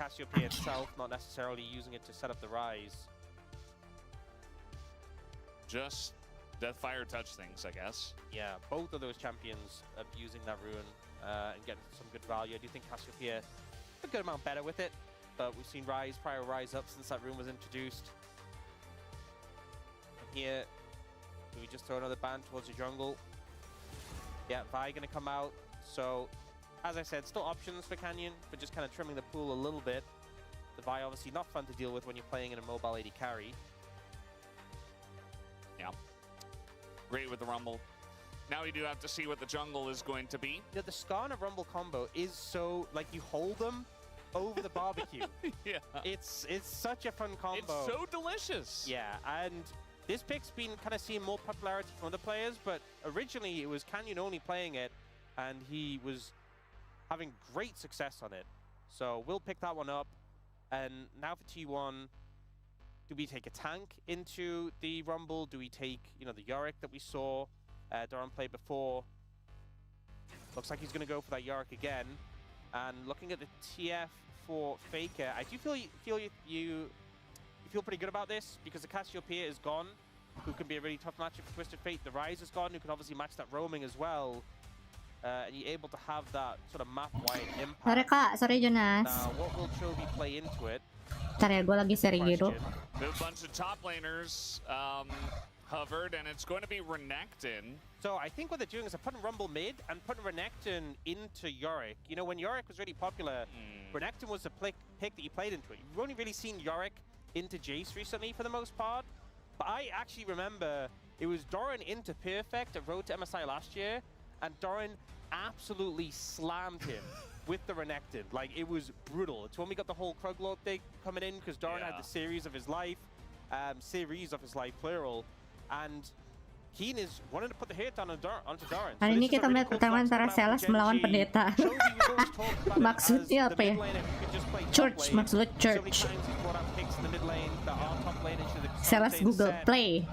Cassiopeia itself, not necessarily using it to set up the Rise. Just Deathfire touch things, I guess. Yeah, both of those champions are using that Ruin and getting some good value. I do think Cassiopeia a good amount better with it, but we've seen Rise prior Rise up since that Ruin was introduced. And here, do we just throw another ban towards the jungle? Yeah, Vi gonna come out. So, as I said, still options for Canyon, but just kind of trimming the pool a little bit. The Vi obviously not fun to deal with when you're playing in a mobile AD carry. Yeah. Great with the Rumble. Now we do have to see what the jungle is going to be. Yeah, the Skarner Rumble combo is so, like, you hold them over the barbecue. Yeah. It's such a fun combo. It's so delicious. Yeah, and this pick's been kind of seeing more popularity from other players, but originally it was Canyon only playing it, and he was having great success on it. So we'll pick that one up. And now for T1, do we take a tank into the Rumble? Do we take, you know, the Yorick that we saw Doran play before? Looks like he's going to go for that Yorick again. And looking at the TF for Faker, I do you feel pretty good about this because the Cassiopeia is gone, who can be a really tough matchup for Twisted Fate. The Rise is gone, who can obviously match that roaming as well. And you're able to have that sort of map-wide impact. Sorry Kak, sorry Jonas. Now, what will Chovy play into it? Ntar ya, gue lagi seri gitu. A bunch of top laners hovered, and it's going to be Renekton. So I think what they're doing is they're putting Rumble mid and putting Renekton into Yorick. You know, when Yorick was really popular, Renekton was the pick that you played into it. You've only really seen Yorick into Jace recently for the most part. But I actually remember it was Doran into Perfect at Road to MSI last year, and Doran absolutely slammed him with the Renekton. Like, it was brutal. It's when we got the whole Kruglord thing coming in, because Doran had the series of his life, plural, and Keen is wanting to put the hit onto Doran. Hari ini kita melihat pertarungan antara Selas melawan pendeta. Maksudnya apa ya? Church, maksudnya church. Selas Google Play.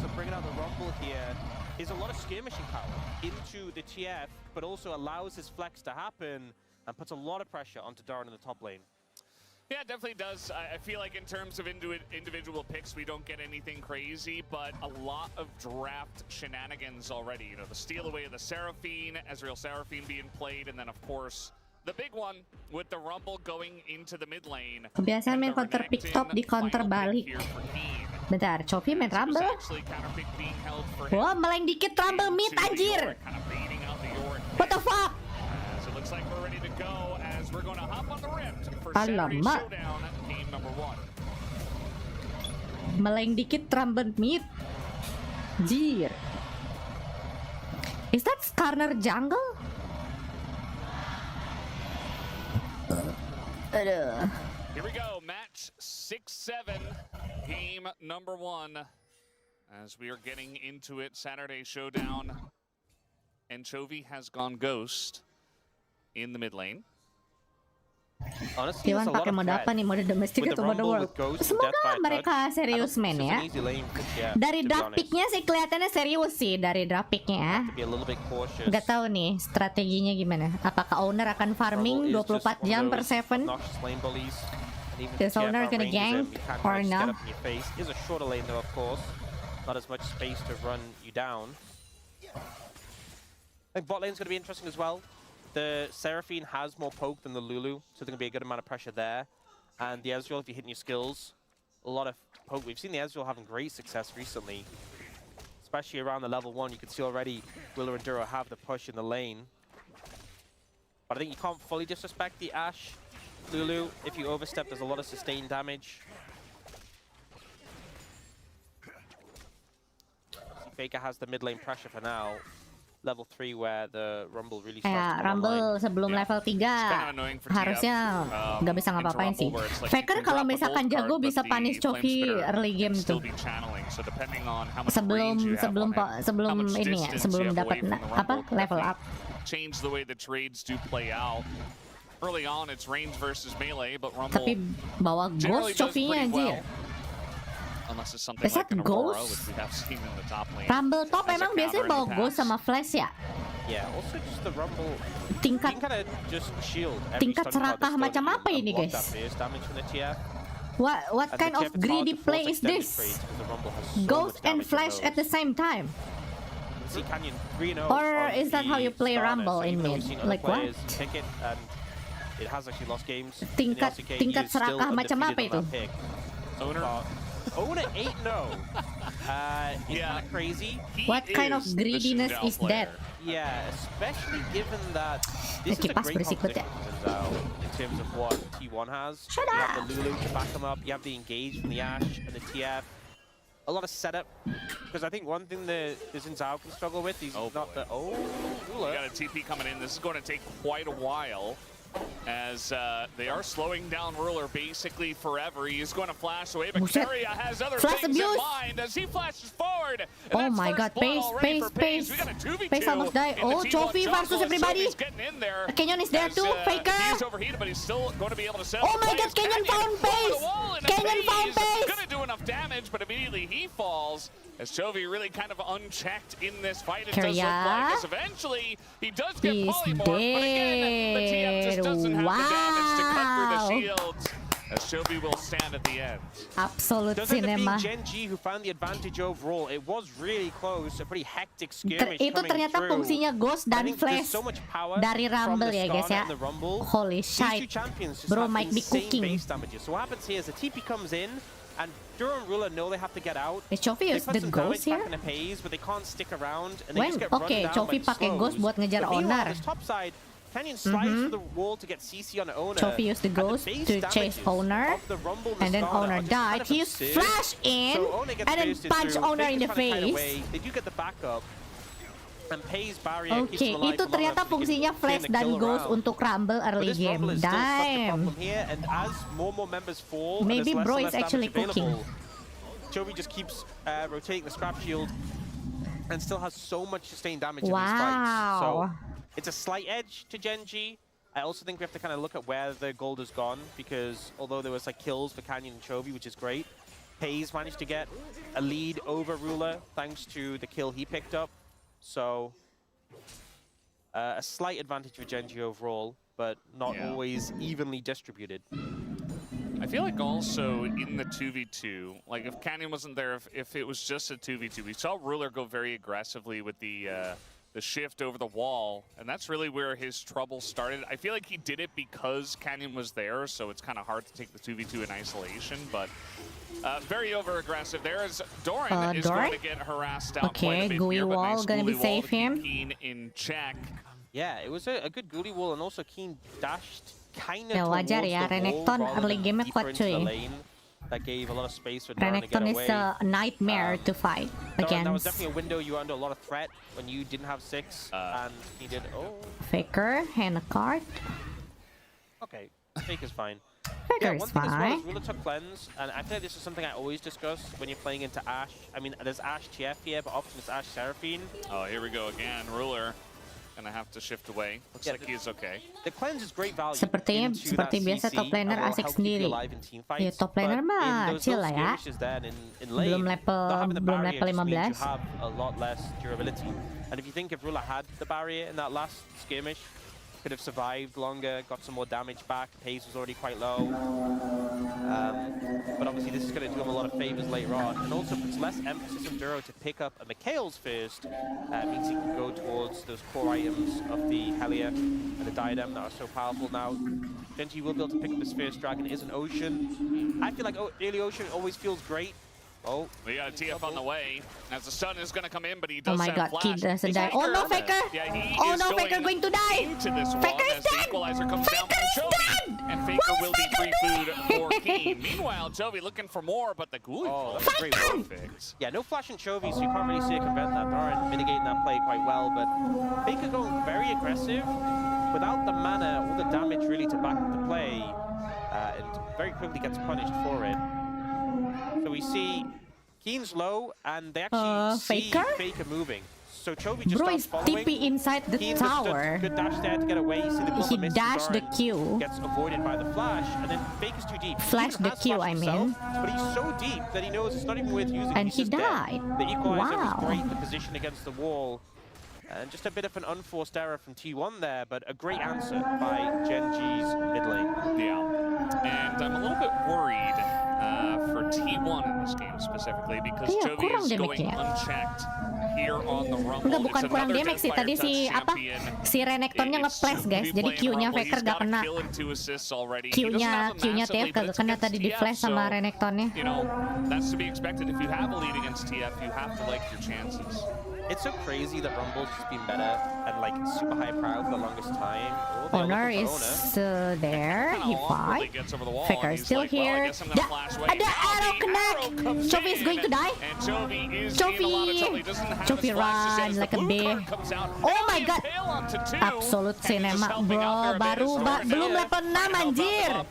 So bringing out the Rumble here is a lot of skirmishing power into the TF, but also allows his flex to happen and puts a lot of pressure onto Doran in the top lane. Yeah, it definitely does. I feel like in terms of individual picks, we don't get anything crazy, but a lot of draft shenanigans already. You know, the steal away of the Seraphine, Ezreal Seraphine being played, and then of course, the big one with the Rumble going into the mid lane. Kebiasaan main counter pick top di counter balik. Bentar, Chovy main Rumble. Wah, meleng dikit Rumble mid anjir. What the fuck? So it looks like we're ready to go as we're going to hop on the rim for Saturday Showdown game number 1. Meleng dikit Rumble mid. Jir. Is that Skarner jungle? Aduh. Here we go, match 6-7, game number 1. As we are getting into it, Saturday Showdown. And Chovy has gone Ghost in the mid lane. Honestly, Iwan pakai mode apa nih? Mode domestik atau mode world? Semoga mereka serius main ya. Dari draft picknya sih kelihatannya serius sih dari draft picknya. Gak tahu nih strateginya gimana. Apakah owner akan farming 24 jam per 7? Is owner gonna gank or no? Is a shorter lane though, of course. Not as much space to run you down. I think bot lane's gonna be interesting as well. The Seraphine has more poke than the Lulu, so there's going to be a good amount of pressure there. And the Ezreal, if you're hitting your skills, a lot of poke. We've seen the Ezreal having great success recently, especially around the level 1. You can see already Willa and Duro have the push in the lane. But I think you can't fully disrespect the Ashe Lulu. If you overstep, there's a lot of sustained damage. Faker has the mid lane pressure for now. Level 3 where the Rumble really starts to Rumble sebelum level 3 harusnya nggak bisa ngapa-ngapain sih. Faker kalau misalkan jago bisa punish Chovy early game tuh. Sebelum ini ya, sebelum dapat apa level up. Change the way the trades do play out. Early on it's range versus melee, but Rumble tapi bawa ghost Chovy-nya anjir. Unless it's something like an Aurora, which we have seen in the top lane. Rumble top emang biasanya bawa ghost sama flash ya? Yeah, also just the Rumble. Tingkat You can kind of just shield every tingkat stun card serakah that's macam done apa and ini, block guys? that fierce damage from the TF. What And kind the of TF, it's hard greedy to force play is extended this? trades because the Rumble has so Ghost much and damage in Flash at the those. same time. See Canyon 3-0 Or on is that the how you play starter, Rumble so in even though mid? we've seen other Like what? players pick it and it has actually lost games. in the Tingkat LCK, he tingkat is still serakah macam apa undefeated itu? on that pick. Owner? Owner 8-0. It's Yeah. kind of crazy. He What kind of is the greediness Xin Zhao is player. that? Yeah, especially given that this is a Kipas great berisik competition banget for Xin Zhao in terms of what T1 has. Shut You up. have the Lulu to back him up. You have the Engage from the Ashe and the TF. A lot of setup. Because I think one thing the Xin Zhao can struggle with, he's Oh, not boy. the... Oh, We got a TP coming in. This is going to take quite a while as they are slowing down Ruler basically forever. He's going to flash away, but Buset. Carrier has other Flash things in abuse. mind as he flashes forward. And Oh that's my first god, blood Pace, already Pace, for Pace. Pace. We got a 2v2 Pace almost died. in the Oh, T1 Chovy jungle, versus as everybody. Sophie's getting in there. Kenyon is there as, too, Faker. He's overheated, but he's still going to be able to set up Oh the my plays. god, Kenyon found over the Pace. wall, and Kenyon found Pace. Going to do enough damage, but immediately he falls as Chovy really kind of unchecked in this fight. It does look like, as eventually he does get He's polymorph, but again, the TF just doesn't have the damage to cut through the Wow. shields. As Chovy will stand at the end. Absolute doesn't it cinema. being Gen G who found the advantage overall? It was really close, a pretty hectic skirmish Itu coming ternyata through. fungsinya Ghost I dan think there's Flash so much power dari from Rumble the ya guys Skarner ya. and the Rumble. Holy These shit. two champions just Bro have might be insane cooking. base damages. So what happens here is the TP comes in, and Duro and Ruler know they have to get out. Is Chovy They use put the some Ghost damage here? back in the haze, but they can't stick around, and they When? just get Okay, run down Chovy by the pakai Ghost slows. buat ngejar But meanwhile, Owner. this top side, Canyon slides through the wall to get CC on Owner. Chovy used the and Ghost base to chase damages Owner, of the Rumble and then Skarner Owner are just kind died. of He used absurd. Flash in, So Owner gets and then boosted punch through. Owner in the Fake is trying to hide face. away. They do get the backup. And Pays barrier keeps Oke, them alive itu for long ternyata enough so they fungsinya can Flash clean the dan kill Ghost around. untuk Rumble But early this game. Rumble is still such a Damn. problem here, and as more members fall, Maybe and there's Bro less is and less actually damage cooking. available, Chovy just keeps rotating the scrap shield and still has so much sustained damage in Wow. these fights. So it's a slight edge to Gen G. I also think we have to kind of look at where the gold has gone, because although there was like kills for Canyon and Chovy, which is great, Pays managed to get a lead over Ruler thanks to the kill he picked up. So a slight advantage for Gen G overall, but not always evenly distributed. I feel like also in the 2v2, like if Canyon wasn't there, if it was just a 2v2, we saw Ruler go very aggressively with the shift over the wall, and that's really where his trouble started. I feel like he did it because Canyon was there, so it's kind of hard to take the 2v2 in isolation, but very over-aggressive there as Doran is going to get harassed out quite a bit Gooey here, but wall nice gonna be Gooey wall safe to keep him. Keen in check. Yeah, it was a good goody wall, and also Keen dashed kind of Ya, towards wajar ya, the wall Renekton rather early than game-nya deeper kuat, into the cuy. lane. That gave a lot of space for Doran to get Renekton away. is a nightmare to fight Doran, that was against. definitely a window you were under a lot of threat when you didn't have 6, and he did. Oh, Faker, hand a card. okay, Faker's fine. Faker One is thing as well fine. is Ruler took cleanse, and I feel like this is something I always discuss when you're playing into Ashe. I mean, there's Ashe TF here, but often it's Ashe Seraphine. Oh, here we go again. Ruler gonna have to shift away. Looks like he is okay. The cleanse is great value. Seperti biasa top laner asik sendiri. Ya top laner mah chill lah ya. Belum level 15. You have a lot less durability. And if you think if Ruler had the barrier in that last skirmish, could have survived longer, got some more damage back. Pace was already quite low. But obviously this is going to do him a lot of favors later on. And also puts less emphasis on Duro to pick up a Mikhail's first. Means he can go towards those core items of the Helia and the Diadem that are so powerful now. Gen G will be able to pick up his first dragon. It is an Ocean. I feel like early Ocean always feels great. Oh, we got a TF on the way as the stun is going to come in, but he Oh does my have god, flash. Kid doesn't die. Oh no, Faker! Yeah, he Oh is no, Faker going to die! into this wall Faker is as the dead! equalizer comes down from Faker is Chovy, dead! and Faker will be free food for Keen. Meanwhile, Chovy looking for more, but the Ghoulie Oh, falls that's great is work. perfect. Yeah, no flash and Chovy, so you can't really see it prevent that. Doran mitigating that play quite well, but Faker going very aggressive without the mana or the damage really to back up the play, and very quickly gets punished for it. So we see Keen's low, and they actually see Faker moving. So Chovy just Bro starts is following. TP inside the Keen tower. good dash there to get away. You see the He misses, dashed the Doran Q. gets avoided by the flash, and then Faker's too deep. He Flash even the has Q, flash I himself, mean. but he's so deep that he knows it's not even worth using. And He's he just dead. died. The equalizer Wow. was great. The position against the wall. And just a bit of an unforced error from T1 there, but a great answer by Gen G's mid lane. Yeah, and I'm a little bit worried for T1 in this game specifically because Chovy is going unchecked here on the Rumble. Enggak, bukan kurang damage sih. Tadi si Renektonnya nge-flash, guys. Jadi Q-nya Faker gak kena. Q-nya TF kagak kena tadi di flash sama Renektonnya. You know, that's to be expected. If you have a lead against TF, you have to like your chances. It's so crazy that Rumble's just been better and like super high proud for the longest time. Honor is there. He fight. Faker is still here. Ada arrow connect. Chovy is going to die. Chovy run like a bee. Oh my god. Absolute cinema, bro. Belum level 6 anjir.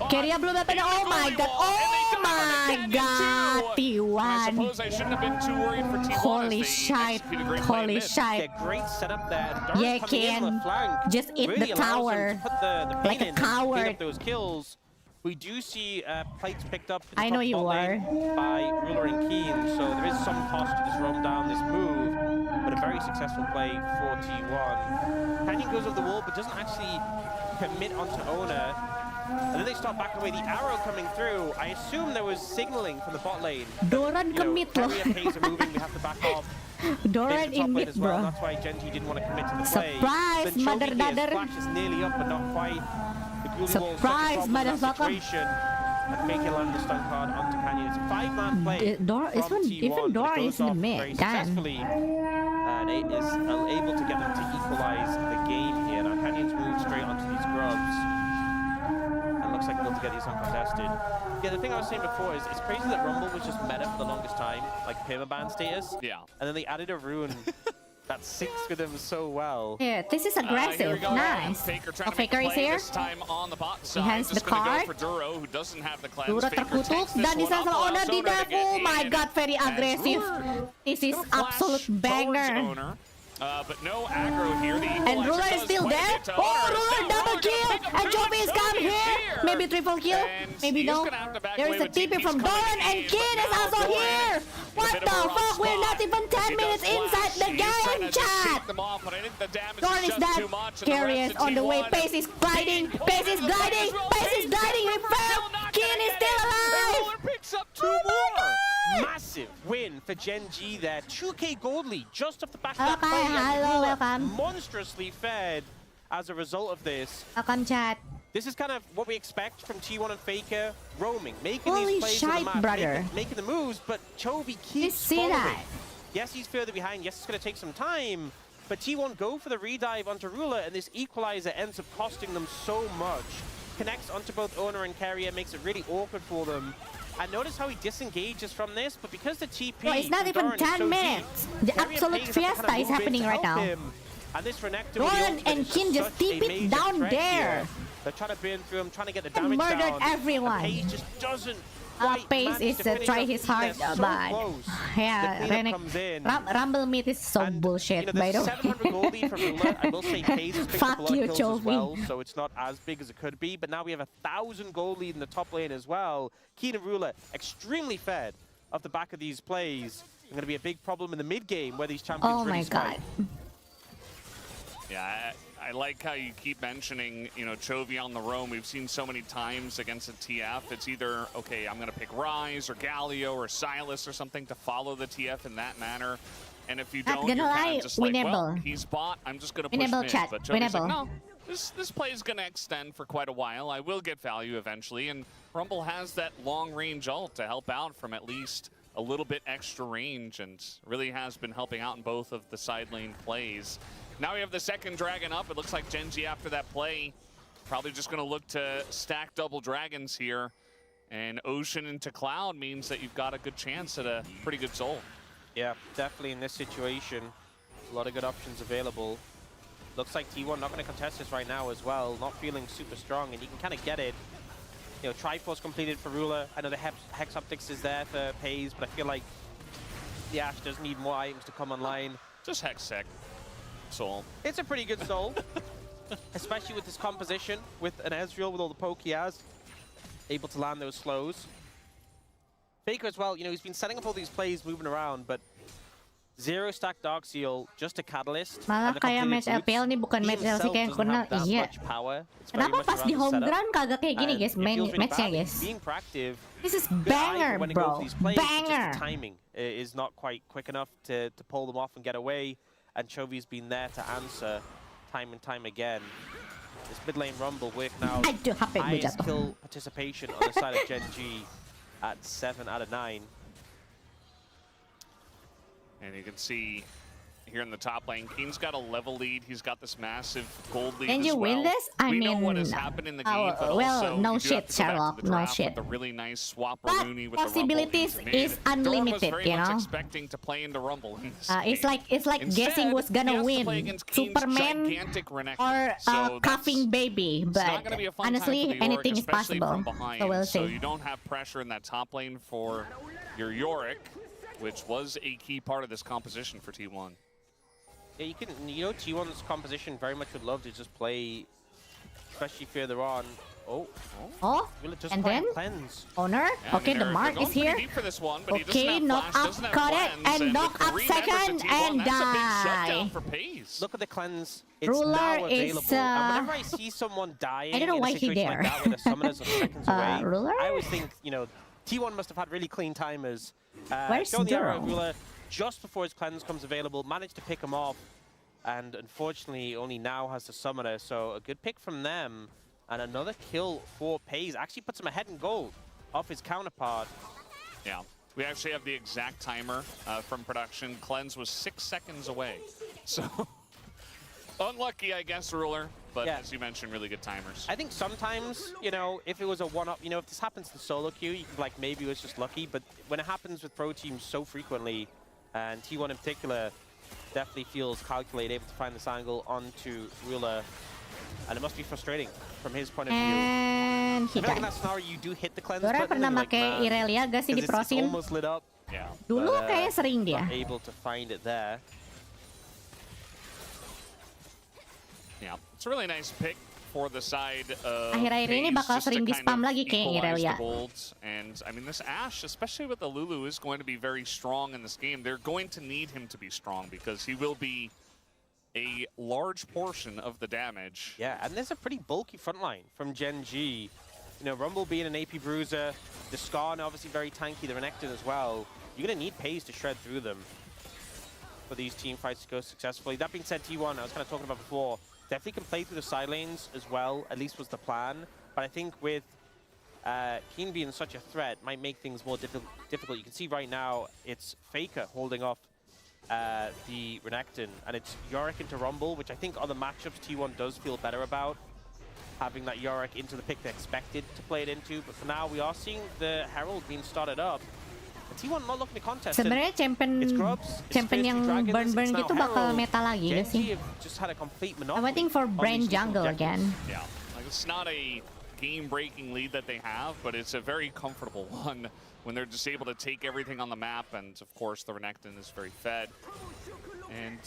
Keria belum level 6. Oh my god. Oh my god. T1. Holy shit. Holy shit. Great setup there. Yeah, can just eat the tower like a coward. Those kills. We do see plates picked up. I know you are. By Ruler and Keen, so there is some cost to just roam down this move, but a very successful play for T1. Canyon goes over the wall, but doesn't actually commit onto Owner. And then they start backing away. The arrow coming through. I assume there was signaling from the bot lane. Doran commit loh. Pays are moving. We have to back off. Doran in mid, bro. That's why Genji didn't want to commit to the play. Surprise, mother dadder. Flash is nearly up, but not quite. Surprise, motherfucker. And Faker land the stun card onto Canyon. It's a 5-man play. Even Doran is in the mid. Damn. And it is able to get them to equalize the game here. Now Canyon's moved straight onto these grubs. Looks like able to get these uncontested. Yeah, the thing I was saying before is it's crazy that Rumble was just meta for the longest time, like permaban status. Yeah. And then they added a rune that syncs with him so well. Yeah, this is aggressive. Nice. Faker is here. He has the card. Duro, who doesn't have the Duro terkutuk dan di sana Owner di defu. Oh my god, very aggressive. This is absolute banger. But no aggro here. And Ruler is still there. Oh, Ruler double kill. And Chovy is come here. Maybe triple kill. Maybe no. There is a TP from Doran and Keen is also here. What the fuck? We're not even 10 minutes inside the game, chat. Doran is dead. Carry is on the way. Pace is gliding. Pace is gliding. Pace is gliding. He fell. Keen is still alive. Picks up 2 more. Massive win for Gen G there. 2k gold lead just off the back of that play. Hello, welcome. Monstrously fed as a result of this. Welcome, chat. This is kind of what we expect from T1 and Faker, roaming, making Holy these plays on the map, brother. making the moves, but Chovy keeps following. Yes, he's further behind. Yes, it's going to take some time, but T1 go for the redive onto Ruler, and this equalizer ends up costing them so much. Connects onto both Owner and Carrier, makes it really awkward for them. And notice how he disengages from this, but because the TP... Well, it's not even 10 minutes. The absolute fiesta is happening right now. And this Doran and Keen just deep it down there. They're trying to burn through him, trying to get the damage down. Murdered everyone. Pace just doesn't Pace is try his hard, but yeah, Rumble meat is so bullshit, by the way. 700 gold lead from Ruler. I will say Pace has picked up a lot of kills as well, so it's not as big as it could be. But now we have 1,000 gold lead in the top lane as well. Keen and Ruler extremely fed off the back of these plays. It's going to be a big problem in the mid game where these champions really spike. Yeah, I like how you keep mentioning, you know, Chovy on the roam. We've seen so many times against a TF. It's either, okay, I'm going to pick Ryze or Galio or Silas or something to follow the TF in that manner. And if you don't, you're kind of just like, well, he's bot, I'm just going to push mid. But Chovy's like, no, this play is going to extend for quite a while. I will get value eventually. And Rumble has that long-range ult to help out from at least a little bit extra range and really has been helping out in both of the side lane plays. Now we have the second dragon up. It looks like Gen G after that play probably just going to look to stack double dragons here. And Ocean into Cloud means that you've got a good chance at a pretty good soul. Yeah, definitely in this situation, a lot of good options available. Looks like T1 not going to contest this right now as well. Not feeling super strong, and you can kind of get it. You know, Triforce completed for Ruler. I know the Hex Optics is there for Pays, but I feel like the Ashe does need more items to come online. Just Hex Sec. Soul. It's a pretty good soul, especially with this composition, with an Ezreal with all the poke he has, able to land those slows. Faker as well, you know, he's been setting up all these plays moving around, but 0 stack Dark Seal, just a catalyst. Malah kayak match LPL nih bukan match LC kayak kenal. Iya. Kenapa pas di home ground kagak kayak gini guys main matchnya guys? This is banger bro, banger. Timing is not quite quick enough to pull them off and get away, and Chovy's been there to answer time and time again. This mid lane rumble working out. Highest kill participation on the side of Gen G at 7 out of 9. And you can see here in the top lane, Keen's got a level lead. He's got this massive gold lead. Can you win this? I mean, know what has happened in the game, but well, also no you do have shit, to go back Sherlock, to the no draft shit. with a really nice swap But Rooney with possibilities the Rumble is unlimited, was very you much know. expecting to play into Rumble in this It's game. like Instead, guessing who's gonna he has to play win, against Keen's Superman gigantic Renekton. or So coughing baby. it's not But gonna be a fun honestly, time for the anything Yorick, is especially possible. from behind. So we'll So see. you don't have pressure in that top lane for your Yorick, which was a key part of this composition for T1. Yeah, you know, T1's composition very much would love to just play, especially further on. Oh, Just and then cleanse. Owner. Yeah, Okay, the mark is here. One, Okay, knock up, cut it, and knock up second, and die. Look at the cleanse. It's Ruler now is, available. And whenever I see someone dying I don't know in a why he situation dare. like that, where the summoners are seconds away, Ruler? I always think, you know, T1 must have had really clean timers. Where's showing the arrow of Duro? Ruler just before his cleanse comes available, managed to pick him off, and unfortunately only now has the summoner. So a good pick from them, and another kill for Pays. Actually puts him ahead in gold off his counterpart. Yeah, we actually have the exact timer from production. Cleanse was 6 seconds away. So unlucky, I guess, Ruler. But yeah, as you mentioned, really good timers. I think sometimes, you know, if it was a one-up, you know, if this happens to solo queue, you can like, maybe it was just lucky. But when it happens with pro teams so frequently, and T1 in particular, definitely feels calculated, able to find this angle onto Ruler. And it must be frustrating from his point of view. And he I feel like in died. that scenario, you do hit the cleanse Dora button. pernah and you're pakai like, Irelia gak sih di it's prosim? almost lit up. Yeah. Dulu But, kayak sering dia. not able to find it there. Yeah, it's a really nice pick for the side of Akhir-akhir ini bakal just to sering kind di-spam of lagi kayak equalize Irelia. the golds. And I mean, this Ashe, especially with the Lulu, is going to be very strong in this game. They're going to need him to be strong because he will be a large portion of the damage. Yeah, and there's a pretty bulky front line from Gen G. You know, Rumble being an AP bruiser, the Skarn obviously very tanky, the Renekton as well. You're going to need Pays to shred through them for these team fights to go successfully. That being said, T1, I was kind of talking about before, definitely can play through the side lanes as well, at least was the plan. But I think with Keen being such a threat, might make things more difficult. You can see right now, it's Faker holding off the Renekton, and it's Yorick into Rumble, which I think are the matchups T1 does feel better about. Having that Yorick into the pick they expected to play it into, but for now we are seeing the Herald being started up. T1 not looking to contest. Sebenarnya champion yang burn gitu bakal meta lagi gak sih? I'm waiting for Brain Jungle again. Yeah, like it's not a game-breaking lead that they have, but it's a very comfortable one when they're just able to take everything on the map, and of course the Renekton is very fed. And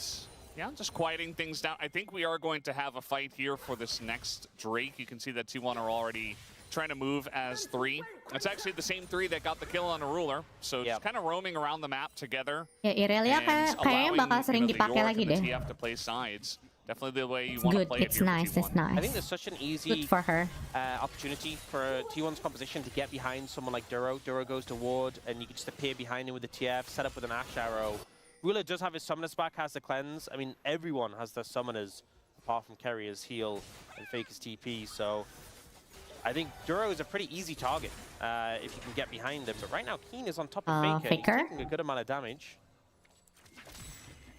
yeah, just quieting things down. I think we are going to have a fight here for this next Drake. You can see that T1 are already trying to move as 3. It's actually the same 3 that got the kill on a Ruler. So just kind of roaming around the map together. Ya, Irelia kayaknya bakal sering dipakai lagi deh. TF to play sides. Definitely the way you want to play It's it here nice, for it's T1. nice. I think there's such an easy Good for her. opportunity for T1's composition to get behind someone like Duro. Duro goes to ward, and you can just appear behind him with the TF, set up with an Ashe arrow. Ruler does have his summoners back, has the cleanse. I mean, everyone has their summoners, apart from Kerry's heal and Faker's TP, so I think Duro is a pretty easy target if you can get behind him. But right now, Keen is on top of Faker. He's taking a good amount of damage.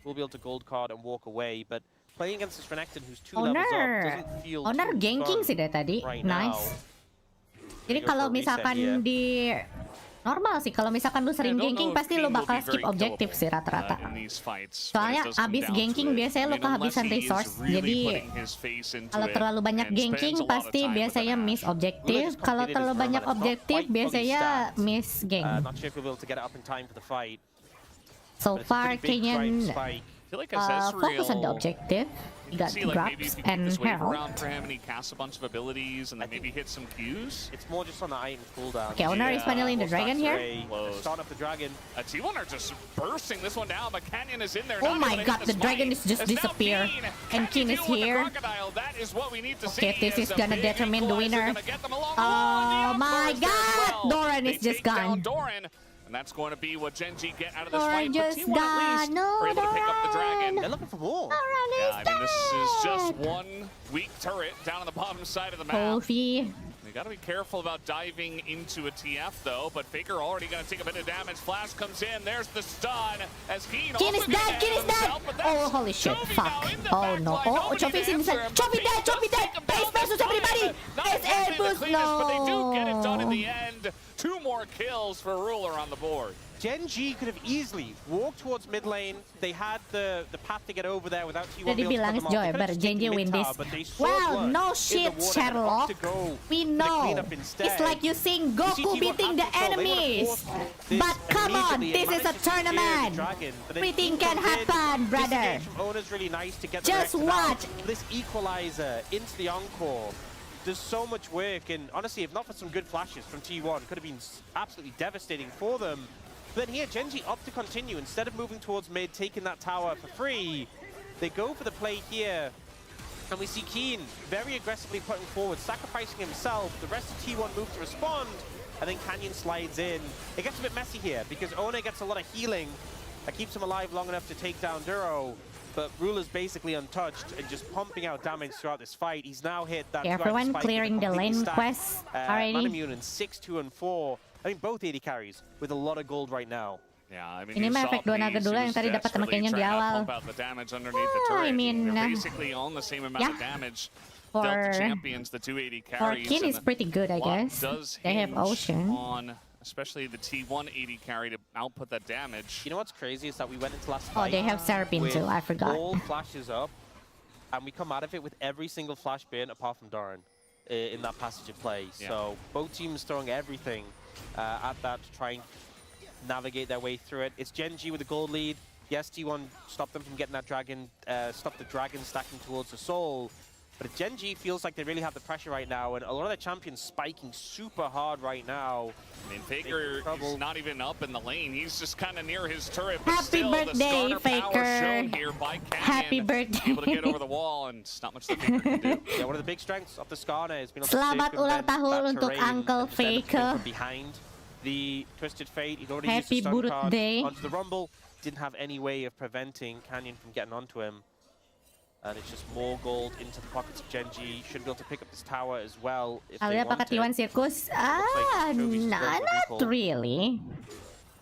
We'll be able to gold card and walk away, but playing against this Renekton who's 2 levels up doesn't feel Owner too ganking fun sih dari tadi, right nice. now. Jadi kalau misalkan di normal sih, kalau misalkan lu sering ganking pasti lu bakal skip objektif sih rata-rata. Soalnya abis ganking biasanya lu kehabisan resource, jadi kalau terlalu banyak ganking pasti biasanya miss objektif. Kalau terlalu banyak objektif biasanya miss gank. So far kayaknya fokus on the objective. He got see, like, maybe if drops you keep and this wave herald. around for him and he casts a bunch of abilities and then maybe hit some Qs. It's more just on the item cooldown. Okay, Owner is funneling the dragon here. Start up the dragon. T1 are just bursting this one down, but Canyon is in there. Oh my god, the dragon is just disappear. And Keen is here. Okay, this is gonna determine the winner. Oh my god! Doran is just gone. And that's going to be what Gen G get out of this Doran fight. just But T1 at least gone. were able to pick up the dragon. They're looking for more. Yeah, I mean, this is just one weak turret down on the bottom side of the map. Kofi. You gotta be careful about diving into a TF though, but Faker already gonna take a bit of damage. Flash comes in, there's the stun as Keen Is dead, Keen is dead! Oh, holy shit, fuck. Oh no, oh, Choppy is inside. Choppy dead! Ace versus everybody! Ace air boost, no! But they do get it done in the end. 2 more kills for Ruler on the board. Gen G could have easily walked towards mid lane. They had the path to get over there without T1 Jadi bilang is Joy, but Gen G win this. Well, no shit, Sherlock. We know. It's like you seeing Goku beating the enemies. But come on, this is a tournament. Everything can happen, brother. Really nice to get just watch. This equalizer into the encore. There's so much work, and honestly, if not for some good flashes from T1, could have been absolutely devastating for them. But then here, Gen G opt to continue. Instead of moving towards mid, taking that tower for free, they go for the play here. And we see Keen very aggressively putting forward, sacrificing himself. The rest of T1 move to respond, and then Canyon slides in. It gets a bit messy here, because One gets a lot of healing that keeps him alive long enough to take down Duro. But Ruler's basically untouched and just pumping out damage throughout this fight. He's now hit that everyone clearing the lane quest already. Manamun in 6, 2, and 4. I mean, both AD carries with a lot of gold right now. Yeah, I mean, ini mah efek dua naga dulu yang tadi dapat sama Canyon di awal. I mean, basically on the same amount of damage. For champions, the 280 carries. Keen is pretty good, I guess. They have Ocean. On especially the T1 80 carry to output that damage. You know what's crazy is that we went into last fight. Oh, they have Seraphine too. I forgot. All flashes up, and we come out of it with every single flash burn apart from Doran in that passage of play. Yeah. So both teams throwing everything at that to try and navigate their way through it. It's Gen G with a gold lead. Yes, T1 stopped them from getting that dragon, stopped the dragon stacking towards the soul. But Gen G feels like they really have the pressure right now, and a lot of their champions spiking super hard right now. I mean, Faker is not even up in the lane. He's just kind of near his turret. But Happy still, birthday, the Faker! Shown here by Canyon, Happy birthday! Able to get over the wall, and it's not much that Faker can do. Yeah, one of the big strengths of the Skarner has been able Selamat to ulang tahun untuk Uncle Faker. From behind the Twisted Fate, he'd already Happy used the stun card birthday. onto the Rumble. Didn't have any way of preventing Canyon from getting onto him. And it's just more gold into the pockets of Gen G. Should be able to pick up this tower as well if they want pakai T1 Circus? Not really.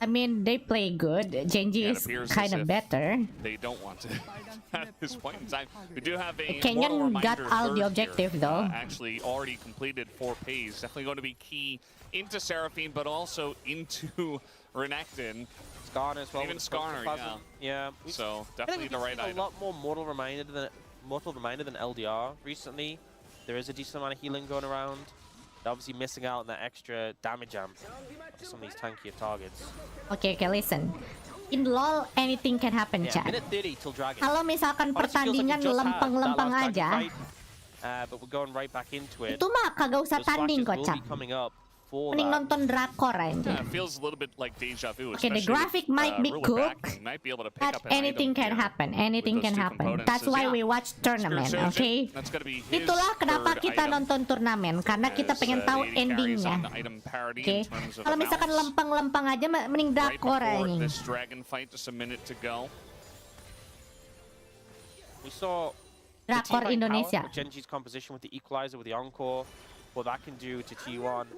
I mean, they play good. Gen G is kind of better. They don't want to at this point in time. We do have a Canyon got all the objective though. Actually already completed 4 pays. Definitely going to be key into Seraphine, but also into Renekton. Skarner as well. Even Skarner, yeah. So definitely the right item. A lot more Mortal Reminder than LDR recently. There is a decent amount of healing going around. They're obviously missing out on that extra damage amp of some of these tankier targets. Okay, listen. In LoL, anything can happen, chat. Minute 30 till Dragon. Kalau misalkan pertandingan lempeng-lempeng aja, but we're going right back into it. Itu mah kagak usah tanding kok, Cak. Mending nonton drakor aja. It feels a little bit like deja vu. Okay, the graphic might be cooked, but anything can happen. Anything can happen. That's why we watch tournament, okay? Itulah kenapa kita nonton turnamen, karena kita pengen tahu endingnya. Okay? Kalau misalkan lempeng-lempeng aja, mending drakor aja. We saw drakor Indonesia. Genji's composition with the equalizer, with the encore, what that can do to T1.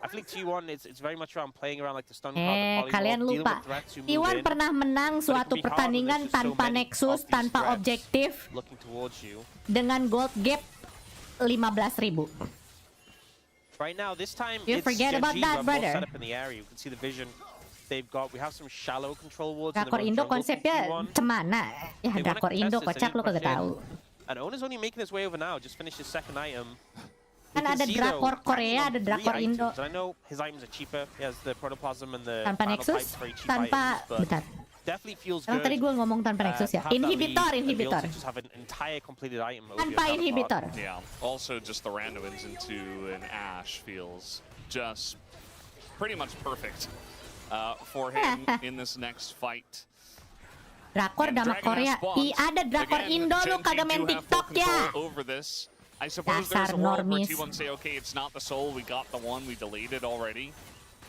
I think T1 it's very much around playing around like the stun card, kalian lupa. T1 pernah menang suatu pertandingan tanpa Nexus, tanpa objektif, dengan gold gap 15.000. Right now, this time you forget about that, brother. Set up in the area. You can see the vision they've got. We have some shallow control wards. Drakor Indo konsepnya cemana? Ya, Drakor Indo kocak lu kagak tahu. And Ona's only making his way over now. Just finished his second item. Kan ada drakor Korea, ada drakor Indo. I know his items are cheaper. He has the protoplasm and the tanpa Nexus, tanpa bentar. definitely feels good. Tadi gue ngomong tanpa Nexus ya. Inhibitor. Just have an entire completed item over Tanpa your inhibitor. Yeah. Also, just the randoms into an Ashe feels just pretty much perfect for him in this next fight. Drakor Damak Korea. Ada drakor Indo lu kagak main TikTok ya. Over this. I suppose there's a world where T1 say, okay, it's not the soul, we got the one, we delayed it already.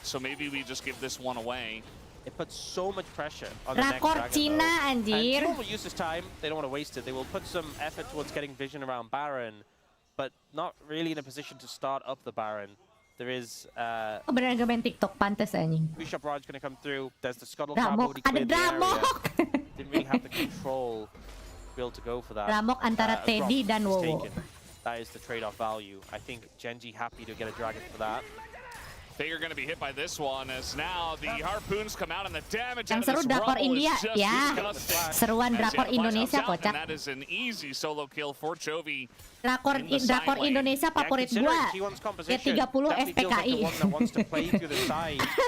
So maybe we just give this one away. It puts so much pressure on the next Drakor dragon, Cina and anjir. T1 will use this time, they don't want to waste it. They will put some effort towards getting vision around Baron, but not really in a position to start up the Baron. There is beneran gak main TikTok, pantes anjing. Bishop Raj gonna come through. There's the Scuttle Crab already Ada cleared the area. Dramok. Didn't really have the control to be able to go for that. Dramok antara Teddy dan Wowo. That is the trade-off value. I think Genji happy to get a dragon for that. Figure going to be hit by this one as now the harpoons come out and the damage Yang out seru of this drakor rumble India is just ya. disgusting. Seruan drakor Indonesia And kocak. that is an easy solo kill for Chovy. Drakor Indonesia favorit gua. Ya 30 FPKI.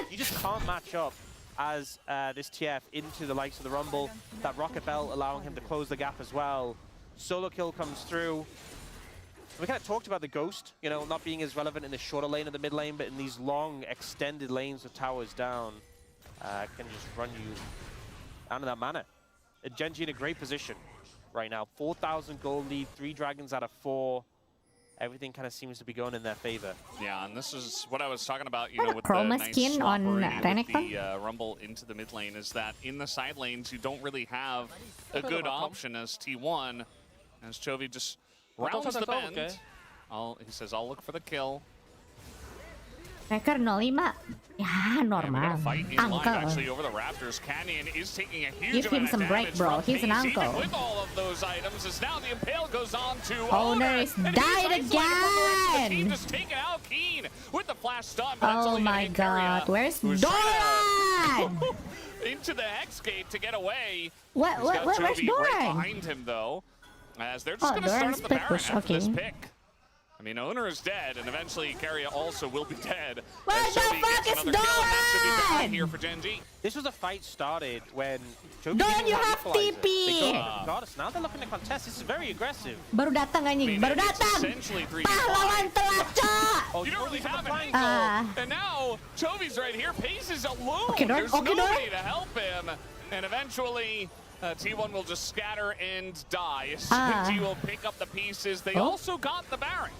You just can't match up as this TF into the likes of the Rumble. That Rocket Bell allowing him to close the gap as well. Solo kill comes through. We kind of talked about the Ghost, you know, not being as relevant in the shorter lane or the mid lane, but in these long, extended lanes with towers down, can just run you down in that manner. Genji in a great position right now. 4,000 gold lead, 3 dragons out of 4. Everything kind of seems to be going in their favor. Yeah, and this is what I was talking about, you know, with Chroma the nice skin on with the Rumble into the mid lane, is that in the side lanes you don't really have a good option as T1, as Chovy just rounds the bend. He says, I'll look for the kill. Reker 05. Ya, normal. Uncle. Actually over the Raptors. Canyon is taking a huge Give him some break, bro. He's an uncle. Even with all of those items, as now the Impale goes on to Owner is died again. Team just taking out Keen with the flash stun. Oh my god. Where's Doran? Into the Hex Gate to get away. Where's Right Doran? behind him though. As they're just going to start up the Baron after this pick. I mean, Owner is dead, and eventually Carrier also will be dead. Where the fuck is Doran? Here for Genji. This was a fight started when Chovy Doran, you have TP! They got us. Now they're looking to contest. This is very aggressive. Baru datang anjing, baru datang. Pahlawan telacak. You don't really have it. And now Chovy's right here. Pace is alone. There's nobody to help him. And eventually T1 will just scatter and die. Genji will pick up the pieces. They also got the Baron.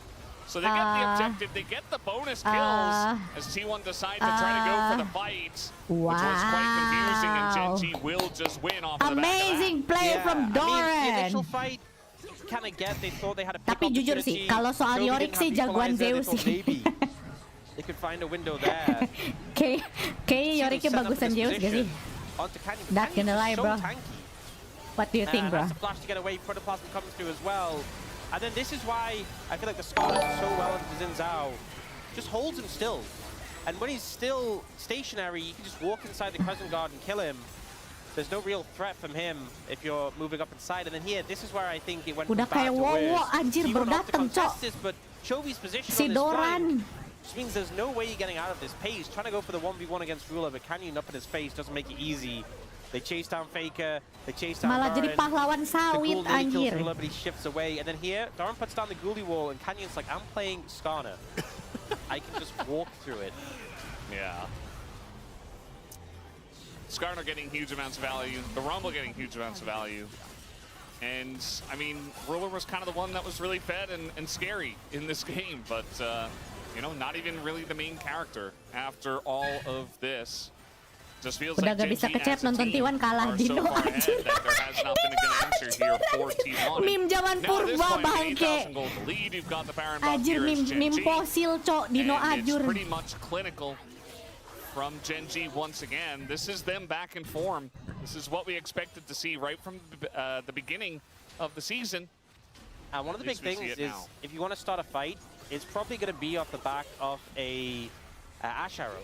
So they get the objective, they get the bonus kills as T1 decide to try to go for the fight, which was quite confusing, and Genji will just win off of the back of that. Amazing play from Doran. I mean, the initial fight, kind of get, they thought they had a pick Tapi jujur sih, kalau soal Yorick sih jagoan Zeus sih. They could find a window there. Kayaknya Yoricknya bagusan Zeus gak sih? Not gonna lie, bro. What do you think, bro? That's a flash to get away. Protoplasm comes through as well. And then this is why I feel like the Scarlet is so well into Xin Zhao. Just holds him still. And when he's still stationary, you can just walk inside the Crescent Guard and kill him. There's no real threat from him if you're moving up inside. And then here, this is where I think it went from bad to worse. Anjir, baru datang, cok. But Chovy's position si on this Doran. flank just means there's no way you're getting out of this pace. Trying to go for the 1v1 against Ruler, but Canyon up in his face doesn't make it easy. They chase down Faker, they chase down Malah jadi pahlawan sawit, anjir. Ruler, but he shifts away. And then here, Doran puts down the Ghoulie wall, and Canyon's like, I'm playing Skarner. I can just walk through it. Yeah. Skarner getting huge amounts of value, the Rumble getting huge amounts of value. And, I mean, Ruler was kind of the one that was really fed and scary in this game, but, you know, not even really the main character after all of this. Just feels Udah like gak bisa kecep nonton T1 kalah Dino anjir. Meme zaman purba bangke. Anjir meme fosil cok Dino ajur. Pretty much clinical from Genji once again. This is them back in form. This is what we expected to see right from the beginning of the season. And one of the big things is if you want to start a fight, it's probably going to be off the back of a Ash Arrow.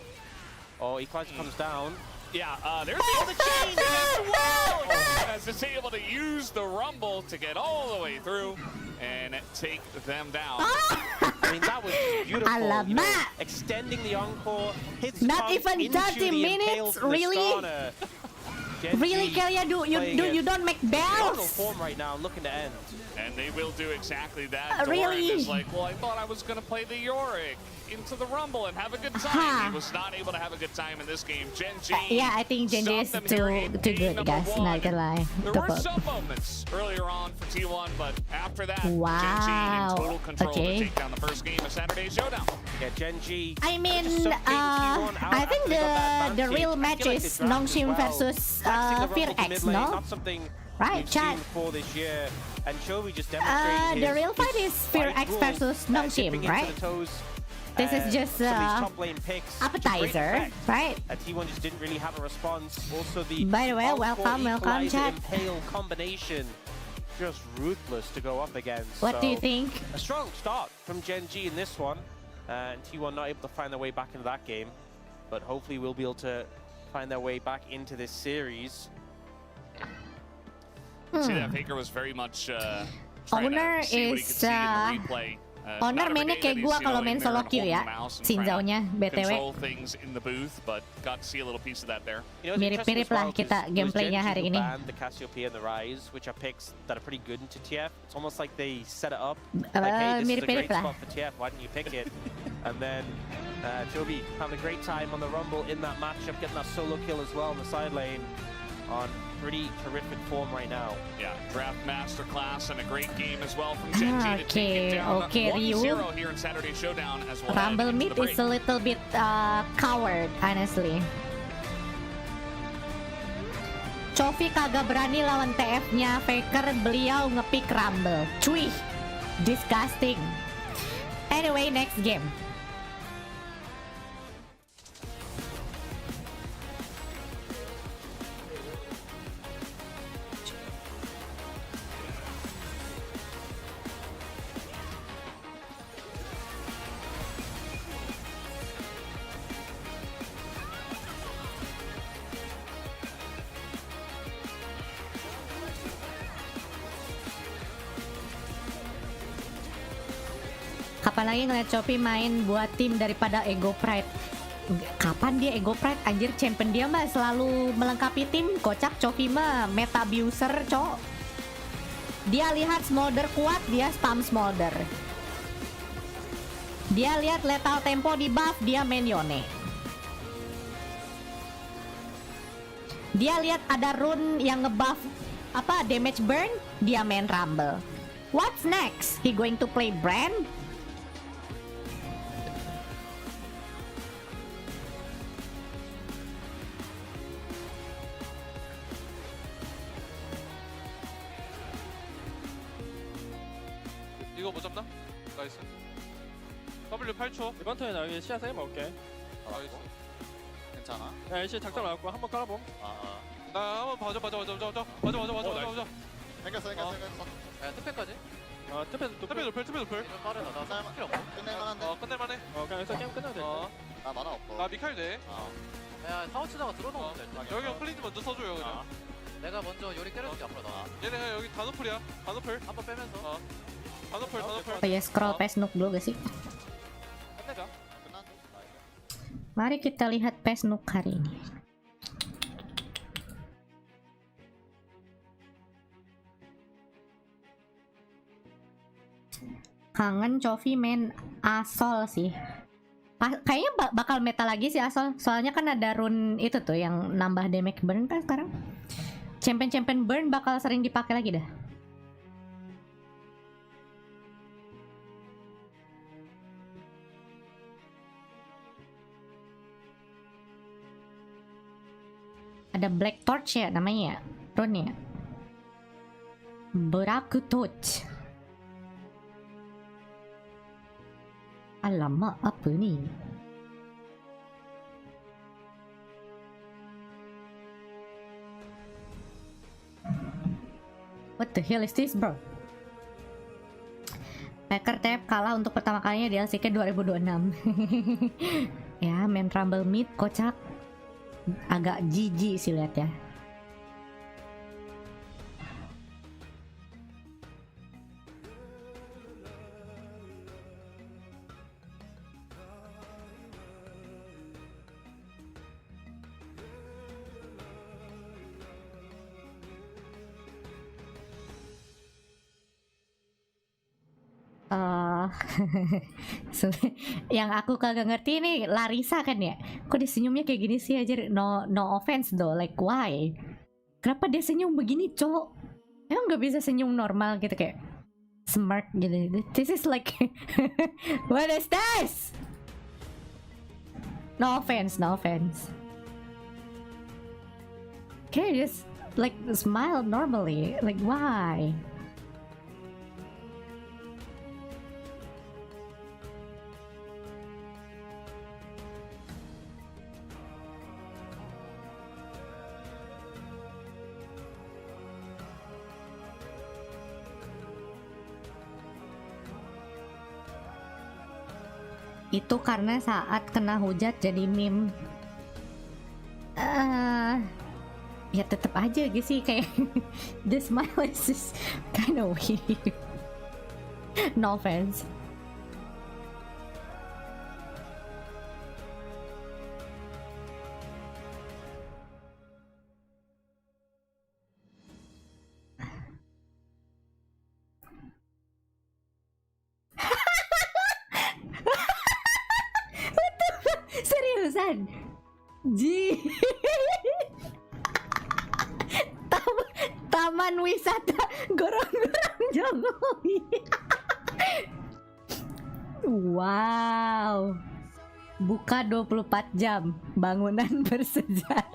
Oh, Equalizer comes down. Yeah, there's the other chain as well! As it's able to use the Rumble to get all the way through and take them down. I mean, that was beautiful. You know, extending the encore, hits not even 30 minutes, really? Really, Kelia, you don't make bells? Form right now, looking to end. And they will do exactly that. Really? Doran is like, well, I thought I was going to play the Yorick into the Rumble and have a good time. He was not able to have a good time in this game. Gen G. Yeah, I think Gen G is too good, guys. Not gonna lie. There were some moments earlier on for T1, but after that, wow. Gen G in total control to take down the first game of Saturday's Showdown. Yeah, Gen G. I mean, I think the real match is Nongshim versus Fear X, no? Not something right, chat. For this year. And Chovy just demonstrated the real fight is Fear X versus Nongshim, right? This is just top lane picks, appetizer, right? T1 just didn't really have a response. Also the by the way, welcome chat. Impale combination, just ruthless to go up against. What do you think? A strong start from Gen G in this one, and T1 not able to find their way back into that game, but hopefully we'll be able to find their way back into this series. See that Faker was very much Owner is Owner mainnya kayak gua kalau main solo queue ya, Sinzao-nya BTW. Mirip-mirip lah kita gameplaynya hari ini. The Cassiopeia and the Rise, which are picks that are pretty good into TF. It's almost like they set it up. Mirip-mirip lah. Spot for TF. Why didn't you pick it? And then Chovy having a great time on the Rumble in that matchup, getting that solo kill as well in the side lane. On pretty terrific form right now. Yeah, draft masterclass and a great game as well from Gen G to take it down 1-0 here in Saturday Showdown as well. Rumble mid is a little bit coward, honestly. Chovy kagak berani lawan TF-nya Faker, beliau ngepick Rumble. Cuy, disgusting. Anyway, next game. Kapan lagi ngeliat Chovy main buat tim daripada Ego Pride? Kapan dia Ego Pride? Anjir, champion dia mah selalu melengkapi tim. Kocak, Chovy mah meta abuser, cok. Dia lihat Smolder kuat, dia spam Smolder. Dia lihat lethal tempo di buff, dia main Yone. Dia lihat ada rune yang ngebuff apa damage burn, dia main Rumble. What's next? He going to play Brand? 이거 못 잡나? 나이스. W 8초. 이번 턴에 나 여기 시야 세게 먹을게. 나이스. 괜찮아? 야, LC 작전 나왔고 한번 깔아봄. 나 한번 봐줘. 맞아. 생겼어. 야, 특패까지? 특패 트페 노플. 빠르다. 나 사람 필요 없고. 끝낼만한데? 끝낼만해. 그냥 여기서 게임 끝내야 돼. 나 만화 없고. 나 미카엘 돼. 야, 타워 치다가 들어놓으면 돼. 여기 플레이즈 먼저 써줘요 그냥. 내가 먼저 요리 때려줄게 앞으로 나. 얘네 여기 다노플이야. 다노플. 한번 빼면서. 다노플. Oh ya, scroll PES Nook dulu gak sih? 끝내자. 끝났는데? Mari kita lihat PES Nook hari ini. Kangen Chovy main Asol sih. Kayaknya bakal meta lagi sih Asol. Soalnya kan ada rune itu tuh yang nambah damage burn kan sekarang. Champion burn bakal sering dipakai lagi dah. Ada Black Torch ya namanya ya, rune ya. Black Torch. Alamak, apa ni? What the hell is this, bro? Faker TF kalah untuk pertama kalinya di LCK 2026. Ya, main Rumble mid kocak. Agak jijik sih lihat ya. Yang aku kagak ngerti ini Larissa kan ya. Kok dia senyumnya kayak gini sih aja? No offense though, like why? Kenapa dia senyum begini, cowok? Emang nggak bisa senyum normal gitu kayak smirk gitu? This is like, what is this? No offense. Okay, just like smile normally. Like why? Itu karena saat kena hujat jadi meme. Ya tetap aja gitu sih kayak the smile is just kind of weird. No offense. Seriusan? Taman wisata gorong-gorong Jokowi. Wow. Buka 24 jam. Bangunan bersejarah.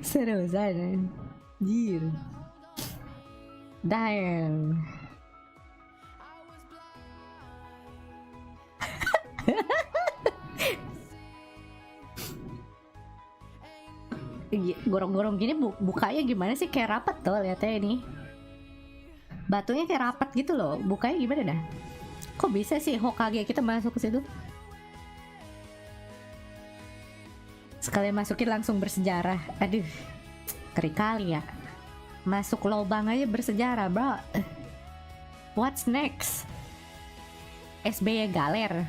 Seriusan? Anjir. Damn. Gorong-gorong gini bukanya gimana sih? Kayak rapat tuh lihatnya ini. Batunya kayak rapat gitu loh. Bukanya gimana dah? Kok bisa sih Hokage kita masuk ke situ? Sekali masukin langsung bersejarah. Aduh. Keri kali ya. Masuk lubang aja bersejarah, bro. What's next? SBY Galer.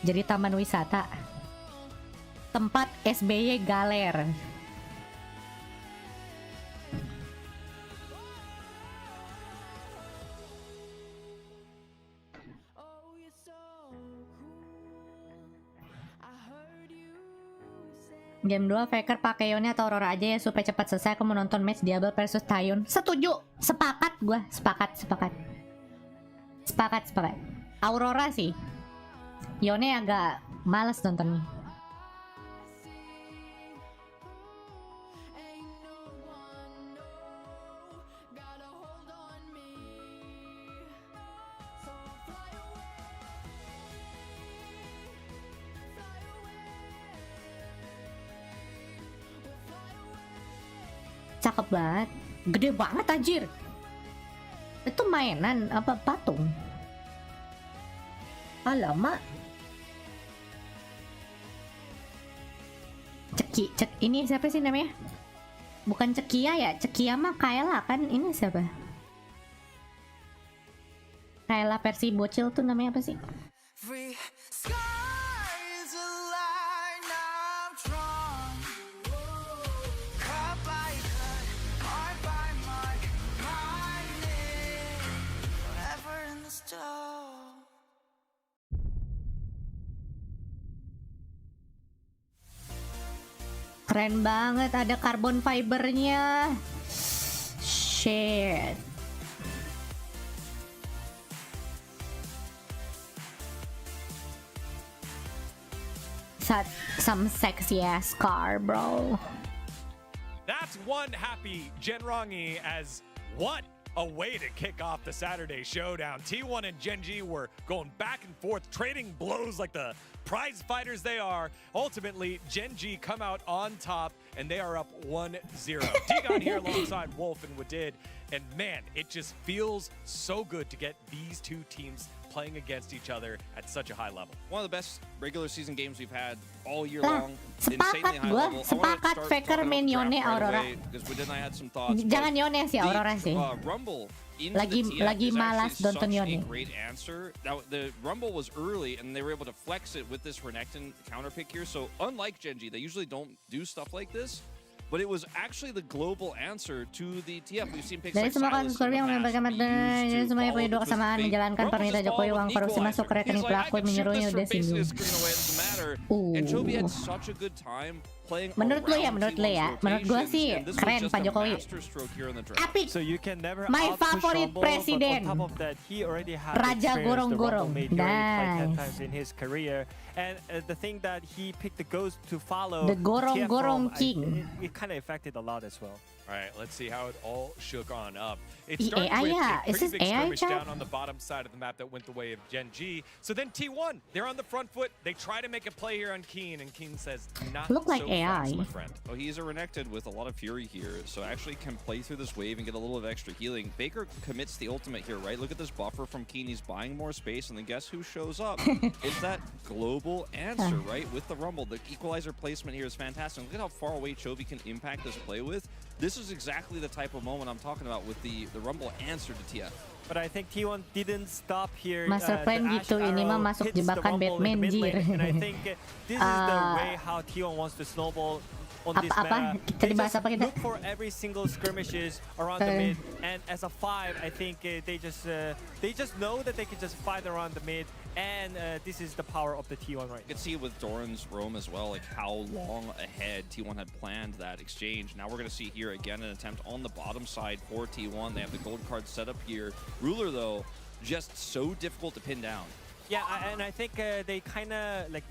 Jadi taman wisata. Tempat SBY Galer. Game 2 Faker pakai Yone atau Aurora aja ya supaya cepat selesai. Aku mau nonton match Diablo versus Tayun. Setuju, sepakat gua, sepakat. Aurora sih. Yone agak males nontonnya. Cakep banget. Gede banget anjir. Itu mainan apa patung? Alamak. Ini siapa sih namanya? Bukan Cekia ya? Cekia mah Kayla kan? Ini siapa? Kayla versi bocil tuh namanya apa sih? Keren banget, ada carbon fibernya. Shit. Some sexy ass car, bro. That's one happy Genrongi as what a way to kick off the Saturday showdown. T1 and Genji were going back and forth, trading blows like the prize fighters they are. Ultimately, Genji come out on top, and they are up 1-0. T-Gon here alongside Wolf and Wadid, and man, it just feels so good to get these two teams playing against each other at such a high level. One of the best regular season games we've had all year long. Sepakat gua, sepakat Faker main Yone Aurora. Jangan Yone sih, Aurora sih. Rumble lagi malas nonton Yone. Great answer. Now the Rumble was early and they were able to flex it with this Renekton counter pick here. So unlike Genji, they usually don't do stuff like this. but it was actually the global answer to the TF. We've seen picks Dari like semua Silas kasus in the yang past bagaimana be used to semuanya follow punya dua with kesamaan fake. menjalankan Rumble permintaan just Jokowi followed uang with korupsi masuk equalizer. ke rekening He's like, I pelaku can shoot menyuruhnya this udah from basically singgung. a screen away, it doesn't matter. And Chovy had such a good time playing Menurut lo ya, around menurut lo ya, T1's menurut gua rotations, sih and this was keren just Pak a Jokowi. masterstroke here in the draft. Epic. So you can never My outpush favorite Rumble, but presiden. on top of that, he already had Raja experience. gorong-gorong. The Rumble made he already played 10 Nice. times in his career. And the thing that he picked the Ghost to follow The gorong-gorong TF king. it kind of affected a lot as well. All right, let's see how it all shook on up. It The started AI, with yeah. a Is pretty this big AI skirmish chat? down on the bottom side of the map that went the way of Gen G. So then T1, they're on the front foot. They try to make a play here on Keen, and Keen says, not Look like so AI. fast, my friend. Oh, he's a Renekton with a lot of fury here, so actually can play through this wave and get a little of extra healing. Baker commits the ultimate here, right? Look at this buffer from Keen. He's buying more space, and then guess who shows up? It's that global answer, right? With the Rumble. The equalizer placement here is fantastic. Look at how far away Chovy can impact this play with. This is exactly the type of moment I'm talking about with the Rumble answer to TF. But I think T1 didn't stop here. Master plan The gitu, Ash ini mah Arrow masuk hits the jebakan Rumble in the Batman, mid lane, jir. And I think this is the way how T1 wants to snowball on this Apa? meta. Kita They dibahas just apa kita? look for every single skirmishes around the mid, and as a 5, I think they just know that they can just fight around the mid, and this is the power of the T1 right You can see with Doran's roam as well, like how long ahead T1 had planned that exchange. Now we're going to see here again an attempt on the bottom side for T1. They have the gold card set up here. Ruler, though, just so difficult to pin down. Yeah, and I think they kind of like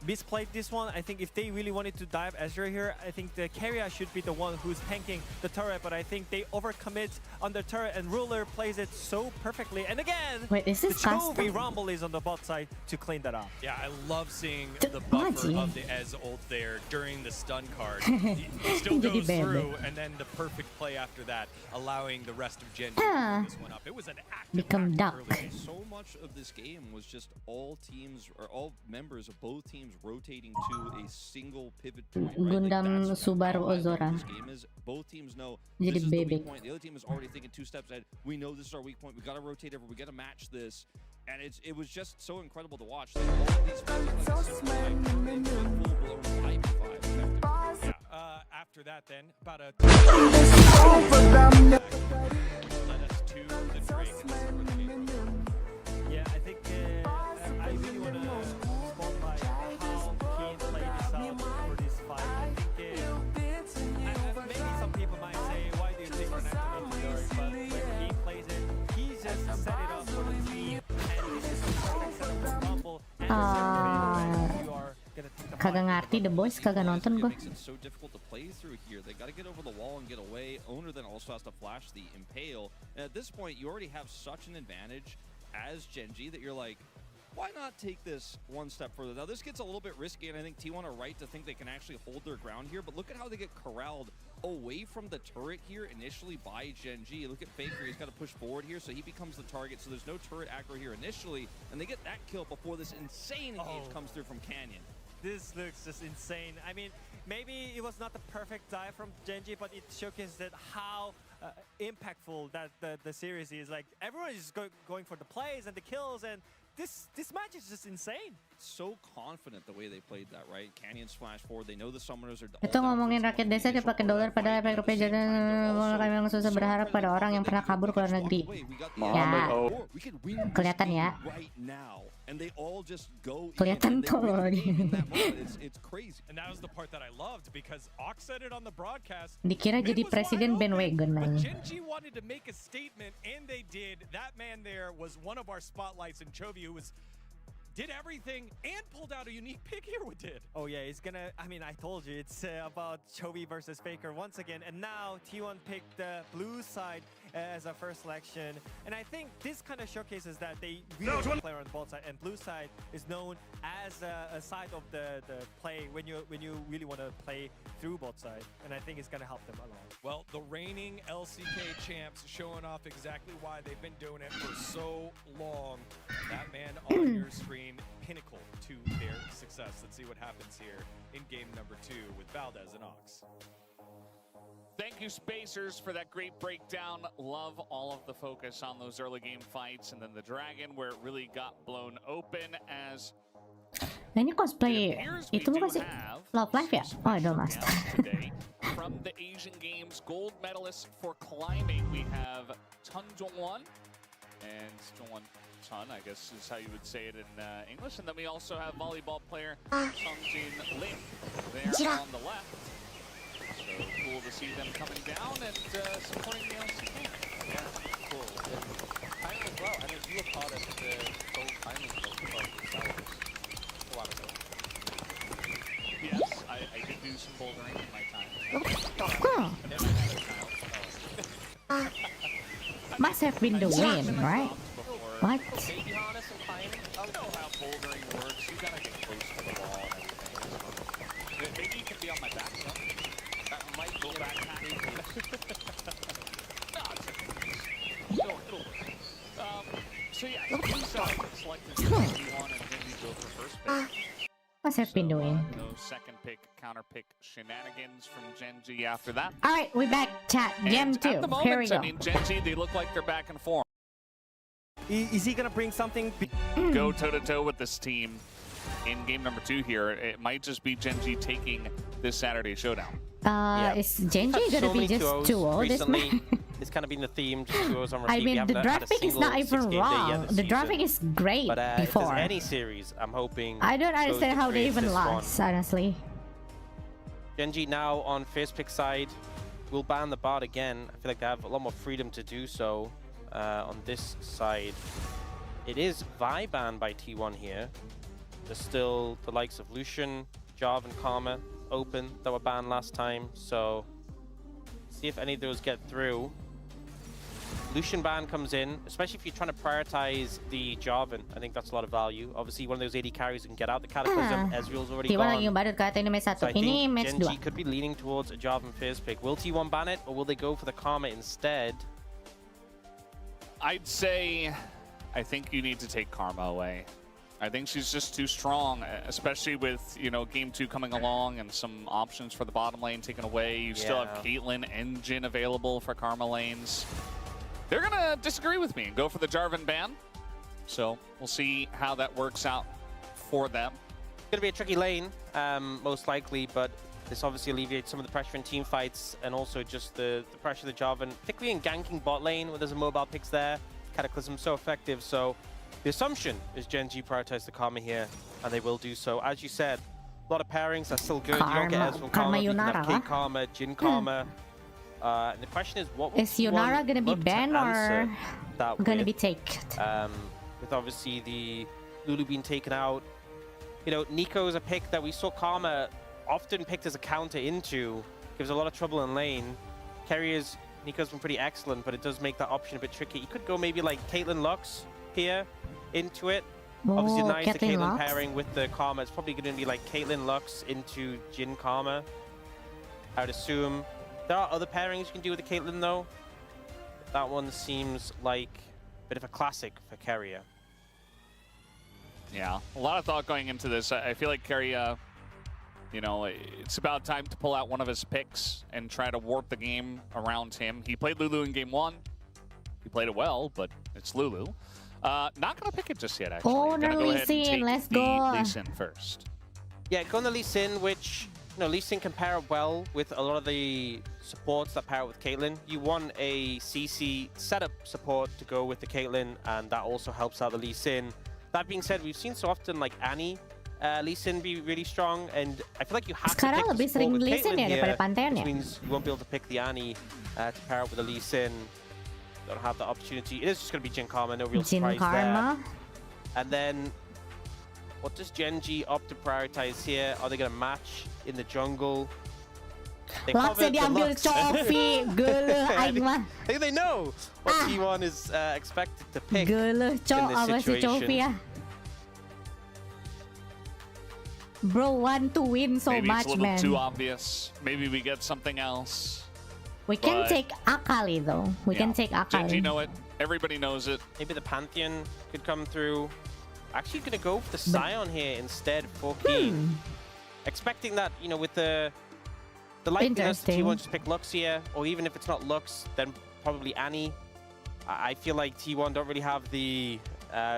misplayed this one. I think if they really wanted to dive Ezreal here, I think the carrier should be the one who's tanking the turret, but I think they overcommit on the turret, and Ruler plays it so perfectly. And again, Wait, is the this Chovy custom? Rumble is on the bot side to clean that up. Yeah, I love seeing the buffer of the Ez ult there during the stun card. It still Jadi goes bebe. through, and then the perfect play after that, allowing the rest of Gen G to bring this one up. It was an active Become duck. early. So much of this game was just all teams, or all members of both teams rotating to a single pivot point. Right? Gundam that's Subaru how I love Ozora. this game is. Both teams know Jadi this is the bebek. weak point. The other team is already thinking 2 steps ahead. We know this is our weak point. We got to rotate over. We got to match this. And it was just so incredible to watch. Like, all of these phases, like a simple hype turn into a full-blown hype five, effectively. Yeah, after that then, about a... led us to the Drake and this is where the game goes. Yeah, I think I really want to spotlight how Keen played this out for this fight. I think maybe some people might say, why do you think we're not going to Dark? But when Keen plays it, he just set it up for the team, and this is the perfect setup for Rumble. And you are gonna take the Kagak fight. ngerti The Boys, kagak nonton It gua. makes it so difficult to play through here. They got to get over the wall and get away. Owner then also has to flash the Impale. And at this point, you already have such an advantage as Gen G that you're like, why not take this one step further? Now, this gets a little bit risky, and I think T1 are right to think they can actually hold their ground here. But look at how they get corralled away from the turret here initially by Gen G. Look at Faker. He's got to push forward here, so he becomes the target. So there's no turret aggro here initially. And they get that kill before this insane engage comes through from Canyon. This looks just insane. I mean, maybe it was not the perfect dive from Genji, but it showcased that how impactful that the series is. Like, everyone is going for the plays and the kills, and this match is just insane. So confident the way they played that, right? Canyons flash forward. They know the summoners are. Itu ngomongin rakyat desa dia pakai dolar padahal efek rupiah jadi kami yang susah berharap pada orang yang pernah kabur ke luar negeri. Ya, kelihatan ya. Kelihatan tolol. And that was the part that I loved because Ox said it on the broadcast. Dikira jadi presiden bandwagon But lagi. Gen G wanted to make a statement, and they did. That man there was one of our spotlights, and Chovy, who did everything and pulled out a unique pick here with it. Oh yeah, it's gonna, I mean, I told you, it's about Chovy versus Faker once again, and now T1 picked the blue side as a first selection, and I think this kind of showcases that they really want to play on both sides, and blue side is known as a side of the play when you really want to play through both sides, and I think it's gonna help them a lot. Well, the reigning LCK champs showing off exactly why they've been doing it for so long. That man on your screen, pinnacle to their success. Let's see what happens here in game number 2 with Valdez and Ox. Thank you, Spacers, for that great breakdown. Love all of the focus on those early game fights, and then the Dragon, where it really got blown open as Ini cosplay itu bukan sih? Love Life ya? Oh, Idol Master. Today, from the Asian Games gold medalist for climbing, we have Chun Jongwon and Jongwon Chun, I guess is how you would say it in English. And then we also have volleyball player Sungjin Lim there on the left. So cool to see them coming down and supporting the LCK. Yeah, cool. Timing as well. I mean, you were part of the gold timing from the Southers a while ago. Yes, I did do some bouldering in my time. Must have been the win, right? What? Baby harness and climbing. I don't know how bouldering works. You gotta get close to the wall and everything. Maybe you can be on my back, so that might go back. No, it'll work. So yeah, you selected T1 and Genji go for first pick. Must have been the win. No second pick, counter pick shenanigans from Genji after that. All right, we back. Chat game And 2. at the moment, Here we go. I mean, Genji, they look like they're back in form. Is he gonna bring something? Go toe-to-toe with this team in game number 2 here. It might just be Genji taking this Saturday showdown. Is Genji Had gonna so be many just 2-0s 2-0 this recently. match? It's kind of been the theme, just 2-0s on repeat. I We mean, haven't the had a draft pick is single not even 6-game day yet wrong. this The draft pick season. is great But if before. there's any series, I'm hoping. I don't goes understand to how they create even this lost, one. honestly. Genji now on first pick side will ban the Bard again. I feel like they have a lot more freedom to do so on this side. It is Vi banned by T1 here. There's still the likes of Lucian, Jarv, and Karma open that were banned last time. So see if any of those get through. Lucian ban comes in, especially if you're trying to prioritize the Jarvan. I think that's a lot of value. Obviously, one of those AD carries who can get out the Cataclysm. Ezreal's already T1 lagi gone. ngebadut ke atas ini match 1. So I Ini think match Genji 2. could be leaning towards a Jarvan first pick. Will T1 ban it, or will they go for the Karma instead? I'd say, I think you need to take Karma away. I think she's just too strong, especially with, you know, game 2 coming along and some options for the bottom lane taken away. You still have Caitlyn and Jhin available for Karma lanes. They're gonna disagree with me and go for the Jarvan ban. So we'll see how that works out for them. It's gonna be a tricky lane, most likely, but this obviously alleviates some of the pressure in team fights and also just the pressure of the Jarvan, particularly in ganking bot lane where there's a mobile picks there. Cataclysm so effective, so the assumption is Genji prioritize the Karma here, and they will do so. As you said, a lot of pairings are still good. You don't get Ez from Karma, you can have K Karma, Jhin Karma. And the question is, what will Is Yunara gonna be look to banned or answer that gonna with? be taken? With obviously the Lulu being taken out. You know, Nico is a pick that we saw Karma often picked as a counter into. Gives a lot of trouble in lane. Carriers, Nico's been pretty excellent, but it does make that option a bit tricky. You could go maybe like Caitlyn Lux here into it. Obviously, nice the Caitlyn pairing with the Karma. It's probably going to be like Caitlyn Lux into Jhin Karma, I would assume. There are other pairings you can do with the Caitlyn, though. That one seems like a bit of a classic for Keria. Yeah, a lot of thought going into this. I feel like Keria, you know, it's about time to pull out one of his picks and try to warp the game around him. He played Lulu in game 1. He played it well, but it's Lulu. Not going to pick it just yet, actually. Oh, Gonna no, go Lee ahead and Sin, take let's the go. Lee Sin first. Yeah, go on the Lee Sin, which, you know, Lee Sin can pair up well with a lot of the supports that pair up with Caitlyn. You want a CC setup support to go with the Caitlyn, and that also helps out the Lee Sin. That being said, we've seen so often like Annie, Lee Sin be really strong, and I feel like you have Sekarang to pick lebih the support sering with Lee Sin Caitlyn ya here, daripada Pantheon which ya? means you won't be able to pick the Annie to pair up with the Lee Sin. Don't have the opportunity. It is just going to be Jhin Karma, no real Jhin surprise Karma. there. And then, what does Genji opt to prioritize here? Are they going to match in the jungle? They Langsung covered the diambil Lux. Coffee, geuleuh aing mah. I think they know what T1 is expected to pick Geuleuh cok in apa this si Coffee ya. situation. Bro want to win so Maybe much, it's a little man. too obvious. Maybe we get something else. We can but- take Akali though. We can take Genji Akali. know it. Everybody knows it. Maybe the Pantheon could come through. Actually going to go for the Scion here instead for Keen. Expecting that, you know, with the likeliness that T1 just pick Lux here, or even if it's not Lux, then probably Annie. I feel like T1 don't really have the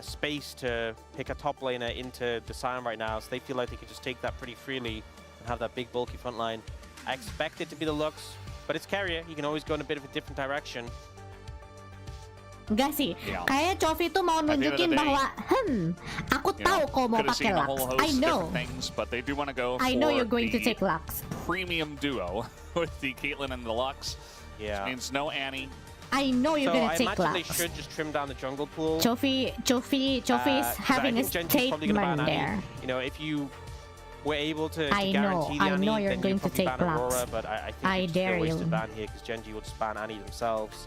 space to pick a top laner into the Sion right now, so they feel like they could just take that pretty freely and have that big bulky front line. I expect it to be the Lux, but it's Carrier. He can always go in a bit of a different direction. Enggak sih, kayak Chovy tuh mau nunjukin bahwa, aku tahu kau mau pakai Lux. I know. I know you're going to take Lux. Premium duo with the Caitlyn and the Lux. Yeah. Which means no Annie. I know you're gonna take Lux. So I imagine they should just trim down the jungle pool. Chovy is having a statement there. You know, if you were able to I guarantee the Annie, know you're then going you'd to probably take ban Lux. Aurora, but I think I it's dare still a wasted you. ban here because Genji will just ban Annie themselves.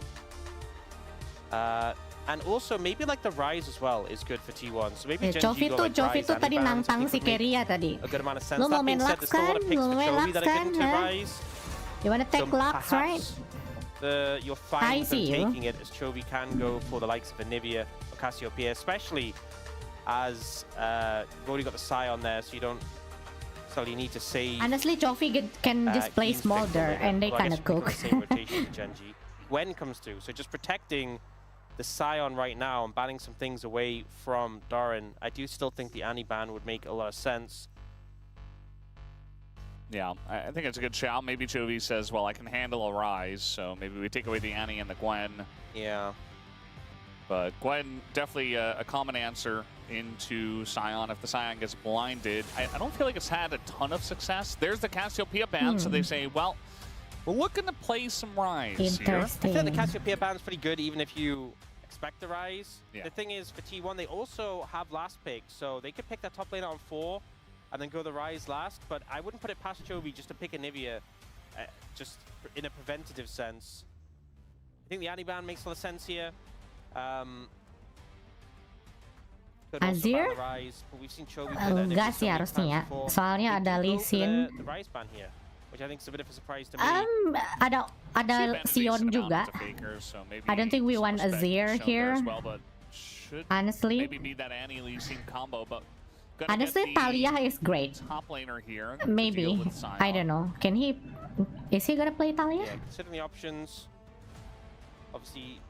And also maybe like the Rise as well is good for T1. So maybe Genji go like Chovy Rise, tuh tadi Annie bans, nantang it si could make Keria tadi. a good amount of sense. Lu mau That main being said, Lux there's still a lot kan? of picks Lu mau for main Chovy Lux that are kan? given to Rise. You wanna take So Lux, right? perhaps you're fine with them see you. taking it, as Chovy can go for the likes of Anivia or Cassiopeia, especially as you've already got the Scion there, so you don't necessarily need to save. Honestly, Chovy can just play Keen's Smolder pick and they well, I kind guess of we cook. can the same rotation for Genji. Gwen comes through, so just protecting the Scion right now and banning some things away from Doran. I do still think the Annie ban would make a lot of sense. Yeah, I think it's a good shout. Maybe Chovy says, well, I can handle a Rise, so maybe we take away the Annie and the Gwen. Yeah. But Gwen, definitely a common answer into Sion if the Sion gets blinded. I don't feel like it's had a ton of success. There's the Cassiopeia ban, so they say, well, we're looking to play some Rise here. I feel like the Cassiopeia ban is pretty good, even if you expect the Rise. Yeah. The thing is, for T1, they also have last pick, so they could pick that top lane on 4 and then go the Rise last, but I wouldn't put it past Chovy just to pick Anivia, just in a preventative sense. I think the Annie ban makes a lot of sense here. Azir? Enggak sih harusnya ya, soalnya ada Lee Sin. Ada Sion juga. I don't think we want Azir here. Honestly. Honestly, Talia is great. Maybe. I don't know. Is he gonna play Talia? Yeah, considering the options. Obviously,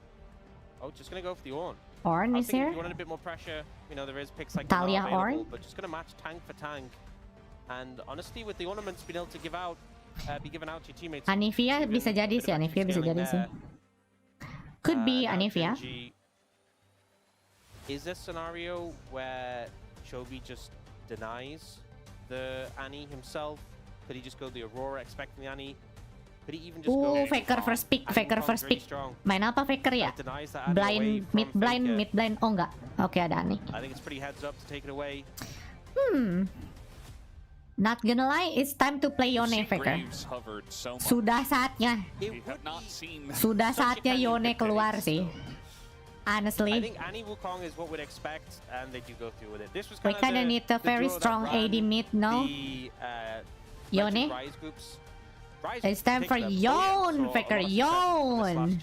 just gonna go for the Ornn. Ornn is here? If you wanted a bit more pressure, you know, there is picks like Talia Ornn, but just gonna match tank for tank. And honestly, with the ornaments being able to be given out to your teammates. Anivia bisa jadi sih, Anivia bisa jadi sih. Could be Anivia. Is there a scenario where Chovy just denies the Annie himself? Could he just go the Aurora expecting the Annie? Could he even just go Faker first pick, Main apa Faker ya? Blind, mid blind. Oh enggak. Oke, ada Annie. I think it's pretty heads up to take it away. Not gonna lie, it's time to play Yone, Faker. Sudah saatnya. Sudah saatnya Yone keluar sih. Honestly, I think Annie Wukong is what we'd expect, and they do go through with it. This was we kind of need a very strong AD mid, no? Yone? It's time for Yone, Faker, Yone!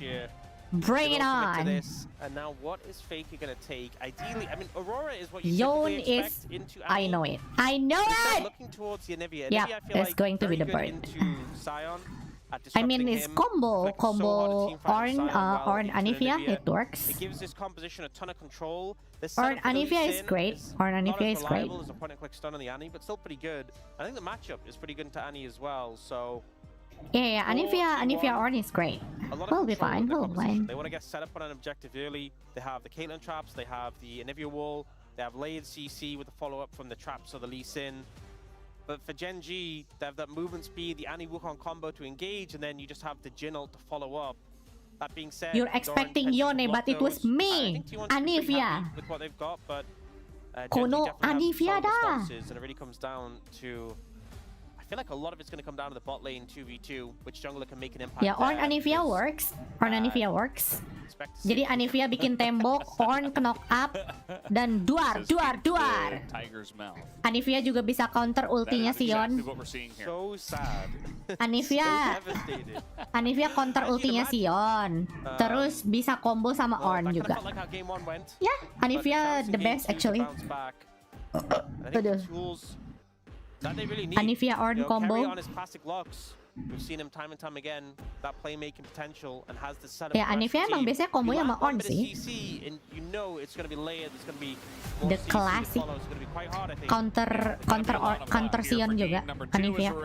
Bring it on! And now what is Faker gonna take? Ideally, I mean, Aurora is what you Yone expect into Annie. I know it. I know it! Looking towards the Anivia. Yeah, I feel it's like going to be the very bird. good into Sion. I mean, it's combo Ornn Anivia, it works. It gives this composition a ton of control. Ornn Anivia is great. Ornn Anivia is great. As a point and click stun on the Annie, but still pretty good. I think the matchup is pretty good into Annie as well. So yeah, Anivia Ornn is great. We'll be fine. We'll be fine. They want to get set up on an objective early. They have the Caitlyn traps. They have the Anivia wall. They have layered CC with the follow up from the traps of the Lee Sin. But for Genji, they have that movement speed, the Annie Wukong combo to engage, and then you just have the Jin ult to follow up. That being said, you're expecting Yone, but it was me, Anivia. With what they've got, but Kono Anivia da. And it really comes down to, I feel like a lot of it's going to come down to the bot lane 2v2, which jungler can make an impact. Yeah, Ornn Anivia works. Ornn Anivia works. Jadi Anivia bikin tembok, Ornn knock up, dan duar. Anivia juga bisa counter ultinya Sion. So sad. Anivia counter ultinya Sion. Terus bisa combo sama Ornn juga. Yeah, Anivia the best actually. Aduh. Anivia Ornn combo. We've seen him time and time again, that playmaking potential, and has the set of Ya, Anivia emang biasanya combonya sama on sih. CC, and you know it's going to be layered, it's going to be The classic counter Sion juga, Anivia.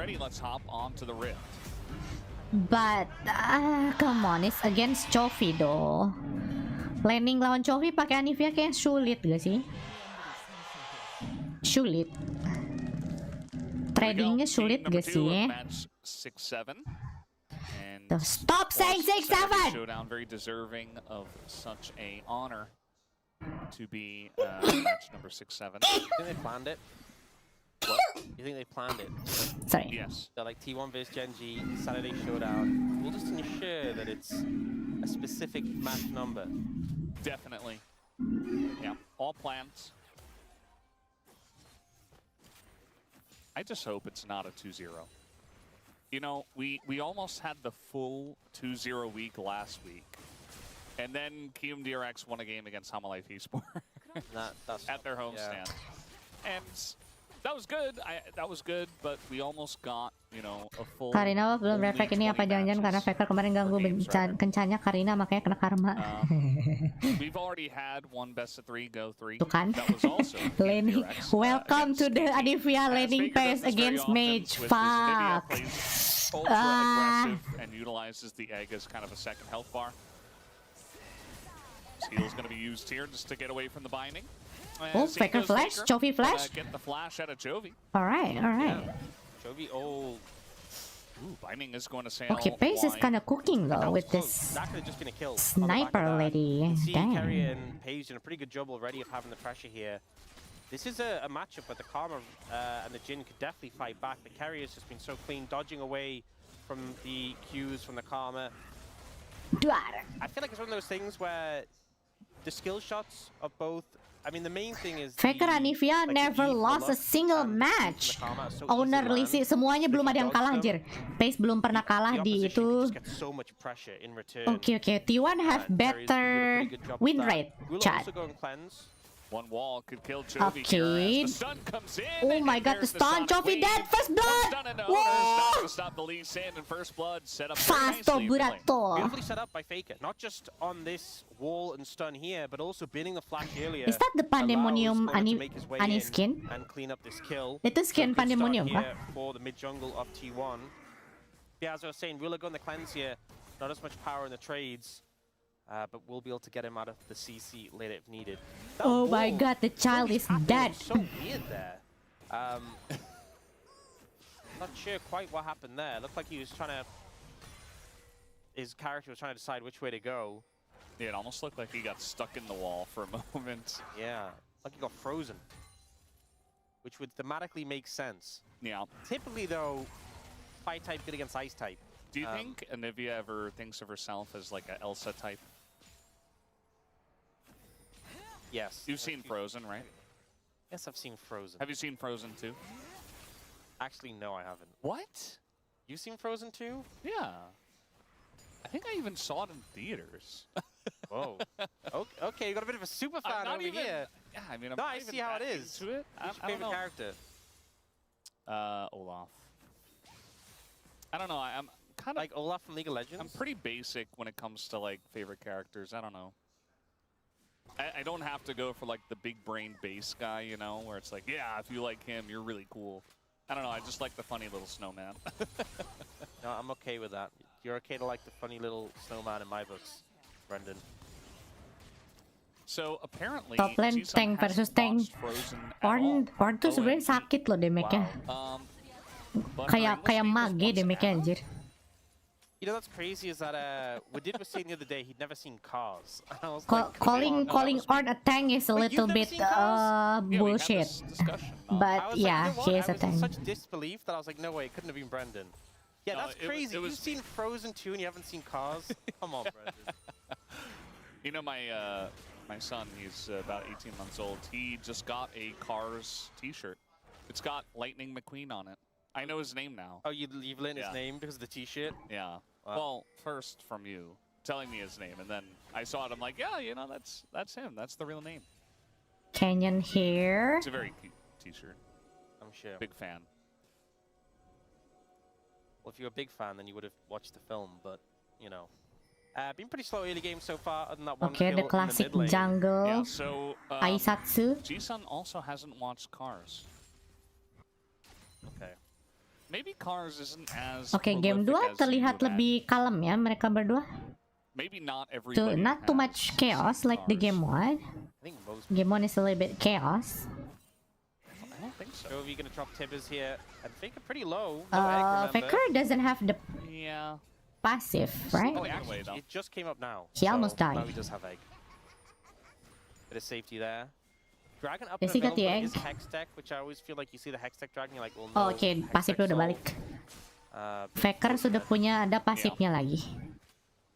But come on, it's against Chovy though. Landing lawan Chovy pakai Anivia kayak sulit gak sih? Sulit. Tradingnya sulit gak sih? Stop saying 6-7! Showdown very deserving of such a honor to be match number 6-7. You think they planned it? What? You think they planned it? Sorry. Yes. They're like T1 vs Genji, Saturday Showdown. We'll just ensure that it's a specific match number. Definitely. Yeah, all plans. I just hope it's not a 2-0. You know, we almost had the full 2-0 week last week. And then Kium DRX won a game against Hamalife Esport at their homestand. And that was good. That was good, but we almost got, you know, a full. Karina belum reflect ini apa jangan-jangan karena Faker kemarin ganggu kencangnya Karina makanya kena karma. We've already had one best of 3 go 3. Tuh kan. That was also Laning. Welcome to the Anivia laning phase against Mage. Fuck. Ultra aggressive and utilizes the egg as kind of a second health bar. Heal's going to be used here just to get away from the binding. Oh, Faker flash, Chovy flash. Get the flash out of Chovy. All right, all right. Yeah. Chovy, oh. Ooh, binding is going to sail. Okay, Pace is kind of cooking though with this that could have just been a kill sniper lady. Damn. Damn. and Paige doing a pretty good job already of having the pressure here. This is a matchup where the Karma and the Jhin could definitely fight back. The carry has just been so clean, dodging away from the Qs from the Karma. I feel like it's one of those things where the skill shots of both. I mean, the main thing is Faker Anivia never lost a single match. Owner Lisi semuanya belum ada yang kalah anjir. Pace belum pernah kalah di itu. Oke. T1 have better win rate. Chat. One wall could kill Chovy. Okay. Oh my god, the stun. Chovy dead. First blood. Whoa. Stop the Lee Sin and first blood set up Fasto burato. Beautifully set up by Faker. Not just on this wall and stun here, but also binning the flash earlier. Is that the Pandemonium Ani skin? And clean up this kill. Itu skin Pandemonium kah? For the mid jungle of T1. Yeah, as I was saying, Rula go on the cleanse here. Not as much power in the trades. But we'll be able to get him out of the CC later if needed. Oh my god, the child is dead. So weird there. Not sure quite what happened there. Looked like he was trying to... His character was trying to decide which way to go. Yeah, it almost looked like he got stuck in the wall for a moment. Yeah, like he got frozen. Which would thematically make sense. Yeah. Typically though, fire type good against ice type. Do you think Anivia ever thinks of herself as like a Elsa type? Yes. You've seen Frozen, right? Yes, I've seen Frozen. Have you seen Frozen 2? Actually, no, I haven't. What? You've seen Frozen 2? Yeah. I think I even saw it in theaters. Whoa. Okay, you got a bit of a super fan over here. Yeah, I mean, I'm no, not I even see how it that is. into it. Who's your favorite character? Olaf. I don't know. I'm kind of like Olaf from League of Legends. I'm pretty basic when it comes to like favorite characters. I don't know. I don't have to go for like the big brain bass guy, you know, where it's like, yeah, if you like him, you're really cool. I don't know. I just like the funny little snowman. No, I'm okay with that. You're okay to like the funny little snowman in my books, Brendan. So apparently, top lane tank versus tank. Orn tuh sebenarnya sakit loh damage-nya. Kayak mage damage-nya anjir. You know what's crazy is that Wadid was saying the other day he'd never seen cars. Calling Orn a tank is a little bit bullshit. But yeah, he is a tank. I was in such disbelief that I was like, no way, it couldn't have been Brendan. Yeah, no, that's crazy. You've seen Frozen 2 and you haven't seen Cars? Come on, Brendan. You know, my son, he's about 18 months old. He just got a Cars t-shirt. It's got Lightning McQueen on it. I know his name now. Oh, you've learned his name because of the t-shirt? Yeah. Wow. Well, first from you telling me his name, and then I saw it. I'm like, yeah, you know, that's him. That's the real name. Canyon here. It's a very cute t-shirt. I'm sure. Big fan. Well, if you're a big fan, then you would have watched the film, but, you know. Been pretty slow early game so far, other than that one Okay, kill the in classic mid lane. jungle. Yeah, so Aisatsu. Jisun also hasn't watched Cars. Okay. Maybe Cars isn't as Oke, game 2 prolific as terlihat you lebih kalem ya mereka berdua. Maybe not Tuh, everybody not too has much chaos like the Cars. game 1. I think most Game 1 is a little bit chaos. I don't think so. Jovi gonna drop Tibbers here, and Faker pretty low. No egg, remember? Faker doesn't have the Yeah. passive, right? Oh, Away, actually, though. it just came up now. He almost Now died. he does have egg. Bit of safety there. Dragon up Does and he get the available is egg? Hex Tech, which I always feel like you see the Hex Tech Dragon, you're like, well, Oh, no, oke, Hex pasifnya Tech's udah all, balik. Faker sudah punya ada pasifnya lagi.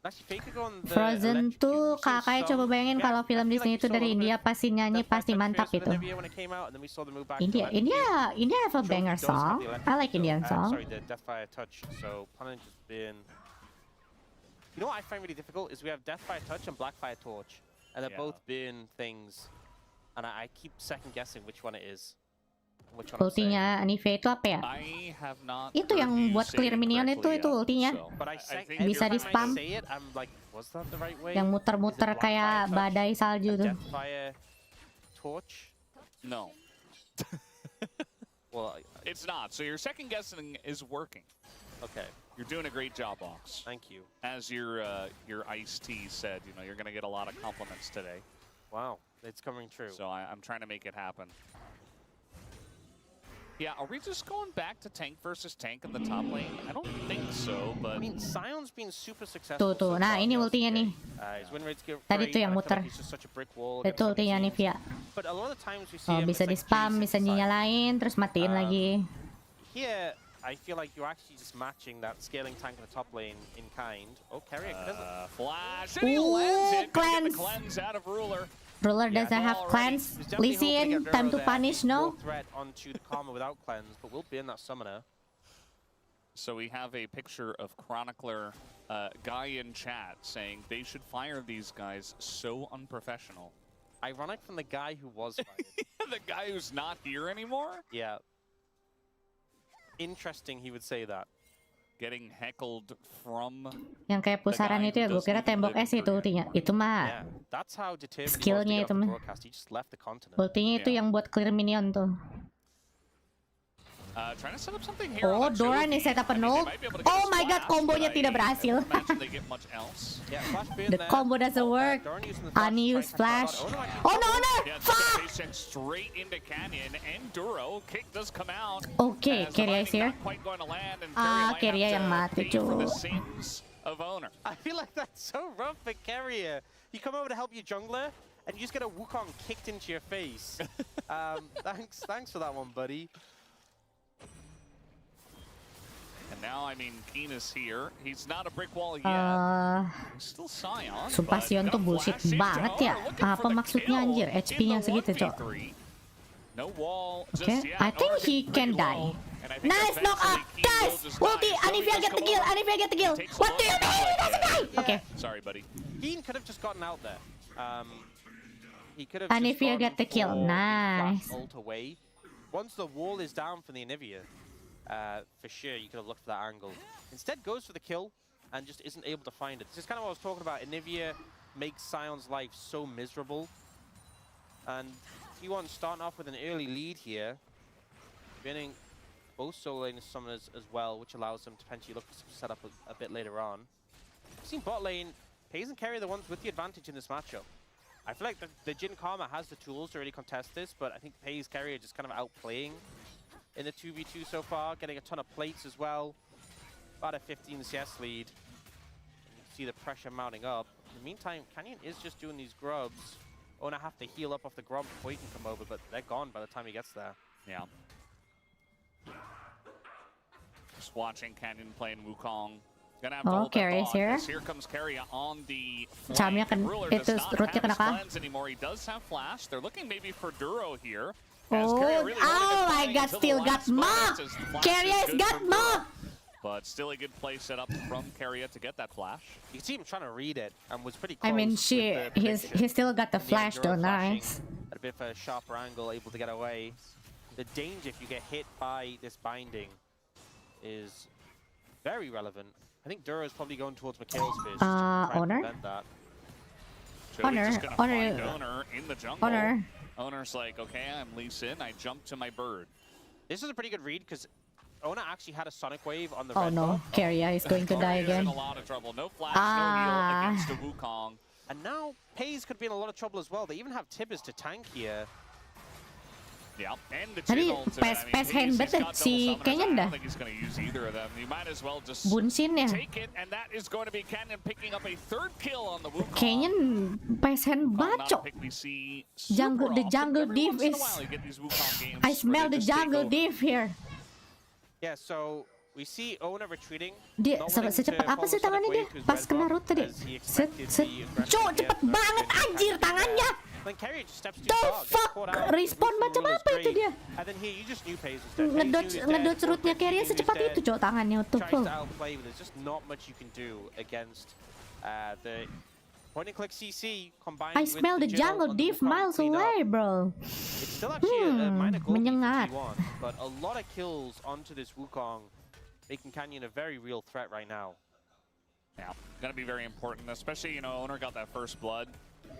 Actually, Faker go on the Frozen electric tuh cube, so kakaknya coba some- bayangin yeah, kalau I film feel Disney like itu we saw a dari little India bit pasti nyanyi Death by pasti Touch mantap first with itu. Olivia when it came out, and then we saw the move back to India have a Jovi banger does have song. the electric I like cube. Indian song. Sorry, the Deathfire Touch. So Planet has been. You know what I find really difficult is we have Deathfire Touch and Blackfire Torch, and they're Yeah. both been things, and I keep second guessing which one it is. Which one I'm saying. Ultinya Anivia itu apa ya? I have not Itu heard yang you buat say clear it minion correctly itu yet, ultinya. so But I think Bisa every di time I spam. say it, I'm like, was that the right way? Yang Is muter-muter it kayak Blackfire Touch badai salju and tuh. Deathfire Torch? No, Well, it's not. So your second guessing is working. okay. You're doing a great job, Ox. Thank you. As your iced tea said, you know, you're going to get a lot of compliments today. Wow, it's coming true. So I'm trying to make it happen. Yeah, are we just going back to tank versus tank in the top lane? I don't think so, but I mean, Sion's been super successful. Tuh, so nah far ini in ultinya LCK. nih. His win rate's great, Tadi tuh yang but I feel muter. like he's just such a brick wall Itu against ultinya other teams. Anivia. But a lot of the times we see Oh, him, bisa it's di like spam, Jason bisa side. dinyalain, terus matiin lagi. Here, I feel like you're actually just matching that scaling tank in the top lane in kind. Oh, carry it. flash. And he Ooh, lands it. Gonna get the cleanse. cleanse out of Ruler. Ruler doesn't have cleanse. Lee Sin, time to punish, no? Threat onto the Karma without cleanse, but we'll burn that summoner. So we have a picture of Chronicler guy in chat saying they should fire these guys, so unprofessional. Ironic from the guy who was fired. The guy who's not here anymore? Yeah. Interesting he would say that. Getting heckled from... Yang kayak pusaran itu ya, gue kira tembok es itu ultinya. Itu mah Yeah, that's how determined he was to skillnya get itu off the mah. broadcast. He just left the continent. Ultinya itu Yeah. yang buat clear minion tuh. Trying to set up something here Oh, on Dora nih set up a nuke. Oh my god, kombonya tidak berhasil. Yeah, flash burn The there. combo doesn't work. Doran using the Ani to use try and catch flash. Cloud. Oh no, no! Yeah, it's Fuck! gonna send straight into Canyon, and Duro kick does come out. Okay, as the Keria is timing here. not quite going to land, and Ah, Keria Keria might yang have to mati, pay for the cuy. sins of Owner. I feel like that's so rough for Carrier. You come over to help your jungler, and you just get a Wukong kicked into your face. Thanks for that one, buddy. And now, I mean, Keen is here. He's not a brick wall yet. He's still Scion. Sumpah but Sion tuh gonna bullshit flash into banget ya. Owner, looking Apa for the maksudnya kill anjir? in HP-nya the segitu, Cok. 1v3. No wall just Okay, yet. I think Owner he getting can pretty die. low, and I think Nice knock up! eventually Keen Guys! will just Ulti! die. So he Anivia does get the come kill! over. Anivia get the kill! Takes a What do you look. mean? He doesn't die! Yeah. Okay. Sorry, buddy. Keen could have just gotten out there. He could have Anivia just get the kill. gone for the Nice. flash ult away. Once the wall is down from the Anivia, for sure you could have looked for that angle. Instead goes for the kill and just isn't able to find it. This is kind of what I was talking about. Anivia makes Sion's life so miserable. And T1 starting off with an early lead here. Winning both solo lane summoners as well, which allows them to potentially look to set up a bit later on. We've seen bot lane, Pays and Carry are the ones with the advantage in this matchup. I feel like the Jin Karma has the tools to really contest this, but I think Pays Carry are just kind of outplaying in the 2v2 so far, getting a ton of plates as well. About a 15 CS lead. And you can see the pressure mounting up. In the meantime, Canyon is just doing these grubs. Owen have to heal up off the grub before he can come over, but they're gone by the time he gets there. Yeah. Just watching Canyon playing Wukong. Gonna have to hold that Carry is thought, here. 'cause here comes Carry on the Chamnya flank. kan- Ruler itu does not rootnya have kena his kah? cleanse anymore. He does have flash. They're looking maybe for Duro here. as Oh, Carry really holding oh it my flying god, until the still got last moments mocked! as the flash Carry is has good got for Duro. mocked! But still a good play set up from Carrier to get that flash. You can see him trying to read it and was pretty close. I mean, with the prediction. he still got the In the end, flash Duro though, flashing nice. At a bit of a sharper angle, able to get away. The danger if you get hit by this binding is very relevant. I think Duro is probably going towards Mikhail's first. To try and Owner? prevent that. Joey's just gonna find Owner. Owner in the jungle. Owner. Owner's like, okay, I'm Lee Sin. I jump to my bird. This is a pretty good read because Owner actually had a Sonic Wave on the Oh red no, buff. Keria is going to die Is in again. a lot of trouble. No flash, no heal against the Wukong. And now Pays could be in a lot of trouble as well. They even have Tibbers to tank here. Yeah, and the Tadi Chin ult. pes handbet si kayaknya I dah. don't think he's going to use either of them. You might as well just Bunsin ya. take it, and that is going to be Canyon picking up a third kill on the Wukong. Kayaknya pes hand Not a bacok. pick we see Jungle- super the jungle often. Every div once in a is- while you get these Wukong games I where smell they the just take jungle over. div here. Yeah, so we see Owner retreating. Dia not wanting secepat to apa sih follow Sonic tangannya dia? Wave to his Pas red kena buff root tadi. as he Set, expected set. the aggression Cuk, here, cepet but banget then anjir tangannya. Then Carrier just steps too The far, gets fuck? caught out. Respawn The macam rule is apa itu great. dia? And then here you just knew Pays was dead. Pays knew he was dead. Ngedodge rootnya Pays Keria knew he was secepat dead. itu cok tangannya tuh Tries full. to outplay, but there's just not much you can do against the point and click CC combined I with smell the Jill jungle on the div Wukong miles cleanup. away, bro. It's still actually a minor goal lead menyengat. for T1, but a lot of kills onto this Wukong, making Canyon a very real threat right now. Yeah, gonna be very important, especially, you know, Owner got that first blood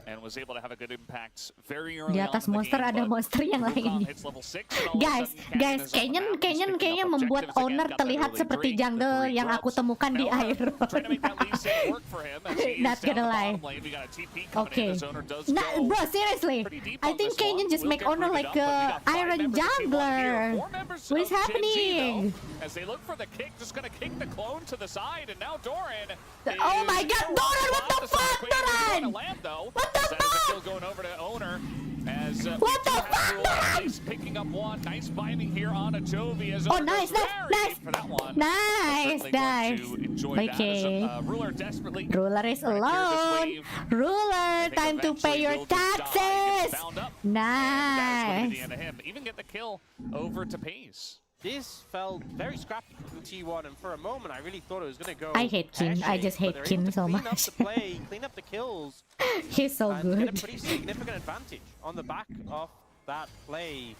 and was able to have a good impact very early Di on atas in the monster game, ada but monster yang Wukong lain. hits level 6, and all of a Guys, sudden Canyon guys, is on the kayaknya map, he's picking kayaknya up membuat objectives again, Owner got that terlihat early seperti Drake, the jungle three yang aku drops. temukan di And Owner air. trying to make that Lee Sin work for him as he is Not down gonna the lie. bottom lane. We got a TP coming Okay. in as Owner does Nah, go bro, seriously, pretty deep I on think this Canyon one. just Will make get Owner rooted like up, but we a got 5 iron members of T1 here. jungler. 4 members What is of Gen Z, happening? though, as they look for the kick, just gonna kick the clone to the side, and now Doran. Oh my God, Doran! What the fuck, Doran? What the fuck? Still going over to Owner. As What the fuck, Doran? He's picking up one. Nice binding here on a Jovi as Oh, Owner nice, goes nice, very nice. deep for that one. Nice, Certainly going nice. to enjoy that as Okay. Ruler desperately Ruler is trying to clear this alone. wave. Ruler, I think time to pay eventually your will just die, taxes. gets bound up, and that is going to be Nice. the end of him. Even get the kill over to Pays. This felt very scrappy from T1, and for a moment I really thought it was going to go I hate Kin. I pear-shaped, just but hate they're Kin able to so clean up much. the play, clean up the kills, He's so and get a good. pretty significant advantage on the back of that play.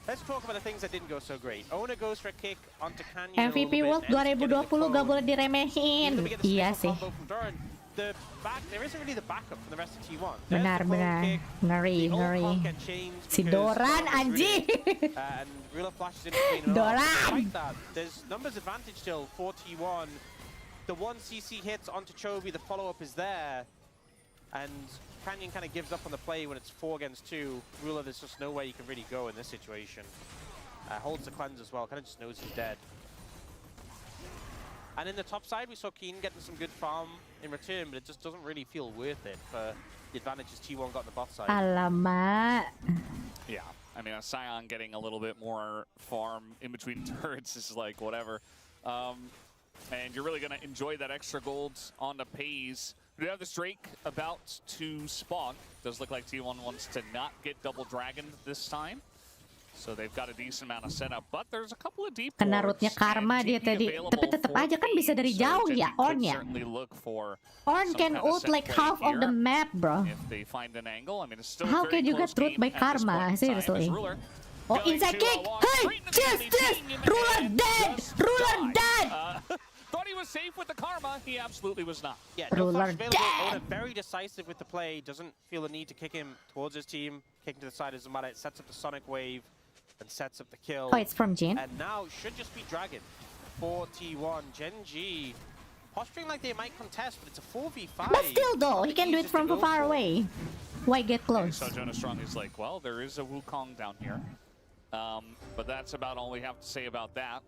Let's talk about the things that didn't go so great. Owner goes for a kick onto Canyon a MVP little World bit, ends up getting the 2020 gak clone. boleh diremehin. Even though we get the Iya single sih. combo from Doran, the back, there isn't really the backup from the rest of T1. There's Benar, the clone benar. kick, Ngeri, the ult ngeri. can't get changed Si because Doran, Doran is anjing. rooted, and Ruler flashes in between and Doran! off. Despite that, there's numbers advantage still for T1. The one CC hits onto Chovy, the follow-up is there, and Canyon kind of gives up on the play when it's 4 against 2. Ruler, there's just no way you can really go in this situation. Holds the cleanse as well, kind of just knows he's dead. And in the top side, we saw Keen getting some good farm in return, but it just doesn't really feel worth it for the advantages T1 got on the bot side. Alamak. Yeah, I mean, a Scion getting a little bit more farm in between turrets is like whatever. And you're really going to enjoy that extra gold on the Pays. We have this Drake about to spawn. Does look like T1 wants to not get double dragoned this time. So they've got a decent amount of setup, but there's a couple of deep Kena wards rootnya Karma and dia TP tadi. available Tapi tetap for aja kan bisa dari Pays, jauh so ya, Gen Z could Ornn ya. certainly look for Ornn some can kind of ult set like play half of the here. map, bro. If they find an angle, I mean, it's still How a very can you close get root game by at this Karma? point in time as Seriously. Ruler Oh, going inside to, kick! walk Hey, straight into the cheers, enemy, cheers! ping him in the Ruler head, dead! just Ruler died. dead! Thought he was safe with the Karma. He absolutely was not. Yeah, no Ruler flash available. dead. Owner very decisive with the play. Doesn't feel the need to kick him towards his team. Kicking to the side doesn't matter. It sets up the Sonic Wave and sets up the kill. Oh, it's from Jin. And now should just be Dragon for T1. Gen G posturing like they might contest, but it's a 4v5. But still though, he can do it from far away. Why get close? So Jonas Strong is like, well, there is a Wukong down here. But that's about all we have to say about that.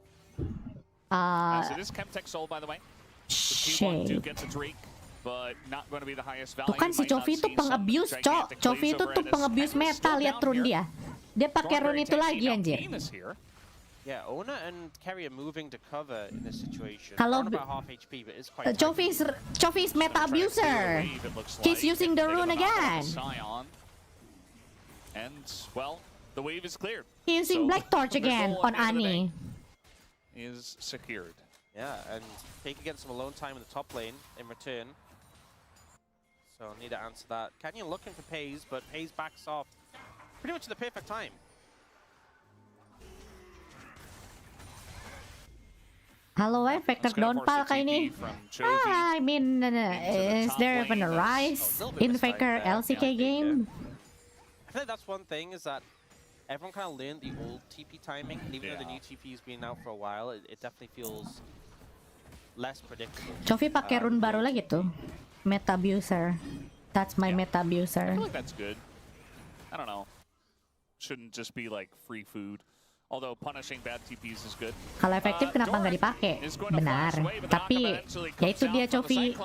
As it is Chemtech Soul, by the way. The T1 do Shit. get the Drake, but not going to be the highest value. Tuh kan si Might not Chovy itu see pang-abuse, some Cok. gigantic Chovy plays itu over tuh Ennis. pang-abuse Ennis meta, still lihat down rune here. dia. Dia pakai Stormberry rune itu lagi tanking. Now anjir. Keen is here. Yeah, Owner and Kerry are moving to cover in this situation. Kalau They're on about half HP, but it's quite Chovy is meta abuser. He's using the rune again. Scion. And, well, the wave is cleared. He's using So, Black Torch their again goal on at the end of the Annie. day is secured. Yeah, and Faker gets some alone time in the top lane in return. So I'll need to answer that. Canyon looking for Pays, but Pays backs off pretty much at the perfect time. Halo, Faker downfall kah ini? I mean, is there even a rise in Faker LCK game? I think that's one thing is that everyone kind of learned the old TP timing, and even though the new TP's been out for a while, it definitely feels less predictable. Covi pakai rune baru lagi tuh, meta abuser. That's my meta abuser. I feel like that's good. I don't know. Shouldn't just be like free food. Although punishing bad TPs is good. Kalau efektif kenapa nggak dipakai? Benar. Tapi ya itu dia Covi.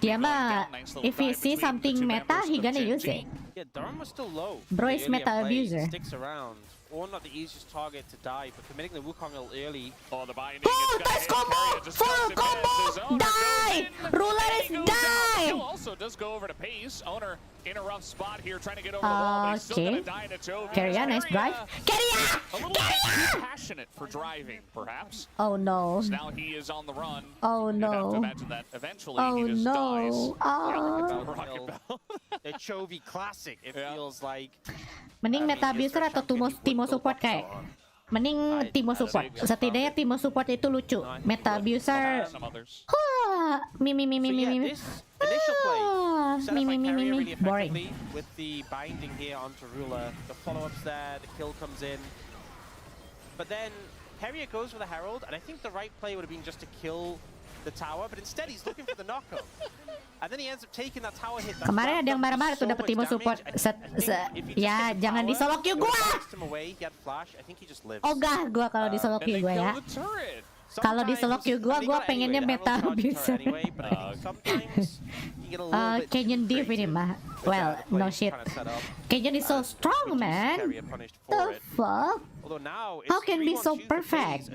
Dia mah if he see something meta, he gonna use it. Yeah, Durham was still low. Bro is meta abuser. Sticks around. Or not the easiest target to die, but committing the Wukong a little early. Oh, the binding. Oh, that's combo! Full combo! Die! Ruler is die! Also does go over to Pace. Owner in a rough spot here, trying to get over the wall, but he's still gonna die to Chovy. Keria, nice drive. Keria! A little bit too passionate for driving, perhaps. Oh no. So now he is on the run. Oh You'd have to no. imagine that eventually Oh he just dies. no. Rocket Bell. The Chovy classic. It feels like. Mending meta abuser atau Timo support kayak? Mending Timo support. Setidaknya Timo support itu lucu. Meta abuser. Initial play set up by Keria really boring. effectively with the binding here onto Ruler. The follow-up's there, the kill comes in. But then Keria goes for the Herald, and I think the right play would have been just to kill the tower, but instead he's looking for the knockup. And then he ends up taking that tower hit. Kemarin ada yang marah-marah tuh dapat Timo support. Ya, jangan disolok yuk gua. Ogah gua kalau disolok yuk gua ya. Kalau disolok yuk gua pengennya meta abuser. Canyon div ini mah. Well, no shit. Canyon is so strong, man. The fuck? How can be so perfect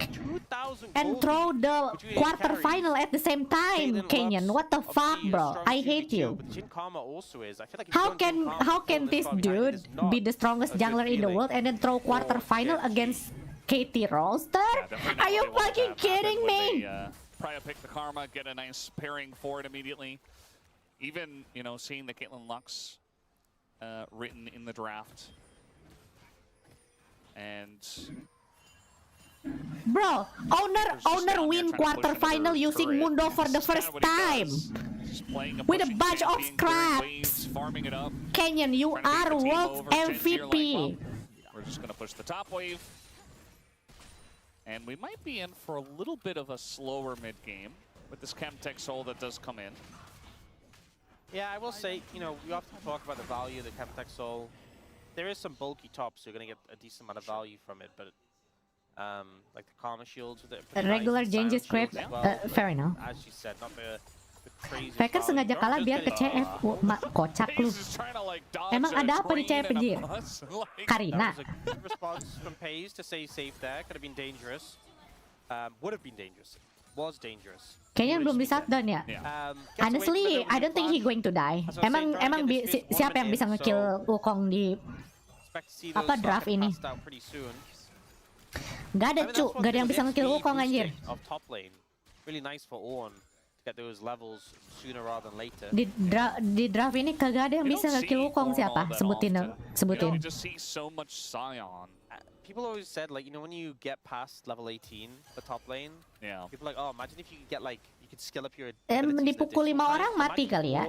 and throw the quarterfinal at the same time, Canyon? What the fuck, bro? I hate you. How can this dude be the strongest jungler in the world and then throw quarterfinal against KT Roster? Are you fucking kidding me? Probably pick the Karma, get a nice pairing for it immediately. Even, you know, seeing the Caitlyn Lux written in the draft. And bro, owner win quarterfinal using Mundo for the first time with a bunch of scraps. Canyon, you are world MVP. We're just gonna push the top wave, and we might be in for a little bit of a slower mid game with this Chemtech Soul that does come in. Yeah, I will say, you know, we often talk about the value of the Chemtech Soul. There is some bulky tops, so you're going to get a decent amount of value from it, but like the Karma shields with it. A regular Genji script, fair enough. As you said, not the crazy. Faker sengaja kalah biar ke CF, kocak lu. Emang ada apa di CF anjir? Karina. Response from Paze to stay safe there could have been dangerous. Would have been dangerous. Was dangerous. Kayaknya belum di shutdown ya. Honestly, I don't think he going to die. Emang siapa yang bisa ngekill Wukong di apa draft ini? Gak ada cu, gak ada yang bisa ngekill Wukong anjir. Really nice for Ornn to get those levels sooner rather than later. Di draft ini kagak ada yang bisa ngekill Wukong siapa? Sebutin. People always said, like, you know, when you get past level 18, the top lane, people are like, oh, imagine if you could get, like, you could skill up your dipukul 5 orang mati kali ya.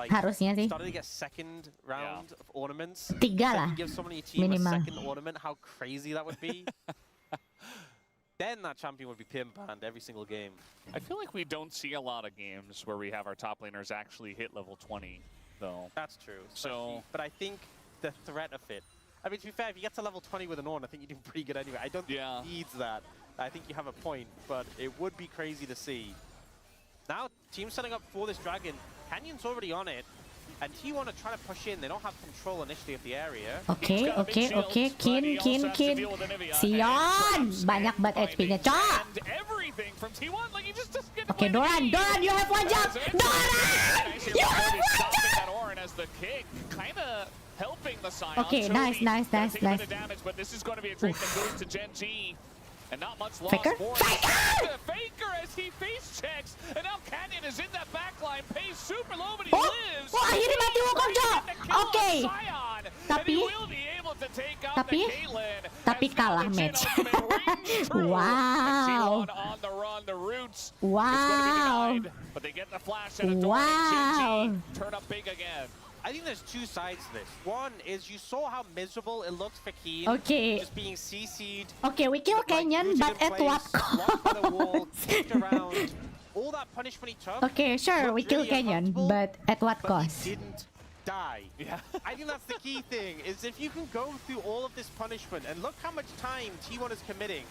Harusnya sih. Started to get second round of ornaments. 3 lah. Give someone in your team a second ornament, how crazy that would be. Then that champion would be pin banned every single game. I feel like we don't see a lot of games where we have our top laners actually hit level 20, though. That's true. So, but I think the threat of it. I mean, to be fair, if you get to level 20 with an Ornn, I think you're doing pretty good anyway. I don't think it needs that. I think you have a point, but it would be crazy to see. Now, team setting up for this dragon. Canyon's already on it, and T1 are trying to push in. They don't have control initially of the area. Okay. Kin. Sion! Banyak banget HP-nya, cok! Okay, Doran, you have one jump! Doran! You have one jump! As the kick, kinda helping the Scion. Okay, nice. Damage, but this is going to be a drink that goes to Gen G. And not much loss Faker? for Faker as he face checks. And now Canyon is in that backline. Pays super low, but he lives. Akhirnya mati Wukong, cok! Okay. Tapi enough to take out the Tapi Caitlyn. kalah match. Wow. On the run, the Roots. Wow. It's going to be denied, but they get the flash and a door. Wow. Turn up big again. I think there's two sides to this. One is you saw how miserable it looked for Keen. Okay. Just being CC'd. Okay, we kill Canyon, but at what cost? Around. All that punishment he took. Okay, sure, we kill Canyon, but at what cost? He didn't die. Yeah. I think that's the key thing, is if you can go through all of this punishment, and look how much time T1 is committing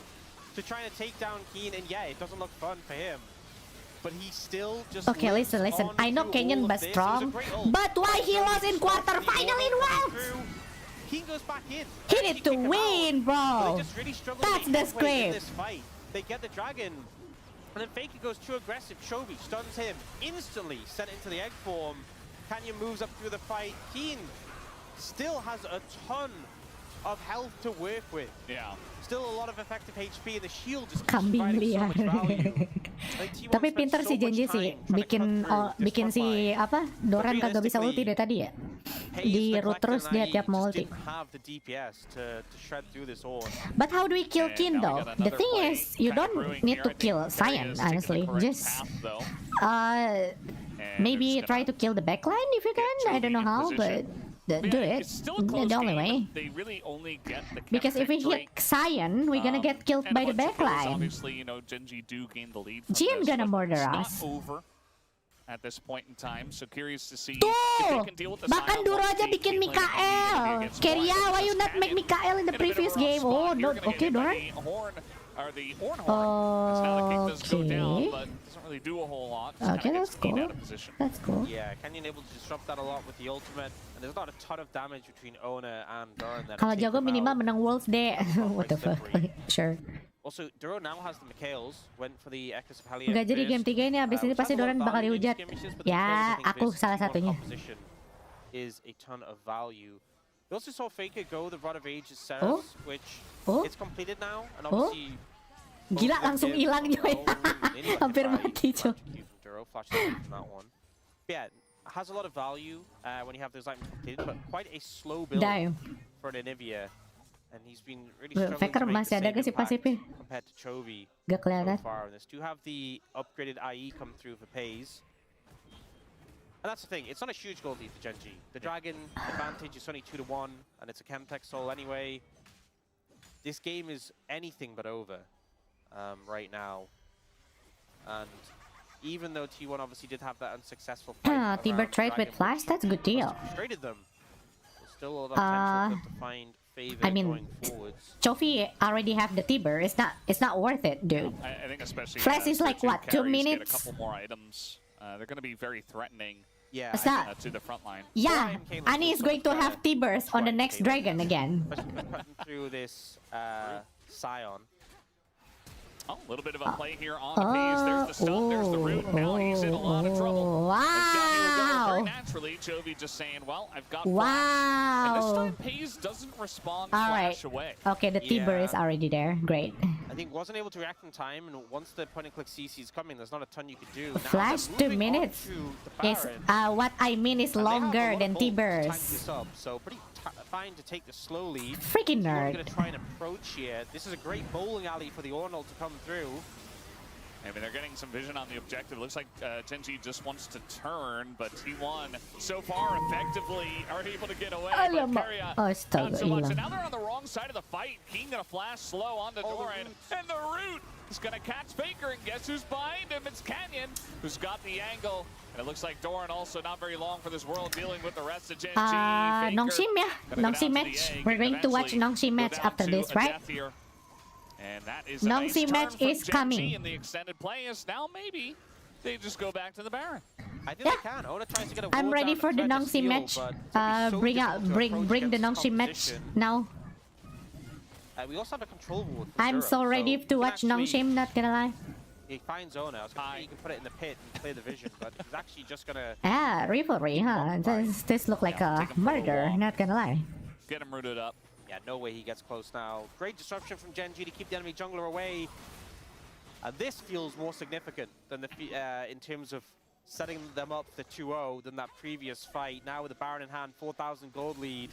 to trying to take down Keen, and yeah, it doesn't look fun for him. But he still just okay, listen. I know Canyon was strong, but why he lost in quarterfinal in Worlds? Keen goes back in. He need to win, bro. That's the script. This fight. They get the dragon, and then Faker goes too aggressive. Chovy stuns him instantly, sent into the egg form. Canyon moves up through the fight. Keen still has a ton of health to work with. Yeah. Still a lot of effective HP, and the shield just keeps Kambing providing so liar. much value. Tapi pinter si Genji sih, bikin si apa Doran kagak bisa ulti dari tadi ya. Di root terus dia tiap mau ulti. But how do we kill Kin though? The thing is, you don't need to kill Cyan, honestly. Just maybe try to kill the backline if you can. I don't know how, but do it. The only way. They really only get the because if we hit Cyan, we're gonna get killed by the backline. Obviously, you know, Genji do gain the lead. GM gonna murder us. Not over at this point in time, so curious to see Tuh, if they can deal with the bahkan Duro aja bikin Mikael. Keria, why you not make Mikael in the previous game? Oh, no, okay, Doran. The Horn Horn. Now the kick does go down, but doesn't really do a whole lot. Okay, that's cool. That's cool. Yeah, Canyon able to disrupt that a lot with the ultimate, and there's not a ton of damage between Ona and Doran. Kalau jago minimal menang Worlds deh. What the fuck? Sure. Also, Duro now has the Mikhails, went for the Echoes of Halia. Enggak, jadi game 3 ini abis ini pasti Doran bakal dihujat. Ya, aku salah satunya. Is a ton of value. We also saw Faker go the Rod of Ages Seraphs, which it's completed now, and obviously. Gila, langsung hilang coy. Hampir mati coy. Yeah, has a lot of value when you have those items completed, but quite a slow build for an Anivia. And he's been really struggling Faker to make masih the ada same gak sih impact pasifnya? compared to Chovy Gak kelihatan. so far. And this do have the upgraded IE come through for Pays. And that's the thing, it's not a huge gold lead for Genji. The Dragon advantage is only 2-1, and it's a Chemtech soul anyway. This game is anything but over right now. And even though T1 obviously did have that unsuccessful fight, Tiber trade with Flash, that's a good deal. Frustrated them. There's still a lot of potential for them to find favor going forwards. Chovy already have the Tiber. It's not worth it, dude. I think especially Flash is like what, 2 minutes? Get a couple more items. They're going to be very threatening. Yeah, to the front line. Yeah, Ani is going to have Tibers on the next dragon again. Through this Scion. Oh, a little bit of a play here on the Pays. There's the stun, there's the root. Now he's in a lot of trouble. Wow. Very naturally, Chovy just saying, well, I've got wow. Flash. And this time, Pays doesn't respond Flash away. Okay, the Tiber is already there. Great. I think wasn't able to react in time, and once the point and click CC is coming, there's not a ton you could do. Flash 2 minutes. Is what I mean is longer than Tiber's. So pretty fine to take this slowly. Freaking nerd. Going to try and approach here. This is a great bowling alley for the Ornal to come through. I mean, they're getting some vision on the objective. It looks like Genji just wants to turn, but T1 so far effectively are able to get away. But Keria, not so much. And now they're on the wrong side of the fight. King gonna flash slow on the Doran, and the root is gonna catch Faker, and guess who's behind him? It's Canyon, who's got the angle. And it looks like Doran also not very long for this world, dealing with the rest of Genji. Nongshim, yeah. Nongshim match. We're going to watch Nongshim match after this, right? And that is Nongshim match is coming. And the extended play is now maybe they just go back to the Baron. I think they can. Ona tries to get a I'm ready for the Nongshim match. Bring the Nongshim match now. We also have a control ward. I'm so ready to watch Nongshim, not gonna lie. He finds Ona. I was gonna say you can put it in the pit and clear the vision, but he's actually just gonna. Rivalry, huh? This look like a murder, not gonna lie. Get him rooted up. Yeah, no way he gets close now. Great disruption from Genji to keep the enemy jungler away. This feels more significant than the in terms of setting them up for 2-0 than that previous fight. Now with the Baron in hand, 4,000 gold lead.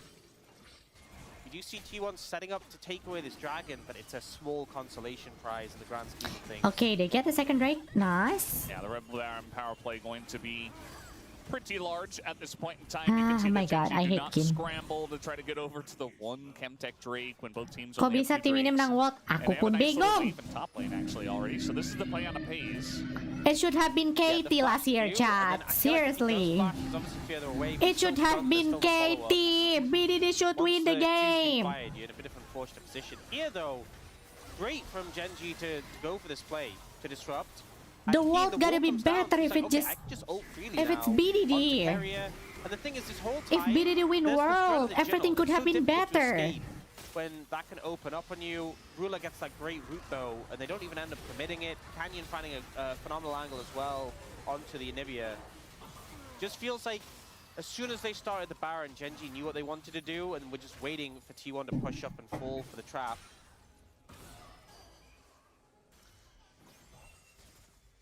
You do see T1 setting up to take away this dragon, but it's a small consolation prize in the grand scheme of things. Okay, they get the second Drake. Nice. Yeah, the Rebel Baron power play going to be pretty large at this point in time. You can see my that God, I do hate not Kin. scramble to try to get over to the one Chemtech Drake when both teams Kok only bisa have two tim ini Drakes. menang World? And Aku they have a pun nice little bingung. lead in top lane actually already. So this is the play on the Pays. It should have been KT last year, chat. Seriously. It should have been KT. BDD should win the game. You're in a bit of an unfortunate position. Here, though, great from Genji to go for this play, to disrupt. The wall gotta be better if it just if it's BDD. And the thing is, this whole If time, BDD win there's the threat of world, the everything Jingle. could It's have so been difficult to better. escape when that can open up on you. Ruler gets that great route though, and they don't even end up committing it. Canyon finding a phenomenal angle as well onto the Anivia. Just feels like as soon as they started the Baron, Genji knew what they wanted to do, and we're just waiting for T1 to push up and fall for the trap.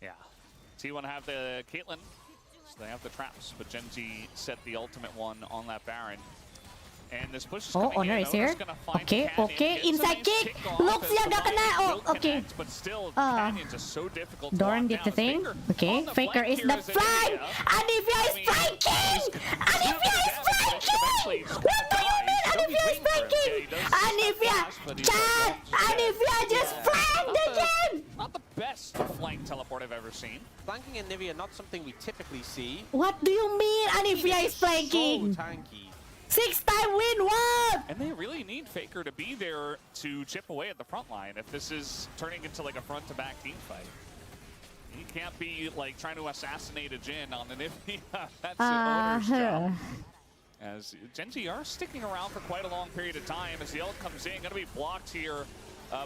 Yeah. T1 have the Caitlyn, so they have the traps, but Genji set the ultimate one on that Baron. And this push is Oh, coming Honor in. is here. Honor's gonna find Okay, Canyon. okay. Gets a Inside nice kick. kickoff Looks as ya the gak kena. Lion Oh, will okay. connect, but still, Canyon just so difficult to Doran lock did down. the thing. Faker Okay, on the Faker flank is here the as flank. Anivia. Anivia is flanking. Anivia is flanking. What do you mean Anivia is flanking? Anivia, chat. Anivia just flanked again. Not the best flank teleport I've ever seen. Flanking Anivia, not something we typically see. What do you mean Anivia is flanking? So tanky. 6-time win, what? And they really need Faker to be there to chip away at the front line if this is turning into like a front-to-back team fight. He can't be like trying to assassinate a Jin on an Anivia. That's an owner's job. As Genji are sticking around for quite a long period of time as the ult comes in, going to be blocked here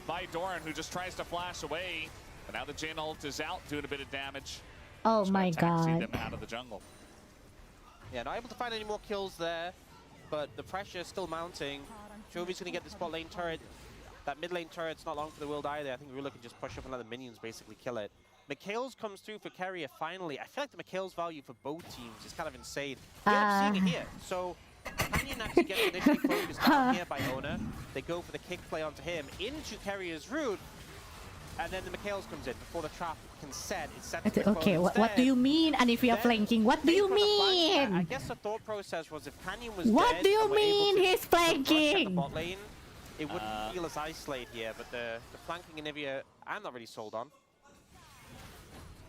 by Doran, who just tries to flash away. But now the Jin ult is out, doing a bit of damage. Oh Just my gonna taxi God. them out of the jungle. Yeah, not able to find any more kills there, but the pressure is still mounting. Jovi's going to get the spot lane turret. That mid lane turret's not long for the world either. I think Ruler can just push up and let the minions basically kill it. Mikhail's comes through for Carrier finally. I feel like the Mikhail's value for both teams is kind of insane. We end up seeing it here. So Canyon actually gets initially focused down here by Ona. They go for the kick play onto him into Carrier's route. And then the Mikhail's comes in before the trap can set. It's set to Okay, what do you mean Anivia flanking? What do you mean? I guess the thought process was if Canyon was What dead do you and we're able mean to he's rush at the flanking? bot lane, it wouldn't feel as isolated here, but the flanking Anivia, I'm not really sold on.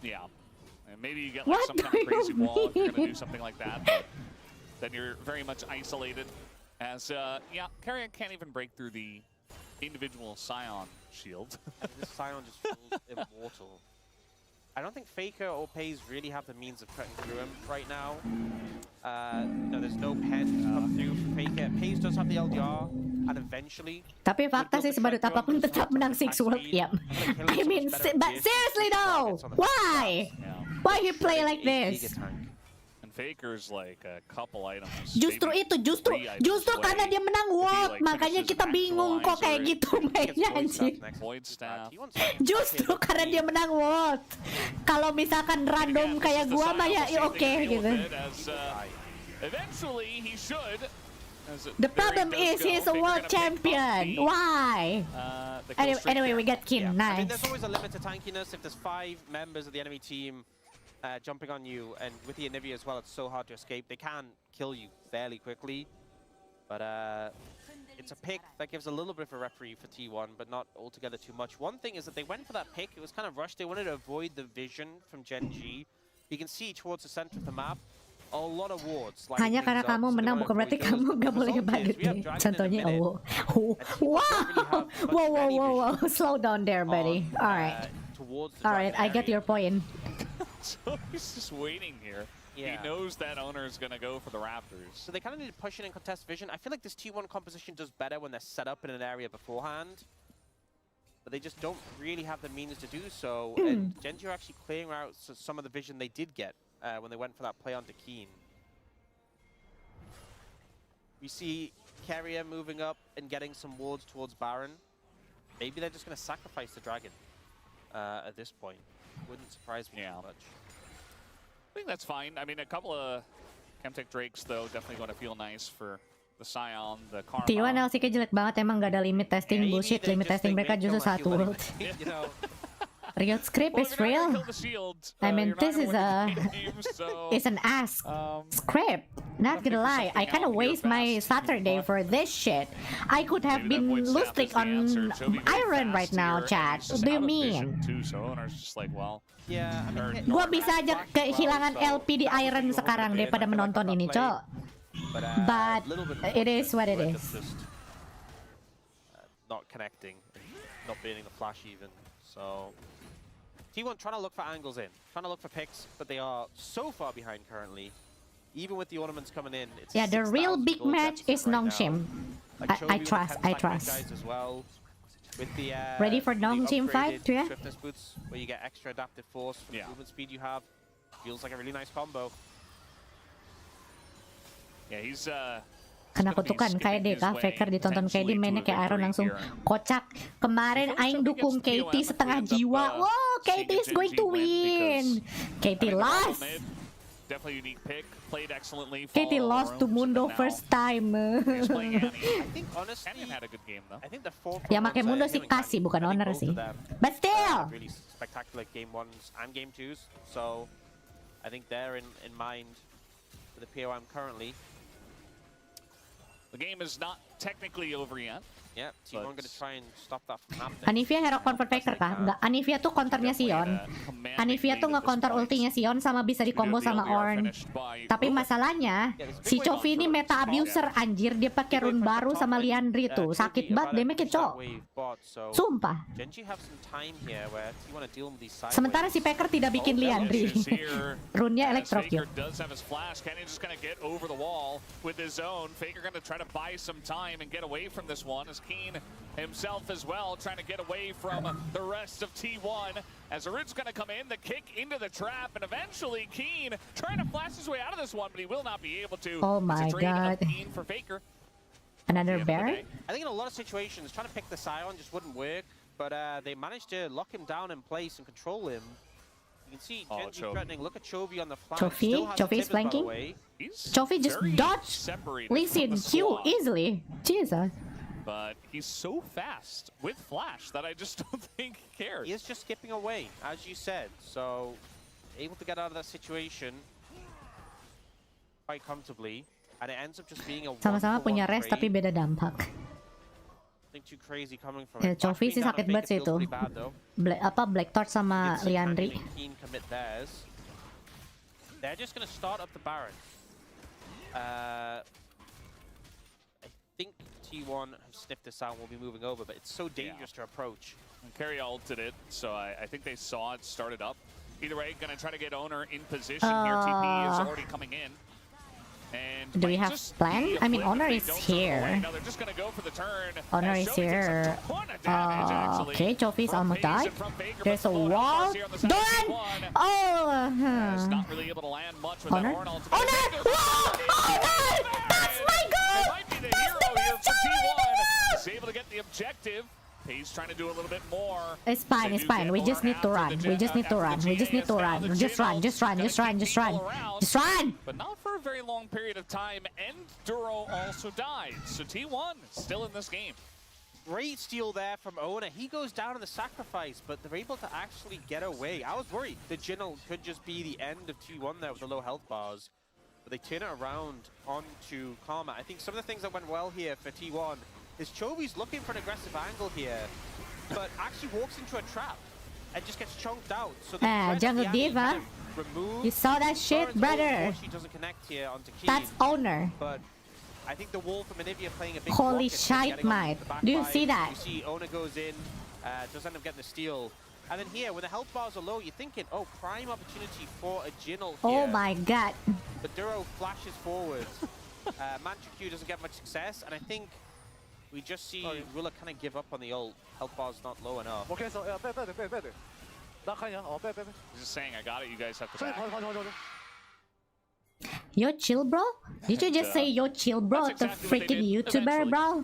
Yeah. And maybe you get like What some kind do of crazy you wall if you're going to mean? do something like that. But then you're very much isolated. As, yeah, Carrier can't even break through the individual Scion shield. This Scion just feels immortal. I don't think Faker or Pays really have the means of cutting through him right now. No, there's no pen to come through for Faker. Pays does have the LDR, and eventually... Tapi fakta sih sebaru apapun tetap menang 6 World. Yep. I mean, but seriously though, why? Why he play like this? And Faker's like a couple items. Justru maybe itu, justru 3 items karena away dia menang if he, World, like, makanya finishes kita bingung kok kayak Maximizer gitu mainnya anjing. Void Staff. Justru karena dia menang World. Kalau misalkan random kayak gua mah ya oke gitu. Eventually he should. The problem is he's a world champion. Why? Anyway, we got Kin. I mean, Nice. there's always a limit to tankiness. If there's 5 members of the enemy team jumping on you, and with the Anivia as well, it's so hard to escape. They can kill you fairly quickly, but it's a pick that gives a little bit of a reprieve for T1, but not altogether too much. One thing is that they went for that pick. It was kind of rushed. They wanted to avoid the vision from Genji. You can see towards the center of the map, a lot of wards. Hanya karena kamu menang bukan berarti kamu gak boleh badut nih. Contohnya wow. Wow. Slow down there, buddy. Alright. Alright, I get your point. So he's just waiting here. Yeah. He knows that owner is going to go for the Raptors. So they kind of need to push in and contest vision. I feel like this T1 composition does better when they're set up in an area beforehand. But they just don't really have the means to do so. And Genji are actually clearing out some of the vision they did get when they went for that play onto Keen. We see Carrier moving up and getting some wards towards Baron. Maybe they're just going to sacrifice the dragon at this point. Wouldn't surprise me too much. I think that's fine. I mean, a couple of Chemtech Drakes, though, definitely going to feel nice for the Scion, the Karma. T1 LCK jelek banget emang gak ada limit testing bullshit. Limit testing mereka justru 1 ult. You know, Riot script well, is if you're not real. gonna kill the shield, I mean, you're not this gonna is win the game, so, it's an ass script. Not gonna figure lie, I something kind of out here waste my fast. Saturday for this shit. I could have maybe that been void staff lustig is the answer. on Chovy very Iron fast right now, here, and chat. he's What just do you out of vision mean? too, so Owner's just like, well, Yeah, I mean, Gua bisa aja kehilangan LP di Iron sekarang daripada menonton ini, Cok. But it is what it is. Not connecting, not baiting the flash even. So T1 trying to look for angles in, trying to look for picks, but they are so far behind currently. Even with the ornaments coming in, it's Yeah, the real 6,000 big gold match deficit is right Nongshim. now. I trust, I trust. Guys as well. With the, Ready for Nongshim fight, upgraded yeah? Swiftness boots, where you get extra adaptive force from Yeah. the movement speed you have. Feels like a really nice combo. yeah, he's Kena kutukan kayak deh kah Faker ditonton kayak di mainnya kayak Iron langsung kocak. Kemarin aing dukung KT setengah jiwa. Wow, KT is going to win. KT lost. definitely unique pick. Played excellently. KT lost to Mundo first time. He's playing Annie. I think honestly, Canyon had a good game though. I think the four Ya make Mundo sih kasih bukan owner sih. But still. Really spectacular game ones and game twos. So I think they're in mind for the POM currently. The game is not technically over yet. Yeah, T1 gonna try and stop that from happening. Anivia hero convert Faker kah? Enggak, Anivia tuh counternya Sion. Anivia tuh nge-counter ultinya Sion sama bisa di-combo sama Ornn. Tapi masalahnya, si Chovy ini meta abuser anjir. Dia pakai rune baru sama Liandry tuh. Sakit banget damage-nya, Cok. Sumpah. Sementara si Faker tidak bikin Liandry. Rune-nya Electrocute. does have his flash. Canyon just gonna get over the wall with his own. Faker gonna try to buy some time and get away from this one. As Keen himself as well, trying to get away from the rest of T1. As Arud's going to come in, the kick into the trap, and eventually Keen trying to flash his way out of this one, but he will not be able to. Oh my god. Keen for Faker. Another Baron? I think in a lot of situations, trying to pick the Scion just wouldn't work, but they managed to lock him down in place and control him. You can see Genji threatening. Look at Chovy on the flank. Chovy is flanking. Chovy just dodged Lee Sin Q easily. Jesus. But he's so fast with flash that I just don't think he cares. He is just skipping away, as you said. So, able to get out of that situation quite comfortably. And it ends up just being a Sama-sama punya res tapi beda dampak. Nothing too crazy coming from Ya, Chovy sih sakit banget sih itu. Black Torch sama Liandry. They're just gonna start up the Baron. I think T1 have sniffed this out and will be moving over, but it's so dangerous to approach. And Carry ulted it, so I think they saw it started up. Either way, gonna try to get Owner in position here. TP is already coming in. And do we have plan? I mean, Owner is here. No, they're just gonna go for the turn. Owner is here. Okay, Chovy is almost died. There's a wall. Done! Oh! Not really able to land much with Owner? Owner! Owner! That's my goal! Might be the hero here for T1. He's able to get the objective. He's trying to do a little bit more. It's fine, it's fine. We just need to run. We just need to run. We just need to run. Just run, just run, just run, just run. Just run! But not for a very long period of time, and Duro also died. So T1 still in this game. Great steal there from Owner. He goes down in the sacrifice, but they're able to actually get away. I was worried the Jinnel could just be the end of T1 there with the low health bars. But they turn it around onto Karma. I think some of the things that went well here for T1 is Chovy's looking for an aggressive angle here, but actually walks into a trap and just gets chunked out. So Jungle Diva, you saw that shit, brother. She doesn't connect here onto Keen, that's Owner. But I think the wall from Anivia playing a big holy shite, mate. Do you see that? You see Owner goes in, does end up getting the steal. And then here, when the health bars are low, you're thinking, oh, prime opportunity for a Jinnel here. Oh my god. But Duro flashes forward. Mantra Q doesn't get much success, and I think we just see Rula kind of give up on the ult. Health bar's not low enough. He's just saying, I got it, you guys have to back. Yo chill, bro? Did you just say yo chill, bro? The freaking YouTuber, bro?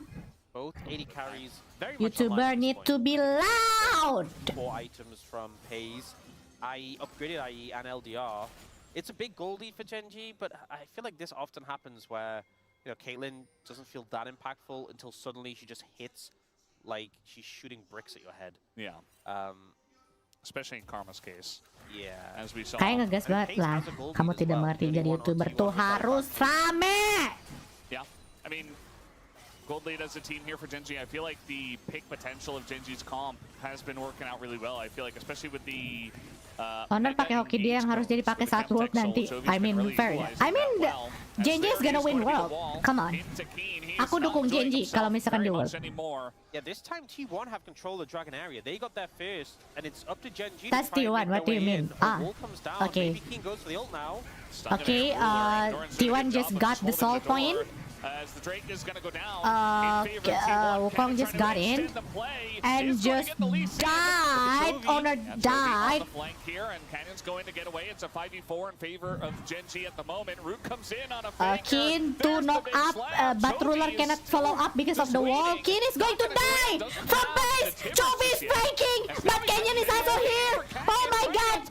Both 80 carries. Very much YouTuber need to be loud! 4 items from Pays, IE, upgraded IE and LDR. It's a big goal lead for Genji, but I feel like this often happens where you know, Caitlyn doesn't feel that impactful until suddenly she just hits like she's shooting bricks at your head. Yeah. Especially in Karma's case. Yeah. As we saw. Kayak ngegas banget lah. Kamu tidak mengerti jadi YouTuber tuh harus rame. Yeah. I mean, Gold lead as a team here for Genji. I feel like the pick potential of Genji's comp has been working out really well. I feel like especially with the Honor pakai hoki dia yang harus jadi pakai saat world nanti. I mean, Genji is gonna win world. Come on. Aku dukung Genji kalau misalkan di world. Yeah, this time T1 have control of the Dragon area. They got there first, and it's up to Genji. That's T1. What do you mean? Okay. Okay. T1 just got the soul point. As the Drake is gonna go down, Wukong just got in and just died. Honor died. Flank here, and Canyon's going to get away. It's a 5v4 in favor of Genji at the moment. Root comes in on a faker. Keen to knock up, but Ruler cannot follow up because of the wall. Keen is going to die from base. Chovy is breaking, but Canyon is also here. Oh my god!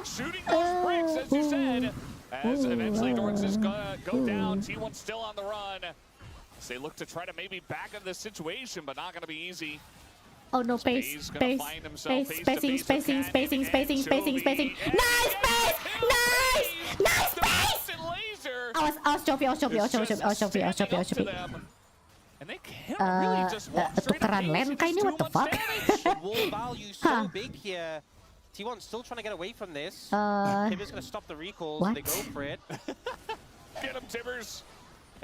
Shooting those bricks, as you said. As eventually Dorks is gonna go down, T1 still on the run. As they look to try to maybe back up this situation, but not gonna be easy. Oh no, spacing. Nice space! Awas Chovy. And they can't really just tukeran lane kah ini, what the fuck? Wall value so big here. T1 still trying to get away from this. Tibbers going to stop the recalls. What? They go for it. Get him, Tibbers.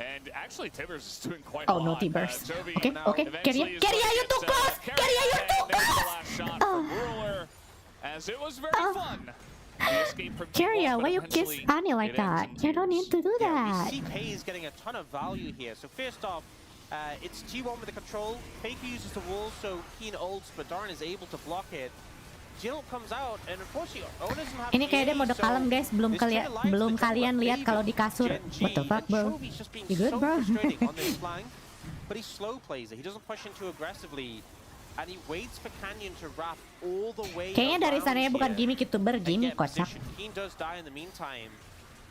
And actually, Tibbers is doing quite a lot. Oh no, Tibbers. Okay. Keria, you too close. Keria, you're too close. As it was very fun. Keria, why you kiss Annie like that? You don't need to do that. We see Pays getting a ton of value here. So first off, it's T1 with the control. Faker uses the wall, so Keen ults, but Darn is able to block it. Jill comes out, and unfortunately, ini kayak dia mode kalem guys, belum kalian lihat kalau di kasur. What the fuck, bro? You good, bro? But he slow plays it. He doesn't push in too aggressively, and he waits for Canyon to wrap all the way. Kayaknya dari sananya bukan gimmick YouTuber, gimmick kocak. Keen does die in the meantime,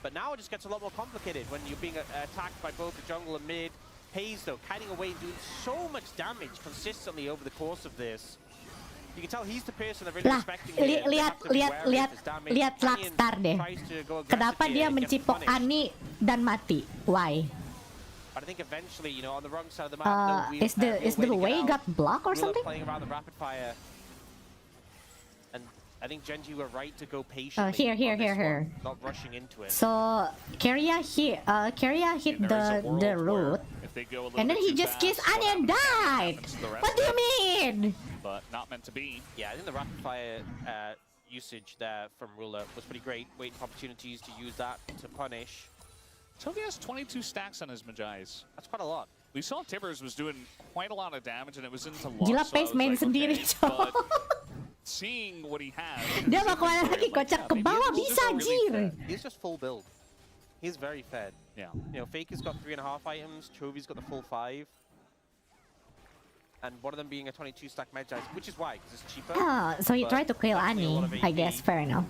but now it just gets a lot more complicated when you're being attacked by both the jungle and mid. Hayes though, kiting away, doing so much damage consistently over the course of this. You can tell he's the person they're really respecting. Lihat Lakstar deh. Kenapa dia mencipok Ani dan mati? Why? But I think eventually, you know, on the wrong side of the map, is the way got blocked or something? Playing around the rapid fire, and I think Genji were right to go patiently. Here. Not rushing into it. So Keria hit the root, and then he just kissed Ani and died. What do you mean? But not meant to be. Yeah, I think the rapid fire usage there from Ruler was pretty great. Waiting for opportunities to use that to punish. Toby has 22 stacks on his Magi's. That's quite a lot. We saw Tibbers was doing quite a lot of damage, and it was into loss. Gila, Pace main sendiri, but seeing what he has. Dia mau kemana lagi, kocak ke bawah bisa, anjir. He's just full build. He's very fed. Yeah. You know, Faker's got 3.5 items. Chovy's got the full 5. And one of them being a 22 stack Magi, which is why, because it's cheaper. Oh, so he tried to kill Annie, I guess. Fair enough.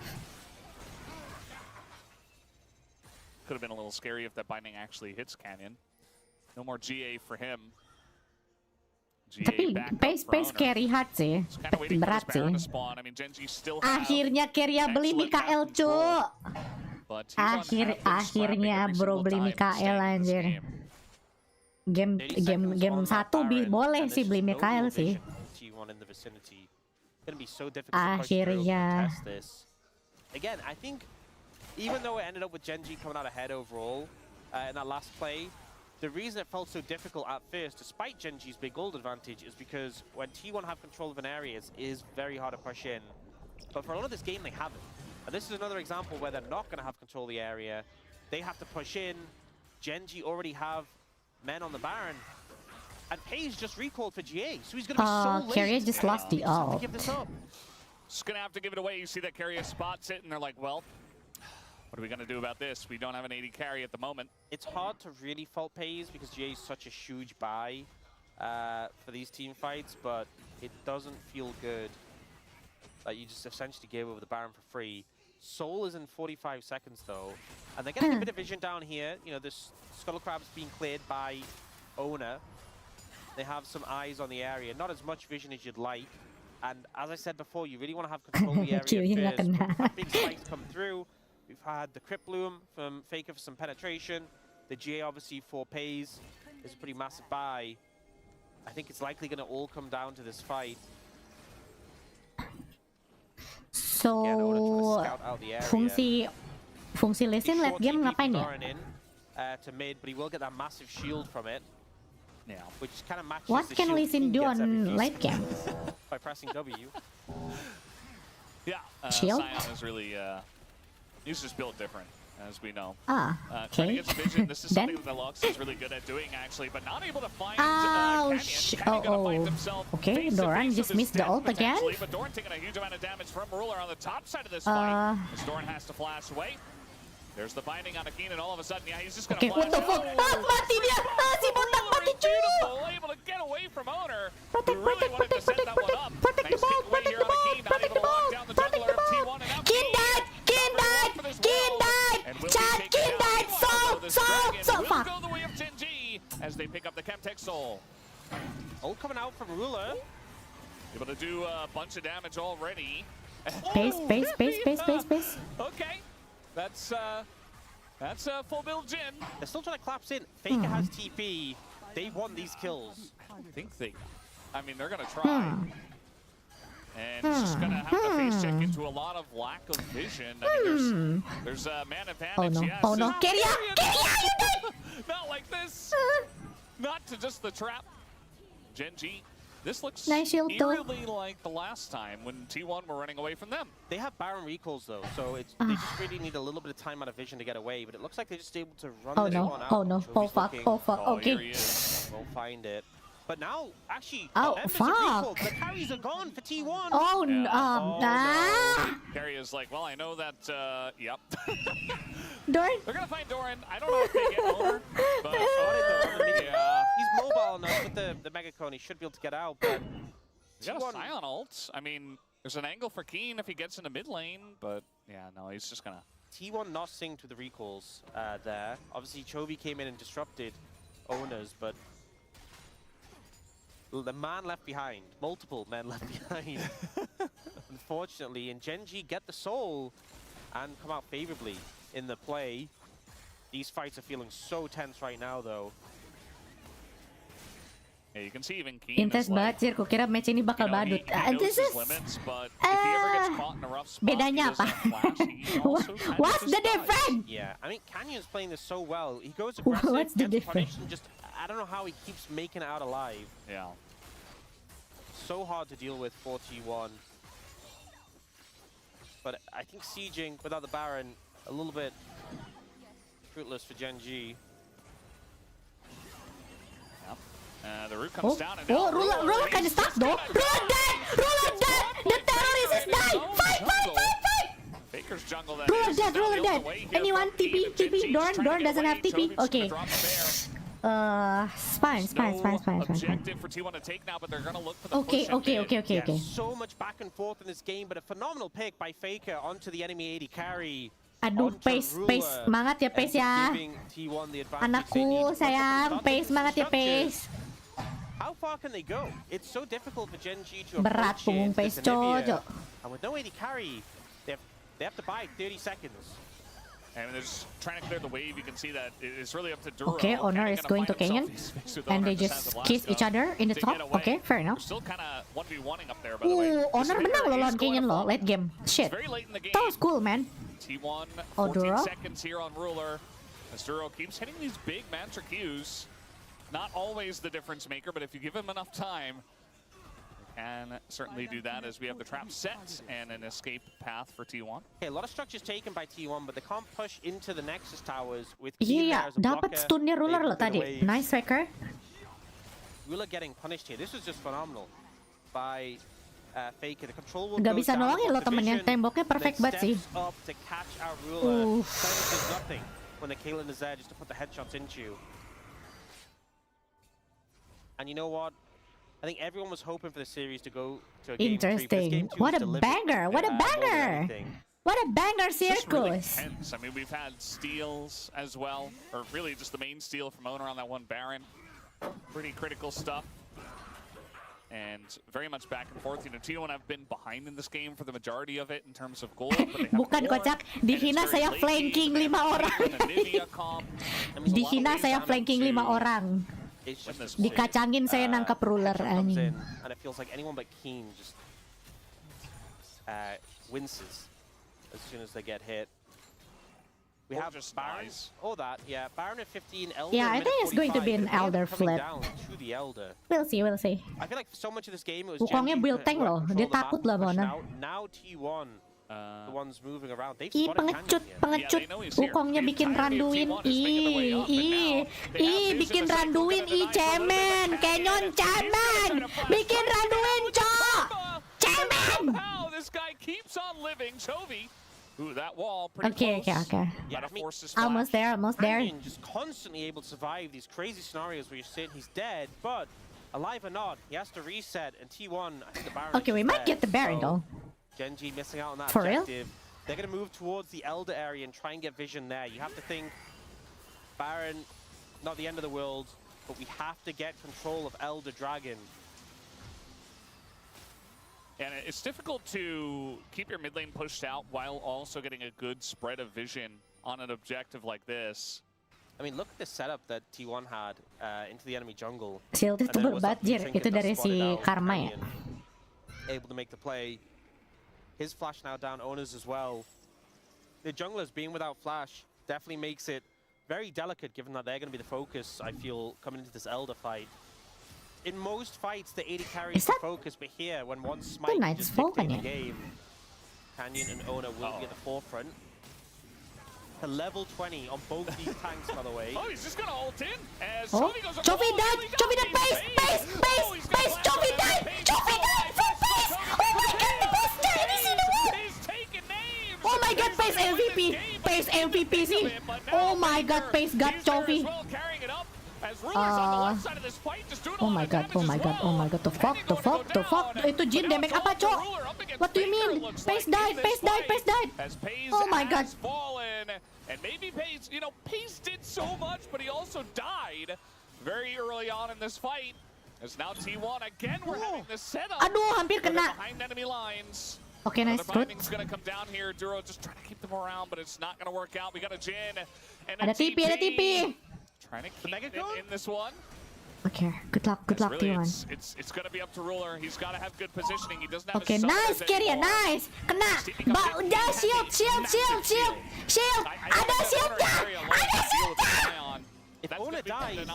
Could have been a little scary if that binding actually hits Canyon. No more GA for him. Tapi Pace carry hard sih, berat sih. Akhirnya Keria beli Mikael, cu. Akhirnya bro beli Mikael, anjir. Game 1 boleh sih beli Mikael sih. Akhirnya. Again, I think even though it ended up with Genji coming out ahead overall in that last play, the reason it felt so difficult at first, despite Genji's big gold advantage, is because when T1 have control of an area, it is very hard to push in. But for a lot of this game, they haven't. And this is another example where they're not going to have control of the area. They have to push in. Genji already have men on the Baron. And Paige just recalled for GA, so he's going to be so late. Keria just lost the ult. Just going to have to give it away. You see that Keria spots it, and they're like, well, what are we going to do about this? We don't have an AD carry at the moment. It's hard to really fault Paige because GA is such a huge buy for these team fights, but it doesn't feel good that you just essentially gave over the Baron for free. Soul is in 45 seconds though, and they're getting a bit of vision down here. You know, this Scuttle Crab's being cleared by Owner. They have some eyes on the area, not as much vision as you'd like. And as I said before, you really want to have control of the area first. We've had big spikes come through. We've had the Crypt Bloom from Faker for some penetration. The GA obviously for Pays is a pretty massive buy. I think it's likely going to all come down to this fight. So, fungsi Lee Sin late game ngapain ya? To mid, but he will get that massive shield from it. Yeah. Which kind of matches What the can shield Lee Sin King do gets every on few late game? by pressing W. Yeah, Shield? Sion is really, he's just built different, as we know. Ah, Trying to okay. get some vision, this is Then- something that the Lux is really good at doing, actually, but not able to find Ouch. Canyon. Gonna find himself Okay, face to Doran face just with his missed the death, ult again. potentially, but Doran taking a huge amount of damage from Ruler on the top side of this fight. As Doran has to flash away. There's the binding on Akin, and all of a sudden, yeah, he's just gonna Okay, flash what the fuck? out. Mati dia! Si botak mati cuy! Beautiful, able to get away from Owner. Who really wanted to set that one up. Protect the Nice ball, takeaway here on Akin, not protect able the to lock ball, down the protect jungler the of ball. T1, and now Kin died! Kin died! Kin died! Chat, Kin died! So fuck! Will go the way of Genji as they pick up the Chemtech Soul. Ult coming out from Ruler. Able to do a bunch of damage already. Pace. Okay, that's a full build Jin. They're still trying to collapse in. Faker has TP. They won these kills. I think I mean, they're gonna try. And it's just gonna have to face check into a lot of lack of vision. I mean, there's a man advantage. Oh no, Yes. oh no. Keria, you died! Not like this. Not to just the trap. Genji. This looks Nice shield though. eerily like the last time when T1 were running away from them. They have Baron recalls though, so they just really need a little bit of time out of vision to get away. But it looks like they're just able to run Oh this no, one out. oh no, oh Jovi's fuck, looking. oh fuck, Oh, here okay. he is. We'll find it. But now, actually, Oh, members fuck. of recall, the carries are gone for T1. Oh, Yeah. Carry is like, well, I know that, yep. Doran? They're gonna find Doran. I don't know if they get over, but Yeah. He's mobile enough with the Mega Cone. He should be able to get out, but he's got a Sion ult. I mean, there's an angle for Keen if he gets into mid lane, but yeah, no, he's just gonna... T1 not synced with the recalls there. Obviously, Chovy came in and disrupted Owners, but the man left behind. Multiple men left behind. Unfortunately, and Genji get the soul and come out favorably in the play. These fights are feeling so tense right now, though. Yeah, you can see even Keen Intense is like, banget sih, kukira match ini bakal badut. he knows This his is... limits, but if he ever gets caught in a rough spot, bedanya he doesn't apa? flash, he also kind of What's just the dies. difference? Yeah, I mean, Canyon's playing this so well. He goes aggressive, What's the gets difference? punished, and just, I don't know how he keeps making it out alive. Yeah. So hard to deal with for T1. But I think sieging without the Baron, a little bit fruitless for Genji. The root comes down and Oh, Ruler kind of stuck though. Ruler dead! Ruler dead! The terrorist is dead! Fight! Faker's jungle that Ruler is dead, now Ruler the dead. way here Anyone? from Keen. TP? Genji's Doran trying to get doesn't have away. TP? Jovi's gonna Okay. drop the bear. Fine. Objective for T1 to take now, but they're gonna look for the Okay. push in mid. So much back and forth in this game, but a phenomenal pick by Faker onto the enemy AD carry. Aduh, onto pace, Ruler, semangat ya pace ya. giving T1 the advantage they Anakku need. sayang, pace semangat ya pace. How far can they go? It's so difficult for Genji to Berat approach punggung it pace with Anivia. cocok. And with no AD carry, they have to buy 30 seconds. And they're just trying to clear the wave. You can see that it's really up to Duro. Okay, Honor Kenny is gonna going to find himself Canyon. face-to-face with And Honor, they has just the kiss last each other in the to top. get away. Okay, fair enough. They're still kind of 1v1ing up there, by the way. Ooh, Honor This menang player loh is lawan going Canyon to loh, fall. late game. It's Shit. very late in the game. That was cool, man. T1, Oh, 14 Duro? seconds here on Ruler. As Duro keeps hitting these big mantra Qs. Not always the difference maker, but if you give him enough time, they can certainly do that as we have the trap set and an escape path for T1. Okay, a lot of structures taken by T1, but they can't push into the Nexus towers with Keen Iya, there as a dapat blocker. stunnya Ruler They loh can get tadi. away. Nice Faker. Ruler getting punished here. This was just phenomenal by Faker. The control will Gak go bisa down nolongin loh off the temennya. vision, Temboknya perfect then banget sih. steps up to catch out Ruler. Oof. Does nothing when the Caitlyn is there just to put the headshots into you. And you know what? I think everyone was hoping for the series to go to a game 3. But this game Interesting. 2 What was a delivered, banger! What a more than banger! anything. What a banger It's just really circus. tense. I mean, we've had steals as well, or really just the main steal from Owner on that one Baron. Pretty critical stuff. And very much back and forth. You know, T1 have been behind in this game for the majority of it in terms of gold. But they have Bukan more, kocak, and it's dihina very saya late flanking game. 5 orang. And the Nivea comp. Dihina saya flanking 5 orang. It's just this Dikacangin saya nangkap ruler comes anjing. in, and it feels like anyone but Keen just winces as soon as they get hit. We Or have just Baron. dies. Oh, that, yeah. Baron at 15, Elder. Yeah, I at think it's going to 45, be an and him Elder coming flip. down to the Elder. We'll see, we'll see. I feel like so much of this game it was Wukongnya Genji build tank loh, control dia the map, takut lah pushing Bona. out. Now T1, the ones moving around. They've Ih, spotted pengecut, Canyon here. pengecut. Wukongnya bikin randuin. Bikin randuin. Cemen. Canyon cemen. Bikin randuin, cok. Cemen. How this guy keeps on living. Chovy. Ooh, that wall pretty Okay. close. Yeah, Gotta I mean, force this Almost flash. there, almost there. Canyon just constantly able to survive these crazy scenarios where you're saying he's dead, but alive or not, he has to reset, and T1, I think the Baron Okay, we is might dead, get the Baron so though. Genji missing out on that For real? objective. They're going to move towards the Elder area and try and get vision there. You have to think, Baron, not the end of the world, but we have to get control of Elder Dragon. And it's difficult to keep your mid lane pushed out while also getting a good spread of vision on an objective like this. I mean, look at the setup that T1 had into the enemy jungle. Shield itu berbajir, itu dari si Karma ya. Able to make the play. His flash now down, Owner's as well. The junglers being without flash definitely makes it very delicate, given that they're going to be the focus, I feel, coming into this Elder fight. In most fights, the AD carries the focus, but here, when one smite just dictates the game, Canyon and Owner will be at the forefront. To level 20 on both these tanks, by the way. Oh, he's just gonna ult in as Oh, Chovy goes up. Chovy died! Chovy died! Pace! Chovy died! Chovy died for Pace! Oh my god, the best guy in the world! He's taking names. Oh my god, Pace MVP! Pace MVP sih! Oh my god, Pace got Chovy! Oh my god, oh my god, oh my god, the fuck? Itu Jin damage apa, cok? What do you mean? Pace died! Oh my god. And maybe Pace, you know, Pace did so much, but he also died very early on in this fight. As now T1 again, we're having this setup. Aduh, hampir kena. Behind enemy lines. Okay, nice, the good. timing's gonna come down here. Duro just trying to keep them around, but it's not gonna work out. We got a Jin and a Ada TP. Trying to keep it in this one. Okay, good luck Really, T1. it's gonna be up to Ruler. He's got to have good positioning. He doesn't have Okay, his nice carry ya, nice. Kena. Shield. Ada shieldnya. If Owner dies,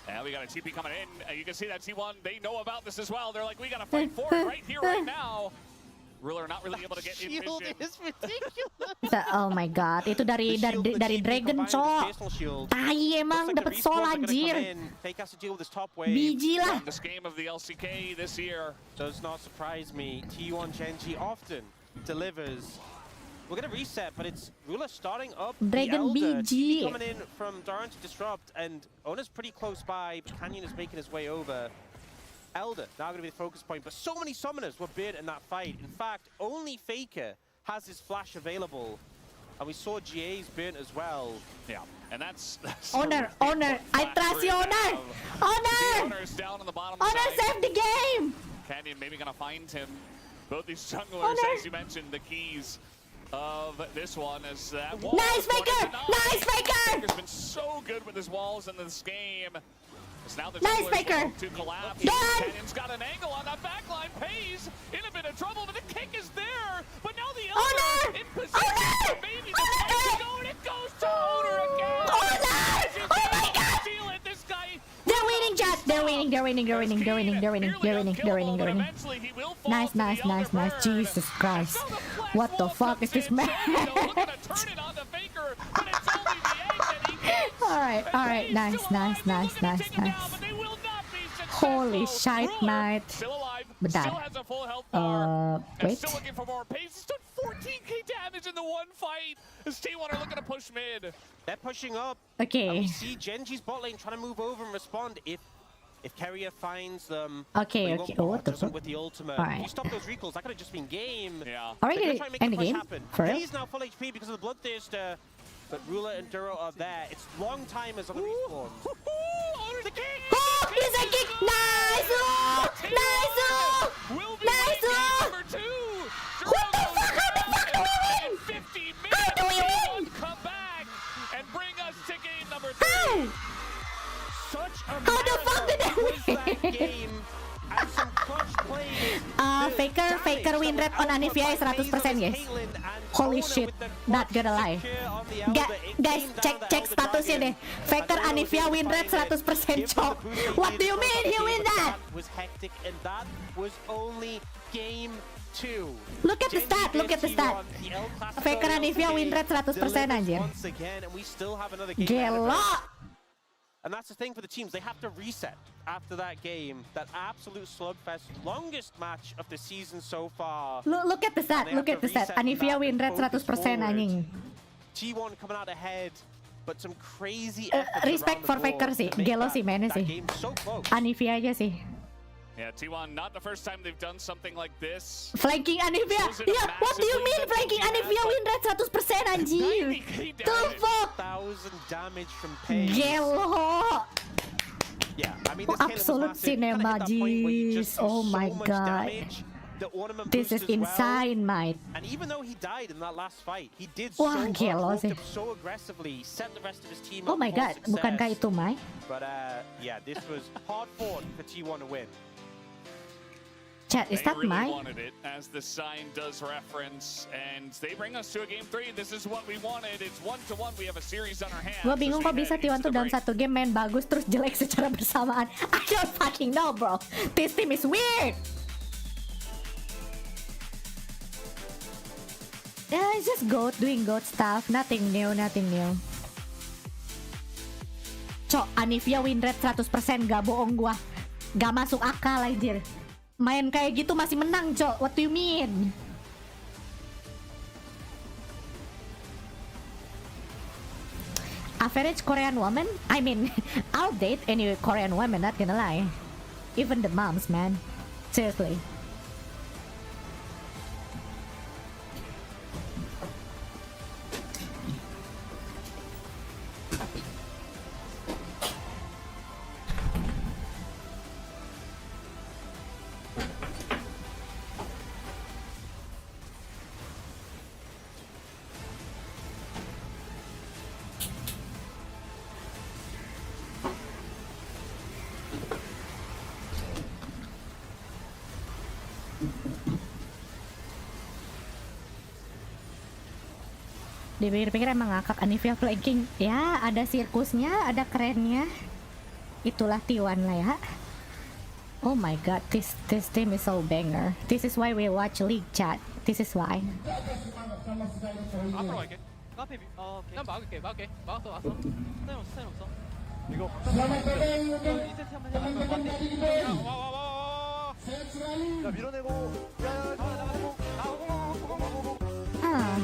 yeah, we got a TP coming in. You can see that T1, they know about this as well. They're like, we got to fight for it right here, right now. Ruler not really able to get in shield vision. is ridiculous. Oh my god, itu dari Dragon, cok. Tai emang dapat soul anjir. Biji lah. This game of the LCK this year does not surprise me. T1 Genji often delivers. We're gonna reset, but it's Ruler starting up. Dragon BG coming in from Daran to disrupt, and Owner's pretty close by. But Canyon is making his way over. Elder now going to be the focus point, but so many summoners were bid in that fight. In fact, only Faker has his flash available, and we saw GA's bid as well. Yeah, and that's Owner. I trust you, Owner. Owner's down on the bottom Owner side. save the game. Canyon maybe gonna find him. Both these junglers, as you mentioned, the keys of this one is that wall. Nice Faker! Faker's been so good with his walls in this game. It's now the Nice Faker! to collapse. Done! Canyon's got an angle on that backline. Pays in a bit of trouble, but the kick is there. But now the Owner! in position. Maybe the fight to go, and it goes to Owner again. Owner! Oh my god! Steal it. This guy. They're winning, chat. They're winning. Nice. Jesus Christ. What the fuck is this match? Alright, nice. Holy shite, Knight. Bentar. Wait. Still looking for more pace. He's done 14k damage in the one fight. As T1 are looking to push mid. They're pushing up. Okay. And we see Genji's bot lane trying to move over and respond. If If Keria finds them, Okay, okay. Oh, what the fuck? with the ultimate. All right. If you stop those recalls, that could have just been game. Yeah. Are we They're gonna try and make end the push game? happen. For real? He's now full HP because of the Bloodthirster, but Ruler and Duro are there. It's long timers on the respawn. The kick! Oh, he's a kick! Nice! Oh! Nice! Oh! Will be Nice! making Oh! number 2! What the fuck? How the fuck do we win? 50 How do we minutes win? come back and bring us to game number 3. How? Such a How the fuck did that was that win? game? And some clutch plays. Faker win rate on Anivia is 100% guys. Holy shit, not gonna lie. Guys, cek statusnya deh. Faker Anivia win rate 100% cok. What do you mean he win that? Was hectic and that was only game 2. Look at the stat, look at the stat. Faker Anivia win rate 100% anjir. Gila. And that's the thing for the teams. They have to reset after that game. That absolute slugfest, longest match of the season so far. Look at the stat, look at the stat. Anivia win rate 100% anjing. T1 coming out ahead, but some crazy efforts Respect for around the Faker board sih, to make gelo that- sih mainnya that sih. game so close. Anivia aja sih. Yeah, T1, not the first time they've done something like this. Flanking Anivia. Yeah, what do you mean flanking Anivia win rate 100% anjir? 90k The damage. fuck? 1,000 damage from Pace. Gelo. Yeah, I mean, this Absolute cinema, jeez. Oh my god. This is insane, mate. And even though he died in that last fight, he did Wah, so gelo hard, sih. worked him so aggressively, set the rest of his team Oh up my for god, success. bukankah itu Mai? But yeah, this was hard fought for T1 to win. Chat, is They that really Mai? wanted it, as the sign does reference, and they bring us to a game 3. This is what we wanted. It's 1-1. We have a series on our hands. Gue bingung as we kok bisa head T1 into tuh the dalam break. satu game main bagus terus jelek secara bersamaan. I don't fucking know, bro. This team is weird. Yeah, it's just GOAT doing GOAT stuff. Nothing new, nothing new. Cok, Anivia win rate 100%, gak bohong gua. Gak masuk akal anjir. Main kayak gitu masih menang, Cok. What do you mean? Average Korean woman? I mean, I'll date any Korean woman, not gonna lie. Even the moms, man. Seriously. Dipikir-pikir emang ngakak Anivia flanking. Ya, ada sirkusnya, ada kerennya. Itulah T1 lah ya. Oh my god, this team is so banger. This is why we watch League, chat. This is why. 앞으로 갈게. 카페 오케이. 난 막을게. 막았어, 왔어. 스타임 없어. 이거 이제 한번 해봐. 와와와. 야 밀어내고. 야 나가고. 나가고. Ah.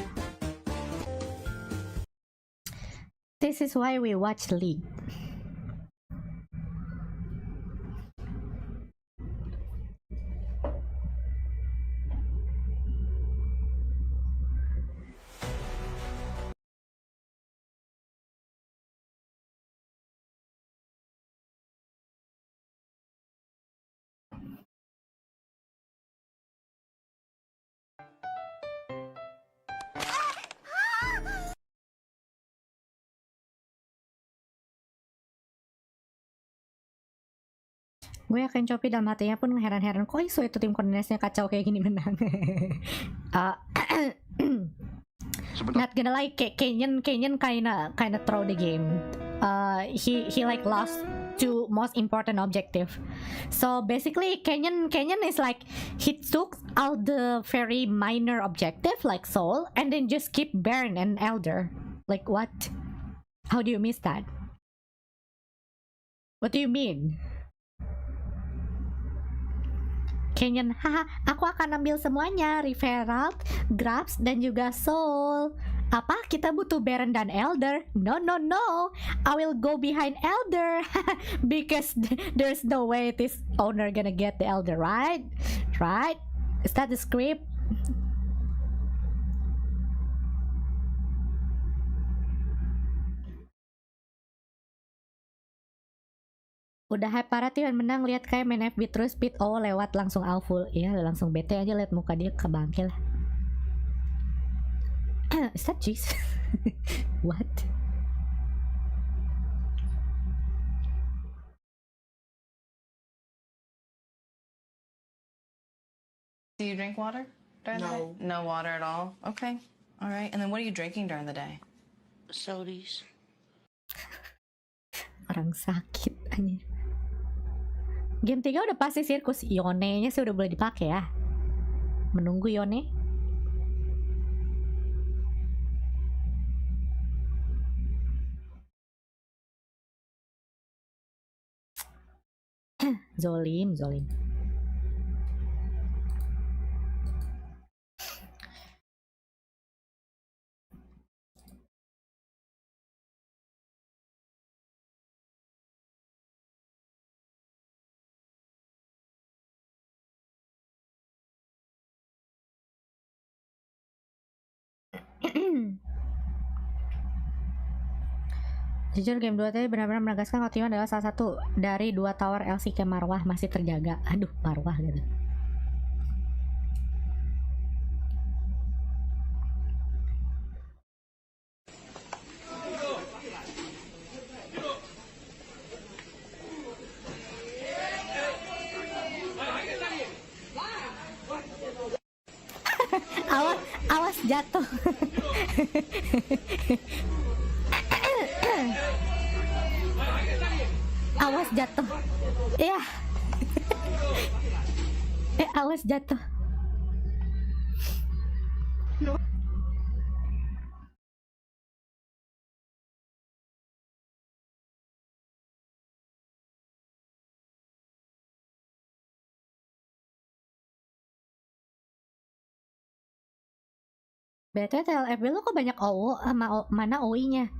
This is why we watch League. Gue yakin Copi dalam hatinya pun heran-heran, kok isu itu tim koordinasinya kacau kayak gini menang. Not gonna lie, Kenyan kinda throw the game. He like lost two most important objective. So basically Kenyan is like he took all the very minor objective like Soul and then just keep Baron and Elder. Like what? How do you miss that? What do you mean? Canyon, haha, aku akan ambil semuanya, Referral, Grabs, dan juga Soul. Apa? Kita butuh Baron dan Elder? No, no, no. I will go behind Elder. Because there's no way this owner gonna get the Elder, right? Right? Is that the script? Udah hype parah Tiwan menang, lihat kayak main FB terus speed lewat langsung full. Iya, langsung bete aja lihat muka dia kebangkil. Is that cheese? What? Do you drink water during the day? No water at all? Okay. All right. And then what are you drinking during the day? Sodas. Orang sakit aja. Game 3 udah pasti sirkus. Yone-nya sih udah boleh dipakai ya. Menunggu Yone. Zolim. Jujur game 2 tadi benar-benar menegaskan kalau Tiwan adalah salah satu dari 2 tower LCK Marwah masih terjaga. Aduh, Marwah gitu. Awas jatuh. Awas jatuh. Ya. Awas jatuh. BTW TLFB lu kok banyak OO sama mana OI-nya?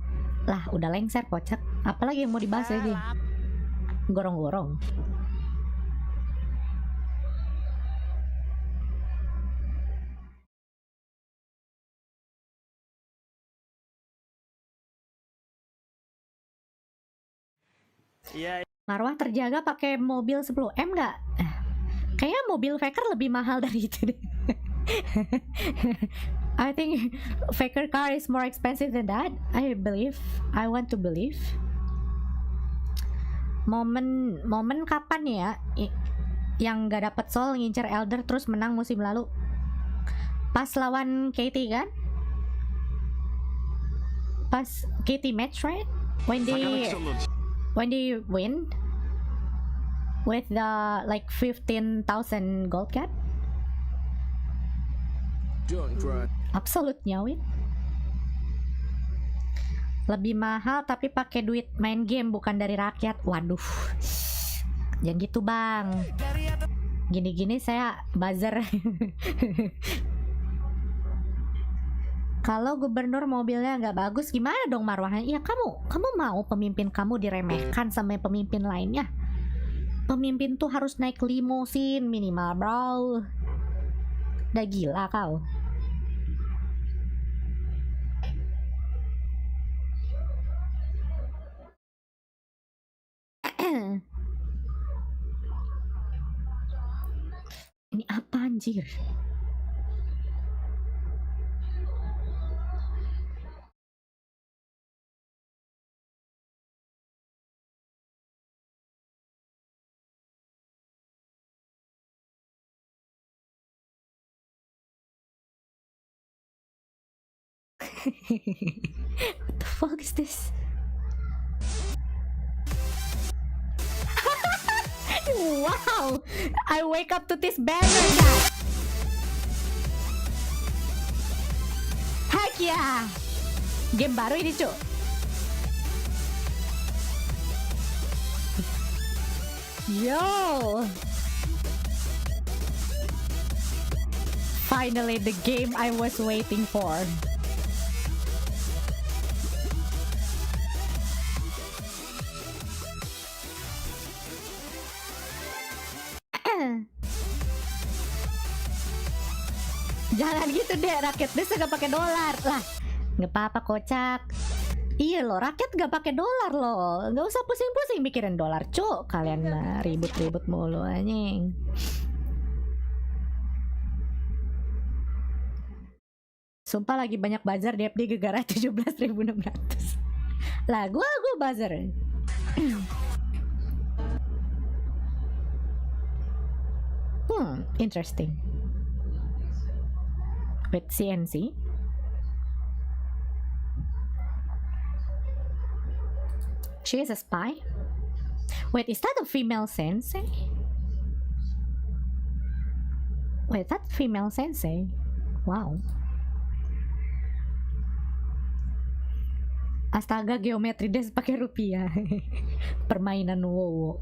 Lah, udah lengser kocak. Apalagi yang mau dibahas lagi? Gorong-gorong. Iya. Marwah terjaga pakai mobil 10M nggak? Kayaknya mobil Faker lebih mahal dari itu deh. I think Faker car is more expensive than that. I want to believe. Momen kapan ya yang nggak dapet soul ngincer Elder terus menang musim lalu? Pas lawan KT kan? Pas KT match, right? When they win with the like 15,000 gold cap. Absolutnya win. Lebih mahal tapi pakai duit main game bukan dari rakyat. Waduh. Jangan gitu bang. Gini-gini saya buzzer. Kalau gubernur mobilnya nggak bagus gimana dong marwahnya? Ya kamu mau pemimpin kamu diremehkan sama pemimpin lainnya? Pemimpin tuh harus naik limusin minimal bro. Udah gila kau. Ini apa anjir? What the fuck is this? Wow! I wake up to this banner, guys. Heck yeah! Game baru ini, cuy. Yo! Finally, the game I was waiting for. Jangan gitu deh, rakyat desa gak pakai dolar lah. Nggak apa-apa kocak. Iya loh, rakyat gak pakai dolar loh. Nggak usah pusing-pusing mikirin dolar, cuk. Kalian mah ribut-ribut mulu anjing. Sumpah lagi banyak buzzer di FD gegara 17.600. Lah, gua buzzer. Interesting. With CNC. She is a spy? Wait, is that a female sensei? Wait, that's female sensei. Wow. Astaga, geometri des pakai rupiah. Permainan WoW.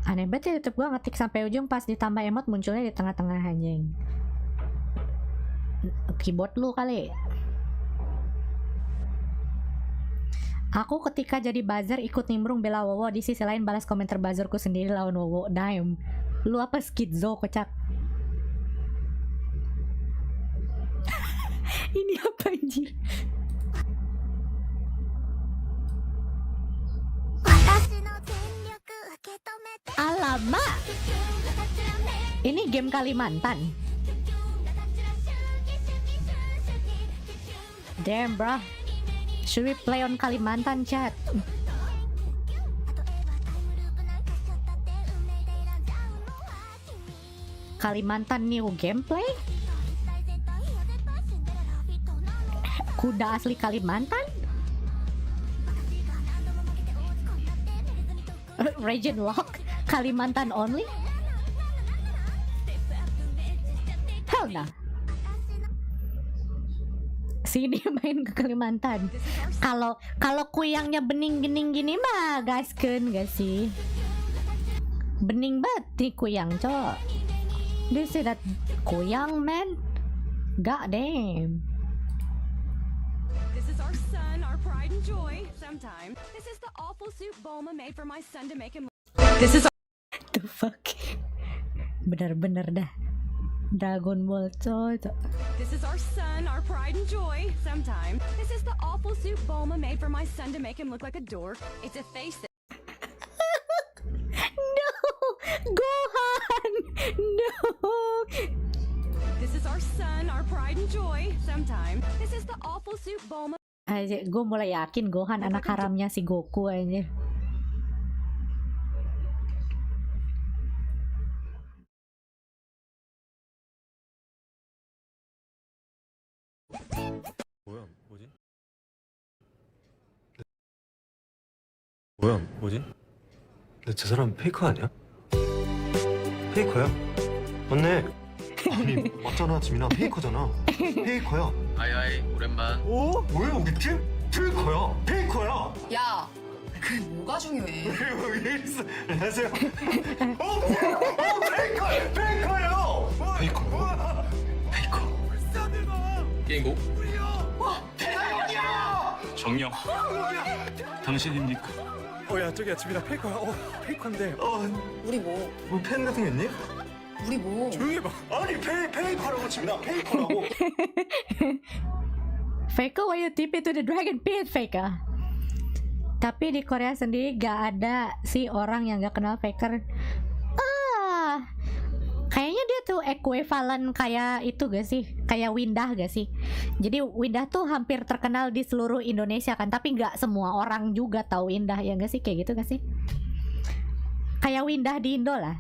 Aneh banget ya YouTube gua ngetik sampai ujung pas ditambah emot munculnya di tengah-tengah anjing. Keyboard lu kali. Aku ketika jadi buzzer ikut nimbrung bela Wowo, di sisi lain balas komentar buzzerku sendiri lawan Wowo. Damn. Lu apa skizo kocak? Ini apa anjir? Alamak. Ini game Kalimantan. Damn bro. Should we play on Kalimantan chat? Kalimantan new gameplay? Kuda asli Kalimantan? Region lock? Kalimantan only? Hell nah. Sini main ke Kalimantan. Kalau kuyangnya bening-bening gini mah gaskeun gak sih? Bening banget nih kuyang, cok. This is that kuyang, man. God damn. This is our son, our pride and joy. Sometime. This is the awful soup Bulma made for my son to make him. This is the fuck. Bener-bener dah. Dragon Ball, cok. This is our son, our pride and joy. Sometime. This is the awful soup Bulma made for my son to make him look like a dork. It's a face that. No, Gohan. No. This is our son, our pride and joy. Sometime. This is the awful soup Bulma. Aja, gue mulai yakin Gohan anak haramnya si Goku aja. 뭐지? 근데 저 사람 페이커 아니야? 페이커야? 맞네. 아니 맞잖아 지민아 페이커잖아. 페이커야. 아이 오랜만. 오? 뭐야 우리 팀? 페이커야. 페이커야. 야, 그게 뭐가 중요해? 왜 있어? 안녕하세요. 페이커! 페이커요! 페이커. 페이커. 게임고? 대단형이야! 정령. 당신입니까? 야 저기야 지민아 페이커야. 페이커인데. 우리 뭐? 뭐 팬 같은 거 있니? 우리 뭐? 조용히 해봐. 아니 페이커라고 지민아 페이커라고. Faker, why you tip to the dragon pit, Faker? Tapi di Korea sendiri gak ada si orang yang gak kenal Faker. Kayaknya dia tuh equivalent kayak itu gak sih? Kayak Windah gak sih? Jadi Windah tuh hampir terkenal di seluruh Indonesia kan, tapi gak semua orang juga tahu Windah, ya gak sih? Kayak gitu gak sih? Kayak Windah di Indo lah.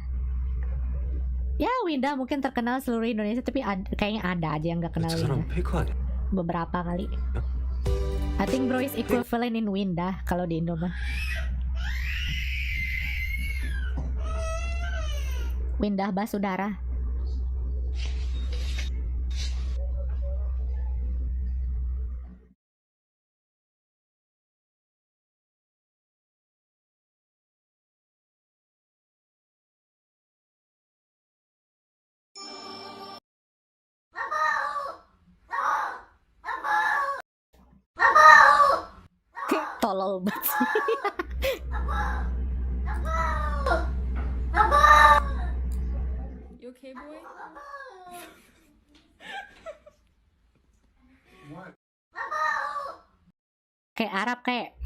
Ya Windah mungkin terkenal seluruh Indonesia, tapi kayaknya ada aja yang gak kenal Windah. Beberapa kali. I think bro is equivalent in Windah kalau di Indo mah. Windah Basudara. tolol banget sih. You okay, boy? Kayak Arab kayak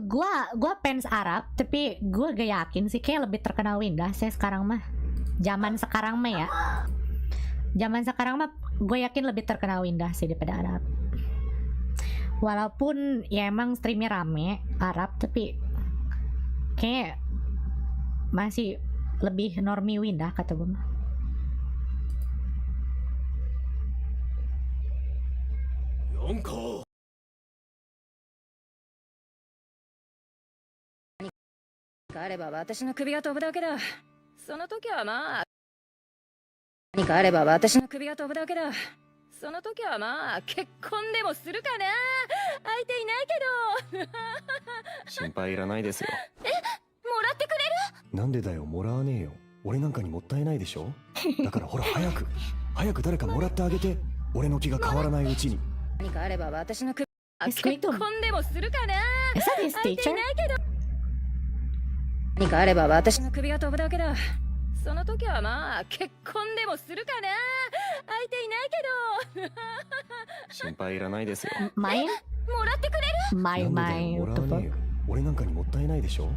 gua fans Arab, tapi gua gak yakin sih, kayak lebih terkenal Windah sih sekarang mah. Zaman sekarang mah ya. Zaman sekarang mah gue yakin lebih terkenal Windah sih daripada Arab. Walaupun ya emang streamnya rame Arab, tapi kayak masih lebih normi Windah kata gue mah. Is that his teacher? 何かあれば私の首が飛ぶだけだ。その時はまあ結婚でもするかな。相手いないけど。心配いらないですよ。Main? もらってくれる？ Main もらわねえよ。俺なんかにもったいないでしょ。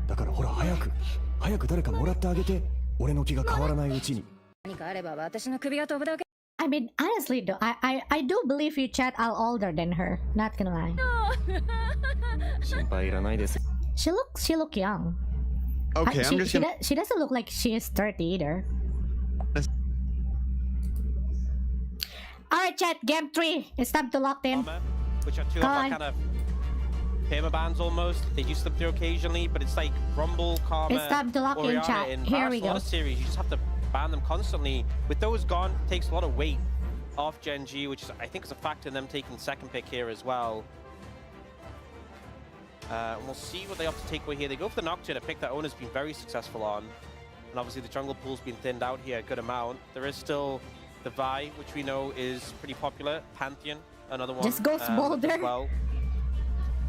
だからほら早く誰かもらってあげて、俺の気が変わらないうちに。何かあれば私の首が飛ぶだけ。 I mean, honestly though, I do believe you chat all older than her. Not gonna lie. 心配いらないです。She look young. Okay, I'm just gonna... She doesn't look like she is 30 either. Alright chat, game 3. It's time to lock in. Which are two of my kind of permabands almost. They do slip through occasionally, but it's like Rumble, Karma, it's time to lock in Oriana, chat. in Here we go. Series, you just have to ban them constantly. With those gone, it takes a lot of weight off Gen G, which is, I think is a factor in them taking second pick here as well. And we'll see what they have to take away here. They go for the Nocturne, a pick that Owner's been very successful on. And obviously the jungle pool's been thinned out here a good amount. There is still the Vi, which we know is pretty popular. Pantheon, another one. Just go Smolder. Well.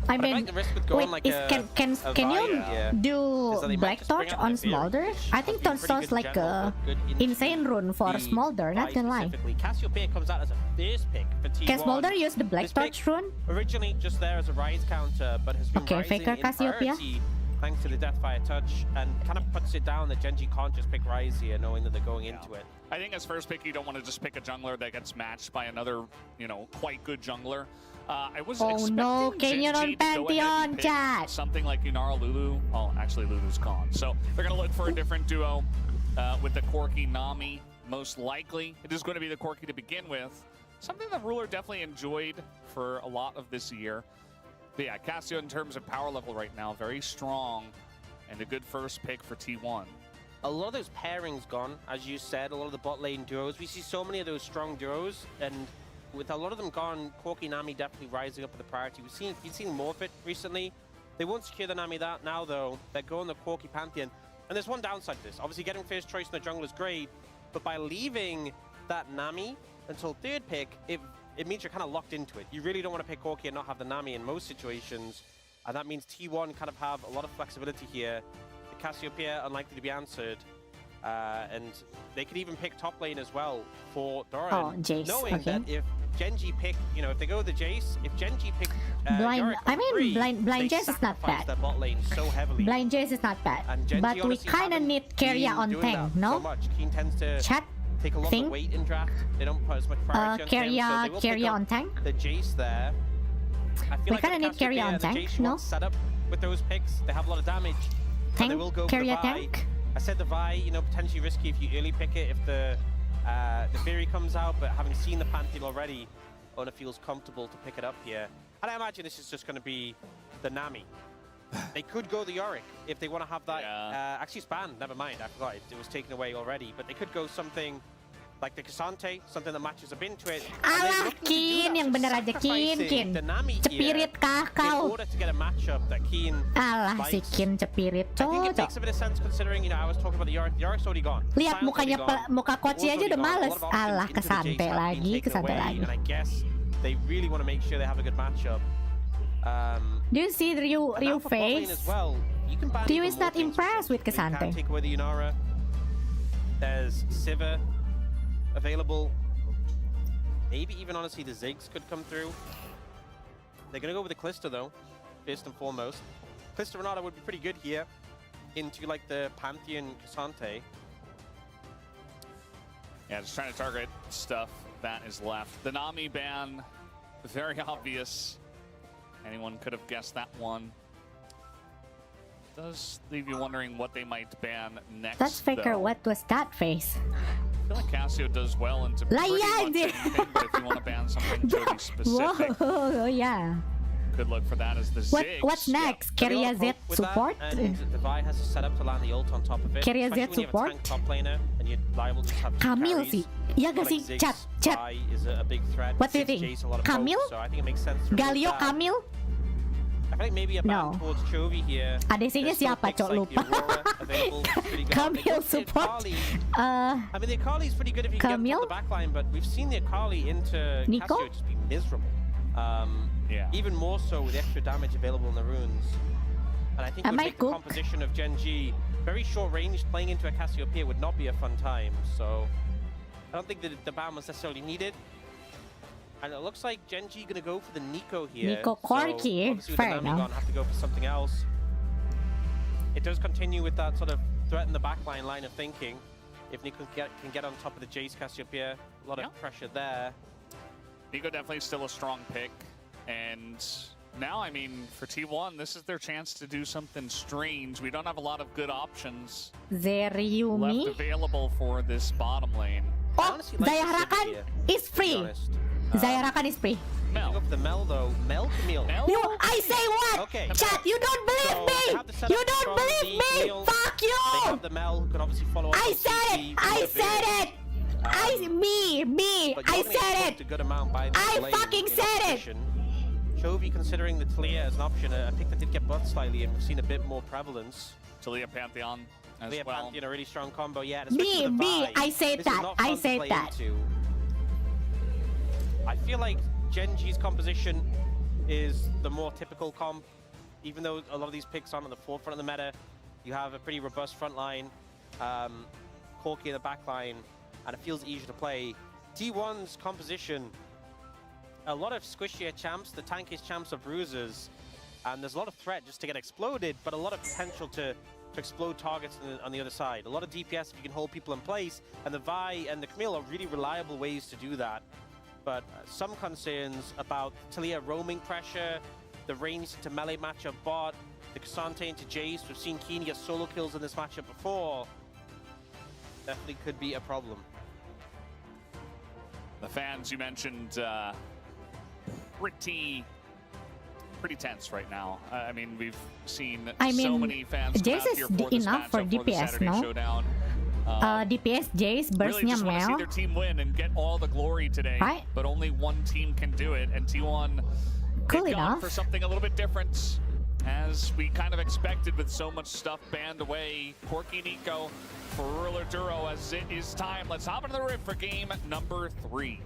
I mean, like the risk with going wait, like can you do Black Torch on Smolder? I think that sounds like a insane rune for Smolder, not gonna lie. Cassiopeia comes out as a first pick for T1. Can Smolder use the Black Torch rune? Originally just there as a rise counter, but has been rising Faker in Cassiopeia. priority thanks to the Deathfire touch, and kind of puts it down that Gen G can't just pick Rise here, knowing that they're going into it. I think as first pick, you don't want to just pick a jungler that gets matched by another, quite good jungler. I was expecting Gen G to go ahead and pick something like Inara Lulu. Well, actually Lulu's gone. So they're going to look for a different duo with the Corki Nami. Most likely, it is going to be the Corki to begin with. Something that Ruler definitely enjoyed for a lot of this year. But yeah, Cassio in terms of power level right now, very strong and a good first pick for T1. A lot of those pairings gone, as you said, a lot of the bot lane duos. We see so many of those strong duos, and with a lot of them gone, Corki Nami definitely rising up with the priority. We've seen more of it recently. They won't secure the Nami now though. They're going the Corki Pantheon. And there's one downside to this. Obviously getting first choice in the jungle is great, but by leaving that Nami until third pick, it means you're kind of locked into it. You really don't want to pick Corki and not have the Nami in most situations. And that means T1 kind of have a lot of flexibility here. The Cassiopeia unlikely to be answered. And they could even pick top lane as well for Doran. Oh, Jace, knowing that if Gen G pick, if they go with the Jace, if Gen G pick blind Jace is not bad. Bot lane so heavily. Blind Jace is not bad. But we kind of need Keria on tank, no? So much. Keen tends to Chat, take a lot of weight in draft. They don't put as much priority on him, so Keria on tank? The Jace there. I feel we kind of need Keria on tank, no? Set up with those picks. They have a lot of damage. Tank? They will go Keria for the Vi. tank? I said the Vi, potentially risky if you early pick it, if the Fury comes out, but having seen the Pantheon already, Ona feels comfortable to pick it up here. And I imagine this is just going to be the Nami. They could go the Yorick if they want to have that. Actually, Span, never mind, I forgot it was taken away already. But they could go something like the Cassante, something that matches up into it. Alah, Kin, yang bener aja, Kin. Cepirit kah kau? In order to get a matchup that Kin Alah, si Kin cepirit, I think it makes a bit of sense considering, I was talking about the Yorick. The Yorick's already gone. Lihat mukanya, muka Koci aja udah males. Alah, kesantai lagi, kesantai lagi. And I guess they really want to make sure they have a good matchup. Do you see Ryu face? As well, you can ban Ryu is not impressed with K'Sante. You can take away the Yunara. There's Sivir available. Maybe even honestly the Ziggs could come through. They're gonna go with the Kalista though, first and foremost. Kalista Renata would be pretty good here into like the Pantheon K'Sante. Yeah, just trying to target stuff that is left. The Nami ban, very obvious. Anyone could have guessed that one. Does leave you wondering what they might ban next. That's Faker. Though. What was that face? I feel like Cassio does well into pretty much anything, but if you want to ban something totally specific, whoa, yeah. Good look for that as the Ziggs. What's next? Keria Z support? And the Vi has to set up to land the ult on top of it. Keria Z support? Top laner and you're liable to have Camille sih. Iya gak sih? Chat. Vi is a big threat. What do you think? Camille? So I think it makes sense to Galio Camille? I think maybe a ban towards Chovy here. ADC-nya siapa? Cok lupa. Camille support. I mean, the Akali's pretty good if you can get on the backline, but we've seen the Akali into Cassio just be miserable. Yeah. Even more so with extra damage available in the runes. And I think it would make the composition of Genji very short range. Playing into a Cassiopeia would not be a fun time. So I don't think that the ban was necessarily needed. And it looks like Genji gonna go for the Nico here. Nico Corki, so fair enough. Gonna have to go for something else. It does continue with that sort of threaten the backline line of thinking. If Nico can get on top of the Jace Cassiopeia, a lot of pressure there. Nico definitely still a strong pick. And now, I mean, for T1, this is their chance to do something strange. We don't have a lot of good options Zeriumi left available for this bottom lane. Oh, Zayarakan is free. Zayarakan is free. Mel. Up the Mel though. Mel Camille. No, I say what? Okay. Chat, you don't believe me. You don't believe me. Fuck you. They have the Mel who can obviously follow up. I said it. I said it. I said it. A good amount by I fucking said it. Chovy considering the Talia as an option, a pick that did get buffed slightly, and we've seen a bit more prevalence. Talia Pantheon as Talia well. Pantheon, a really strong combo, yeah. I said that. I said that. I feel like Genji's composition is the more typical comp, even though a lot of these picks aren't at the forefront of the meta. You have a pretty robust front line, Corki in the back line, and it feels easier to play. T1's composition, a lot of squishier champs, the tankiest champs are bruisers, and there's a lot of threat just to get exploded, but a lot of potential to explode targets on the other side. A lot of DPS if you can hold people in place, and the Vi and the Camille are really reliable ways to do that. But some concerns about Talia roaming pressure, the range to melee matchup bot, the K'Sante into Jace. We've seen Keen get solo kills in this matchup before. Definitely could be a problem. The fans you mentioned, pretty tense right now. I mean, we've seen so many fans Jace is enough for DPS, no? Showdown. DPS Jace, burstnya really just want to see their team win and get all the glory today, right? But only one team can do it, and T1 cool they've enough gone for something a little bit different, as we kind of expected with so much stuff banned away. Corki Nico for Ruler Duro, as it is time. Let's hop into the rib for game number 3.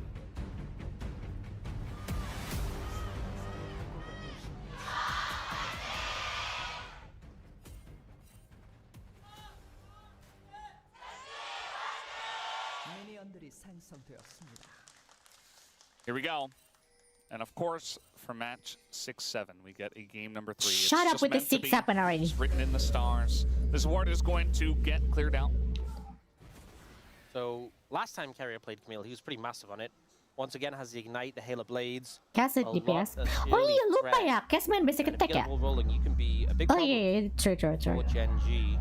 Here we go. And of course, for match 6-7, we get a game number 3. Shut up with the 6-7 already. It's written in the stars. This ward is going to get cleared out. So last time Carrier played Camille, he was pretty massive on it. Once again has the Ignite, the Hail of Blades. Cass DPS. Oh iya, lupa ya. Cass main basic attack ya? Rolling, you can be a big oh yeah, true. For Genji.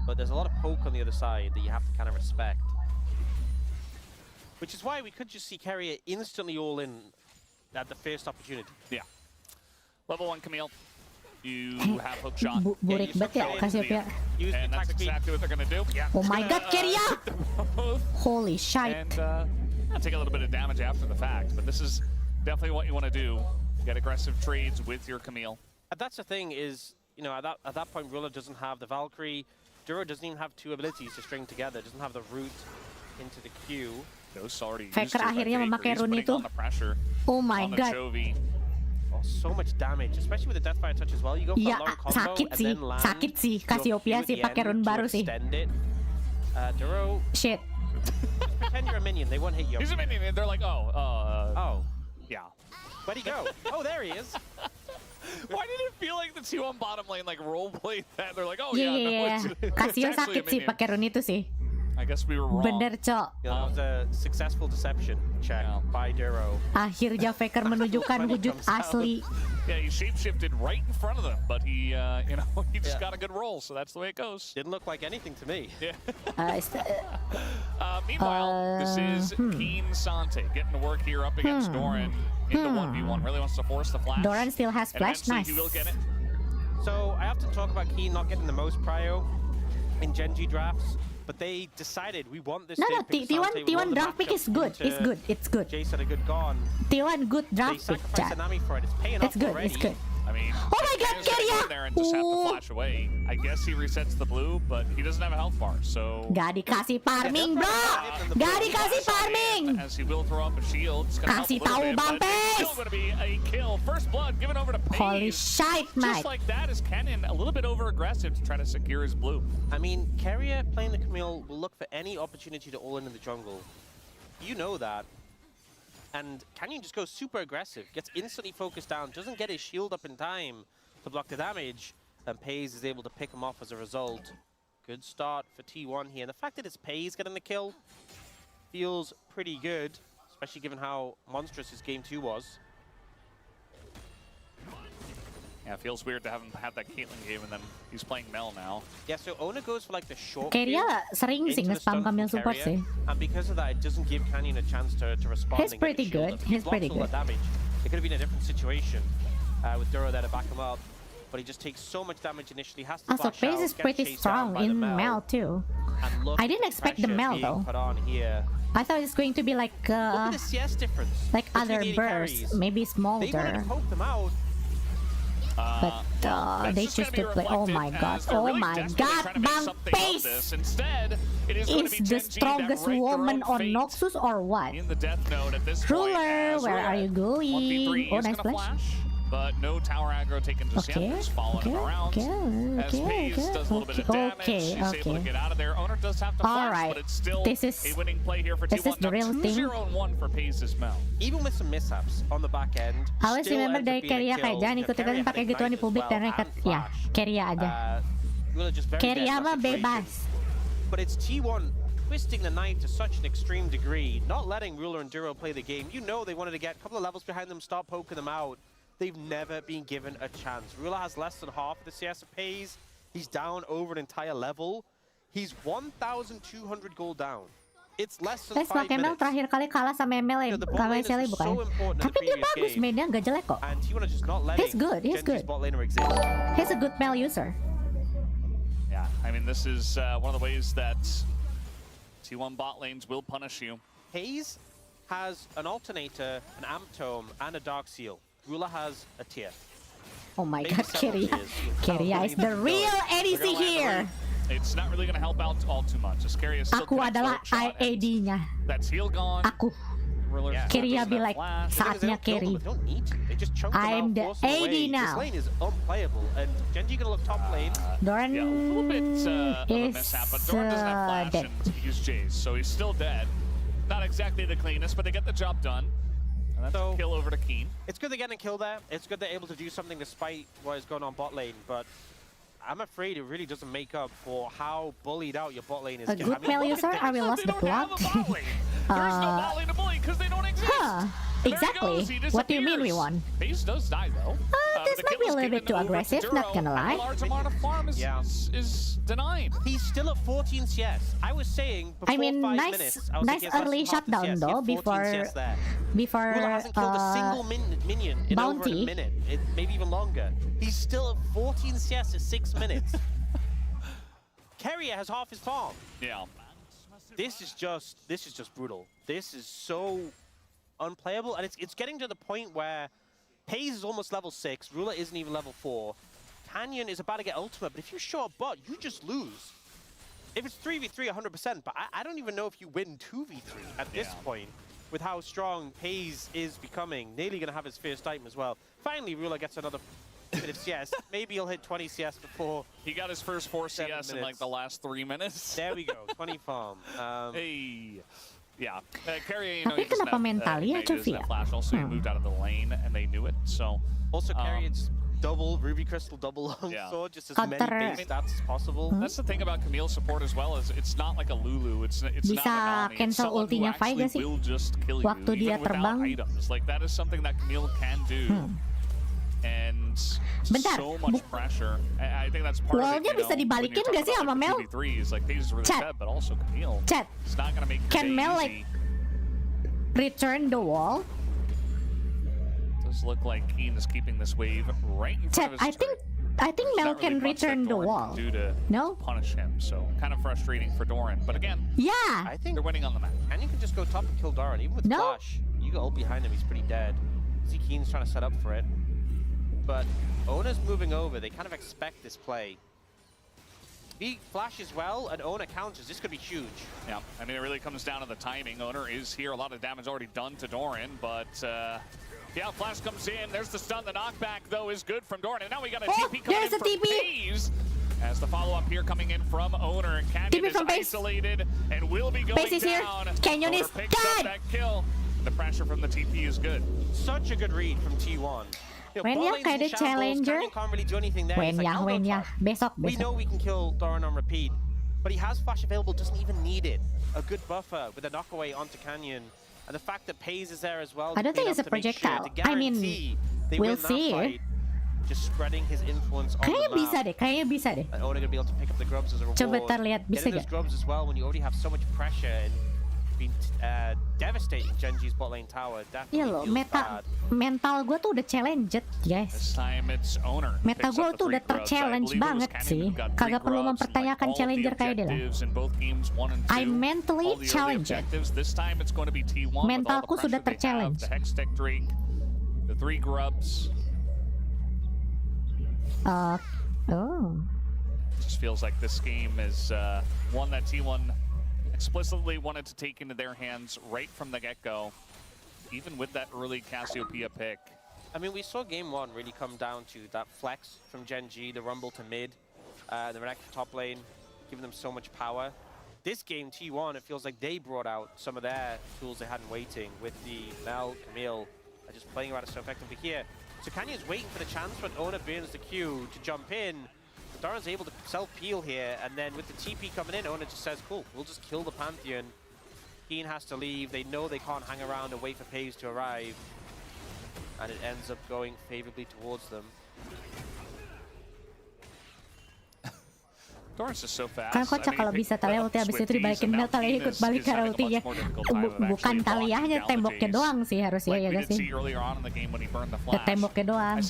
But there's a lot of poke on the other side that you have to kind of respect. Which is why we could just see Carrier instantly all in at the first opportunity. Yeah. Level 1 Camille. You have hook shot. Burik banget ya Cassiopeia. And that's exactly what they're going to do. Yeah. Oh my god, Keria! Holy shit. And I'll take a little bit of damage after the fact, but this is definitely what you want to do. Get aggressive trades with your Camille. That's the thing is, you know, at that point, Ruler doesn't have the Valkyrie. Duro doesn't even have 2 abilities to string together. Doesn't have the route into the queue. Those already Faker akhirnya memakai rune itu. Oh my god. Oh, so much damage, especially with the Deathfire touch as well. You go for a long combo sakit and sih, then land. sakit sih. Cassiopeia sih pakai rune baru sih. Duro. Shit. Pretend you're a minion. They won't hit you. He's a minion, and they're like, oh, yeah. Where'd he go? Oh, there he is. Why did it feel like the two on bottom lane like roleplayed that? They're like, oh yeah. Cassio sakit sih pakai rune itu sih. I guess we were wrong. Bener, Cok. Yeah, that was a successful deception check by Duro. Akhirnya Faker menunjukkan wujud asli. Yeah, he shapeshifted right in front of them, but he, he just got a good roll, so that's the way it goes. Didn't look like anything to me. Yeah. Meanwhile, this is Keen Sante getting to work here up against Doran in the 1v1. Really wants to force the flash. Doran still has flash, nice. He will get it. So I have to talk about Keen not getting the most prio in Genji drafts. But they decided we want this. No, T1 draft pick is good. It's good. Jace had a good gone. T1 good draft pick. They sacrificed Nami for it. It's paying off already. It's good. I mean, oh my God, Keria! There and just have to flash away. I guess he resets the blue, but he doesn't have a health bar, so. Gak dikasih farming, bro. Gak dikasih farming. As he will throw up a shield, it's gonna kasih help a tahu, little bit, but it's Bang still gonna be a kill. First blood given over to Paze. Holy shit, mate. Just like that is Kennen a little bit over aggressive to try to secure his blue. I mean, Keria playing the Camille will look for any opportunity to all in the jungle. You know that. And Canyon just goes super aggressive, gets instantly focused down, doesn't get his shield up in time to block the damage, and Paze is able to pick him off as a result. Good start for T1 here. And the fact that it's Paze getting the kill feels pretty good, especially given how monstrous his game 2 was. Yeah, it feels weird to have him have that Caitlyn game and then he's playing Mel now. Yeah, so Ona goes for like the short Keria sering sih nge-spam Camille support sih. And because of that, it doesn't give Canyon a chance to respond. He's pretty good. He's pretty good. Damage. It could have been a different situation with Duro there to back him up. But he just takes so much damage initially, has to also, Paze is pretty strong in Mel too. I didn't expect the Mel though. I thought it's going to be like look at the CS difference. Like other bursts, maybe smaller. They wanted to poke them out. But they choose to play. Oh my God! Oh my God! Bang Paze is the strongest woman on Noxus or what? In the death node at this Ruler, where are you going? Oh, nice flash. But no tower aggro taken just yet. Just following him around. As Paze does a little bit of damage, she's able to get out of there. Owner does have to flash, but it's still a winning play here for T1. This is the real thing. 2-0-1 for Paze's Mel. Even with some mishaps on the back end. Awas remember dari Keria kayak jangan ikut-ikutan pakai gituan di publik dan nekat. Ya, Keria aja. Keria mah bebas. But it's T1 twisting the knife to such an extreme degree, not letting Ruler and Duro play the game. You know they wanted to get a couple of levels behind them, stop poking them out. They've never been given a chance. Ruler has less than half of the CS of Paze. He's down over an entire level. He's 1,200 gold down. It's less than 5 minutes. Terakhir kali kalah sama ML kalah Shelly bukan? Tapi dia bagus mainnya, nggak jelek kok. He's good, he's good. He's a good Mel user. Yeah, I mean this is one of the ways that T1 bot lanes will punish you. Paze has an alternator, an amp tome, and a dark seal. Ruler has a tier. Oh my God, Keria is the real ADC here. It's not really going to help out all too much. Keria still Aku adalah AD-nya. That's heal gone. Aku. Keria be like, saatnya carry. I'm the AD now. This lane is unplayable, and Genji gonna look top lane. Doran a little bit of a mishap, but Doran doesn't have flash dead. and use Jace, so he's still dead. Not exactly the cleanest, but they get the job done. And that's a kill over to Keen. It's good they're getting a kill there. It's good they're able to do something despite what is going on bot lane, but I'm afraid it really doesn't make up for how bullied out your bot lane is. A good Mel user? Are we lost the plot? There is no bot lane to bully because they don't exist. Huh. Exactly. What do you mean we won? Paze does die though. This might be a little bit too aggressive, not gonna lie. A large amount of farm is denied. He's still at 14 CS. I was saying before 5 minutes. Nice early shutdown though before Ruler hasn't killed a single minion in bounty. over a minute, maybe even longer. He's still at 14 CS at 6 minutes. Keria has half his farm. Yeah. This is just brutal. This is so unplayable, and it's getting to the point where Paze is almost level 6, Ruler isn't even level 4. Canyon is about to get ultimate, but if you show a bot, you just lose. If it's 3v3, 100%, but I don't even know if you win 2v3 at this point. with how strong Pays is becoming. Nearly going to have his first item as well. Finally, Ruler gets another bit of CS. Maybe he'll hit 20 CS before. He got his first 4 CS in like the last 3 minutes. There we go, 20 farm. Hey. Yeah, Carrier, Tapi kenapa mentalnya Chovia? Flash also moved out of the lane and they knew it. So also Carrier's double Ruby Crystal, double Longsword, just as many base stats as possible. That's the thing about Camille's support as well, is it's not like a Lulu. It's not a Nami. Cancel ultinya Fai gak sih? Will just kill Waktu you, dia even without terbang. items. Like that is something that Camille can do. And so much pressure. I think that's part of it. Wallnya bisa dibalikin gak sih sama Mel? Like Paige is really bad, but also Camille. Chat. It's not gonna make Can Mel easy. like return the wall? Does look like Keen is keeping this wave right in front of his I think Mel can return the wall. No? Punish him, so kind of frustrating for Doran. But again, yeah, I think they're winning on the map. And you can just go top and kill Doran, even with Flash. You go ult behind him, he's pretty dead. See Keen's trying to set up for it. But Ona's moving over, they kind of expect this play. He flashes well, and Ona counters. This could be huge. Yeah, I mean, it really comes down to the timing. Owner is here. A lot of damage already done to Doran, but yeah, Flash comes in. There's the stun. The knockback, though, is good from Doran. And now we got a TP coming in from Pays. As the follow-up here coming in from Owner. And Canyon is isolated and will be going down. Canyon is dead. That kill. The pressure from the TP is good. Such a good read from T1. When ya kayak the challenger. When ya. Besok. We know we can kill Doran on repeat, but he has flash available, doesn't even need it. A good buffer with a knockaway onto Canyon. And the fact that Pays is there as well. I don't think it's a projectile. I mean, we'll see. Just spreading his influence on the map. Kayaknya bisa deh. And Oda gonna be able to pick up the grubs as a reward. Coba terlihat bisa those grubs as well when you already have so much pressure and been devastating Genji's bot lane tower. Iya loh, mental gue tuh udah challenged, guys. This time it's Owner. Meta gue tuh udah ter-challenge banget sih. Kagak perlu mempertanyakan challenger kayak dia lah. I'm mentally challenged. Mentalku sudah ter-challenge. The Hextech Drake, the 3 grubs. Just feels like this game is one that T1 explicitly wanted to take into their hands right from the get-go, even with that early Cassiopeia pick. I mean, we saw game 1 really come down to that flex from Genji, the rumble to mid, the Renekton top lane, giving them so much power. This game, T1, it feels like they brought out some of their tools they had in waiting with the Mel, Camille, just playing around it so effectively here. So Kanye's waiting for the chance when Ona burns the Q to jump in. Doran's able to self-peel here, and then with the TP coming in, Ona just says, cool, we'll just kill the Pantheon. Keen has to leave. They know they can't hang around and wait for Pays to arrive. And it ends up going favorably towards them. Doran's just so fast. Kan kocak kalau bisa Talia ulti habis itu dibalikin Mel, Talia ikut balik ke ultinya. Bukan Talianya, temboknya doang sih harusnya ya guys sih. Temboknya doang.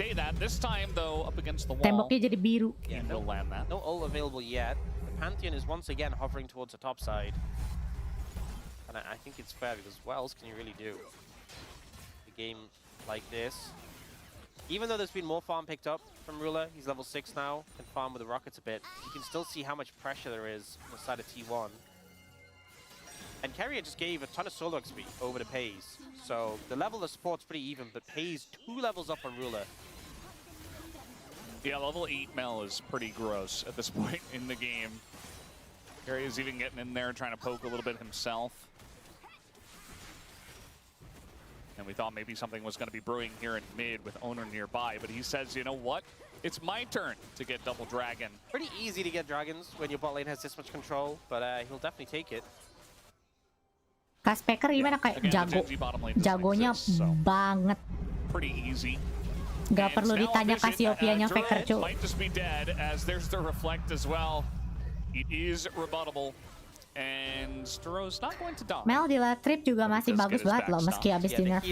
Temboknya jadi biru. Yeah, no ult available yet. The Pantheon is once again hovering towards the top side. And I think it's fair because what else can you really do? A game like this. Even though there's been more farm picked up from Ruler, he's level 6 now, can farm with the rockets a bit. You can still see how much pressure there is on the side of T1. And Carrier just gave a ton of solo XP over to Pays. So the level of support's pretty even, but Pays 2 levels up on Ruler. Yeah, level 8 Mel is pretty gross at this point in the game. Carrier's even getting in there trying to poke a little bit himself. And we thought maybe something was going to be brewing here in mid with Owner nearby, but he says, you know what? It's my turn to get double dragon. Pretty easy to get dragons when your bot lane has this much control, but he'll definitely take it. Kaspeker gimana kayak jagonya banget. Pretty easy. Gak perlu ditanya Cassiopeia-nya Faker cu. Might just be dead as there's the reflect as well. It is rebuttable. And Stro's not going to die. Mel di late trip juga masih bagus banget loh meski habis di nerf.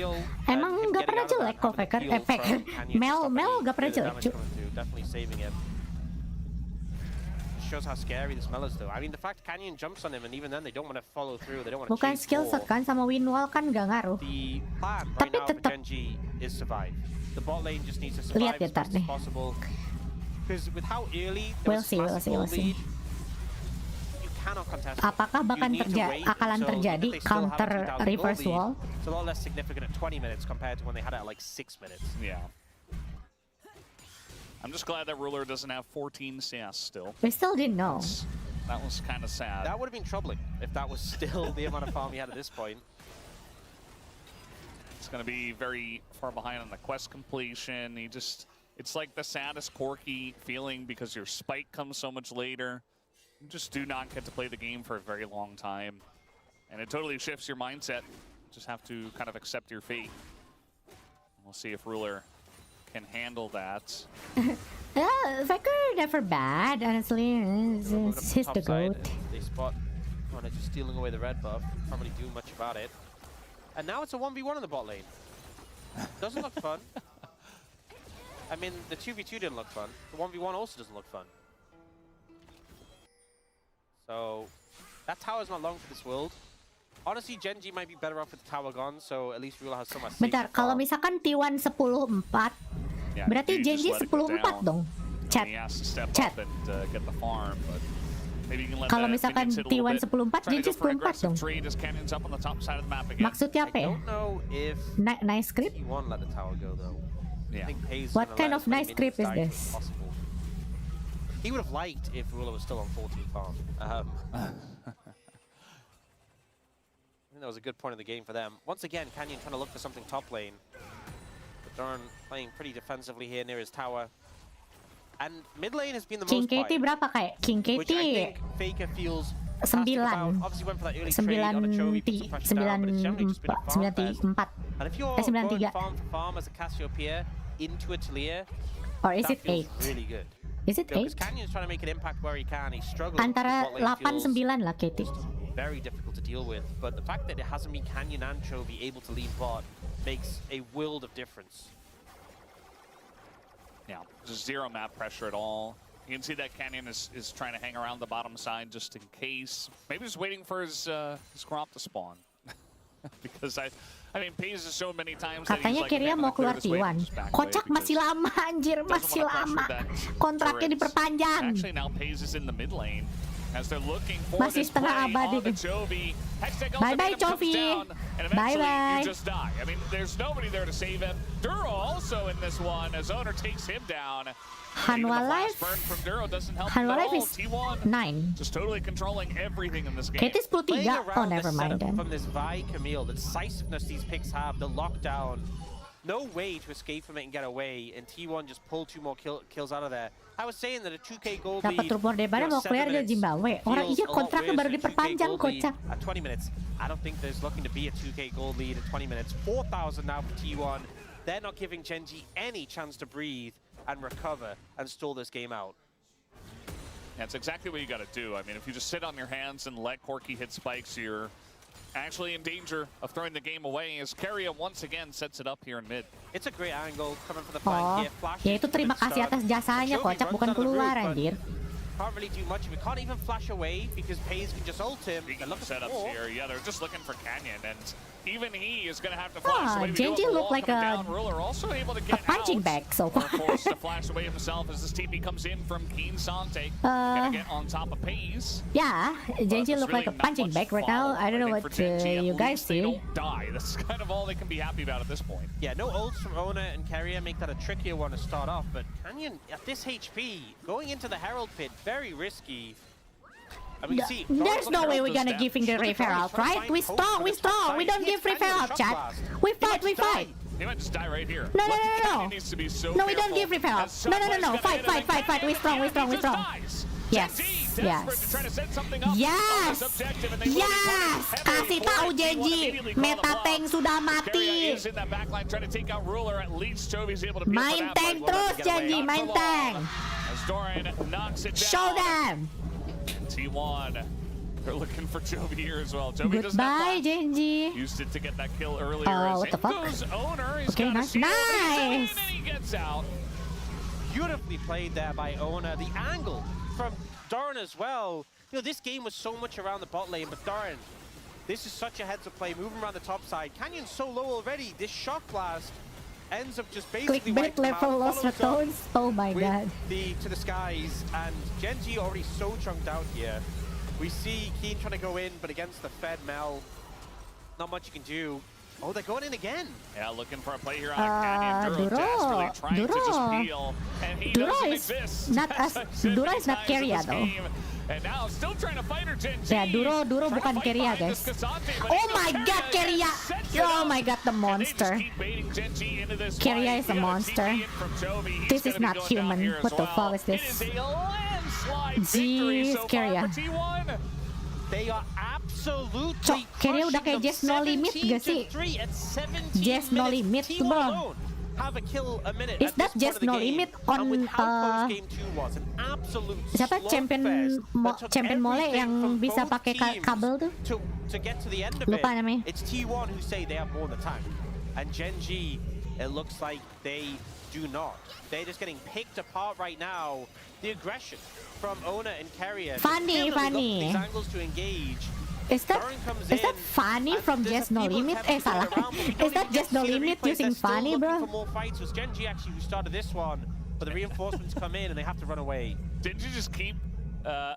Emang nggak pernah jelek kok Faker. Faker. Mel nggak pernah jelek cu. Definitely saving it. Shows how scary this Mel is though. I mean the fact Canyon jumps on him and even then they don't want to follow through. They don't want to bukan skill set kan sama Winwall kan nggak ngaruh. The plan right now for Genji is survive. The bot lane just needs to survive as fast as possible. Because with how early there was massive lead, cannot contest. Apakah akan terjadi counter reverse wall? It's a lot less significant at 20 minutes compared to when they had it at like 6 minutes. Yeah. I'm just glad that Ruler doesn't have 14 CS still. We still didn't know. That was kind of sad. That would have been troubling if that was still the amount of farm he had at this point. It's going to be very far behind on the quest completion. It's like the saddest Corki feeling because your spike comes so much later. You just do not get to play the game for a very long time. And it totally shifts your mindset. You just have to kind of accept your fate. We'll see if Ruler can handle that. Faker never bad, honestly. He's the GOAT. They spot Connor just stealing away the red buff. Can't really do much about it. And now it's a 1v1 in the bot lane. Doesn't look fun. I mean, the 2v2 didn't look fun. The 1v1 also doesn't look fun. So, that tower's not long for this world. Honestly, Genji might be better off with the tower gone, so at least Ruler has so much safety. Bentar, kalau misalkan T1 10-4, berarti Genji 10-4 dong. Chat. Kalau misalkan T1 10-4, Genji 10-4 dong. Maksudnya apa ya? Nice script? What kind of nice script is this? He would have liked if Ruler was still on 14 farm. I think that was a good point of the game for them. Once again, Canyon trying to look for something top lane. But Doran playing pretty defensively here near his tower. And mid lane has been the most quiet. King KT berapa kayak? King KT which I think Faker feels 9. Obviously went for that early trade on a Chovy, put some pressure down, but it's generally just been a farm fest. And if you're going farm for farm as a Cassiopeia into a Talia, or is it 8? Really good. Is it 8? Because Canyon's trying to make an impact where he can. He's struggling. Antara 8-9 lah KT. Very difficult to deal with. But the fact that it hasn't been Canyon and Chovy able to lean bot makes a world of difference. Yeah, just zero map pressure at all. You can see that Canyon is trying to hang around the bottom side just in case. Maybe he's waiting for his crop to spawn. Because I mean, Pays has shown many times that katanya Kiria mau keluar T1. Kocak masih lama anjir, masih lama. Kontraknya diperpanjang. Actually now Pays is in the mid lane as they're looking for masih setengah abad itu. Bye-bye Chovy. Bye-bye. You just die. I mean, there's nobody there to save him. Duro also in this one as Owner takes him down. Hanwha Life is 9. Just totally controlling everything in this game. KT 10-3. Oh, never mind then. From this Vi Camille, the decisiveness these picks have, the lockdown, no way to escape from it and get away, and T1 just pull 2 more kills out of there. I was saying that a 2k gold lead, dapat rumor daripada mau keluar dari Zimbabwe. Orang iya kontraknya baru diperpanjang kocak. At 20 minutes, I don't think there's looking to be a 2k gold lead at 20 minutes. 4,000 now for T1. They're not giving Genji any chance to breathe and recover and stall this game out. That's exactly what you got to do. I mean, if you just sit on your hands and let Corki hit spikes, you're actually in danger of throwing the game away as Keria once again sets it up here in mid. It's a great angle coming for the flank here. Flash ya itu terima kasih atas jasanya kocak, bukan keluar anjir. Can't really do much of it. Can't even flash away because Pays can just ult him. Setups here. Yeah, they're just looking for Canyon, and even he is going to have to flash away. Genji looked like a punching bag so far. Forced to flash away himself as this TP comes in from Keen Sante. Gonna get on top of Pays. Yeah, Genji looked like a punching bag right now. I don't know what you guys see. They don't die. That's kind of all they can be happy about at this point. Yeah, no ults from Ona and Keria make that a trickier one to start off, but Canyon at this HP going into the Herald pit. Very risky. I mean, see, there's no way we're gonna give him the refer out, right? We strong. We don't give refer out, chat. We fight. He might just die right here. No. No, we don't give refer out. No. Fight. We strong. Yes. Kasih tahu Genji, meta tank sudah mati. Main tank terus Genji, main tank. Show them. T1. They're looking for Chovy here as well. Chovy doesn't have Genji. Used it to get that kill earlier. What the fuck? Owner. Okay, nice. And then he gets out. Beautifully played there by Owner. The angle from Doran as well. You know, this game was so much around the bot lane, but Doran, this is such a heads-up play, moving around the top side. Canyon's so low already. This shock blast ends up just basically clickbait level lost tones. Oh my god. To the skies, and Genji already so chunked out here. We see Keen trying to go in, but against the Fed Mel, not much you can do. Oh, they're going in again. Yeah, looking for a play here on a Canyon. Duro desperately trying to just peel, and he doesn't exist. Duro is not Keria though. And now still trying to fight her, Genji. Yeah, Duro bukan Keria, guys. Oh my God, Keria! Oh my God, the monster. Keria is a monster. This is not human. What the fuck is this? Jeez, Keria. They are absolutely Keria udah kayak Jess no limit gak sih? Jess no limit tuh bro. Is that Jess no limit on siapa champion mole yang bisa pakai kabel tuh? Lupa namanya. It's T1 who say they have more than time, and Genji, it looks like they do not. They're just getting picked apart right now. The aggression from Ona and Keria. Funny. These angles to engage. Is that Fanny from Just No Limit? Salah. Is that Just No Limit using Fanny, bro? For more fights. It was Genji actually who started this one, but the reinforcements come in and they have to run away. Did you just keep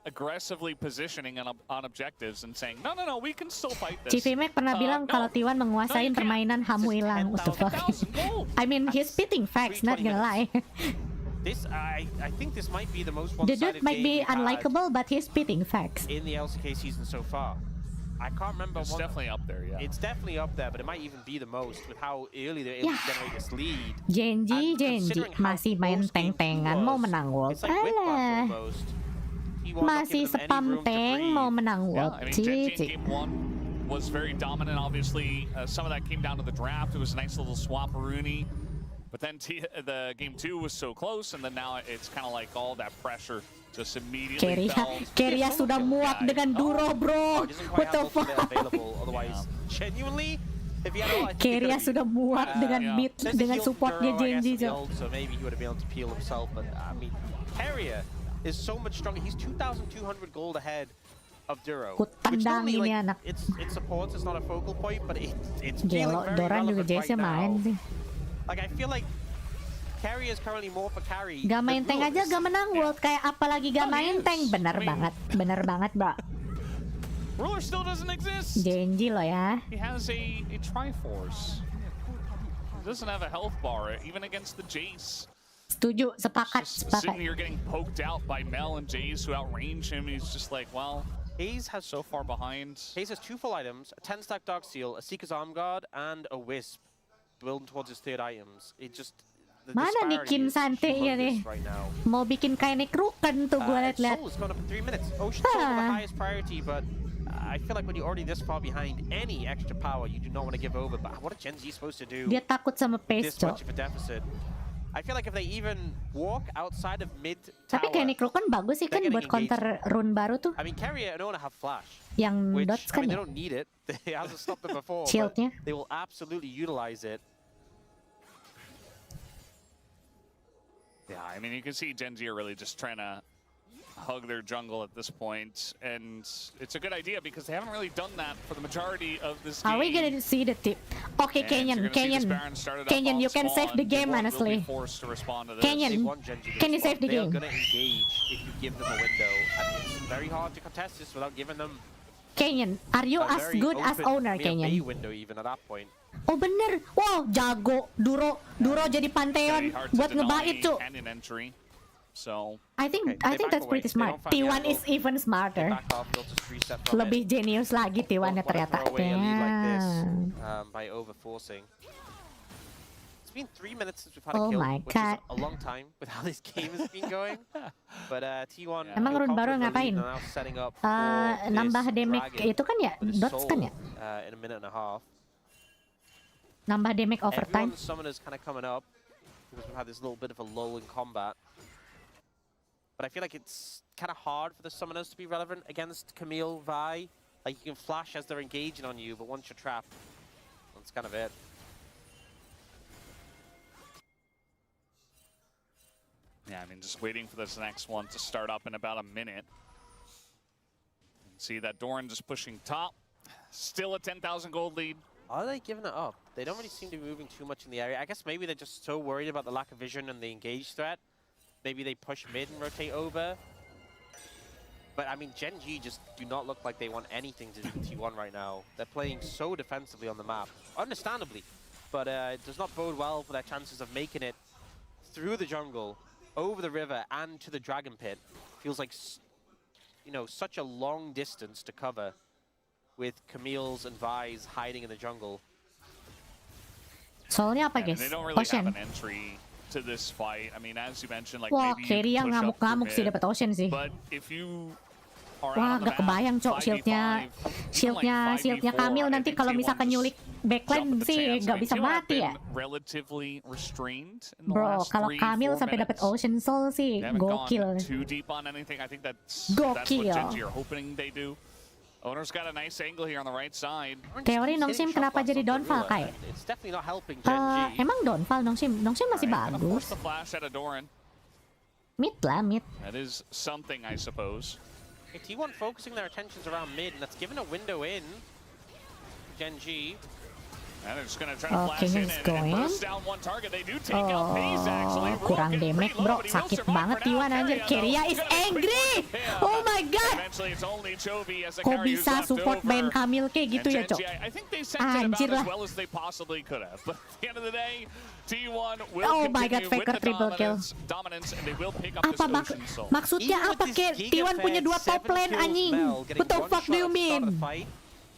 aggressively positioning on objectives and saying, no, we can still fight this? Civimek pernah bilang kalau T1 menguasai permainan Hamu hilang. What the fuck? I mean, he's spitting facts, not gonna lie. This, I think this might be the most The one-sided dude might be game unlikable, but he's spitting facts. in the LCK season so far. I can't remember. It's definitely up there, yeah. It's definitely up there, but it might even be the most with how early they're able to generate this lead. Genji masih main teng-tengan mau menang World. Alah. Masih spam tank mau menang World. I mean, Genji in game 1 was very dominant. Obviously, some of that came down to the draft. It was a nice little swap Rooney. But then the game 2 was so close, and then now it's kind of like all that pressure just immediately fell. Keria sudah muak dengan Duro, bro. What the fuck? Otherwise, genuinely, if he had all, Keria sudah muak dengan mid, dengan supportnya Genji. So maybe he would have been able to peel himself, but I mean, Keria is so much stronger. He's 2,200 gold ahead of Duro. Which normally, like, it's supports, it's not a focal point, but it's feeling very relevant right now. Like, I feel like Keria is currently more for carry. Gak main tank aja gak menang World, kayak apalagi gak main tank. Bener banget bro. Ruler still doesn't exist. Genji loh ya. He has a Triforce. He doesn't have a health bar even against the Jace. Setuju, sepakat. Sitting here getting poked out by Mel and Jace who outrange him. He's just like, well, Hayes has so far behind. Hayes has 2 full items, a 10-stack Dark Seal, a Seeker's Arm Guard, and a Wisp. Building towards his 3rd items. It just mana nih Kin Sante-nya nih? Mau bikin kayak Nekruken tuh gue liat-liat. Soul is going up in 3 minutes. Ocean Soul is the highest priority, but I feel like when you're already this far behind, any extra power you do not want to give over. But what is Genji supposed to do? Dia takut sama pace, this much of a deficit. I feel like if they even walk outside of mid tower. Tapi kayak Nekruken bagus sih kan buat counter rune baru tuh. I mean, Keria don't have flash. Yang dots kan they ya? don't need it. It hasn't stopped them before. Shieldnya. They will absolutely utilize it. Yeah, I mean, you can see Genji are really just trying to hug their jungle at this point, and it's a good idea because they haven't really done that for the majority of this game. Are we gonna see the tip? Okay, Kenyan, you can save the game, honestly. Kenyan, can you save the game? They're gonna engage if you give them a window, and it's very hard to contest this without giving them. Kenyan, are you as good as owner, Kenyan? Window even at that point. Oh bener, wow jago Duro jadi Pantheon buat ngebait tuh. So I think that's pretty smart. T1 is even smarter. Lebih genius lagi T1-nya ternyata. By overforcing. It's been 3 minutes since we've had a kill, which is a long time with how this game has been going. But T1 emang rune baru ngapain? Nambah damage itu kan ya, dots kan ya? In a minute and a half. Nambah damage overtime. Everyone's summoners kind of coming up because we've had this little bit of a lull in combat. But I feel like it's kind of hard for the summoners to be relevant against Camille, Vi. Like, you can flash as they're engaging on you, but once you're trapped, that's kind of it. Yeah, I mean, just waiting for this next one to start up in about a minute. See that Doran just pushing top. Still a 10,000 gold lead. Are they giving it up? They don't really seem to be moving too much in the area. I guess maybe they're just so worried about the lack of vision and the engage threat. Maybe they push mid and rotate over. But I mean, Gen G just do not look like they want anything to do with T1 right now. They're playing so defensively on the map, understandably. But it does not bode well for their chances of making it through the jungle, over the river, and to the Dragon Pit. Feels like, you know, such a long distance to cover with Camille's and Vi's hiding in the jungle. Soalnya apa, guys? They don't really have an entry to this fight. I mean, as you mentioned, like Wah, maybe carry you yang push up for ngamuk-ngamuk sih mid, dapat Ocean sih. but if you are Wah, out on the gak kebayang, map, Cok, shieldnya Camille nanti kalau misalkan nyulik backline sih gak bisa mati ya. Relatively restrained in the Bro, last kalau 3-4 Camille sampai dapat minutes. Ocean Soul sih They haven't gokil. gone too deep on anything. I think that's what Gokil. Genji are hoping they do. Owner's got a nice angle here on the right side. Teori Nongshim kenapa jadi downfall kayak? It's definitely not helping Gen G. Emang downfall Nongshim? Nongshim masih bagus. The flash at Adoran. Mid lah, mid. That is something, I suppose. Okay, T1 focusing their attentions around mid, and that's given a window in. Gen G. And they're just gonna try to flash in and burst down one target. They do take out FaZe actually. Kurang damage, bro. Sakit banget T1 anjir. Keria is angry. Oh my god. Eventually it's only Chovy as a Kok bisa support main Camille kayak gitu ya, Cok? I think they sent it about as well as they possibly could have. But at the end of the day, T1 will continue with the dominance and they will pick up this Ocean Soul. Maksudnya apa, Ke? T1 punya 2 top lane anjing. What the fuck do you mean?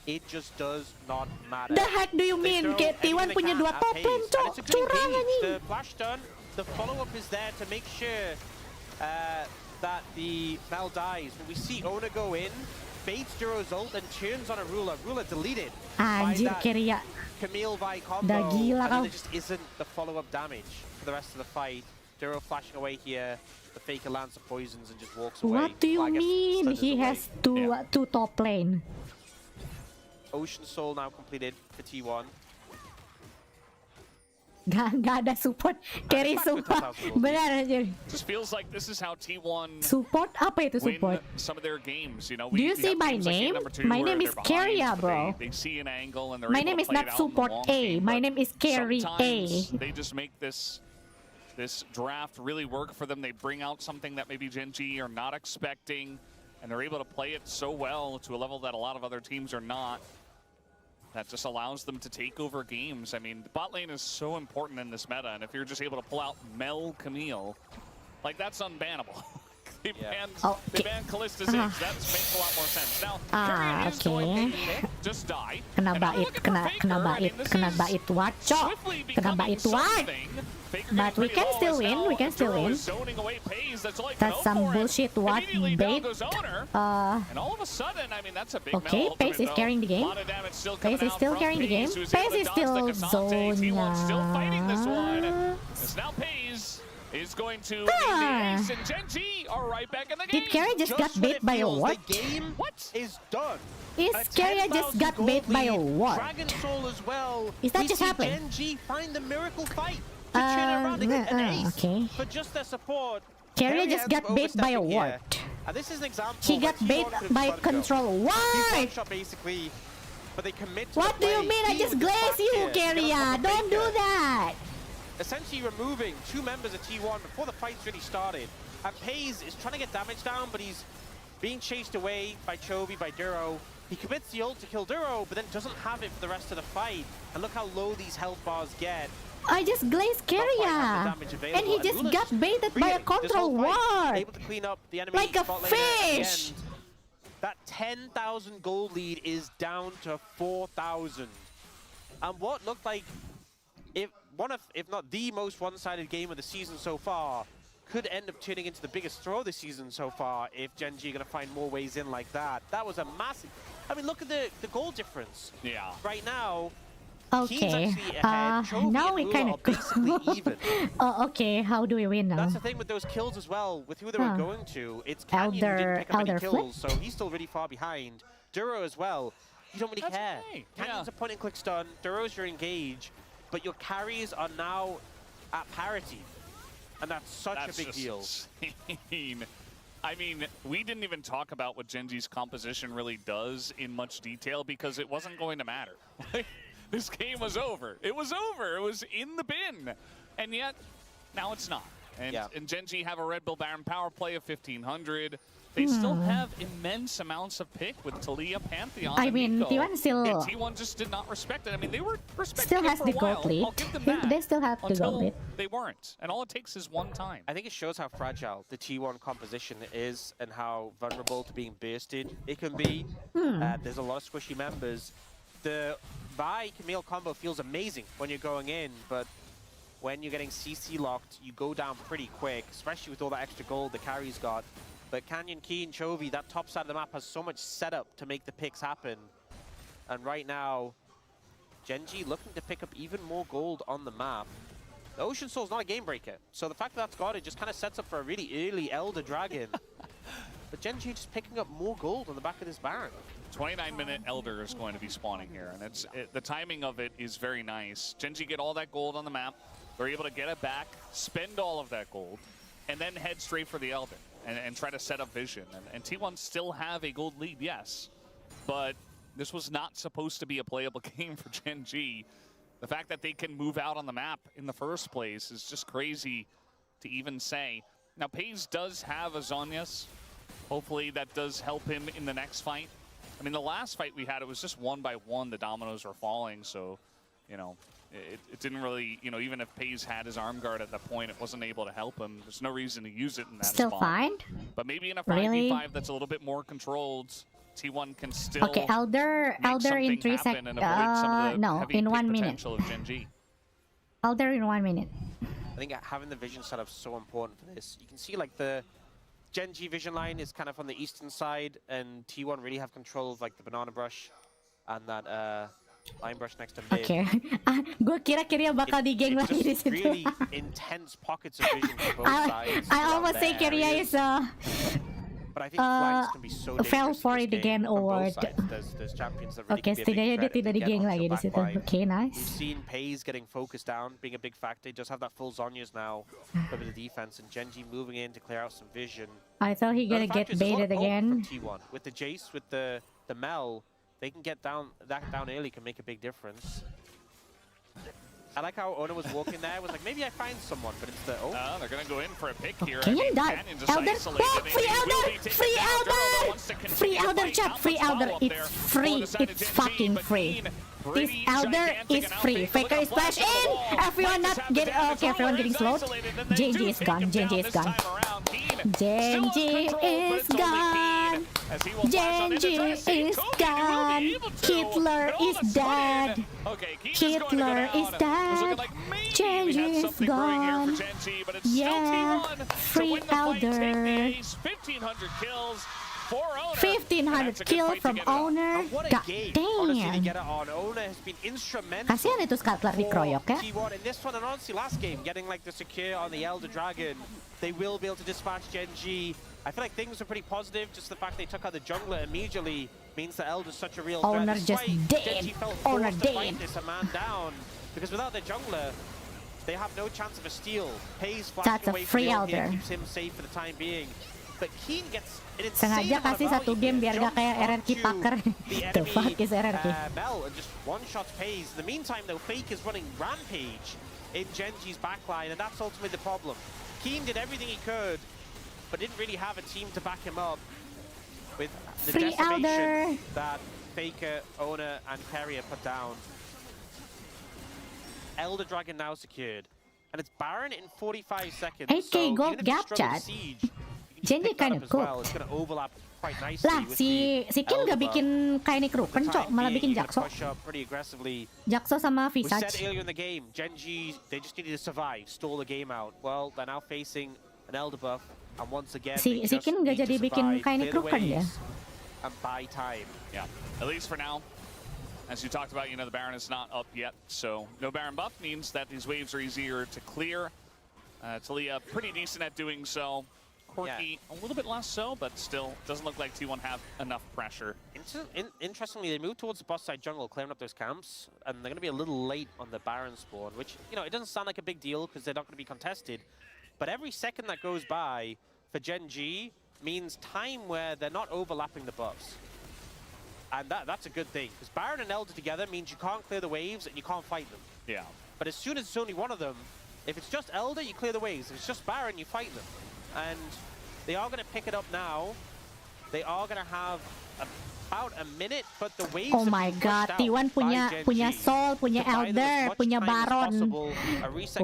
It just does not matter. The heck do you mean? Kayak T1 punya 2 top lane, Cok. Curang anjing. The flash done, the follow-up is there to make sure that the Mel dies. When we see Ona go in, baits Duro's ult and turns on a Ruler. Ruler deleted. Anjir, Keria. Camille Vi combo. Dah gila kau. And there just isn't the follow-up damage for the rest of the fight. Duro flashing away here. The Faker lands the poisons and just walks away. What do you mean? He has two top lane. Ocean Soul now completed for T1. Gak ada support carry sumpah. Benar aja. Just feels like this is how T1 support apa itu support? win some of their games, you know. Do you see my name? My name is Carrier, bro. They see an angle and they're my able name to is play not it out support in the long A. game, My name is Carry A. They just make this draft really work for them. They bring out something that maybe Gen G are not expecting, and they're able to play it so well to a level that a lot of other teams are not. That just allows them to take over games. I mean, the bot lane is so important in this meta, and if you're just able to pull out Mel Camille, like that's unbannable. They banned Callista's Ziggs. That makes a lot more sense. Now, Carrier is going to just die. Kena bait, kena bait wacok. Kena bait what? But we can still win. We can still win. That's some bullshit what bait. And all of a sudden, I mean, that's a big okay, Pace is carrying the game. Pace is still carrying the game. Pace is still Zonya. Still fighting this one. It's now Pace is going to be the ace, and Gen G are right back in the game. Did Carrier just got bait by a what? The game is done. Is Carrier just got bait by a what? Dragon Soul as well. Is that just happening? Gen G find the miracle fight to turn around and get an ace for just their support. Carrier just got bait by a what? And this is an example. He got bait by control. Why? Basically, but they commit to what do you mean? I just glaze you, Carrier. Don't do that. Essentially removing 2 members of T1 before the fight's really started. And Paze is trying to get damage down, but he's being chased away by Chovy, by Duro. He commits the ult to kill Duro, but then doesn't have it for the rest of the fight. And look how low these health bars get. I just glazed Carrier, and he just got baited by a control ward. Able to clean up the enemy like a fish. That 10,000 gold lead is down to 4,000. And what looked like if not the most one-sided game of the season so far, could end up turning into the biggest throw this season so far if Gen G are going to find more ways in like that. That was a massive... I mean, look at the goal difference. Yeah. Right now, okay. Now we kind of basically even. Okay, how do we win now? That's the thing with those kills as well, with who they were going to. It's Canyon who didn't pick up any kills, so he's still really far behind. Duro as well. You don't really care. Okay. Canyon's a point-and-click stun. Duro's your engage. But your carries are now at parity. And that's such a big deal. Insane. I mean, we didn't even talk about what Gen G's composition really does in much detail because it wasn't going to matter. This game was over. It was over. It was in the bin. And yet, now it's not. And Gen G have a Red Bull Baron power play of 1,500. They still have immense amounts of pick with Talia, Pantheon, I and mean, Nico. T1 still... And T1 just did not respect it. I mean, they were respecting still it has for the a while. gold lead. I'll give them that. They still have the gold lead. They weren't. And all it takes is one time. I think it shows how fragile the T1 composition is and how vulnerable to being bursted it can be. There's a lot of squishy members. The Vi Camille combo feels amazing when you're going in, but when you're getting CC locked, you go down pretty quick, especially with all that extra gold the carry's got. But Canyon, Key, and Chovy, that top side of the map has so much setup to make the picks happen. And right now, Gen.G looking to pick up even more gold on the map. The Ocean Soul's not a game breaker, so the fact that that's got it just kind of sets up for a really early Elder Dragon. But Gen.G just picking up more gold on the back of this Baron. 29-minute Elder is going to be spawning here, and the timing of it is very nice. Gen.G get all that gold on the map. They're able to get it back, spend all of that gold, and then head straight for the Elder and try to set up vision. And T1 still have a gold lead, yes, but this was not supposed to be a playable game for Gen.G. The fact that they can move out on the map in the first place is just crazy to even say. Now, Paze does have a Zhonya's. Hopefully that does help him in the next fight. I mean, the last fight we had, it was just 1 by 1, the dominoes were falling, so, you know, it didn't really, you know, even if Paze had his arm guard at that point, it wasn't able to help him. There's no reason to use it in that Still spot. fine? But maybe in a 5v5 Really? that's a little bit more controlled, T1 can still Okay, Elder in 3 seconds. No, in 1 minute. Of Gen.G. Elder in 1 minute. I think having the vision setup is so important for this. You can see like the Gen.G vision line is kind of on the eastern side, and T1 really have control of like the banana brush and that line brush next to mid. Okay. Gue kira bakal di-gang lagi di Just situ. really intense pockets of vision for both sides. I around almost say their Kyria areas. is But I think flanks can be so dangerous fell in for this it game again from both award. sides. There's champions that really Okay, can be a big setidaknya dia threat if tidak they get di-gang onto lagi your di back situ. line. Okay, We've nice. seen Paze getting focused down, being a big factor. He does have that full Zhonya's now for a bit of defense, and Gen.G moving in to clear out some vision. I thought he gonna Another get factor is there's a lot baited of poke again. from T1. With the Jace, with the Mel, they can get down early, can make a big difference. I like how Ona was walking there, was like, maybe I find someone, but it's the, They're going to go in for a pick here. Canyon died. Canyon just Elder, isolated. oh, free He will Elder, be taken free down. Elder, Geraldo wants to continue free to Elder, fight. chat, Not free much Elder. follow-up It's there free. for the side of It's Gen.G, fucking but free. Keen, This pretty Elder gigantic is and free. outfit. Faker Look is at the flash flash at the in. wall. Everyone Might not just have get. the damage. Okay, everyone Roller getting is slowed. isolated, and they Gen.G do is take gone. him Gen.G down is this gone. time around. Keen Gen.G still in control, but is it's only gone. Keen as he will flash on into Gen.G try to save is Kobe, and he will gone. be able to. Hitler And all is of a sudden, dead. okay, Keen is going to go Hitler down. is It was dead. looking like maybe Gen.G we had is something brewing here gone. for Gen.G, but it's Yeah, still T1 free to win the fight, take the Elder. ace, 1,500 kills for Owner. 1,500 kill from Owner. What a God game, honestly, to damn. get it on. Ona has been instrumental Kasihan itu Scuttler dikeroyok ya. T1 in this one, and honestly last game, getting like the secure on the Elder Dragon. They will be able to dispatch Gen.G. I feel like things are pretty positive. Just the fact they took out the jungler immediately means that Elder's such a real threat. Owner just Despite dead. Gen.G felt Owner forced to fight dead. this a man down, because without their jungler, they have no chance of a steal. Paze That's flashing a away free from the Elder. keeps him safe for the time being. But Keen gets an insane Sengaja amount of kasih satu value game here. biar gak kayak Jumps RRQ onto Packer. the The enemy, fuck is RRQ? Mel, and just one-shots Paze. In the meantime, though, Fake is running Rampage in Gen.G's backline, and that's ultimately the problem. Keen did everything he could, but didn't really have a team to back him up with the Free decimation Elder. that Faker, Owner, and Carrier put down. Elder Dragon now secured, and it's Baron in 45 seconds. 8K so gold even if you gap, struggle to chat. siege, you can Gen.G pick that kinda up as cool. well. It's going to overlap quite nicely Lah, with si the Kill gak Elder bikin Kaini Kruken, cok. Malah bikin Jaxo. Push up pretty aggressively. Jaxo sama We said Visage. earlier in the game, Gen.G, they just needed to survive, stall the game out. Well, they're now facing an Elder buff, and once again, Si they just Kin gak need to jadi bikin survive, Kaini clear the Kruken dia. waves, and buy time. Yeah, at least for now. As you talked about, you know, the Baron is not up yet, so no Baron buff means that these waves are easier to clear. Talia pretty decent at doing so. Quirky a little bit less so, but still doesn't look like T1 have enough pressure. Interestingly, they move towards the boss side jungle, clearing up those camps, and they're going to be a little late on the Baron spawn, which, you know, it doesn't sound like a big deal because they're not going to be contested. But every second that goes by for Gen.G means time where they're not overlapping the buffs. And that's a good thing, because Baron and Elder together means you can't clear the waves and you can't fight them. Yeah. But as soon as it's only one of them, if it's just Elder, you clear the waves. If it's just Baron, you fight them. And they are going to pick it up now. they are going to have about a minute, but the waves Oh my god, T1 punya Soul, punya Elder, punya Baron.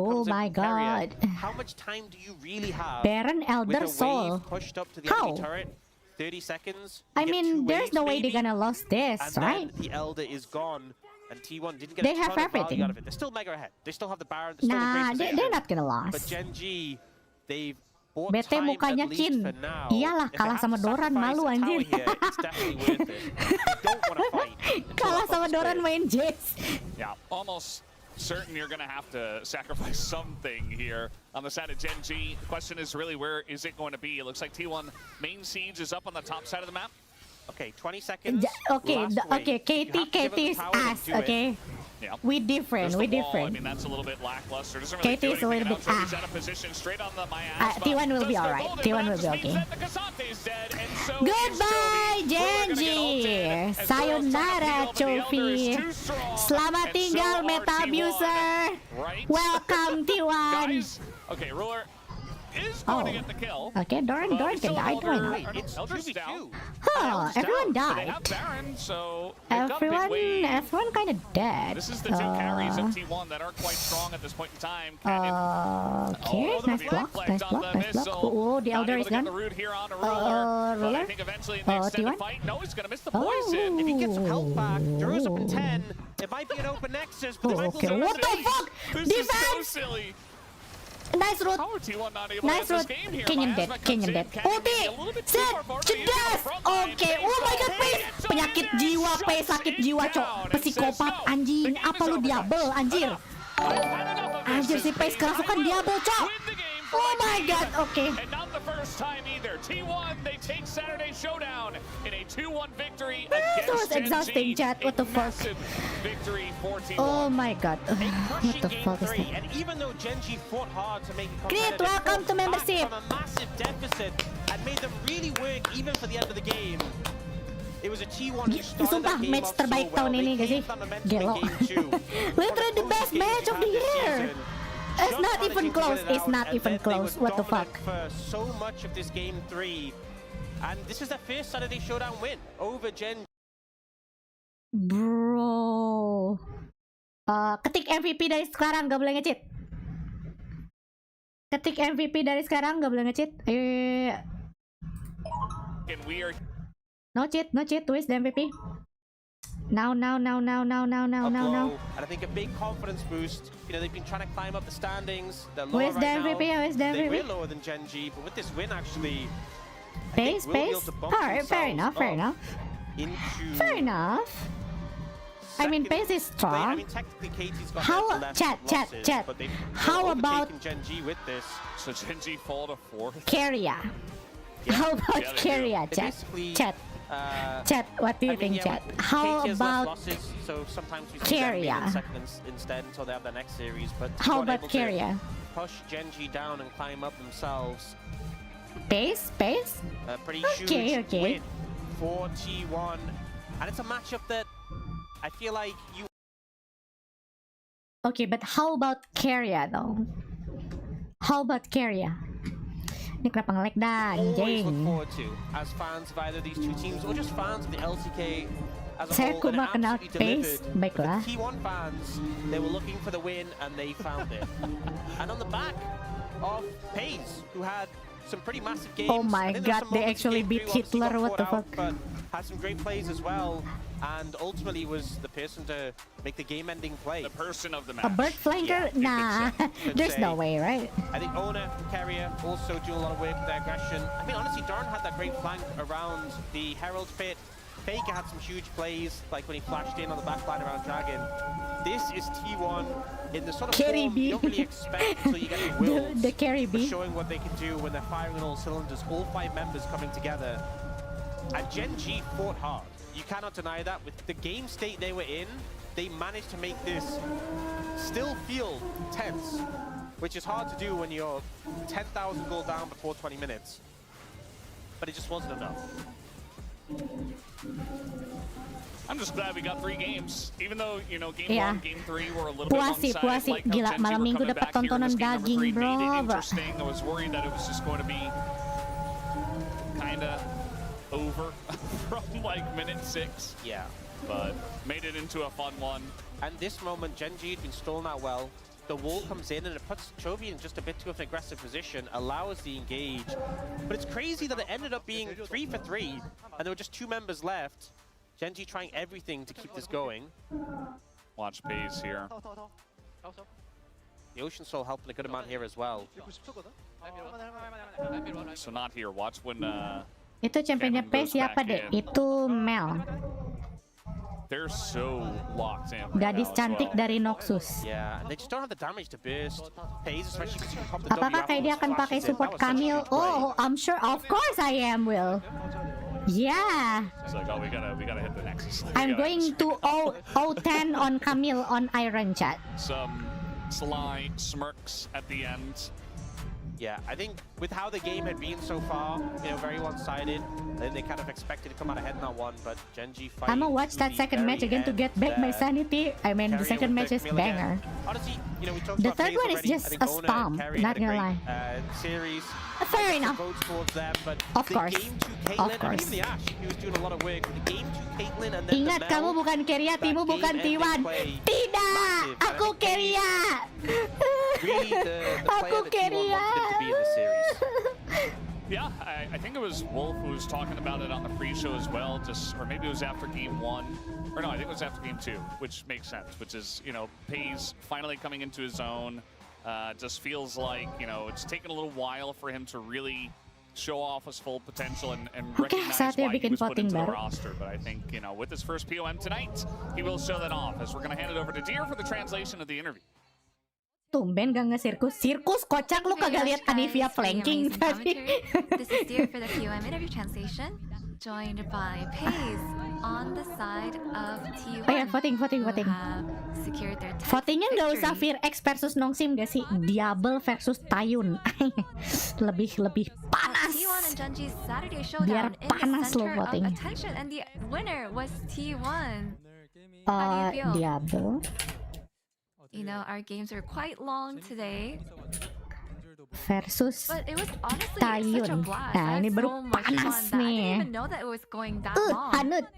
Oh my god. How much time do you really have? Baron, Elder, Soul. Pushed up to the enemy turret? 30 seconds. I mean, there's no way they're gonna lose this, and right? The Elder is gone, and T1 didn't get They a have ton of value everything. out of it. They're still mega ahead. They still have the Baron. They're still in Nah, great they're position. not gonna lose. But Gen G, they've bought BT time mukanya at least Kin. for now. Iyalah, If they kalah have sama to Doran, sacrifice malu, a tower anjir. here, it's definitely worth it. You don't want to fight. Kalah sama Doran main Jace. Yeah, almost certain you're going to have to sacrifice something here on the side of Gen G. The question is really, where is it going to be? It looks like T1 main siege is up on the top side of the map. Okay, 20 seconds. Okay, KT is ass, okay? Yeah. We different, we I different. mean, that's a little bit lackluster. Doesn't really KT do is a little anything. bit Now He's out of position, straight on the T1 will be alright. T1 will be okay. Goodbye, Genji. Sayonara, Chofi. Selamat tinggal, Meta Abuser. Welcome, T1. Okay, Ruler is going to get the kill. Okay, Doran can die. Why not? Elder's down. Huh, everyone They died. have Baron, so they've got big waves. Everyone kind of dead. This is the two carries of T1 that are quite strong at this point in time. Okay, nice block, nice block, nice block. Oh, the Elder is gone. Ruler. I think eventually in the extended fight, no, he's gonna miss the poison. If he gets some health back, Dru's up in 10. It might be an open Nexus, but they might Okay, what the fuck? This is so Defense! silly. Nice route. How are T1 not able Nice to route. have this game here? Kenyan dead, Kenyan dead. Ulti! Set! Cedas! Oke, oh my god, Pace! Penyakit jiwa, Pace, sakit jiwa, cok. Psikopat, anjing. Apa lu Diablo, anjir? Anjir, si Pace kerasukan Diablo, cok. Oh my god, okay. And not the first time either. T1, they take Saturday Showdown in a 2-1 victory That was against Gen exhausting, G. chat. What the fuck? Massive victory for T1. Oh my god. What the fuck is that? And even though Gen G fought hard to make it Great, competitive, welcome to fought back membership. from a massive deficit and made them really work even for the end of the game. It was a T1 who started Sumpah, that game match off so terbaik well. tahun They ini gak sih? came from momentum in Gelo. game 2. Literally the best match of the year. It's not even close. It's not even close. What the fuck? For so much of this game 3. And this is their first Saturday Showdown win over Gen. Bro. Ketik MVP dari sekarang, gak boleh nge-cheat. Ketik MVP dari sekarang, gak boleh nge-cheat. No cheat, twist the MVP. Now. And I think a big confidence boost. You know, they've been trying to climb up the standings. They're lower Where's the right MVP? now. Where's the They MVP? were lower than Gen G, but with this win, actually, Pace. Alright, fair enough. Fair enough. I mean, Pace is strong. I mean, technically, Katie's got How less chat? but they've How about Gen G with this? So Gen G fall to 4th. Carrier? How about Carrier, chat? Chat, what do you think, chat? How about losses, so sometimes we see Carrier? them being in second instead until they have their next series. But How T1 about able to Carrier? push Gen G down and climb up themselves. Pace? A pretty Okay. huge win for T1, and it's a matchup that I feel like you. Okay, but how about Carrier though? How about Carrier? Ini kenapa nge-lag dah, Always look anjing? forward to as fans of either these two teams or just fans of the LCK as a Saya whole. coba And it kenal absolutely Pace, delivered. baiklah. For the T1 fans, they were looking for the win and they found it. And on the back of Pace, who had some pretty massive games. Oh my I think there were god, some they moments actually in beat game 3 Hitler, obviously what the got caught fuck? out, but had some great plays as well. And ultimately was the person to make the game-ending play. The person of the match. A bird flanker? Nah, there's no way, right? I think Owner, Carrier also do a lot of work with their aggression. I mean, honestly, Doran had that great flank around the Herald pit. Faker had some huge plays, like when he flashed in on the back line around Dragon. This is T1 in the sort of Carry form B. you don't really expect until you get the Wills. The carry B. Showing what they can do when they're firing on all cylinders, all 5 members coming together. And Gen G fought hard. You cannot deny that. With the game state they were in, they managed to make this still feel tense, which is hard to do when you're 10,000 goal down before 20 minutes. But it just wasn't enough. I'm just glad we got 3 games, even though, you know, game 1, game 3 were a little Puas bit sih. one-sided. Like how Gila, Gen G malam were minggu coming dapat back here in tontonan this game number 3 daging, bro. made it interesting. I was worried that it was just going to be kind of over from like minute 6. Yeah. But made it into a fun one. And this moment, Genji had been stalling out well. The wall comes in and it puts Chovy in just a bit too of an aggressive position, allows the engage. But it's crazy that it ended up being 3 for 3, and there were just 2 members left. Genji trying everything to keep this going. Watch Paze here. The Ocean Soul helping a good amount here as well. So not here. Watch when Itu championnya Pace siapa deh? Itu Mel. They're so locked in. Gadis cantik dari Noxus. Yeah, and they just don't have the damage to burst. Paze, especially because you can pop the Apakah kayak dia akan pakai support Camille? Oh, I'm sure. Of course I am, Will. Yeah. It's like, oh, we gotta hit the Nexus. I'm going to 0-10 on Camille on Iron Chat. Some sly smirks at the end. Yeah, I think with how the game had been so far, you know, very one-sided, then they kind of expected to come out ahead in that one, but Genji fighting. I'm gonna watch that second match again to get back my sanity. I mean, the second match is banger. Honestly, you know, we talked The about third Paze one is already. just I think a Ona and stomp, Carrie not had a gonna great, lie. Series. Fair enough. Votes towards them, but Of the course. game to Caitlyn, Of I mean, course. even the Ashe, he was doing a lot of work. The game to Caitlyn and then Ingat, the kamu Mel, bukan Keria, timu bukan T1. Tidak, aku Keria. Really, the Aku player that T1 Keria. wanted him to be in the series. Yeah, I think it was Wolf who was talking about it on the pre-show as well, or maybe it was after game 1. Or no, I think it was after game 2, which makes sense, which is, you know, Paze finally coming into his own. Just feels like, you know, it's taken a little while for him to really show off his full potential and recognize why he was put into the roster. But I think, you know, with his first POM tonight, he will show that off, as we're going to hand it over to Deer for the translation of the interview. Tumben gak nge-sirkus. Sirkus kocak, lu kagak lihat Anivia flanking tadi. This is Deer for the POM interview translation, joined by Paze on the side of T1. Oh ya, voting. Votingnya nggak usah Fear X versus Nongsim gak sih? Diablo versus Tayun. lebih panas. T1 and Genji's Saturday Biar showdown in panas the lo center of voting. attention, and the winner was T1. How do you feel? Diablo. You know, our games are quite long today. Versus But it was honestly Tayun. such a blast. Nah, I had ini baru so much panas fun that I nih. didn't even know that it was going that long. Hanut.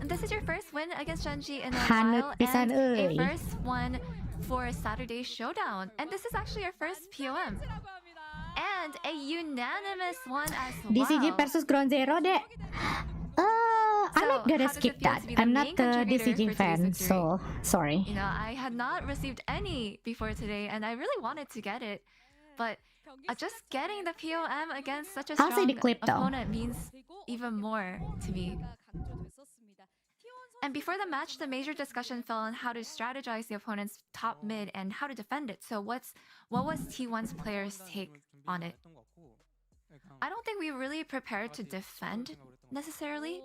And this is your first win against Genji in a Hanut while, pisan and a euy. first one for a Saturday showdown. And this is actually your first POM. And a unanimous one as well. DCG versus Ground Zero deh. I'm not gonna skip that. I'm not a DCG fan, so sorry. You know, I had not received any before today, and I really wanted to get it. But just getting the POM against such a I'll say strong the clip, though. opponent means even more to me. And before the match, the major discussion fell on how to strategize the opponent's top mid and how to defend it. So what was T1's players' take on it? I don't think we really prepared to defend necessarily,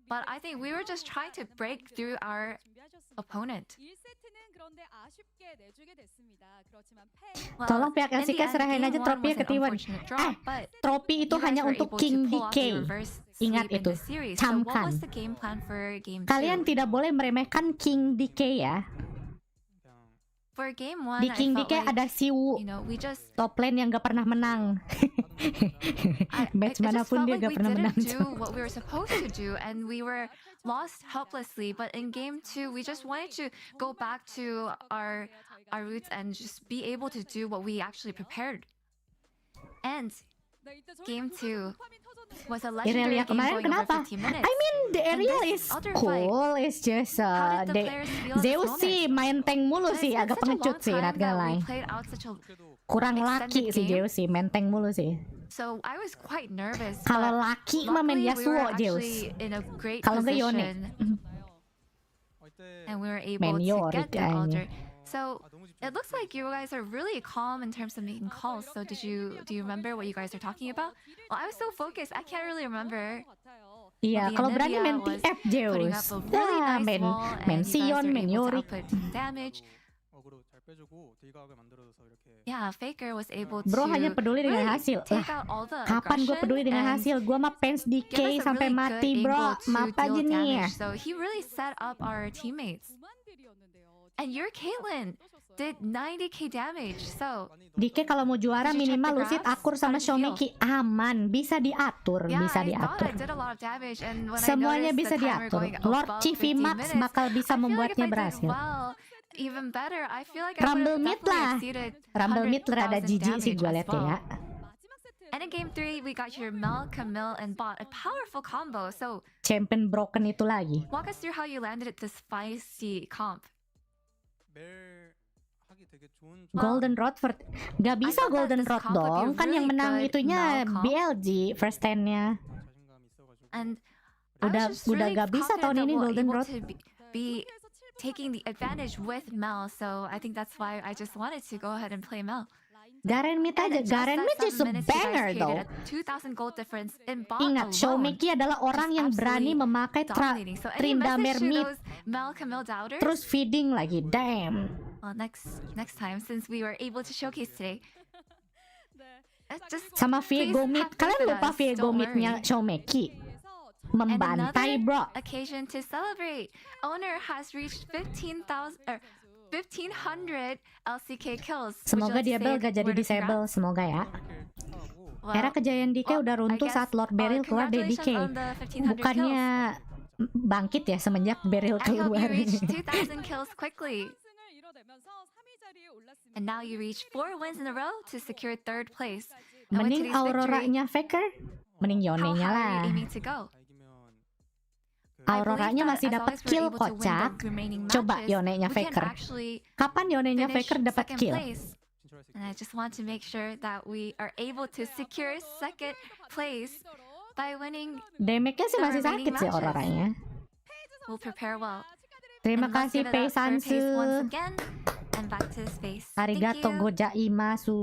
but I think we were just trying to break through our opponent. Tolong pihak LCK serahin aja trofi ke T1. Trofi itu hanya untuk King DK. Ingat itu, camkan. Kalian tidak boleh meremehkan King DK ya. For game 1, Di King DK ada Siwu, top lane yang gak pernah menang. Match manapun dia gak pernah menang. Do what we were supposed to do, and we were lost helplessly. But in game 2, we just wanted to go back to our roots and just be able to do what we actually prepared. And game 2 was a legendary Irelia game kemarin going over kenapa? 15 minutes. I mean, the area is cool. It's just Zeus sih main tank mulu sih, agak pengecut sih, not gonna lie. Kurang laki sih Zeus sih, main tank mulu sih. So I was quite nervous. Kalau laki mah main Yasuo Zeus. Kalau nggak Yone. And we were able to get the altar. So it looks like you guys are really calm in terms of making calls. So do you remember what you guys are talking about? Well, I was so focused, I can't really remember. Iya, kalau berani main TF Zeus. Nah, main Sion, main Yorick. Yeah, Faker was able to Bro hanya peduli dengan hasil. Kapan gue peduli dengan hasil? Gue mah fans DK sampai mati, bro. Maaf aja nih. So he really set up our teammates. And you're Caitlyn. did 90k damage. So Dike kalau mau juara Did you check minimal the Lucid graphs? akur sama How did you feel? Shomeki aman, bisa diatur, yeah, bisa I thought diatur. I did a lot of damage, and when Semuanya I noticed bisa the timer diatur. going Lord above Chiefy 15 Max minutes, bakal bisa I feel like membuatnya if I did berhasil. well, even better. I feel like I would Rumble have mid definitely lah. exceeded Rumble mid rada 100,000 jijik sih damage gue as liatnya ya. well. And in game 3, we got your Mel, Camille, and Bot, a powerful combo. So Champion broken itu lagi. walk us through how you landed at this feisty comp. Golden Rod for gak bisa thought that Golden this Rod comp would be a dong, kan yang really menang good itunya Mel comp. BLG first 10-nya. And Udah gak bisa tahun ini Golden Rod. to be taking the advantage with Mel, so I think that's why I just wanted to go ahead and play Mel. Garen mid aja, Garen mid is a banger though. 2,000 gold difference in bot Ingat, alone. Shomeki adalah orang yang berani memakai Dominating. So any Tryndamere message to mid, those Mel, Camille doubters? terus feeding lagi, damn. Well, next time, since we were able to showcase today. Just Sama Viego please mid, have faith kalian in lupa us, Viego don't midnya worry. Shomeki. And Membantai another bro. occasion to celebrate. Owner has reached 1,500 LCK kills. Would you Semoga like to Diabel say gak jadi word of disable, congrats? semoga ya. Well, Era kejayaan Dike udah runtuh I saat guess, Lord Beryl keluar dari congratulations Dike. on the 1,500 Bukannya bangkit ya semenjak Beryl I hope keluar. you reach 2,000 kills quickly. And now you reach 4 wins in a row to secure 3rd place. And with Mending today's victory, Auroranya Faker, mending how Yone-nya high lah. are you aiming to go? Auroranya masih dapat kill kocak. Coba Yone-nya Faker. Kapan Yone-nya Faker dapat kill? And I just want to make sure that we are able to secure 2nd place by winning. Damage-nya sih the masih remaining sakit sih matches. Auroranya. We'll prepare well. Terima And let's kasih give it Pei up for Pace Sansu. once again. And back to the space. Thank Arigato you. gozaimasu.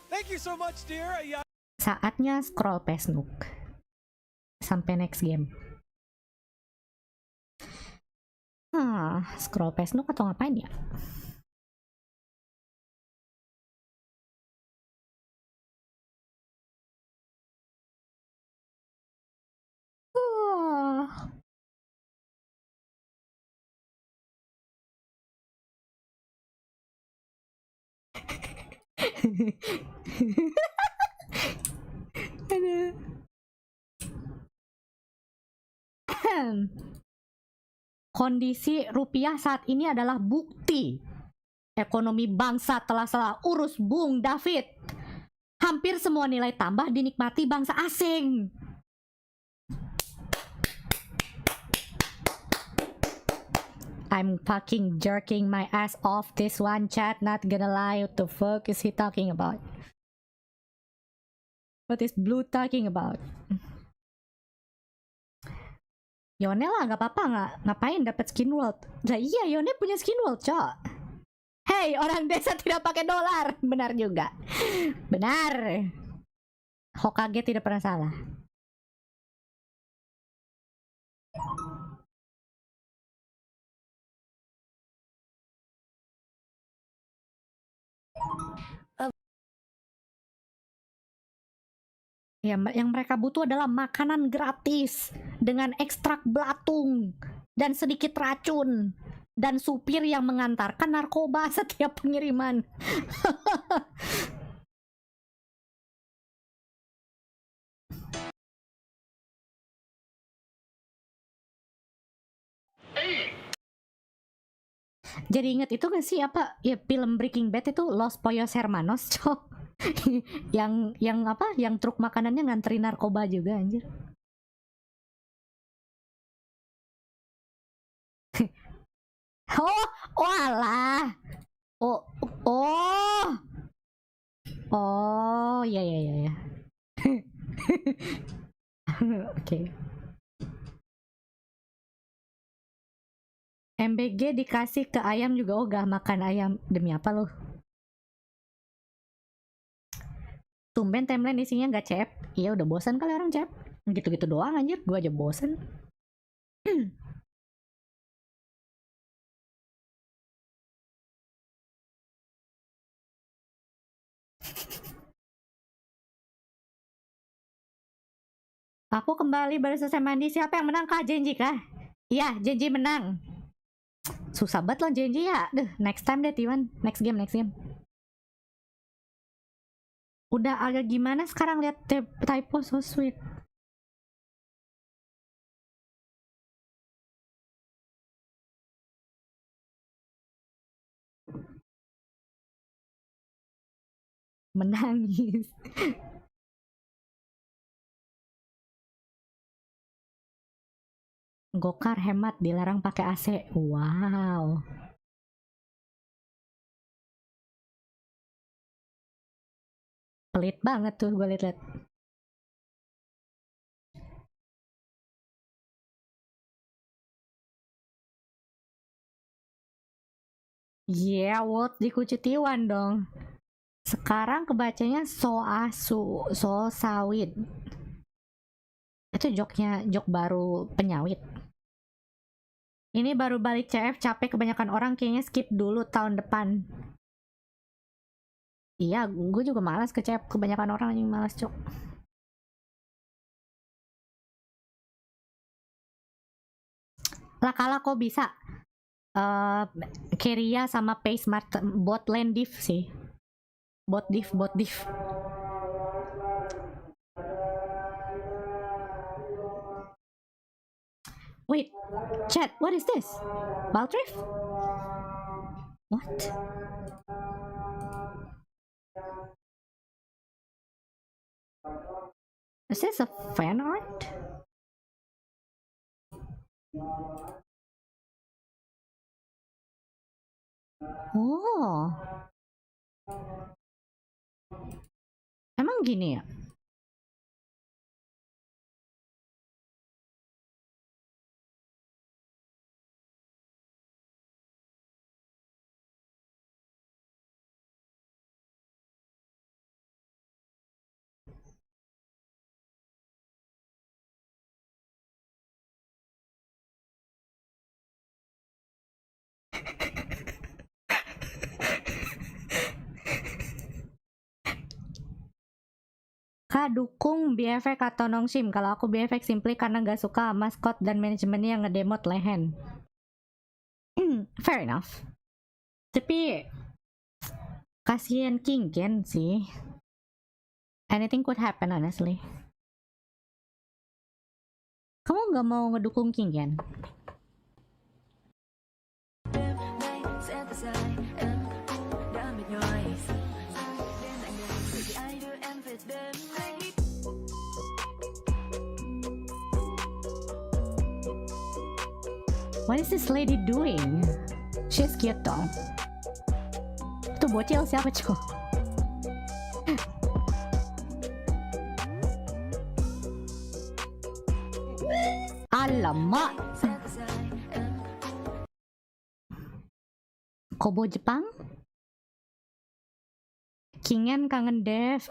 Thank you so much, dear. Yeah. Saatnya scroll pesnuk. Sampai next game. Scroll pesnuk atau ngapain ya? Aduh. Kondisi rupiah saat ini adalah bukti ekonomi bangsa telah salah urus, Bung David. Hampir semua nilai tambah dinikmati bangsa asing. I'm fucking jerking my ass off this one chat, not gonna lie. What the fuck is he talking about? What is Blue talking about? Yone lah, nggak apa-apa, ngapain dapat skin world? Nah iya, Yone punya skin world, cok. Hey, orang desa tidak pakai dolar. Benar juga. Benar. Hokage tidak pernah salah. Ya, yang mereka butuh adalah makanan gratis dengan ekstrak belatung dan sedikit racun dan supir yang mengantarkan narkoba setiap pengiriman. Jadi inget itu gak sih apa ya film Breaking Bad itu Los Pollos Hermanos, cok. yang apa? Yang truk makanannya nganterin narkoba juga anjir. Alah. Ya. Oke. MBG dikasih ke ayam juga ogah makan ayam. Demi apa loh? Tumben timeline isinya nggak cep. Iya udah bosan kali orang cep. Gitu-gitu doang anjir. Gue aja bosan. Aku kembali baru selesai mandi. Siapa yang menang kah? Genji kah? Iya, Genji menang. Susah banget loh janji ya. Next time deh Tiwan. Next game. Udah agak gimana sekarang lihat typo so sweet. Menangis. Gokar hemat dilarang pakai AC. Wow. Pelit banget tuh gue liat. Yeah, what dikucutiwan dong. Sekarang kebacanya so sawit. Itu jok baru penyawit. Ini baru balik CF, capek kebanyakan orang kayaknya skip dulu tahun depan. Iya, gue juga malas ke CF, kebanyakan orang yang malas cok. Lah kalah kok bisa. Keria sama Pace bot lane diff sih. Bot diff. Wait, chat, what is this? Baltriff? What? Is this a fan art? Oh. Emang gini ya? Kak dukung BFX atau Nongshim? Kalau aku BFX simply karena gak suka maskot dan manajemennya yang ngedemot lehen. Fair enough. Tapi kasihan King Ken sih. Anything could happen honestly. Kamu gak mau ngedukung King Ken? What is this lady doing? She's cute dong. Itu bocil siapa cok? Alamak. Kobo Jepang? Kingen kangen Dev.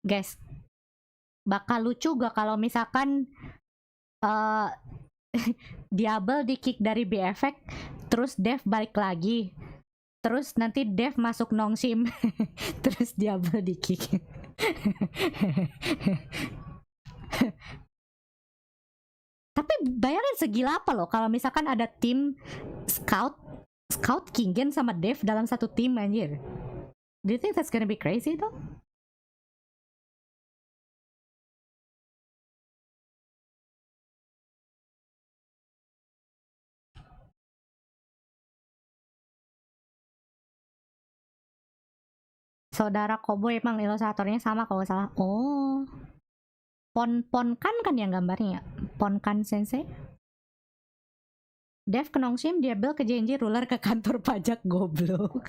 Guys, bakal lucu gak kalau misalkan Diabel di kick dari BFX, terus Dev balik lagi, terus nanti Dev masuk Nongshim, terus Diabel di kick. Tapi bayangin segila apa loh kalau misalkan ada tim Scout Kingen sama Dev dalam satu tim anjir. Do you think that's gonna be crazy though? Saudara Kobo emang ilustratornya sama kalau salah. Oh. Pon kan yang gambarnya. Pon kan sensei. Dev ke Nongshim, Diabel ke JNJ, Ruler ke kantor pajak goblok.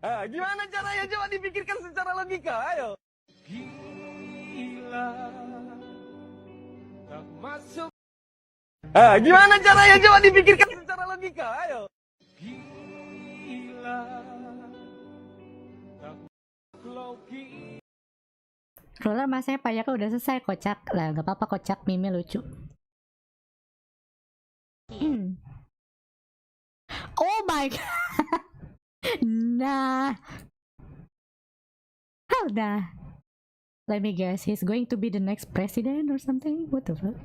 Gimana caranya? Coba dipikirkan secara logika, ayo. Gila. Tak masuk. Gimana caranya? Coba dipikirkan secara logika, ayo. Gila. Tak logi. Ruler masanya pajaknya udah selesai, kocak lah, gak apa-apa kocak, meme lucu. Oh my god. Nah. How nah? Let me guess, he's going to be the next president or something? What the fuck?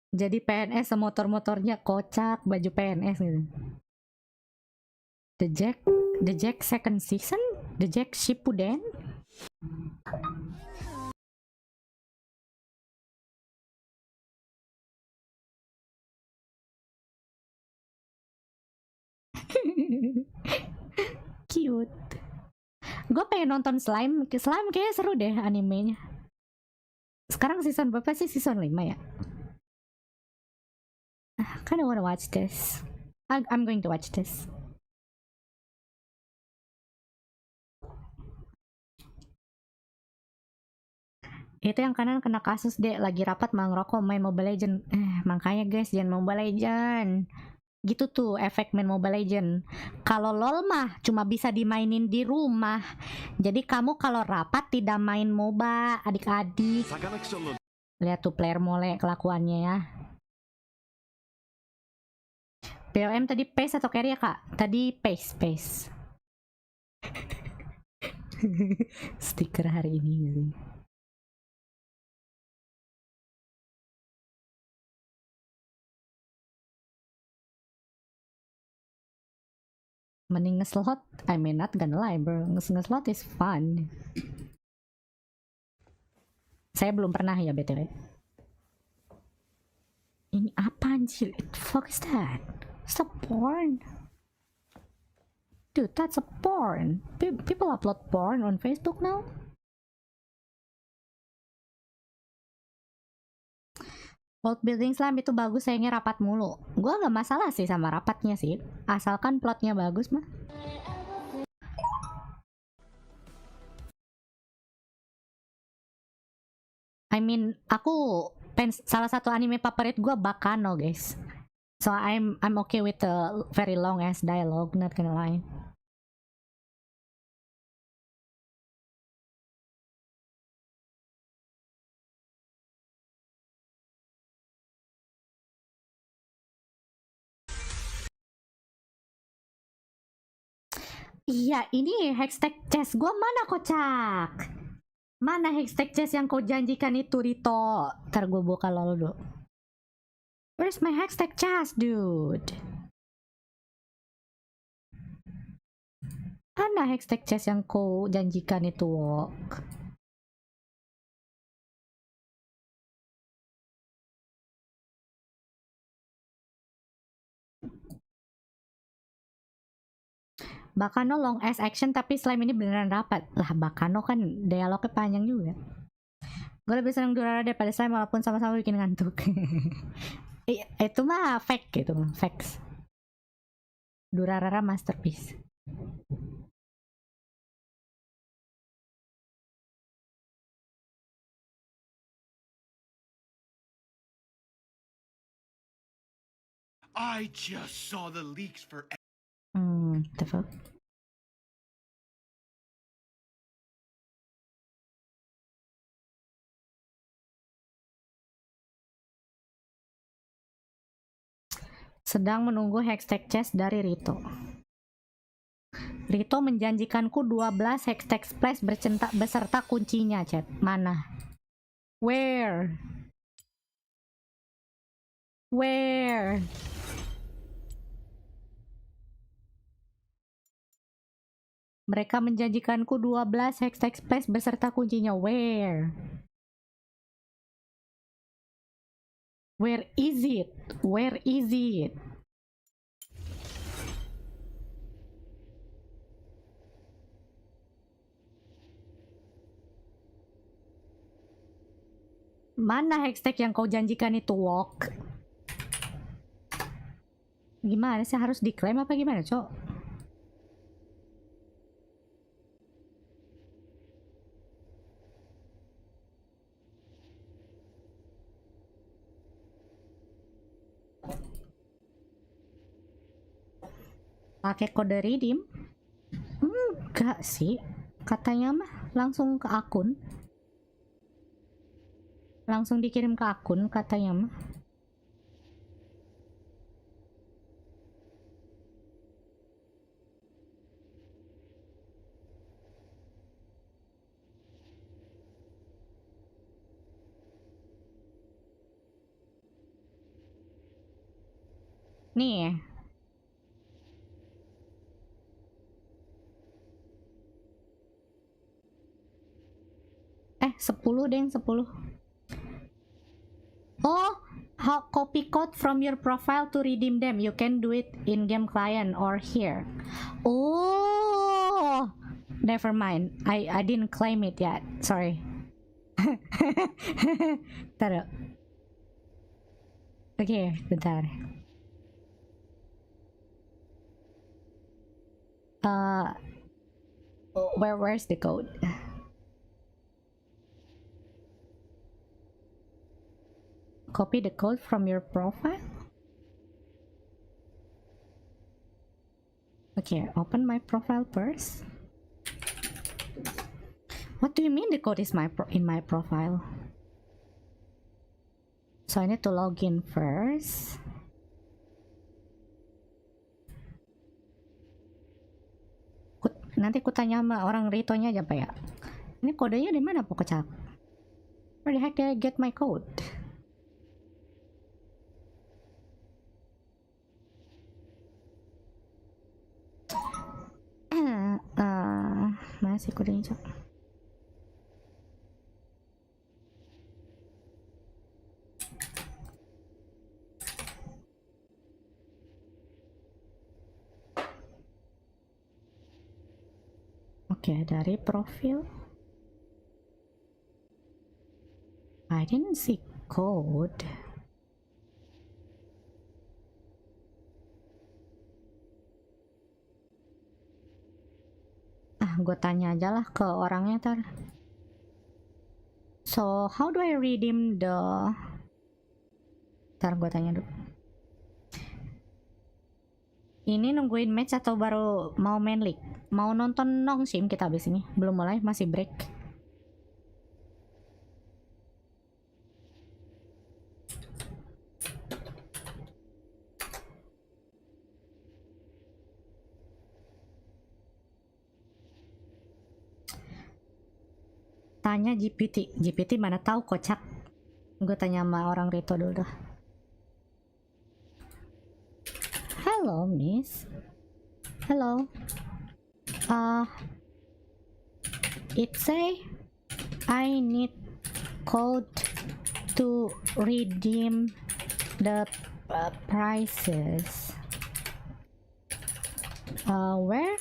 Jadi PNS semotor-motornya kocak, baju PNS gitu. The Jack second season? The Jack Shippuden? Cute. Gue pengen nonton Slime. Slime kayaknya seru deh animenya. Sekarang season berapa sih? Season 5 ya? Kinda wanna watch this. I'm going to watch this. Itu yang kanan kena kasus deh, lagi rapat mau ngerokok main Mobile Legend. Makanya guys, jangan Mobile Legend. Gitu tuh efek main Mobile Legend. Kalau LOL mah cuma bisa dimainin di rumah. Jadi kamu kalau rapat tidak main MOBA, adik-adik. Lihat tuh player mole kelakuannya ya. POM tadi pace atau carry ya kak? Tadi pace. Stiker hari ini gitu. Mending nge-slot, I mean not gonna lie bro, nge-slot is fun. Saya belum pernah ya BTW. Ini apa anjir? What the fuck is that? Stop porn. Dude, that's a porn. People upload porn on Facebook now? World building slime itu bagus, sayangnya rapat mulu. Gua nggak masalah sih sama rapatnya sih, asalkan plotnya bagus mah. I mean, aku salah satu anime favorit gua Bakano guys. So I'm okay with the very long ass dialogue, not gonna lie. Iya, ini hashtag chess gua mana kocak? Mana hashtag chess yang kau janjikan itu, Rito? Ntar gue buka lol dulu. Where's my hashtag chess, dude? Mana hashtag chess yang kau janjikan itu, Wok? Bakano long ass action tapi slime ini beneran rapat. Lah Bakano kan dialognya panjang juga. Gue lebih seneng Durara daripada slime walaupun sama-sama bikin ngantuk. Itu mah fake gitu, facts. Durarara masterpiece. I just saw the leaks for The fuck? Sedang menunggu hashtag chess dari Rito. Rito menjanjikanku 12 hashtag splash beserta kuncinya, chat. Mana? Where? Mereka menjanjikanku 12 hashtag splash beserta kuncinya. Where is it? Mana hashtag yang kau janjikan itu, Wok? Gimana sih, harus diklaim apa gimana, Cok? Pakai kode redeem? Enggak sih, katanya mah langsung ke akun, langsung dikirim ke akun katanya mah. Nih. Eh, 10 deh, 10. Oh, how copy code from your profile to redeem them. You can do it in game client or here. Oh, never mind. I didn't claim it yet. Sorry. Bentar. Oke, bentar. Where's the code? Copy the code from your profile. Okay, open my profile first. What do you mean the code is in my profile? So I need to log in first. Nanti ku tanya sama orang Ritonya aja, Pak ya. Ini kodenya di mana, Pokocak? Where the heck did I get my code? Masih kodenya, Cok. Oke, dari profil. I didn't see code. Gue tanya aja lah ke orangnya ntar. So, how do I redeem the... Ntar gue tanya dulu. Ini nungguin match atau baru mau main league? Mau nonton Nongshim kita abis ini? Belum mulai, masih break. Tanya GPT mana tahu, kocak. Gue tanya sama orang Rito dulu dah. Hello, miss. Hello. It say I need code to redeem the prices. Where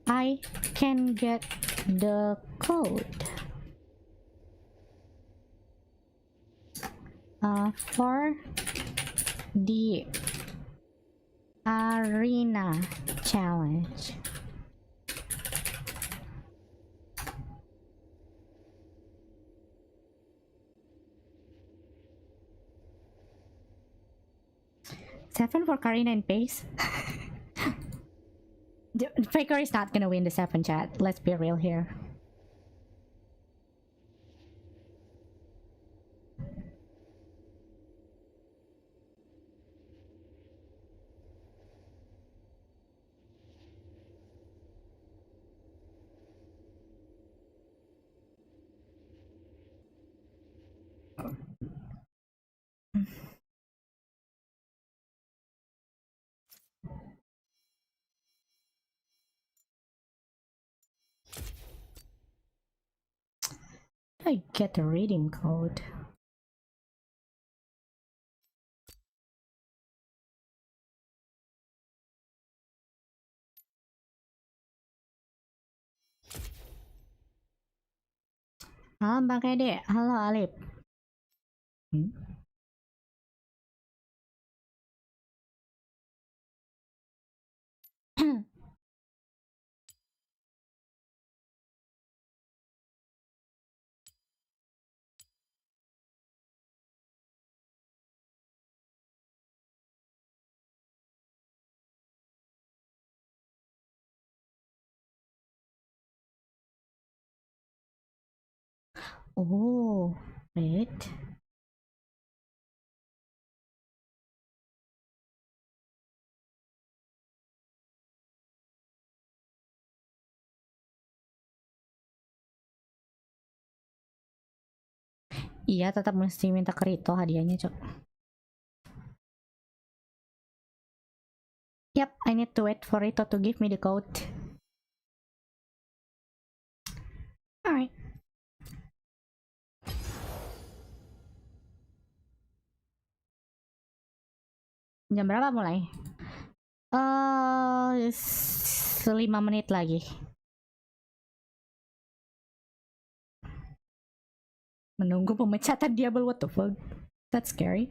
I can get the code? For the arena challenge. Seven for Karina and Pace. Faker is not gonna win the 7 chat. Let's be real here. I get the redeem code. Halo Bang Kede, halo Alip. Oh, wait. Iya, tetap mesti minta ke Rito hadiahnya, Cok. Yep, I need to wait for Rito to give me the code. Alright. Jam berapa mulai? 5 menit lagi. Menunggu pemecatan Diablo, what the fuck? That's scary.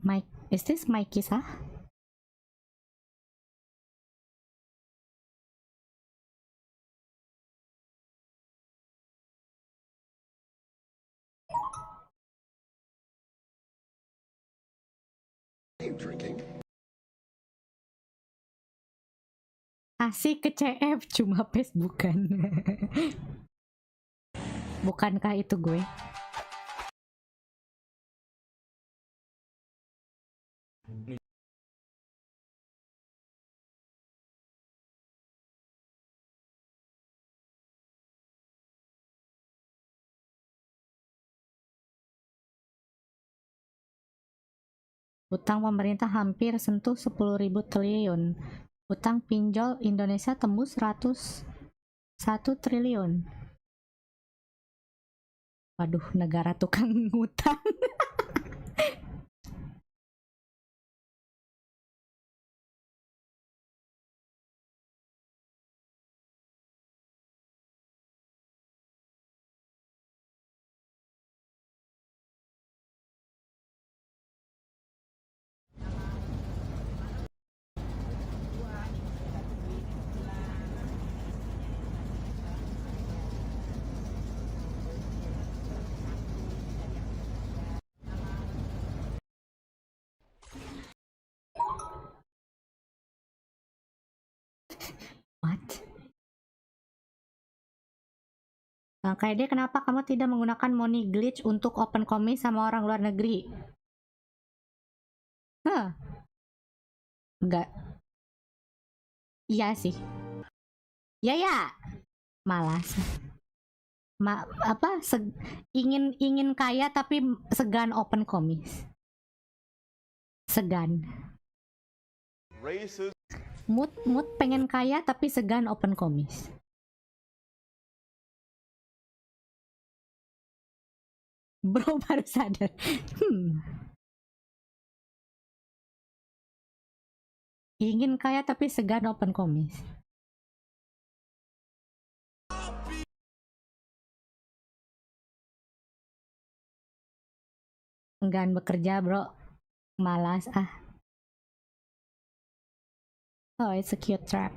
Mike, is this Mikey sah? Asik ke CF, cuma PES bukan. Bukankah itu gue? Utang pemerintah hampir sentuh 10.000 triliun. Utang pinjol Indonesia tembus 101 triliun. Waduh, negara tukang ngutang. What? Kayak dia, kenapa kamu tidak menggunakan money glitch untuk open commis sama orang luar negeri? Enggak. Iya sih. Ya. Malas. Ingin kaya tapi segan open commis. Segan. Mood pengen kaya tapi segan open commis. Bro baru sadar. Ingin kaya tapi segan open commis. Enggan bekerja, bro. Malas ah. Oh, it's a cute trap.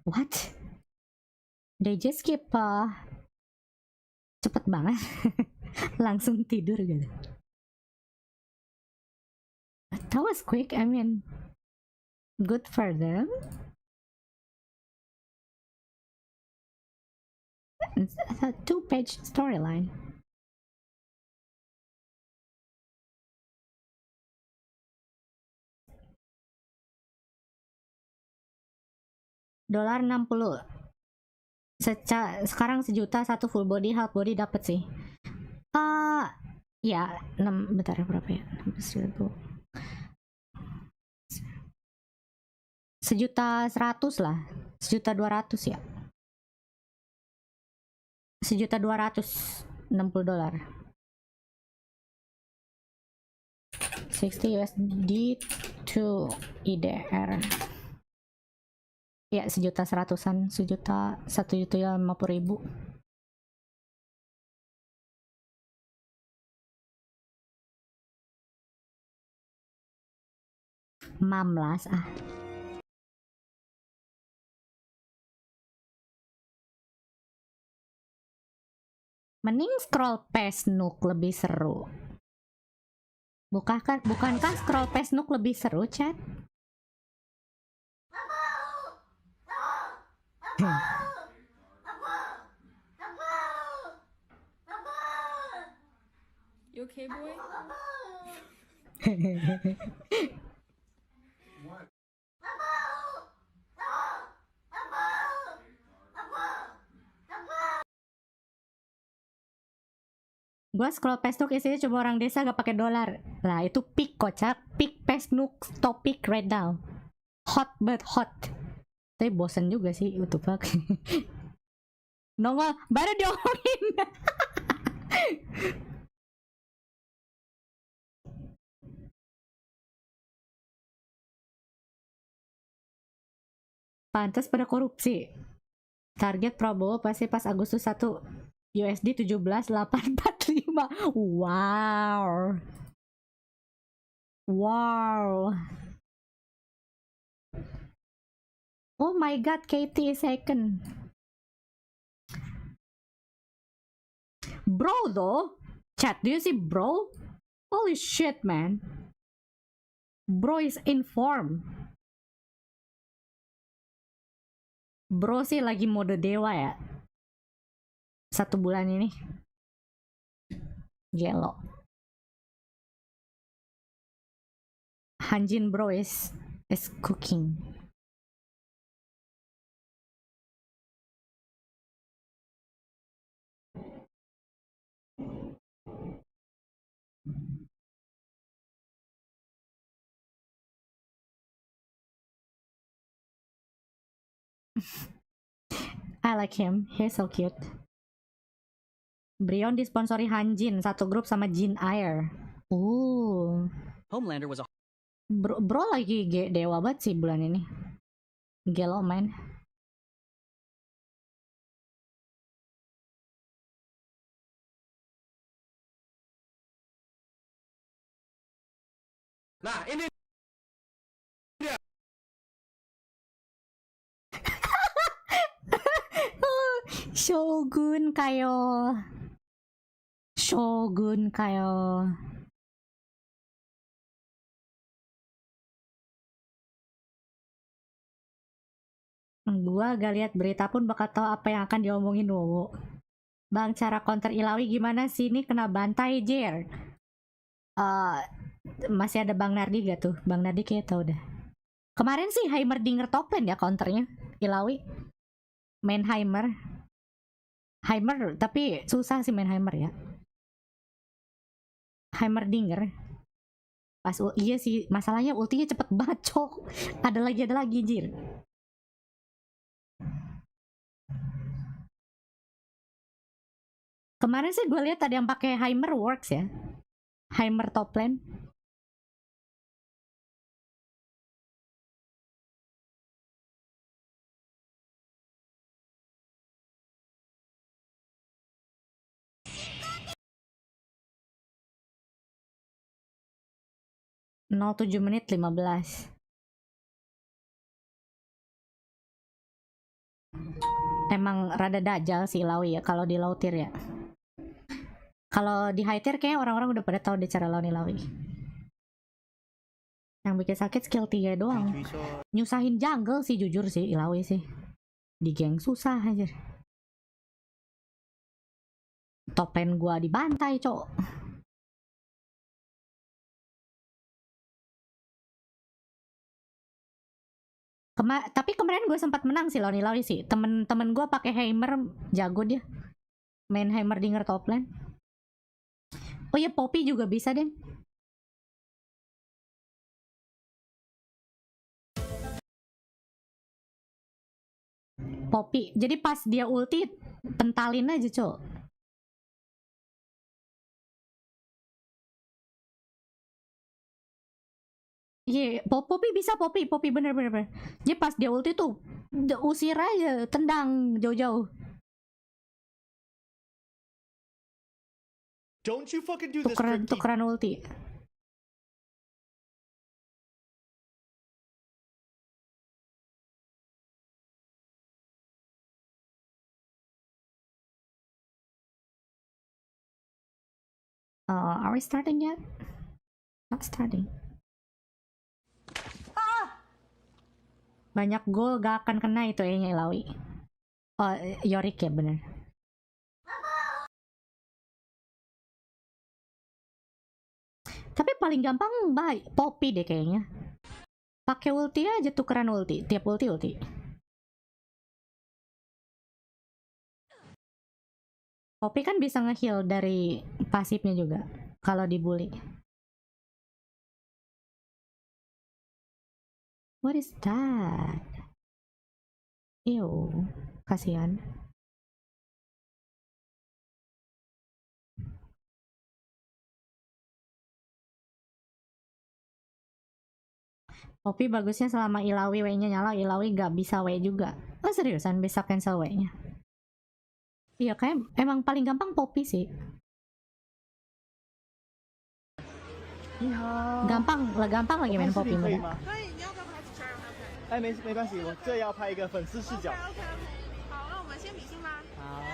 What? They just keep cepet banget. Langsung tidur gitu. That was quick. I mean, good for them. It's a 2-page storyline. $60. Sekarang 1.000.000 satu full body, half body dapet sih. Ya, 6, bentar berapa ya? 16.000. 1.100.000 lah. 1.200.000 ya. 1.200.000 $60. 60 USD to IDR. Ya, 1.100.000-an, 1.150.000. 16 ah. Mending scroll past Nook lebih seru. Bukankah scroll past Nook lebih seru, chat? You okay, boy? Gua scroll past Nook isinya cuma orang desa gak pakai dolar. Lah itu pick kocak, pick past Nook topic right now. Hot but hot. Tapi bosen juga sih YouTube pak. Nongol baru diomongin. Pantas pada korupsi. Target Prabowo pasti pas Agustus 1 USD 17.845. Wow. Wow. Oh my god, Katie is second. Bro though. Chat, do you see bro? Holy shit, man. Bro is informed. Bro sih lagi mode dewa ya. 1 bulan ini. Gelo. Hanjin bro is cooking. I like him. He's so cute. Brion disponsori Hanjin, satu grup sama Jin Air. Homelander was a Bro lagi dewa banget sih bulan ini. Gelo man. Nah, ini dia. Shogun kayo. Shogun kayo. Gua gak lihat berita pun bakal tahu apa yang akan diomongin Wowo. Bang, cara counter Ilawi gimana sih? Ini kena bantai, Jer. Masih ada Bang Nardi gak tuh? Bang Nardi kayak tau dah. Kemarin sih Heimerdinger top lane ya counternya Ilawi. Main Heimer, tapi susah sih main Heimer ya. Heimerdinger. Pas iya sih, masalahnya ultinya cepet banget, cok. Ada lagi, Jir. Kemarin sih gue lihat ada yang pakai Heimer works ya. Heimer top lane. Nol 7 menit 15. Emang rada dajal sih Lawi ya kalau di low tier ya. Kalau di high tier kayaknya orang-orang udah pada tahu deh cara lawan Ilawi. Yang bikin sakit skill 3 doang. Nyusahin jungle sih jujur sih Ilawi sih. Di geng susah aja. Top lane gua dibantai, cok. Tapi kemarin gue sempat menang sih lawan Ilawi sih. Temen gue pakai Heimer jago dia. Main Heimerdinger top lane. Oh ya, Poppy juga bisa deh. Poppy. Jadi pas dia ulti pentalin aja, cok. Iya, Poppy bisa, Poppy bener. Jadi pas dia ulti tuh usir aja, tendang jauh-jauh. Don't you fucking do this, tukeran ulti. Are we starting yet? Not starting. Banyak gol gak akan kena itu E-nya Ilawi. Oh, Yorick ya bener. Tapi paling gampang Poppy deh kayaknya. Pakai ulti aja, tukeran ulti, tiap ulti. Poppy kan bisa nge-heal dari pasifnya juga kalau dibully. What is that? Ew, kasihan. Poppy bagusnya selama Ilawi W-nya nyala, Ilawi gak bisa W juga. Oh seriusan bisa cancel W-nya? Iya kayak emang paling gampang Poppy sih. Gampang lagi main Poppy muda. 哎，没关系，我这要拍一个粉丝视角。好，那我们先比心吧。好。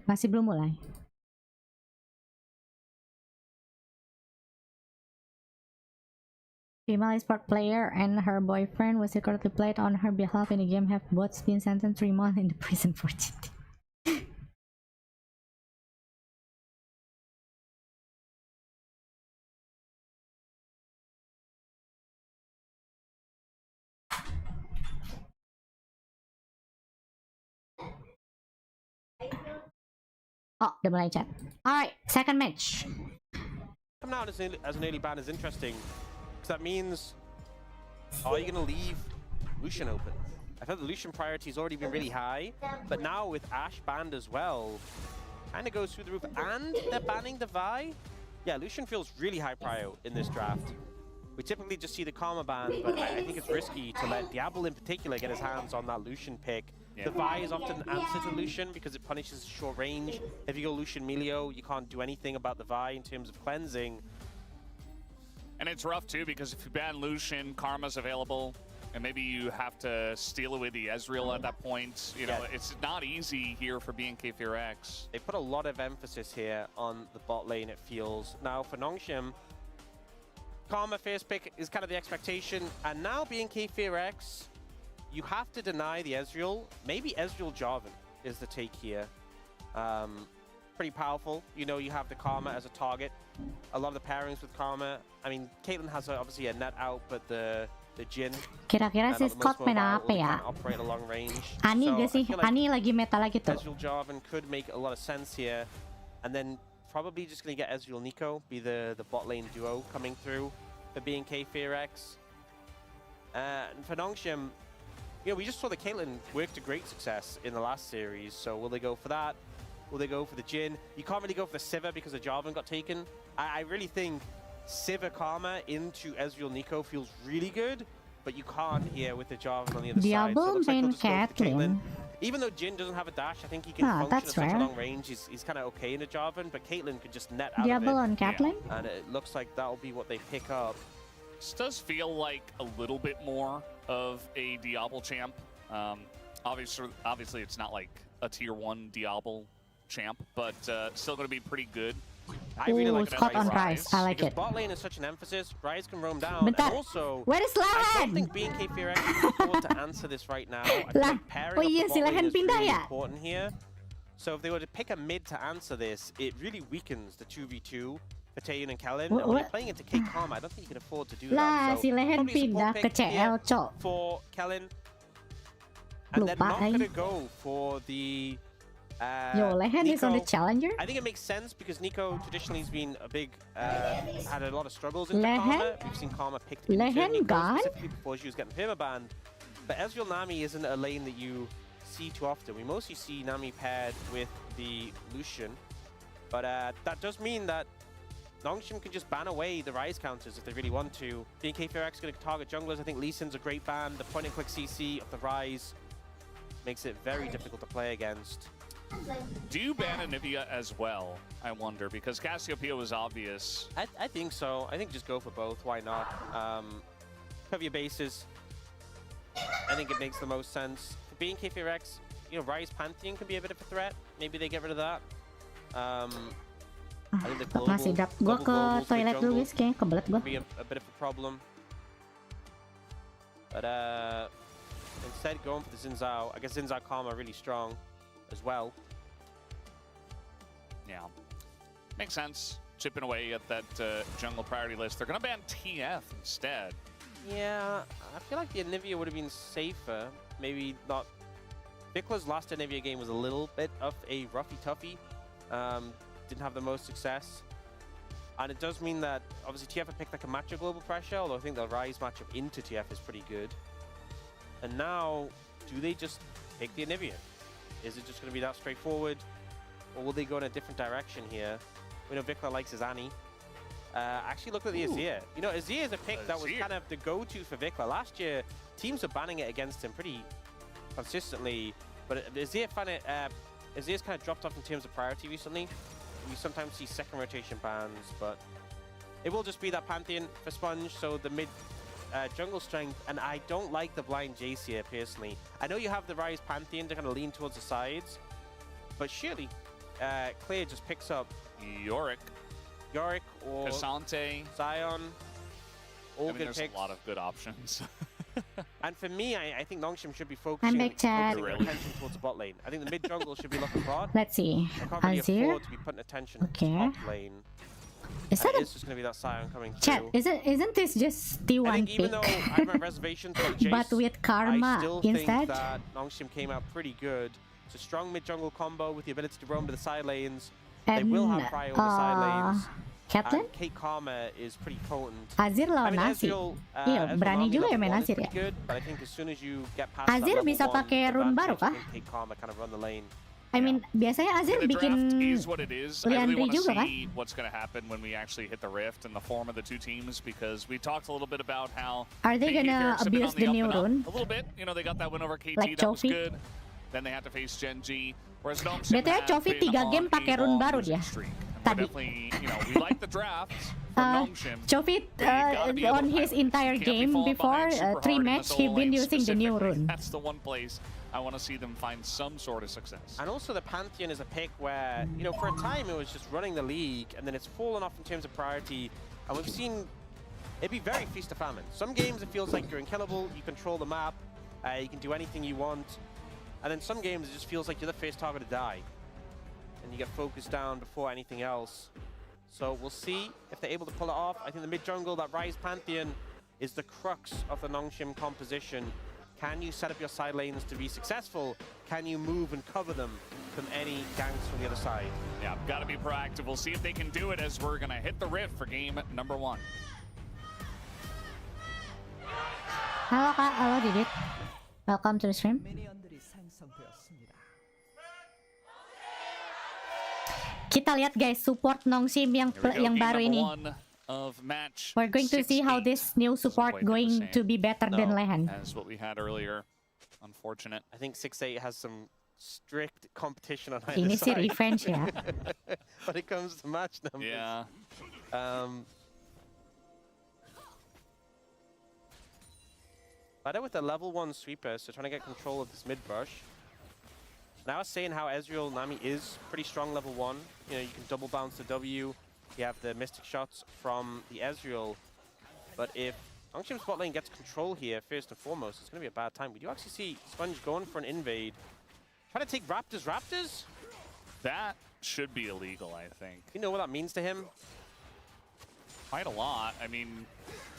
Masih belum mulai. Female esport player and her boyfriend was secretly played on her behalf in the game have both been sentenced 3 months in the prison for cheating. Oh, udah mulai chat. Alright, second match. Come out as an early ban is interesting. That means, are you going to leave Lucian open? I thought the Lucian priority has already been really high, but now with Ashe banned as well, kind of goes through the roof, and they're banning the Vi. Yeah, Lucian feels really high prio in this draft. We typically just see the Karma ban, but I think it's risky to let Diablo in particular get his hands on that Lucian pick. Yeah. The Vi is often an answer to Lucian because it punishes short range. If you go Lucian Melio, you can't do anything about the Vi in terms of cleansing. And it's rough too, because if you ban Lucian, Karma's available, and maybe you have to steal away the Ezreal at that point. You know, it's not easy here for BNK Fear X. They put a lot of emphasis here on the bot lane, it feels. Now for Nongshim, Karma first pick is kind of the expectation, and now BNK Fear X, you have to deny the Ezreal. Maybe Ezreal Jarvan is the take here. Pretty powerful. You know, you have the Karma as a target. A lot of the pairings with Karma. I mean, Caitlyn has obviously a net out, but the Jhin. Kira-kira si Scott main apa ya? Operate along range. Ani gak sih? Like Ani lagi meta lagi tuh. Ezreal Jarvan could make a lot of sense here, and then probably just gonna get Ezreal Nico be the bot lane duo coming through for BNK Fear X. And for Nongshim, you know, we just saw the Caitlyn work to great success in the last series. So will they go for that? Will they go for the Jhin? You can't really go for the Sivir because the Jarvan got taken. I really think Sivir Karma into Ezreal Nico feels really good, but you can't here with the Jarvan on the other side. So it looks like Caitlyn. Even though Jhin doesn't have a dash, I think he can function at such a long range. He's kind of okay in the Jarvan, but Caitlyn could just net out Diablo of it. on Caitlyn? And it looks like that'll be what they pick up. This does feel like a little bit more of a Diablo champ. Obviously, it's not like a tier 1 Diablo champ, but still going to be pretty good. I really like Scott on Rise. I like because it. Bot lane is such an emphasis. Rise can roam down. Bentar. And also, Where is I Lahan? don't think BNK Fear X can afford to answer this right now. I feel like pairing up iya the si bot lane Lahan is pindah really ya? important here. So if they were to pick a mid to answer this, it really weakens the 2v2 for Taeyun and Kellen. And when you're playing into K Karma, I don't think you can afford to do Lah, that. So si Lahan probably pindah support ke pick here CL, cok. for Kellen. And they're not going to go for the Yo, Lahan is on the Nico. challenger? I think it makes sense because Nico traditionally has been a big, had a lot of struggles in Lahan? Karma. We've seen Karma picked into Lahan Nico gone? specifically before she was getting permabanned. But Ezreal Nami isn't a lane that you see too often. We mostly see Nami paired with the Lucian. But that does mean that Nongshim can just ban away the Rise counters if they really want to. BNK Fear X is going to target junglers. I think Lee Sin's a great ban. The point and click CC of the Rise makes it very difficult to play against. Do you ban Anivia as well, I wonder? Because Cassiopeia was obvious. I think so. I think just go for both. Why not? Cover your bases. I think it makes the most sense. For being KFRX, you know, Rise Pantheon could be a bit of a threat. Maybe they get rid of that. I think the global, masih dap. Gua ke toilet dulu guys, kayaknya kebelet gua. Be a bit of a problem. But instead going for the Xin Zhao. I guess Xin Zhao Karma are really strong as well. Yeah, makes sense. Chipping away at that jungle priority list. They're gonna ban TF instead. Yeah, I feel like the Anivia would have been safer. Maybe not. Vicla's last Anivia game was a little bit of a roughy-toughy. Didn't have the most success. And it does mean that, obviously, TF have picked like a matchup global pressure, although I think the Rise matchup into TF is pretty good. And now, do they just pick the Anivia? Is it just going to be that straightforward? Or will they go in a different direction here? We know Vicla likes his Annie. Actually, look at the Azir. You know, Azir is a pick that was kind of the go-to for Vicla. Last year, teams were banning it against him pretty consistently. But Azir's kind of dropped off in terms of priority recently. You sometimes see second rotation bans, but it will just be that Pantheon for Sponge, so the mid jungle strength. And I don't like the blind Jace here, personally. I know you have the Rise Pantheon to kind of lean towards the sides, but surely Clear just picks up Yorick or Cassante, Zion. All good there's picks. A lot of good options. And for me, I think Nongshim should be focusing attention towards the bot lane. I think the mid jungle should be looking broad. Let's see. I can't really Azir. afford to be putting attention to top lane. Is that it's just going to be that Sion coming Chat, through. isn't this just T1 I think pick? even though I have my reservations on Jace, but with Karma I still instead? think that Nongshim came out pretty good. It's a strong mid jungle combo with the ability to roam to the side lanes. They will have prio on the side lanes. Captain? And Kate Karma is pretty potent. Azir lawan Nasi. Iya, berani juga ya main Azir ya. Good, but I think as soon as you get past Azir bisa pakai rune baru kah? Kate Karma kind of run the lane. I mean, biasanya Azir bikin is what it is. I really Liandry want to juga kan? see what's going to happen when we actually hit the rift and the form of the two teams, because we talked a little bit about how Are they gonna abuse the new rune? A little bit. You know, they got that win over KT, Like that was Chofi? good. Then they had to face Genji. Whereas Nongshim BTW Chofi 3 game pakai rune baru dia. Tadi. Definitely, you know, we like the drafts from Nongshim. Chofi on his entire game before 3 match, he been using the new rune. That's the one place I want to see them find some sort of success. And also the Pantheon is a pick where, you know, for a time it was just running the league, and then it's fallen off in terms of priority. And we've seen it be very feast or famine. Some games it feels like you're unkillable, you control the map, you can do anything you want. And then some games it just feels like you're the first target to die. And you get focused down before anything else. So we'll see if they're able to pull it off. I think the mid jungle, that Rise Pantheon, is the crux of the Nongshim composition. Can you set up your side lanes to be successful? Can you move and cover them from any ganks from the other side? Yeah, got to be proactive. We'll see if they can do it as we're going to hit the rift for game number 1. Halo Kak, halo Didit. Welcome to the stream. Kita lihat guys, support Nongshim yang baru ini. We're going to see how this new support going to be better than Lehan. As what we had earlier. Unfortunate. I think 6-8 has some strict competition on either Ini sih side. revenge ya. When it comes to match numbers. Yeah. Better with the level 1 sweeper, so trying to get control of this mid brush. Now saying how Ezreal Nami is pretty strong level 1. You know, you can double bounce the W. You have the Mystic shots from the Ezreal. But if Nongshim's bot lane gets control here, first and foremost, it's going to be a bad time. We do actually see Sponge going for an invade. Trying to take Raptors. That should be illegal, I think. You know what that means to him? Quite a lot. I mean,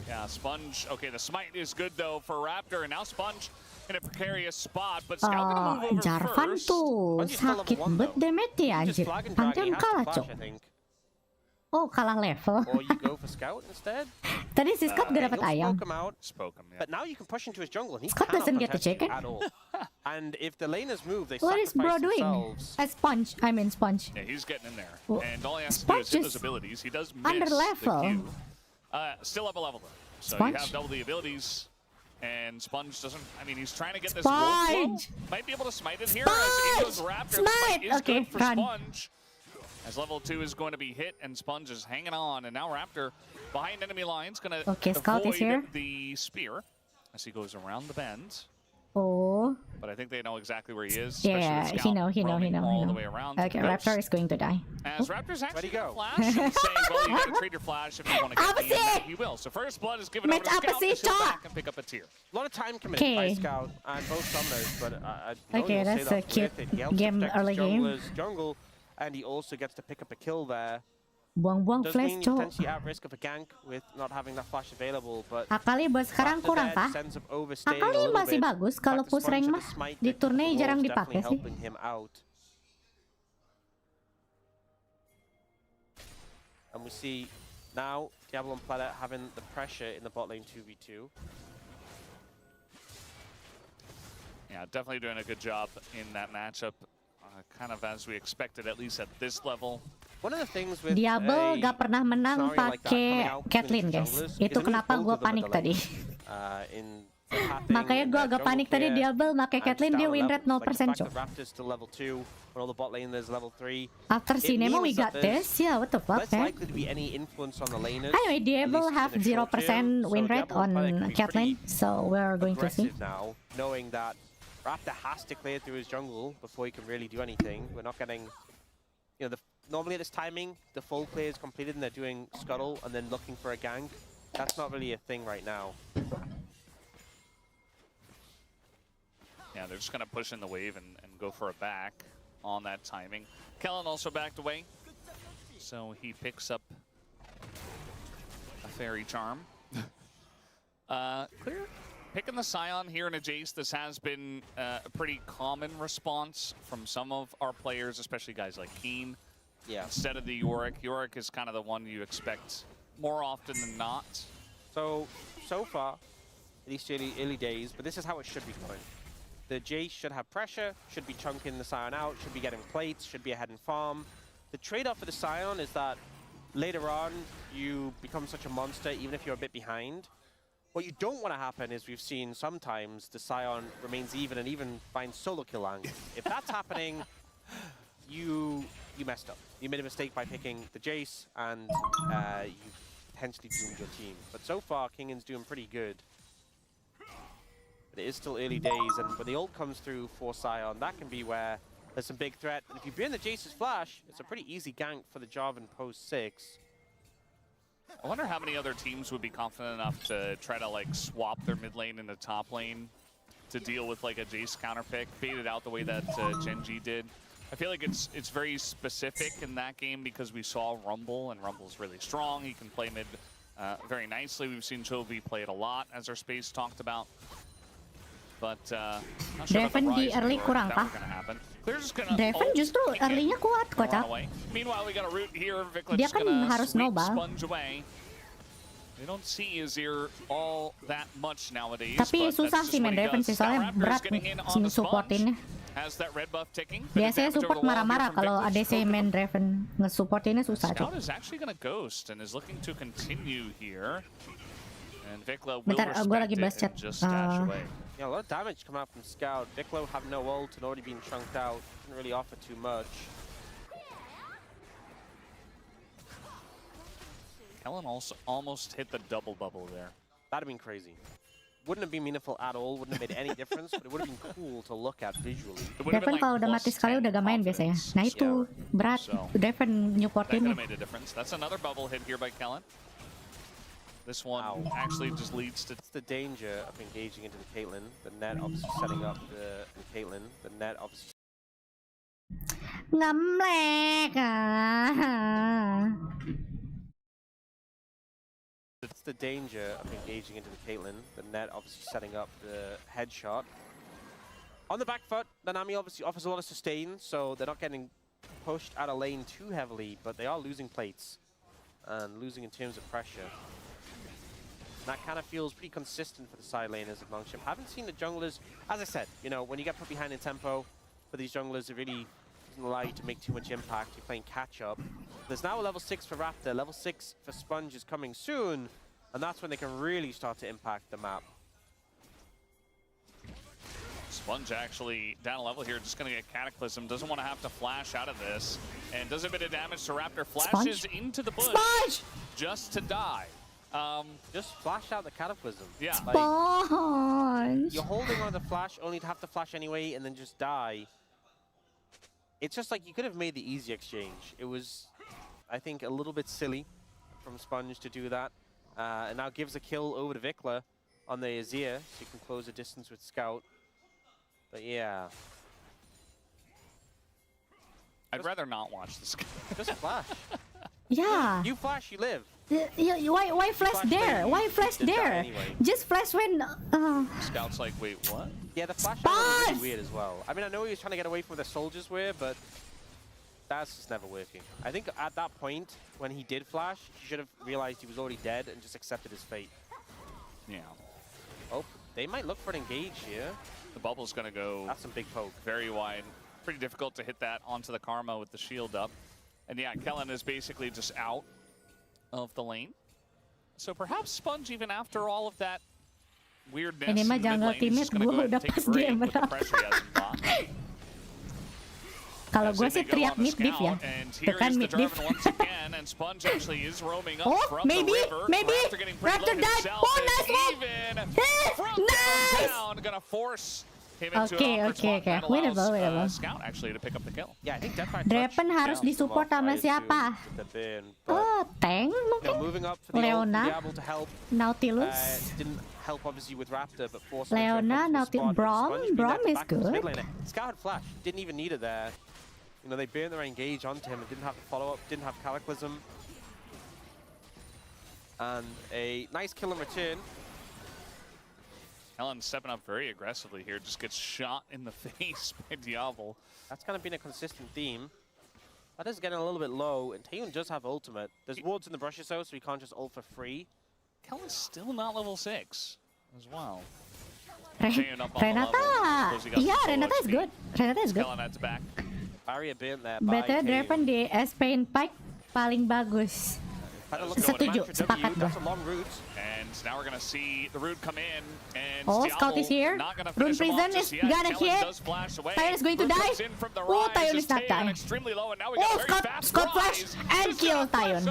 yeah, Sponge. Okay, the smite is good, though, for Raptor. And now Sponge in a precarious spot, but Scout gonna move over Jarvan first. tuh sakit banget damage ya anjir. Pantheon kalah cok. Oh, kalah level. Or you go for Scout instead. Tadi si Scout gak dapat ayam. Spoke him, yeah. But now you can push into his jungle, and he Scott doesn't get to check it at all. And if the laners move, they What is bro sacrifice doing? themselves. A Sponge. I mean Sponge. Yeah, he's getting in there. Well, And all he has to do Sponge is hit is those abilities. He does miss under level. the Q. Still up a level, though. So Sponge? you have double the abilities. And Sponge doesn't, I mean, he's trying to get this wolf flow. Might be able to smite it here as Ingo's Raptor. The smite is good for Sponge. As level 2 is going to be hit and Sponge is hanging on. And now Raptor behind enemy lines going to avoid the spear as he goes around the bend. Oh. But I think they know exactly where he is. Yeah, he know. All the way around. Okay, Raptor is going to die. As Raptor's actually going to flash and say, well, you got to trade your flash if you want to get me, and he will. So first blood is given over to Scout to shield back and pick up a tier. A lot of time committed by Scout and both summoners, but okay, that's a cute game early game. Jungle, and he also gets to pick up a kill there. Buang-buang does flash mean you're potentially at risk of a gank with not having that flash available, but Akali buat sekarang kurang kah? Akali masih bagus kalau push rank mah di turnamen jarang dipakai sih. And we see now Diablo and Planet having the pressure in the bot lane 2v2. Yeah, definitely doing a good job in that matchup, kind of as we expected, at least at this level. One of the things with Diablo gak pernah menang pakai Caitlyn, guys. Itu kenapa gue panik tadi. Makanya gue agak panik tadi. Diablo pakai Caitlyn, dia win rate 0%, cok. After cinema we got this. Yeah, what the fuck, man. Anyway, Diablo have 0% win rate on Caitlyn, so we're going to see. Knowing that Raptor has to clear through his jungle before he can really do anything. We're not getting, you know, normally at this timing, the full clear is completed and they're doing scuttle and then looking for a gank. That's not really a thing right now. Yeah, they're just going to push in the wave and go for a back on that timing. Kellen also backed away, so he picks up a fairy charm. Clear. Picking the Scion here in a Jace, this has been a pretty common response from some of our players, especially guys like Keen. Yeah. Instead of the Yorick. Yorick is kind of the one you expect more often than not. So far, at least early days, but this is how it should be going. The Jace should have pressure, should be chunking the Scion out, should be getting plates, should be ahead in farm. The trade-off for the Scion is that later on, you become such a monster, even if you're a bit behind. What you don't want to happen is we've seen sometimes the Scion remains even and even finds solo kill angles. If that's happening, you messed up. You made a mistake by picking the Jace, and you potentially doomed your team. But so far, Kingan's doing pretty good. But it is still early days, and when the ult comes through for Scion, that can be where there's some big threat. And if you burn the Jace's flash, it's a pretty easy gank for the Jarvan post 6. I wonder how many other teams would be confident enough to try to like swap their mid lane into top lane to deal with like a Jace counter pick, bait it out the way that Genji did. I feel like it's very specific in that game because we saw Rumble, and Rumble's really strong. He can play mid very nicely. We've seen Chovy play it a lot, as our space talked about. But not sure Draven di early kurang kah? Draven justru early-nya kuat, kocak. Meanwhile, we got a root here. Dia kan harus snowball. They don't see Azir all that much nowadays. Tapi susah sih main Draven sih, soalnya berat supportinnya. Biasanya support marah-marah kalau ADC main Draven. Nge-supportinnya susah, cok. Scout is actually going to ghost and is looking to continue here. And Vikla will bentar, gue lagi balas chat. Yeah, a lot of damage coming out from Scout. Viklo have no ult and already been chunked out. Didn't really offer too much. Kellen also almost hit the double bubble there. That'd have been crazy. Wouldn't have been meaningful at all. Wouldn't have made any difference, but it would have been cool to look at visually. Draven kalau udah mati sekali udah gak main biasanya. Nah itu berat. Draven nyupportin. That's another bubble hit here by Kellen. This one actually just leads to... It's the danger of engaging into the Caitlyn. The net obviously setting up the Caitlyn. The net obviously... Ngamlek. It's the danger of engaging into the Caitlyn. The net obviously setting up the headshot. On the back foot, Nanami obviously offers a lot of sustain, so they're not getting pushed out of lane too heavily, but they are losing plates and losing in terms of pressure. That kind of feels pretty consistent for the side laners of Longship. Haven't seen the junglers, as I said, you know, when you get put behind in tempo, for these junglers, it really doesn't allow you to make too much impact. You're playing catch-up. There's now a level 6 for Raptor. Level 6 for Sponge is coming soon, and that's when they can really start to impact the map. Sponge actually down a level here, just going to get Cataclysm. Doesn't want to have to flash out of this. And does a bit of damage to Raptor. Flashes into the bush just to die. Just flash out the Cataclysm. Yeah. Sponge. You're holding on the flash only to have to flash anyway and then just die. It's just like you could have made the easy exchange. It was, I think, a little bit silly from Sponge to do that. And now gives a kill over to Vikla on the Azir, so you can close the distance with Scout. But yeah. I'd rather not watch this. Just flash. Yeah. You flash, you live. Why flash there? Why flash there? Anyway. Just flash when. Scout's like, wait, what? Yeah, the flash was really weird as well. I mean, I know he was trying to get away from where the soldiers were, but that's just never working. I think at that point, when he did flash, he should have realized he was already dead and just accepted his fate. Yeah. Oh, they might look for an engage here. The bubble's going to go. That's some big poke. Very wide. Pretty difficult to hit that onto the Karma with the shield up. And yeah, Kellen is basically just out of the lane. So perhaps Sponge, even after all of that weirdness, ini mah jungle teammate gue udah pas dia berapa. Kalau gue sih teriak mid div ya. Tekan mid div. Oh, maybe. Raptor died. Oh, nice move. Nice. Okay. Winnable. Scout actually to pick up the kill. Yeah, I think Draven harus disupport sama siapa? Oh, tank mungkin. Leona, Nautilus. Didn't help obviously with Raptor, but forced Leona, Nautilus, Braum is good. Scout had flash, didn't even need it there. You know, they burned their engage onto him and didn't have to follow up, didn't have Cataclysm. And a nice kill in return. Helen stepping up very aggressively here, just gets shot in the face by Diablo. That's kind of been a consistent theme. That is getting a little bit low, and Taeyun does have ultimate. There's wards in the brushes though, so he can't just ult for free. Kellen's still not level 6 as well. Renata! Yeah, Renata is good. Renata is good. Kellen heads back. Barrier burnt there Better Draven di Spain Pack paling bagus. Setuju, sepakat gue. And now we're gonna see the root come in, and Scout is here. Rune Prison is gonna hit. Taeyun is going to die. Oh, Taeyun is not dying. Oh, Scout flash and kill Taeyun.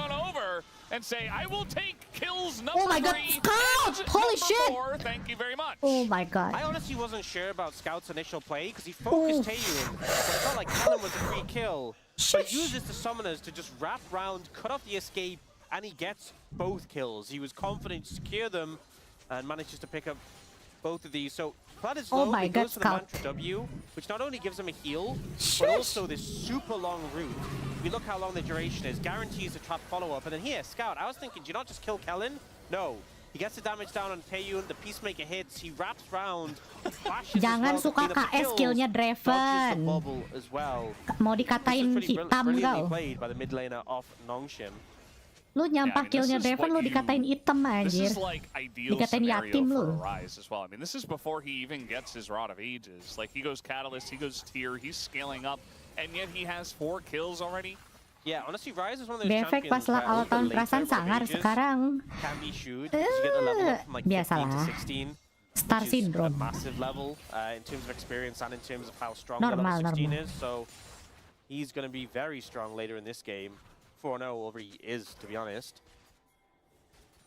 And say, I will take kills number oh my god, Scout! Holy shit! Thank you very much. Oh my god. I honestly wasn't sure about Scout's initial play because he focused Taeyun, but it felt like Kellen was a free kill. But he uses the summoners to just wrap round, cut off the escape, and he gets both kills. He was confident to secure them and manages to pick up both of these. So Plaid is low, he goes for the Mantra W, which not only gives him a heal, but also this super long route. If you look how long the duration is, guarantees a trap follow-up. And then here, Scout, I was thinking, do you not just kill Kellen? No. He gets the damage down on Taeyun, the Peacemaker hits, he wraps round, flashes Jangan suka KS skillnya Draven. Mau dikatain hitam kau. Played by the mid laner of Nongshim. Lu nyampah killnya Draven, lu dikatain hitam anjir. Dikatain yatim lu. I mean, this is before he even gets his Rod of Ages. Like, he goes Catalyst, he goes Tier, he's scaling up, and yet he has 4 kills already. Yeah, honestly, Rise is one of those Efek pas awal tahun perasaan sangar sekarang. Biasalah. Star Syndrome. Massive level in terms of experience and in terms of how strong level 16 is. So he's going to be very strong later in this game. 4-0 over he is, to be honest.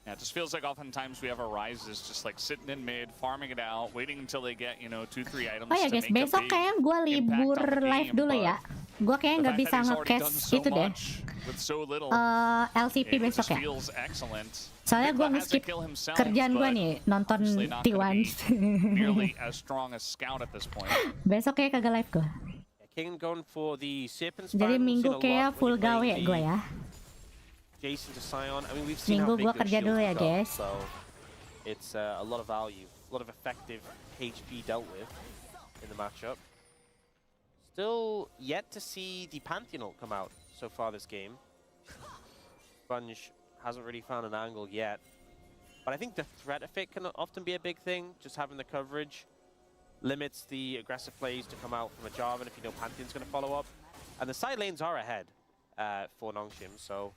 Yeah, it just feels like oftentimes we have our Rises just like sitting in mid, farming it out, waiting until they get, 2-3 items. Oh ya guys, besok kayaknya gue libur live dulu ya. Gue kayaknya nggak bisa nge-cast itu deh. LCP besok ya. Soalnya gue nge-skip kerjaan gue nih, nonton T1. Besok kayak kagak live gue. Jadi minggu kayak full gawe gue ya. Minggu gue kerja dulu ya guys. So it's a lot of value, a lot of effective HP dealt with in the matchup. Still yet to see the Pantheon come out so far this game. Sponge hasn't really found an angle yet. But I think the threat of it can often be a big thing. Just having the coverage limits the aggressive plays to come out from a Jarvan if you know Pantheon's going to follow up. And the side lanes are ahead for Nongshim, so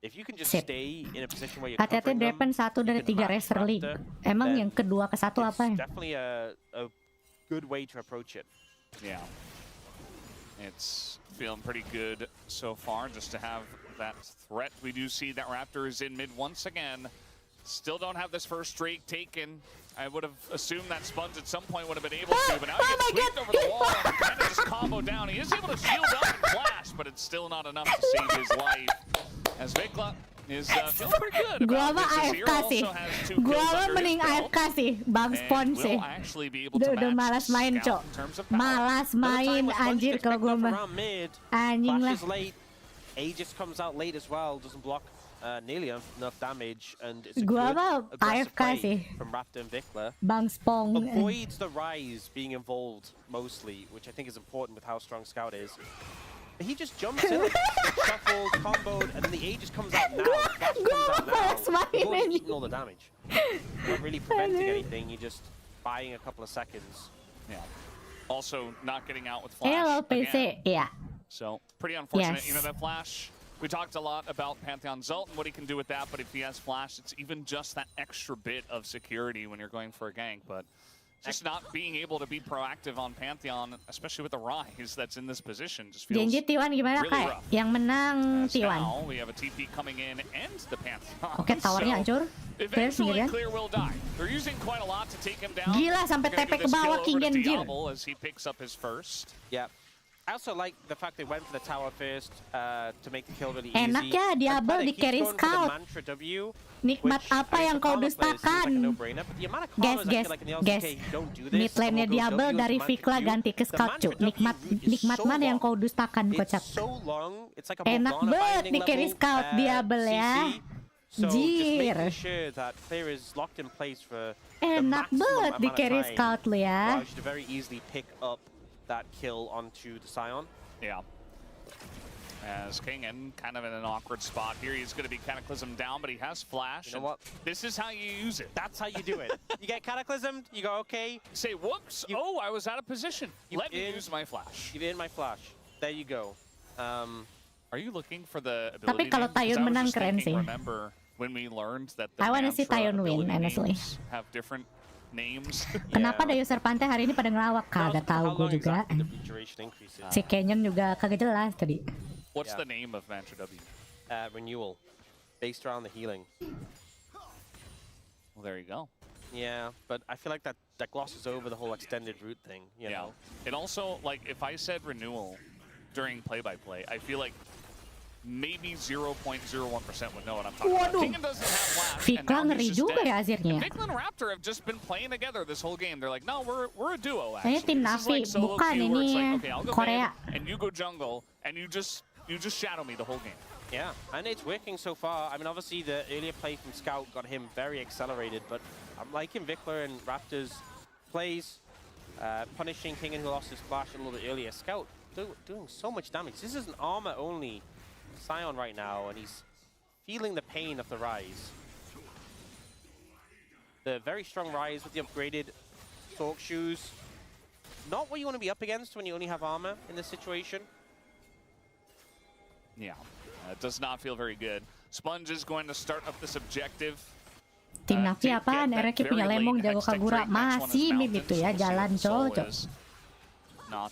if you can just stay in a position where you're covering them, Draven 1 dari 3 Racer League. Emang yang kedua ke 1 apa ya? Definitely a good way to approach it. Yeah. It's feeling pretty good so far just to have that threat. We do see that Raptor is in mid once again. Still don't have this first streak taken. I would have assumed that Sponge at some point would have been able to, but now he gets swept over the wall and kind of just combo down. He is able to shield up and flash, but it's still not enough to save his life. As Vikla is feeling pretty good. Gua mah AFK sih. Gua mah mending AFK sih, Bang Sponge sih. Udah malas main, Cok. Malas main, anjir kalau gua mah. Anjing lah. A just comes out late as well, doesn't block nearly enough damage, and it's a Gua good mah aggressive AFK play sih. from Raptor and Vikla. Bang Spong. Avoids the Rise being involved mostly, which I think is important with how strong Scout is. But he just jumps in, gets shuffled, comboed, and then the A just comes out now. Flash comes out now. You've already eaten all the damage. Not really preventing anything, you're just buying a couple of seconds. Yeah. Also, not getting out with Flash. Hello, PC. Yeah. So, pretty unfortunate. Yes. You know, that Flash, we talked a lot about Pantheon's ult and what he can do with that, but if he has Flash, it's even just that extra bit of security when you're going for a gank. But just not being able to be proactive on Pantheon, especially with the Rise that's in this position, just feels Janji T1 gimana, really Kak? rough. Yang menang T1. Now we have a TP coming in and the Pantheon. Oke, towernya hancur. Clear Eventually, sendirian. Clear will die. They're using quite a lot to take him down. Gila, sampai Gonna TP do ke this bawah, kill over to King Genjir. Diablo as he picks up his first. Yeah. I also like the fact they went for the tower first to make the kill really Enak easy. ya, Diablo di carry Scout. Nikmat apa yang kau dustakan? Guys, mid lane-nya Diablo dari Vikla ganti ke Scout, cu. Nikmat mana yang kau dustakan, kocak? Enak banget nih carry Scout Diablo ya. Jir. Enak banget di carry Scout lu ya. That kill onto the Scion. Yeah. As King in kind of in an awkward spot here. He's going to be Cataclysm down, but he has Flash. You know what? This is how you use it. That's how you do it. You get Cataclysmed, you go, okay. Say, whoops, I was out of position. Let me use my Flash. You've in my Flash. There you go. Are you looking for the ability? Tapi kalau Taeyeon menang keren sih. Remember when we learned that the I wanna see Taeyeon win, honestly. Have different names. Kenapa Dayo Serpante hari ini pada ngelawak? Kagak tahu gue juga. Si Canyon juga kagak jelas tadi. What's the name of Mantra W? Renewal, based around the healing. Well, there you go. Yeah, but I feel like that glosses over the whole extended route thing. You know? It also, like, if I said renewal during play-by-play, I feel like maybe 0.01% would know what I'm talking about. King doesn't have Flash, Vikla ngeri juga ya Azirnya. Vikla and Raptor have just been playing together this whole game. They're like, no, we're a duo. Ini tim Navi, bukan ini Korea. And you go jungle, and you just shadow me the whole game. Yeah, and it's working so far. I mean, obviously the earlier play from Scout got him very accelerated, but I'm liking Vikla and Raptor's plays, punishing King who lost his flash a little bit earlier. Scout doing so much damage. This is an armor-only Scion right now, and he's feeling the pain of the Rise. The very strong Rise with the upgraded Sork shoes. Not what you want to be up against when you only have armor in this situation. Yeah, it does not feel very good. Sponge is going to start up this objective. Tim Navi apaan? Ereki punya Lemong, jago Kagura. Masih mid itu ya, jalan cocok. Not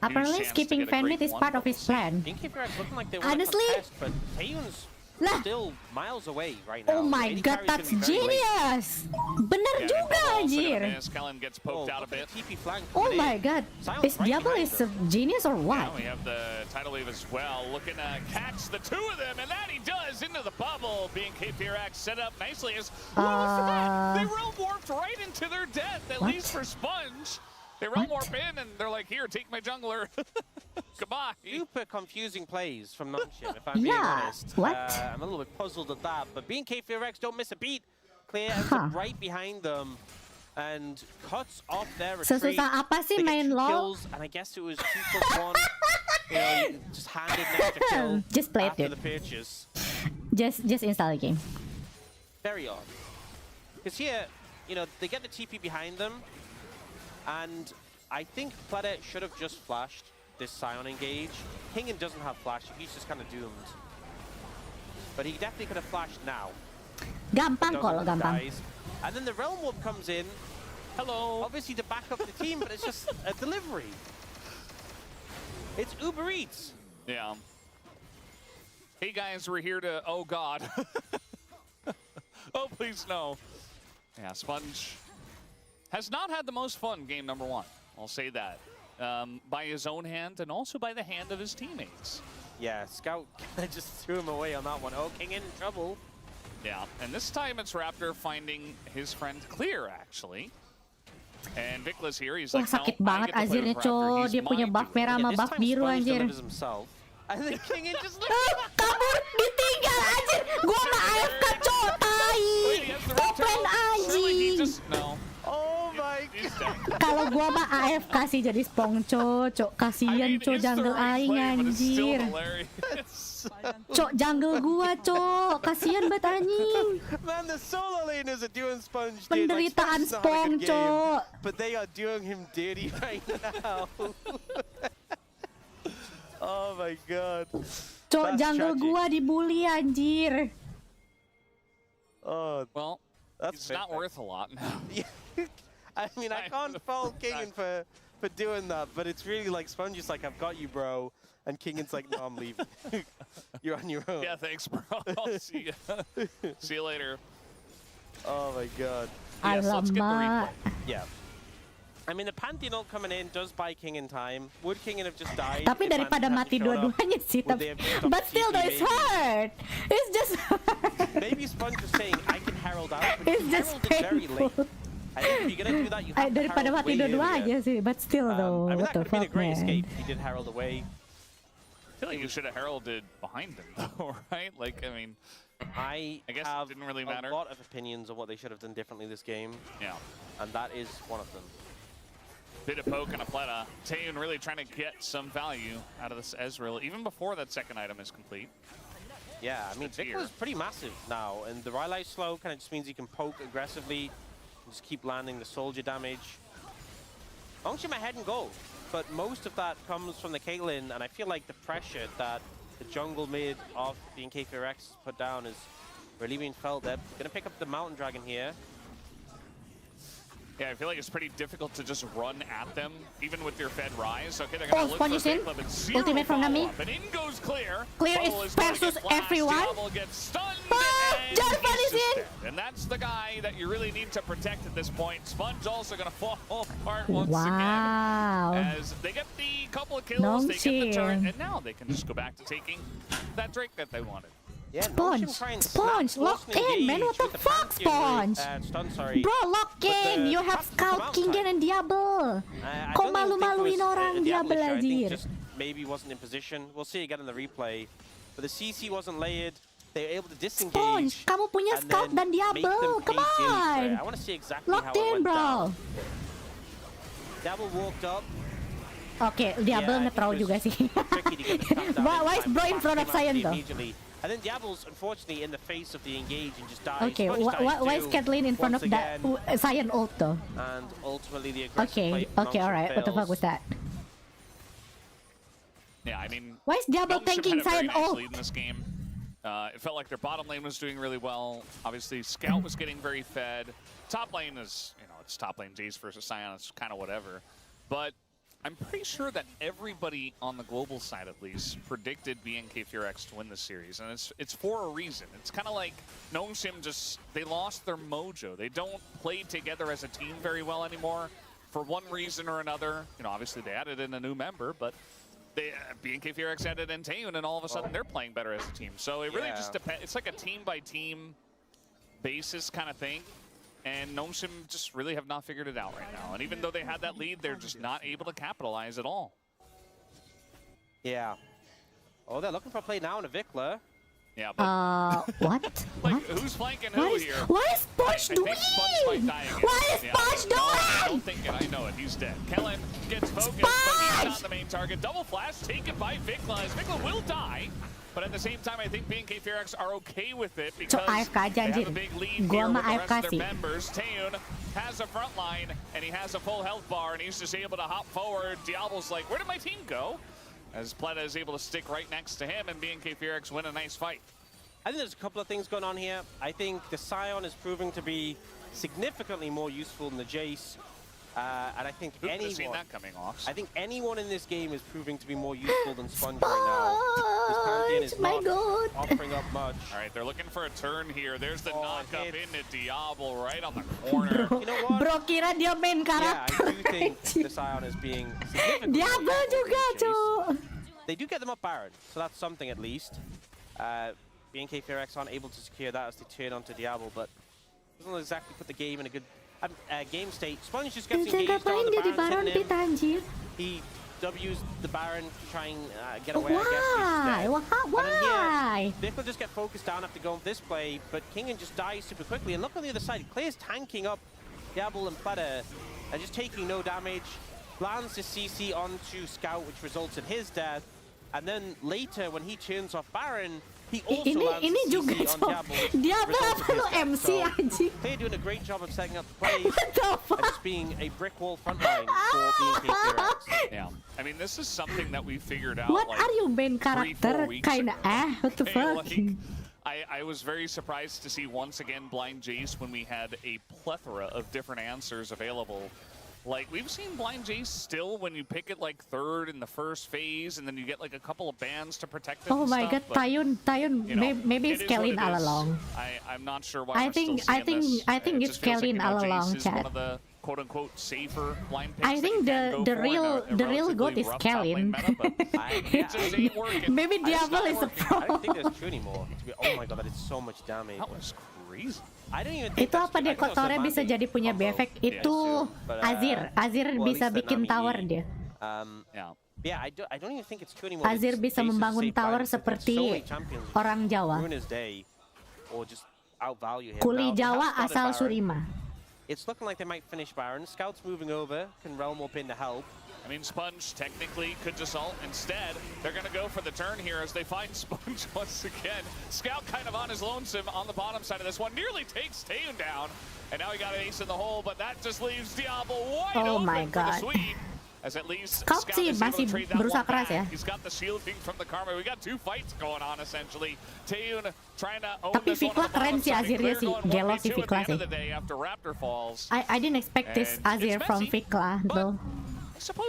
apparently skipping fan meet is part of his plan. Honestly, still miles away right now. Oh my god, that's genius! Bener juga anjir. Oh my god, this Diablo is a genius or what? We have the tidal wave as well, looking to catch the two of them, and that he does into the bubble. Being KPRX set up nicely as they realm warped right into their death, at least for Sponge. They realm warp in, and they're like, here, take my jungler. Goodbye. Super confusing plays from Nongshim, if I'm being honest. What? I'm a little bit puzzled at that, but being KPRX don't miss a beat. Clear ends up right behind them and cuts off their retreat. Sesusah apa sih main LoL? And I guess it was 2+1. You know, just handed an extra kill just play after it. the purchase. Just install the game. Very odd. Because here, you know, they get the TP behind them, and I think Planet should have just flashed this Scion engage. Kingen doesn't have flash, he's just kind of doomed. But he definitely could have flashed now. Gampang kalau gampang. And then the Realm Warp comes in, Hello. Obviously to back up the team, but it's just a delivery. It's Uber Eats. Yeah. Hey guys, we're here to, oh God. Oh, please no. Yeah, Sponge has not had the most fun game number 1. I'll say that. By his own hand and also by the hand of his teammates. Yeah, Scout just threw him away on that one. Oh, King in trouble. Yeah, and this time it's Raptor finding his friend Clear, actually. And Vicla's here, he's like, sakit banget Azirnya, co. Dia punya buff merah sama buff biru, anjir. I think King in just kabur, ditinggal, anjir. Gua mah AFK, co. Tai. Topeng, anjing. Oh my God. Kalau gua mah AFK sih jadi Spongco, cok. Kasian, cok, jungle aing, anjir. Cok, jungle gua, cok. Kasian banget, anjing. Man, the solo laners are doing Sponge dirty. Penderitaan Spong, cok. But they are doing him dirty right now. Oh my God. Cok, jungle gua dibully, anjir. Oh, well, it's not worth a lot now. I mean, I can't fault Kingen for doing that, but it's really like Sponge is like, I've got you, bro. And Kingen's like, no, I'm leaving. You're on your own. Yeah, thanks, bro. I'll see you. See you later. Oh my God. Yes, let's get the replay. Yeah. I mean, the Pantheon ult coming in does buy Kingen time. Would Kingen have just died? Tapi daripada mati dua-duanya sih, but still though it's hurt. It's just maybe Sponge was saying, I can herald out, but it's just very late. I think if you're gonna do that, you have to daripada herald mati way dua-duanya sih, but still though, I mean, what that the could have been a fuck, great man. escape. He did herald away. I feel like you should have heralded behind him, though, right? Like, I mean, I guess have it didn't really matter. a lot of opinions on what they should have done differently this game. Yeah. And that is one of them. Bit of poke and a pleta. Taeyoon really trying to get some value out of this Ezreal, even before that second item is complete. Yeah, I mean, Vicla's pretty massive now, and the Rylai slow kind of just means he can poke aggressively, and just keep landing the soldier damage. Longshim ahead and go, but most of that comes from the Caitlyn, and I feel like the pressure that the jungle mid of the NK4X put down is really being felt. They're going to pick up the Mountain Dragon here. Yeah, I feel like it's pretty difficult to just run at them, even with your Fed Rise. Okay, they're going to look for Vicla, but zero Ultimate from Nami. And in goes Clear. Clear is versus everyone. Diablo gets stunned, and Jarvan he's is just in. dead. And that's the guy that you really need to protect at this point. Sponge also going to fall apart once again. As they get the couple of kills, they get the turret, and now they can just go back to taking that Drake that they wanted. Yeah, Sponge, lock in, man. What the fuck, Sponge? Bro, lock in. You have Scout, Kingen, and Diablo. Kok malu-maluin orang Diablo, anjir? Maybe wasn't in position. We'll see again in the replay. But the CC wasn't layered. They were able to disengage. Sponge, kamu punya Scout dan Diablo. Come on. I want to see exactly how Locked it in, went bro. down. Diablo walked up. Okay, Diablo nge-throw juga sih. Why is bro in front of Sion though? And then Diablo's unfortunately in the face of the engage and just dies. Okay, why is Caitlyn in front of that Sion ult though? And ultimately the aggressive play from Okay, alright. What the fuck was that? Yeah, I mean, why is Diablo tanking Sion ult? in this game. It felt like their bottom lane was doing really well. Obviously, Scout was getting very fed. Top lane is, you know, it's top lane Jace versus Sion. It's kind of whatever. But I'm pretty sure that everybody on the global side, at least, predicted BNK4X to win this series, and it's for a reason. It's kind of like Nongshim just, they lost their mojo. They don't play together as a team very well anymore for one reason or another. You know, obviously they added in a new member, but they BNK4X added in Taeyoon, and all of a sudden they're playing better as a team. So it really just depends. It's like a team-by-team basis kind of thing. And Nongshim just really have not figured it out right now. And even though they had that lead, they're just not able to capitalize at all. Yeah. Oh, they're looking for a play now in a Vikla. Yeah, but... what? Like, who's flanking who here? What is Sponge doing? What is Sponge doing? I don't think it. I know it. He's dead. Kellen gets focused, but he's not the main target. Double flash taken by Vikla, as Vikla will die. But at the same time, I think BNK4X are okay with it because they have a big lead here with the rest of their members. Taeyoon has a front line, and he has a full health bar, and he's just able to hop forward. Diablo's like, where did my team go? As Pleta is able to stick right next to him, and BNK4X win a nice fight. I think there's a couple of things going on here. I think the Scion is proving to be significantly more useful than the Jace. And I think I think anyone in this game is proving to be more useful than Sponge right now. This Pantheon is not offering up much. All right, they're looking for a turn here. There's the knock up into Diablo right on the corner. You know what? Bro kira dia main karakter. Yeah, I do think the Scion is being significantly Diablo juga, cuy. They do get them up Baron, so that's something at least. BNK Fearx aren't able to secure that as they turn onto Diablo, but doesn't exactly put the game in a good game state. Sponge just gets engaged on the Baron, he W's the Baron to try and get away, I guess. Why? Vic will just get focused down after going for this play, but Kingen just dies super quickly. And look on the other side, Clay's tanking up Diablo and Pleta and just taking no damage. Lands the CC onto Scout, which results in his death. And then later, when he turns off Baron, he also lands ini the juga CC on Diablo. Diablo apa lu MC anjing? They're doing a great job of setting up the plays and just being a brick wall frontline for BNK Fearx. Yeah, I mean, this is something that we figured out. What like, are you main character? Kinda what the fuck? I was very surprised to see once again Blind Jace when we had a plethora of different answers available. Like, we've seen Blind Jace still when you pick it like third in the first phase, and then you get like a couple of bans to protect it. Oh my god, Tayun, you know, maybe it's Kellyn all along. I'm not sure why I think it's Kellyn all along, Jace is chat. one of the quote-unquote safer blind picks. I think the real goat is Kellyn. Maybe Diablo is a pro. I don't think that's true anymore. Oh my god, that is so much damage. That was crazy. I don't even think Itu apa dia kotornya bisa jadi punya B-Effect? Itu Azir. Azir bisa bikin tower dia. Yeah, I don't even think it's true anymore. Azir bisa membangun tower seperti orang Jawa. Kuli Jawa asal Surima. It's looking like they might finish Baron. Scout's moving over. Can Realm Warp in to help. I mean, Sponge technically could just ult. Instead, they're going to go for the turn here as they find Sponge once again. Scout kind of on his lonesome on the bottom side of this one. Nearly takes Taeun down. And now he got an ace in the hole, but that just leaves Diablo wide open for the sweep. As at least Scout is able to trade that one back. He's got the shielding from the Karma. We got two fights going on, essentially. Taeun trying to own Tapi this one on the bottom si side. Azirnya sih, gelo si Fikla sih. I didn't expect this Azir from Fikla, though.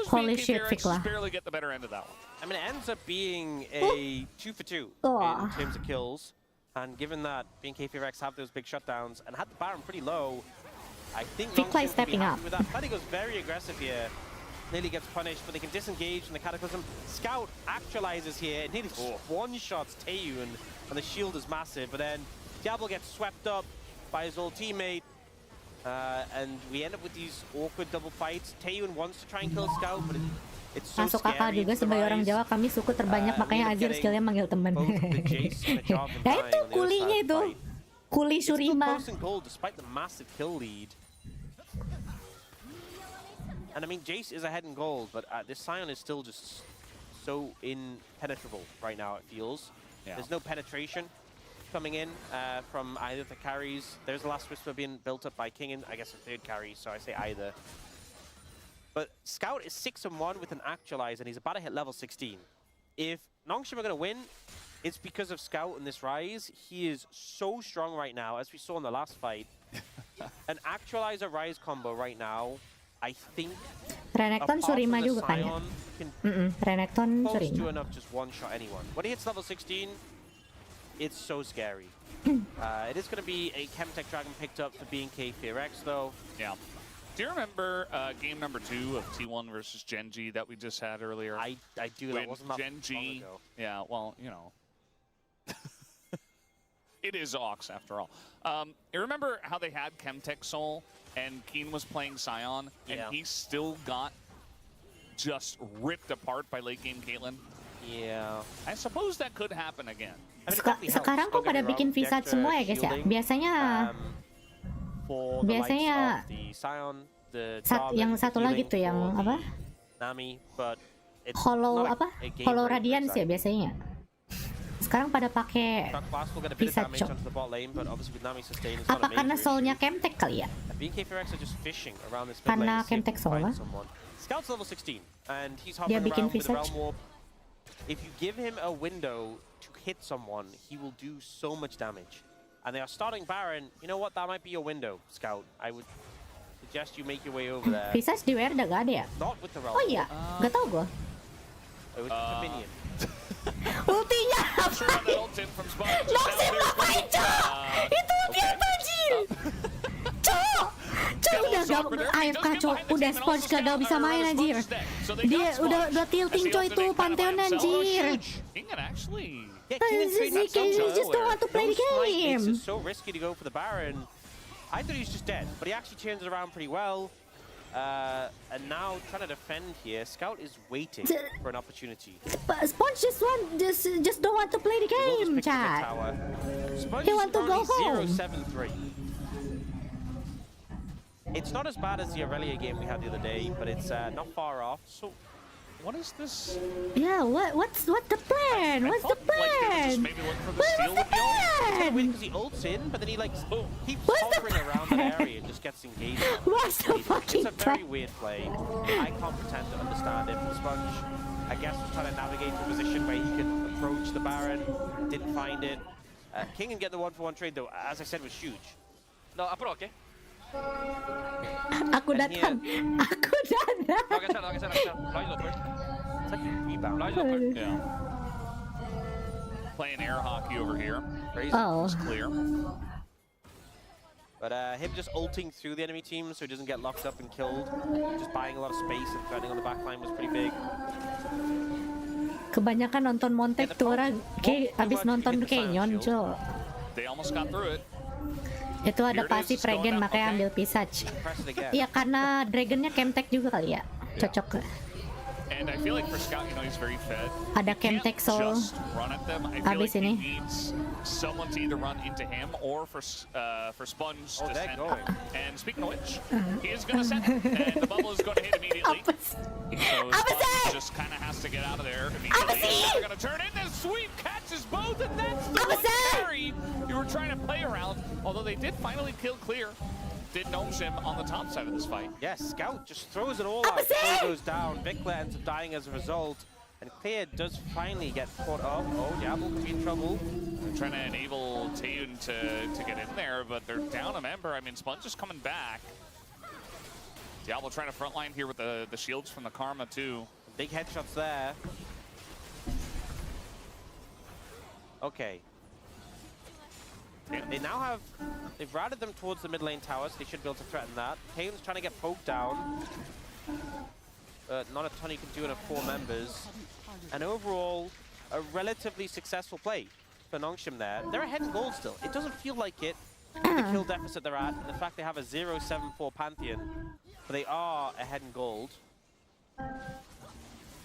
Holy shit, Fikla. Barely get the better end of that one. I mean, it ends up being a 2 for 2 in terms of kills. And given that BNK Fearx have those big shutdowns and had the Baron pretty low, I think Fikla is stepping up. With that, Freddy goes very aggressive here. Nearly gets punished, but they can disengage from the Cataclysm. Scout actualizes here. It nearly one-shots Taeun, and the shield is massive. But then Diablo gets swept up by his old teammate. And we end up with these awkward double fights. Taeun wants to try and kill Scout, but it's so Masuk scary. akal juga sebagai orang Jawa, kami suku terbanyak, makanya Azir skillnya manggil temen. Ya itu kulinya itu. Kuli Surima. Despite the massive kill lead. And I mean, Jace is ahead in gold, but this Scion is still just so impenetrable right now, it feels. Yeah. There's no penetration coming in from either of the carries. There's the last Whisper being built up by Kingen, I guess a third carry, so I say either. But Scout is 6-1 with an Actualize, and he's about to hit level 16. If Nongshim are going to win, it's because of Scout in this Rise. He is so strong right now, as we saw in the last fight. An Actualizer Rise combo right now, I think Renekton Surima juga kan ya? Renekton Surima. Surima. Enough just one-shot anyone. When he hits level 16, it's so scary. It is going to be a Chemtech Dragon picked up for BNK Fearx, though. Yeah. Do you remember game number 2 of T1 versus Genji that we just had earlier? I do. That wasn't that Genji, long ago. Yeah, well, you know. It is Ox, after all. You remember how they had Chemtech Soul, and Keen was playing Scion, and he still got just ripped apart by late game Caitlyn? Yeah. I suppose that could happen again. Sekarang kok pada bikin Visage semua ya guys ya? Biasanya yang satu lagi tuh yang apa? Hollow apa? Hollow Radiance ya biasanya. Sekarang pada pakai Visage. Apa karena soulnya Chemtech kali ya? Karena Chemtech soul lah. Scout's level 16 and he's Dia hovering bikin around with the Visage. Realm Warp. if you give him a window to hit someone, he will do so much damage. And they are starting Baron. You know what? That might be your window, Scout. I would suggest you make your way over there. Visage di WR udah gak ada ya? Not with the Realm. Oh iya, gak tau gue. It was just a minion. Ultinya apa? Noxem ngapain, Cok? Itu ulti apa, Jin? Cok! Cok udah gak AFK, Cok. Udah Sponge kagak bisa main, anjir. Dia udah tilting, Cok, itu Pantheon, anjir. Yeah, King just don't want to play the game. It's so risky to go for the Baron. I thought he was just dead, but he actually turns it around pretty well. And now trying to defend here, Scout is waiting for an opportunity. Sponge just don't want to play the game, chat. He want to go home. 0-7-3. It's not as bad as the Aurelia game we had the other day, but it's not far off. So, what is this? Yeah, what's the plan? What's the plan? What's the plan? Because he ults in, but then he keeps hovering around that area and just gets engaged. What's the fucking plan? It's a very weird play. I can't pretend to understand it. Sponge, I guess, was trying to navigate a position where he could approach the Baron. Didn't find it. King and get the 1-for-1 trade though, as I said, was huge. No, apro, okay? Aku datang. Aku datang. It's like a rebound. Yeah. Playing air hockey over here. Crazy. Oh. It's clear. But him just ulting through the enemy team so he doesn't get locked up and killed. Just buying a lot of space and threading on the backline was pretty big. Kebanyakan nonton Montek tuh orang kayak abis nonton Canyon, Jo. They almost got through it. Itu ada pasif Regen makanya ambil Visage. Iya karena Dragonnya Chemtech juga kali ya. Cocok. And I feel like for Scout, you know, he's very fed. Ada Chemtech Soul. Habis like ini. He needs someone to either run into him or for Sponge to send. And speaking of which, he is going to send it, and the bubble is going to hit immediately. So Sponge just kind of has to get out of there immediately. They're going to turn in this sweep, catches both, and that's the one carry you were trying to play around. Although they did finally kill clear. Did Noxem on the top side of this fight. Yes, Scout just throws it all out before he goes down. Vikla ends up dying as a result. And Clear does finally get caught up. Oh, Diablo could be in trouble. They're trying to enable Taeyoon to get in there, but they're down a member. I mean, Sponge is coming back. Diablo trying to frontline here with the shields from the Karma, too. Big headshots there. Okay. They now have, they've routed them towards the mid lane tower, so they should be able to threaten that. Taeyoon's trying to get poked down. Not a ton you can do in a 4 members. And overall, a relatively successful play for Noxem there. They're ahead in gold still. It doesn't feel like it, the kill deficit they're at, and the fact they have a 0-7-4 Pantheon, but they are ahead in gold.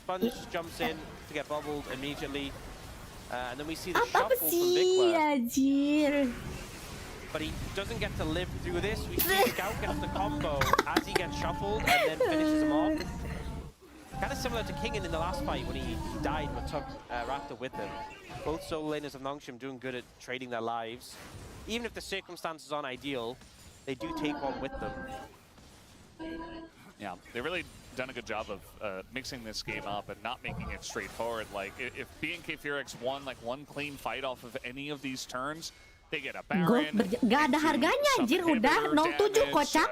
Sponge jumps in to get bubbled immediately. And then we see the shuffle from Vikla. But he doesn't get to live through this. We see Scout gets the combo as he gets shuffled and then finishes him off. Kind of similar to Kingen in the last fight when he died but took Raptor with him. Both solo laners of Noxem doing good at trading their lives. Even if the circumstances aren't ideal, they do take one with them. Yeah, they've really done a good job of mixing this game up and not making it straightforward. Like, if BNK Fearx won like one clean fight off of any of these turns, they get a Baron. Gak ada harganya anjir, udah 0-7 kocak.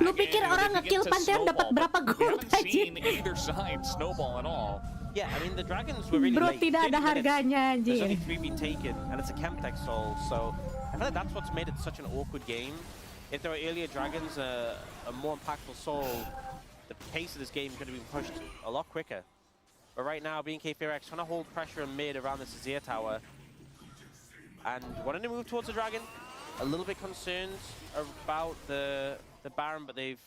Lu pikir orang nge-kill Pantheon dapat berapa gold anjir? Either side snowball at all. Yeah, I mean the dragons were really Bro, late. tidak ada harganya anjir. There's only 3 being taken, and it's a Chemtech Soul, so I feel like that's what's made it such an awkward game. If there were earlier dragons, a more impactful Soul, the pace of this game could have been pushed a lot quicker. But right now, BNK Fearx trying to hold pressure in mid around this Azir tower. And wanting to move towards the dragon. A little bit concerned about the Baron, but they've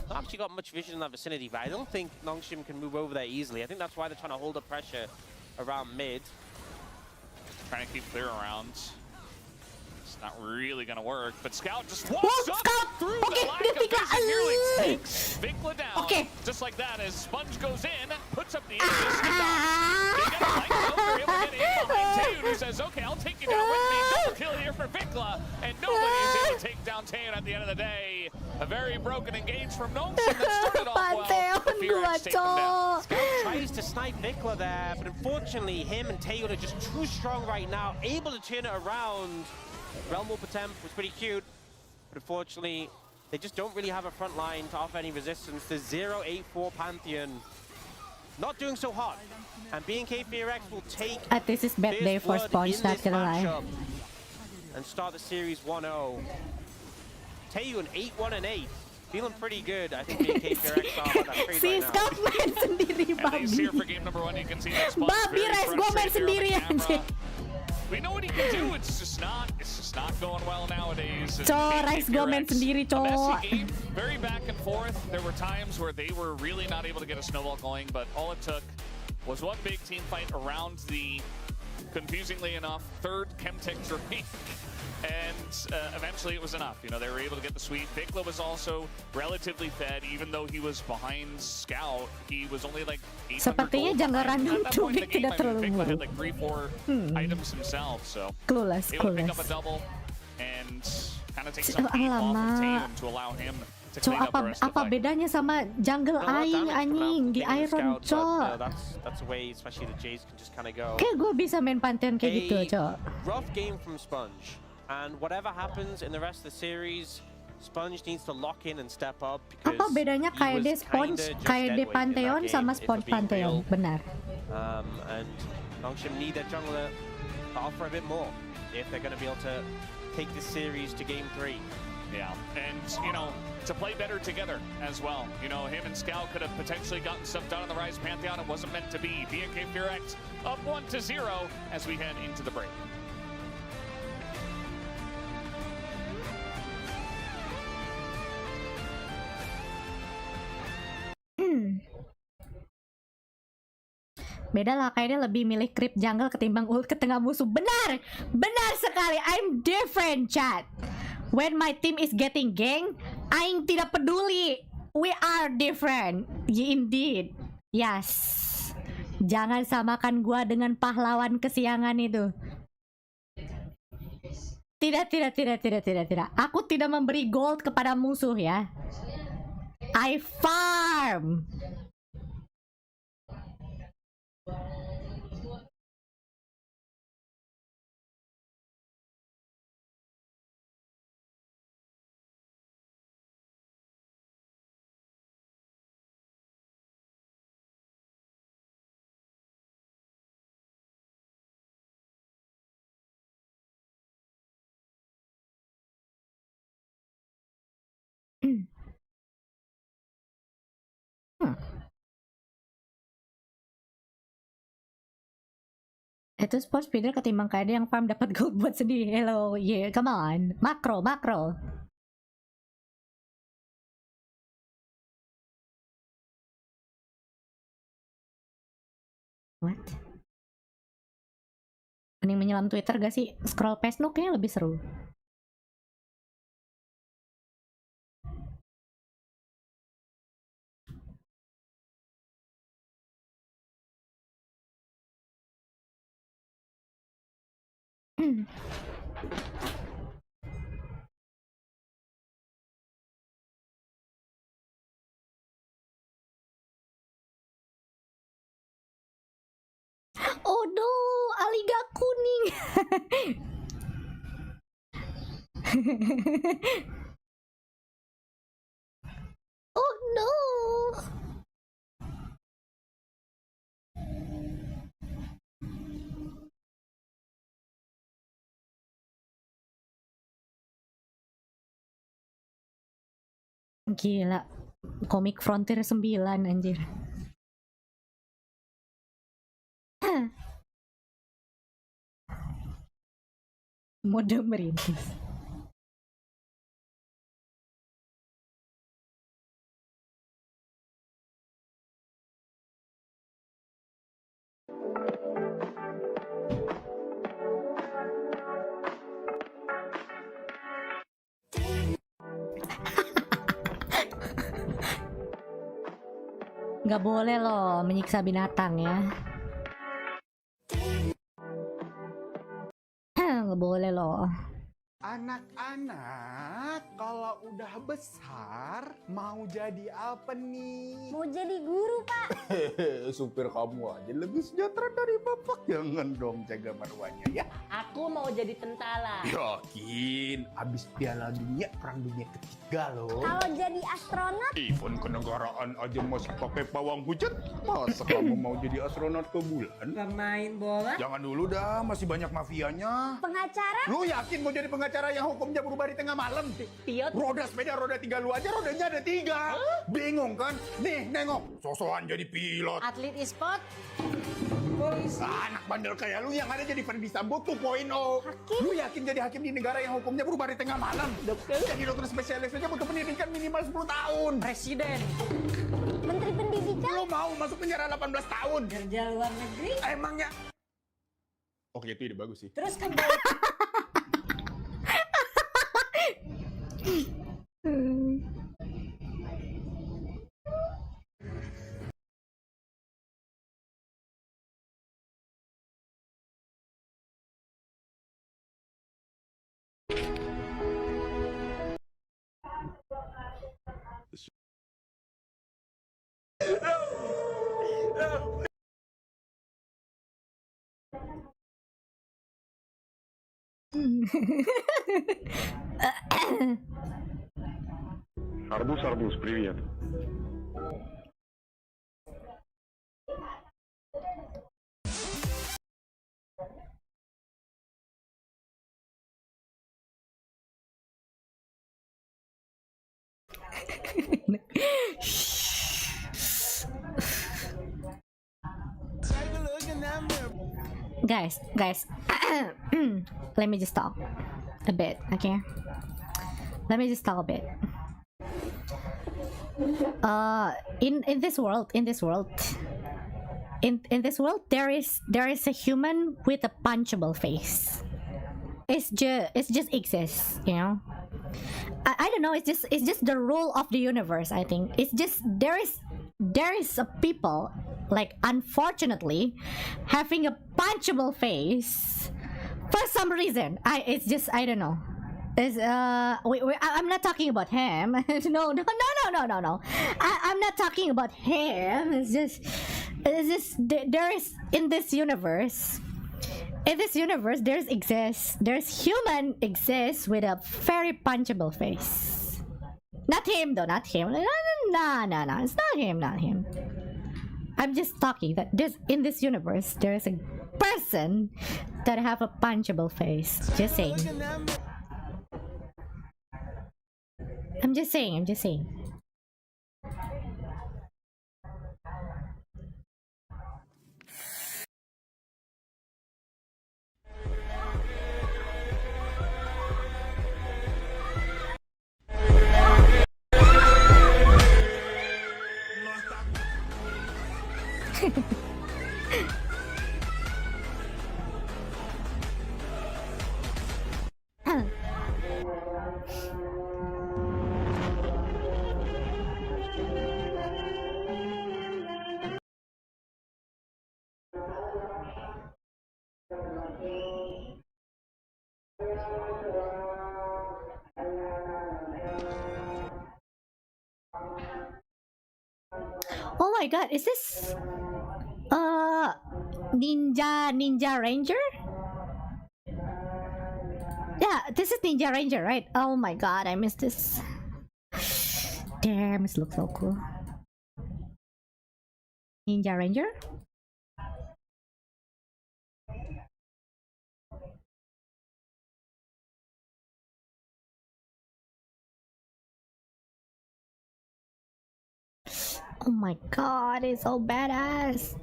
not actually got much vision in that vicinity. But I don't think Noxem can move over there easily. I think that's why they're trying to hold up pressure around mid. Trying to keep clear around. It's not really going to work, but Scout just walks up through the lack of vision, nearly takes Vikla down. Just like that, as Sponge goes in, puts up the aegis. They got a light over they're able to get in behind Taeyeon, who says, okay, I'll take you down with me. Double kill here for Vikla, and nobody is able to take down Taeyeon at the end of the day. A very broken engage from Nongshim that started off well. The Fear X take them down. Scout tries to snipe Vikla there, but unfortunately, him and Taeyeon are just too strong right now, able to turn it around. Realm Warp attempt was pretty cute, but unfortunately, they just don't really have a front line to offer any resistance. The 0-8-4 Pantheon not doing so hot, and BNK Fear X will take this is bad day for Sponge, not gonna lie. And start the series 1-0. Taeyeon 8-1-8. Feeling pretty good. I think BNK Fear X are on that trade Si right now. Scout main sendiri, And here for babi. game number 1, you can see that Sponge Babi, very Rice, gua main frustrated sendiri here on the anjing. camera. We know what he can do. It's just not going well nowadays. And Cok, BNK Rice gua Fear main X, sendiri, a cok. messy game, very back and forth. There were times where they were really not able to get a snowball going, but all it took was one big team fight around the, confusingly enough, third Chemtech drink. And eventually it was enough. You know, they were able to get the sweep. Vikla was also relatively fed, even though he was behind Scout. He was only like 800 Sepertinya gold jungle behind. random At that tuh point in the Vic game, tidak I mean, terlalu Vikla had buruk. like 3-4 items himself, so Clueless, able to pick up a clueless. double and kind of take some heat off of Alamak. Taeyeon to allow him to Cok, clean up the rest of the apa fight. bedanya sama jungle A lot of aing damage coming out anjing from di Taeyeon and Iron, Scout, but, cok. that's a way, especially the Jays can just kind of go. Kayak gue bisa main Pantheon kayak gitu, cok. Rough game from Sponge, and whatever happens in the rest of the series, Sponge needs to lock in and step up because Apa bedanya he KD was Sponge, kinda just KD dead weight in Pantheon that sama game, if Sponge we're being Pantheon, real. benar. And Nongshim need their jungler to offer a bit more if they're going to be able to take this series to game 3. Yeah, and, you know, to play better together as well. You know, him and Scout could have potentially gotten stuff done on the Rise Pantheon. It wasn't meant to be. BNK Fear X up 1-0 as we head into the break. Beda lah, kayaknya lebih milih creep jungle ketimbang ult ke tengah musuh. Benar! Benar sekali! I'm different, chat! When my team is getting gang, aing tidak peduli. We are different. Indeed. Yes. Jangan samakan gua dengan pahlawan kesiangan itu. Tidak. Aku tidak memberi gold kepada musuh ya. I farm. Itu sport speeder ketimbang KD yang farm dapat gold buat sendiri. Hello, yeah, come on. Makro. What? Mending menyelam Twitter gak sih? Scroll past no kayaknya lebih seru. Oh no, Aliga kuning. Oh no. Gila. Komik Frontier 9 anjir. Mode merintis. Nggak boleh loh menyiksa binatang ya. Anak-anak, kalau udah besar, mau jadi apa nih? Mau jadi guru, Pak. Supir kamu aja lebih sejahtera dari bapak. Jangan dong jaga marwahnya ya. Aku mau jadi tentara. Yakin, abis Piala Dunia, Perang Dunia Ketiga loh. Kalau jadi astronot? Event kenegaraan aja masih pakai pawang hujan. Masa kamu mau jadi astronot ke bulan? Pemain bola? Jangan dulu dah, masih banyak mafianya. Pengacara? Lu yakin mau jadi pengacara yang hukumnya berubah di tengah malam? Pilot? Roda sepeda roda 3 lu aja rodanya ada 3. Bingung kan? Nih, nengok. Sosokan jadi pilot. Atlet e-sport? Polisi? Anak bandel kayak lu yang ada jadi Ferdi Sambo 2.0. Hakim? Lu yakin jadi hakim di negara yang hukumnya berubah di tengah malam? Dokter? Jadi dokter spesialis aja butuh pendidikan minimal 10 tahun. Presiden? Menteri Pendidikan? Lu mau masuk penjara 18 tahun? Kerja luar negeri? Emangnya? Oke, itu ide bagus sih. Terus kembali... Арбуз, привет. Guys, let me just talk a bit, okay? Let me just talk a bit. In this world, there is a human with a punchable face. It just exists, you know. I don't know. It's just the rule of the universe. I think it's just there is a people, like, unfortunately having a punchable face for some reason. I don't know. I'm not talking about him. No. I'm not talking about him. It's just there is in this universe. In this universe, there's human exists with a very punchable face. Not him though, not him. No, it's not him. I'm just talking that in this universe, there is a person that have a punchable face. Just saying. I'm just saying. Oh my god, is this Ninja Ranger? Yeah, this is Ninja Ranger, right? Oh my god, I missed this. Damn, this looks so cool. Ninja Ranger? Oh my god, it's so badass.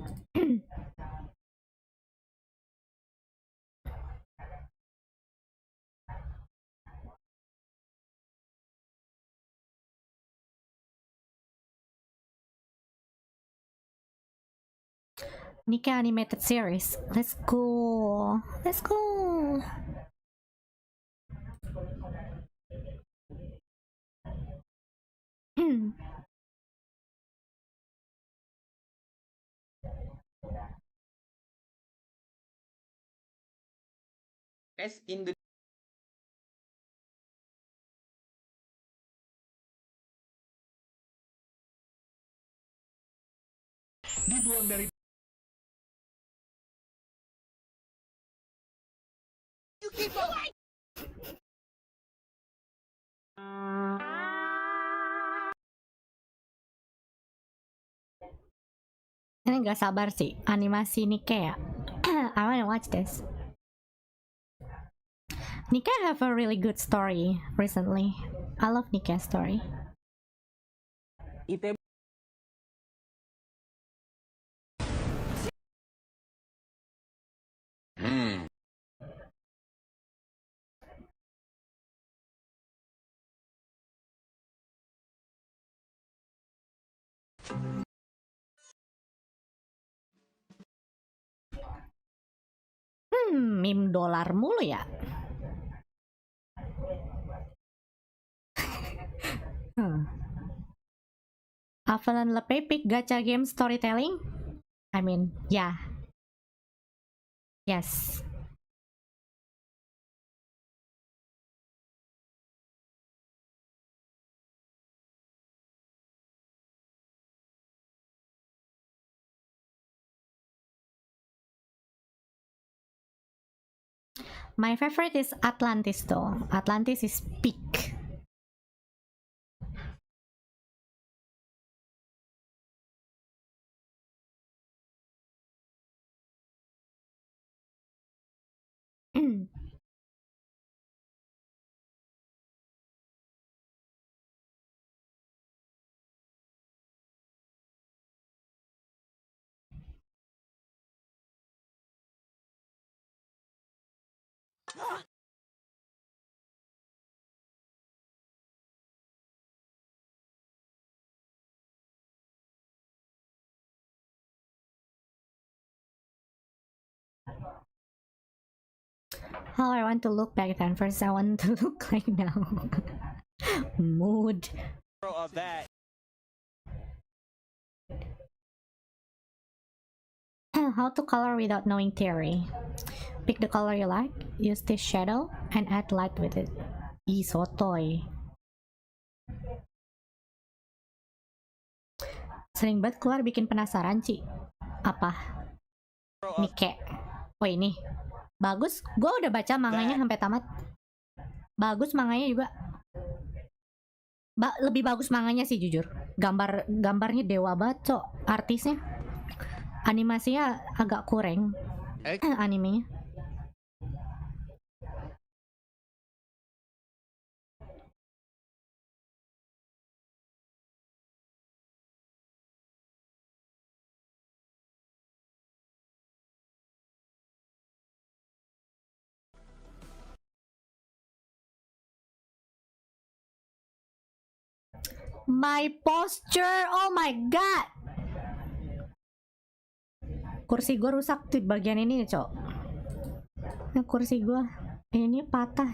Nika animated series. Let's go. Let's go. Guys, in the dibuang dari Ini gak sabar sih, animasi Nike ya. I wanna watch this. Nike have a really good story recently. I love Nike's story. Meme dolar mulu ya. Avalon Lepe pick gacha game storytelling? I mean, yeah. Yes. My favorite is Atlantis though. Atlantis is peak. How I want to look back then. First I want to look like now. Mood. Of that. How to color without knowing theory. Pick the color you like, use this shadow, and add light with it. Ih, sotoy. Sering banget keluar bikin penasaran, Ci. Apa? Nike. Oh ini. Bagus. Gue udah baca manganya sampai tamat. Bagus manganya juga. Lebih bagus manganya sih jujur. Gambarnya dewa banget, Cok. Artisnya. Animasinya agak kurang. Animenya. My posture, oh my god. Kursi gue rusak tuh bagian ini, Cok. Nah, kursi gue ini patah.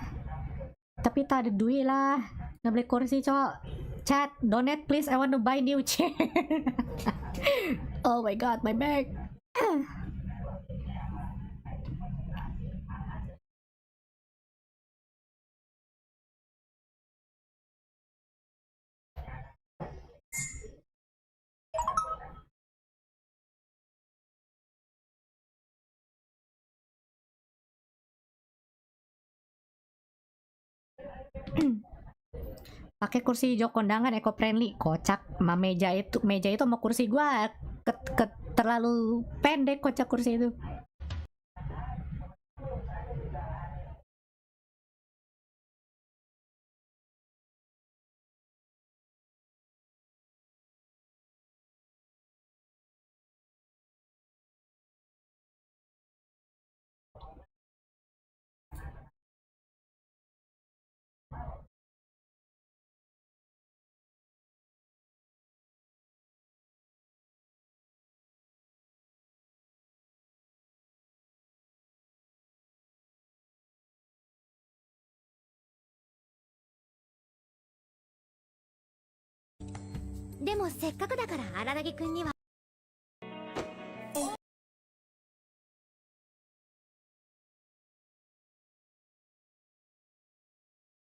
Tapi tak ada duit lah. Nggak beli kursi, Cok. Chat, donate please. I want to buy new chair. Oh my god, my bag. Pakai kursi hijau kondangan eco friendly, kocak. Meja itu sama kursi gua terlalu pendek, kocak kursi itu.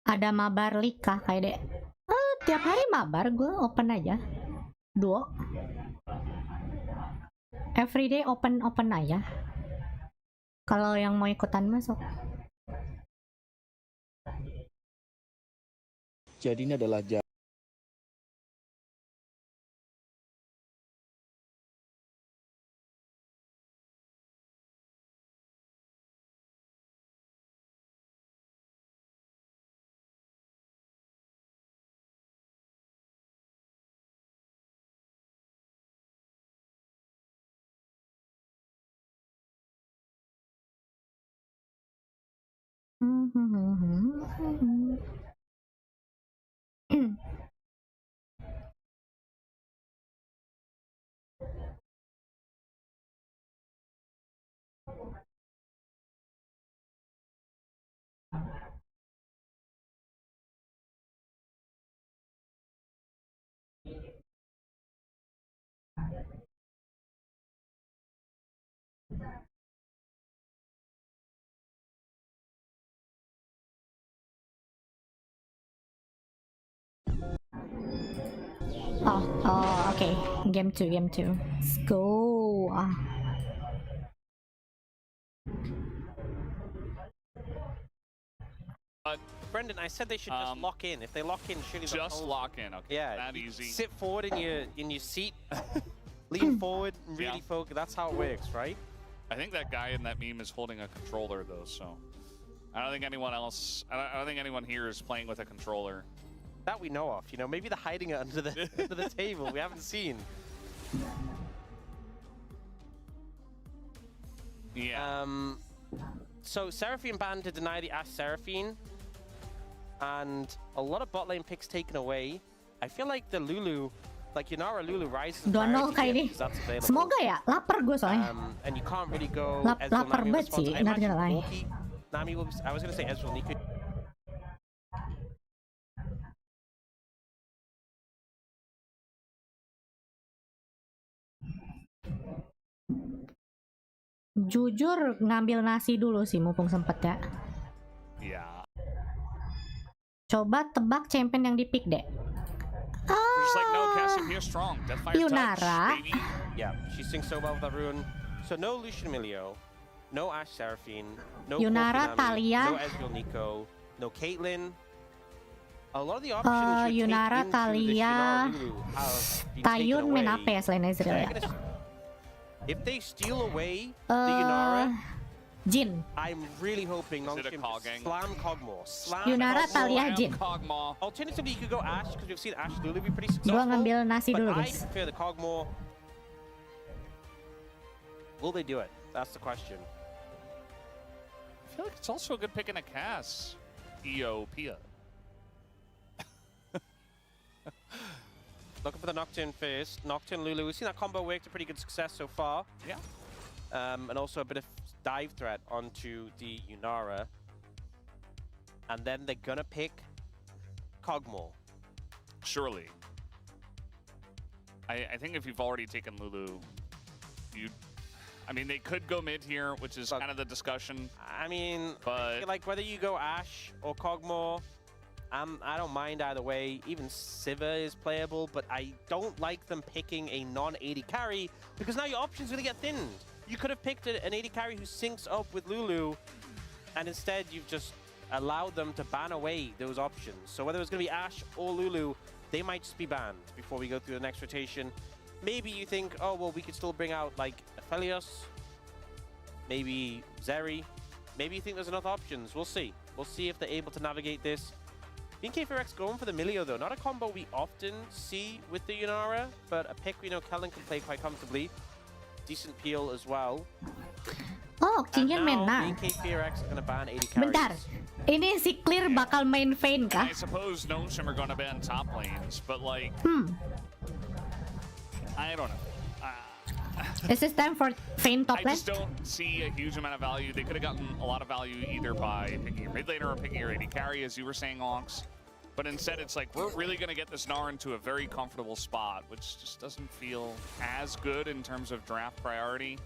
Ada mabar Lika kayak dek. Tiap hari mabar gue open aja. Duo. Everyday open aja. Kalau yang mau ikutan masuk. Jadi ini adalah Oh, okay. Game 2. Let's go. Brendan, I said they should just lock in. If they lock in, surely just lock in. Okay, yeah, that easy. Sit forward in your seat, lean forward, and really focus. That's how it works, right? I think that guy in that meme is holding a controller though, so I don't think anyone else. I don't think anyone here is playing with a controller. That we know of. You know, maybe they're hiding it under the table. We haven't seen. Yeah. So Seraphine banned to deny the Ashe Seraphine, and a lot of bot lane picks taken away. I feel like the Lulu, like Yunara Lulu rises. 2-0 kayak ini. Semoga ya, lapar gue soalnya. And you can't really go. Lapar banget sih, not gonna lie. Nami will. I was gonna say Ezreal Niku. Jujur ngambil nasi dulu sih mumpung sempet ya. Iya. Coba tebak champion yang di-pick deh. Just like no Cassiopeia strong. Deathfire Yunara. touch, Yeah, she sings so well with that rune. So no Lucian Emilio, no Ashe Seraphine, no Yunara, Kofi Nami, Talia. no Ezreal Nico, no Caitlyn. A lot of the options you Yunara, take into Talia, this Yunara Lulu have been Tayun taken main away. apa ya selain Ezreal ya? If they steal away the Yunara, Jin. I'm really hoping slam Kog'Maw. Slam Yunara, Talia, Jin. Alternatively, you could go Ashe because we've seen Ashe Lulu be pretty successful. Gua ngambil nasi but dulu, I guys. prefer the Kog'Maw. Will they do it? That's the question. I feel like it's also a good pick in a Cass. Pia. Looking for the Nocturne first. Nocturne Lulu. We've seen that combo work to pretty good success so far. Yeah. And also a bit of dive threat onto the Yunara. And then they're gonna pick Kog'Maw. Surely. I think if you've already taken Lulu, I mean, they could go mid here, which is kind of the discussion. I mean, but like whether you go Ashe or Kog'Maw, I don't mind either way. Even Sivir is playable, but I don't like them picking a non-AD carry because now your options are going to get thinned. You could have picked an AD carry who syncs up with Lulu, and instead you've just allowed them to ban away those options. So whether it's going to be Ashe or Lulu, they might just be banned before we go through the next rotation. Maybe you think, oh, well, we could still bring out, like, Aphelios, maybe Zeri. Maybe you think there's enough options. We'll see. We'll see if they're able to navigate this. BNK4X going for the Milio, though. Not a combo we often see with the Yunara, but a pick we know Kellen can play quite comfortably. Decent peel as well. Oh, Kingen main Nar. BNK4X are going to ban 80 carries. Bentar, ini si Clear bakal main Vayne kah? I suppose Noshim are going to ban top lanes, but like, I don't know. Is this time for Vayne top I lane? just don't see a huge amount of value. They could have gotten a lot of value either by picking your mid laner or picking your AD carry, as you were saying, Onks. But instead, it's like, we're really going to get this Gnar into a very comfortable spot, which just doesn't feel as good in terms of draft priority.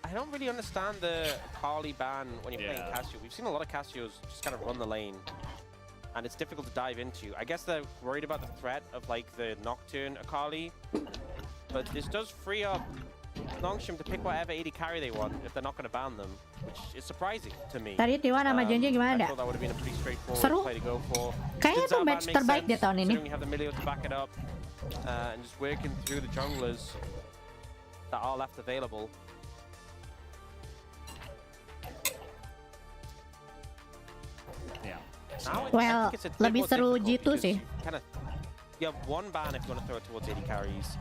I don't really understand the Carly ban when you're playing Cassio. We've seen a lot of Cassios just kind of run the lane, and it's difficult to dive into. I guess they're worried about the threat of like the Nocturne Akali, but this does free up Longshim to pick whatever AD carry they want if they're not going to ban them, which is surprising to me. Tadi T1 sama Genji gimana I thought that would have been a pretty straightforward Seru. play to go for. Kayaknya itu match terbaik dia tahun ini. You have the Milio to back it up and just working through the junglers that are left available. Yeah. Well, lebih seru G2 sih. You have one ban if you want to throw it towards AD carries.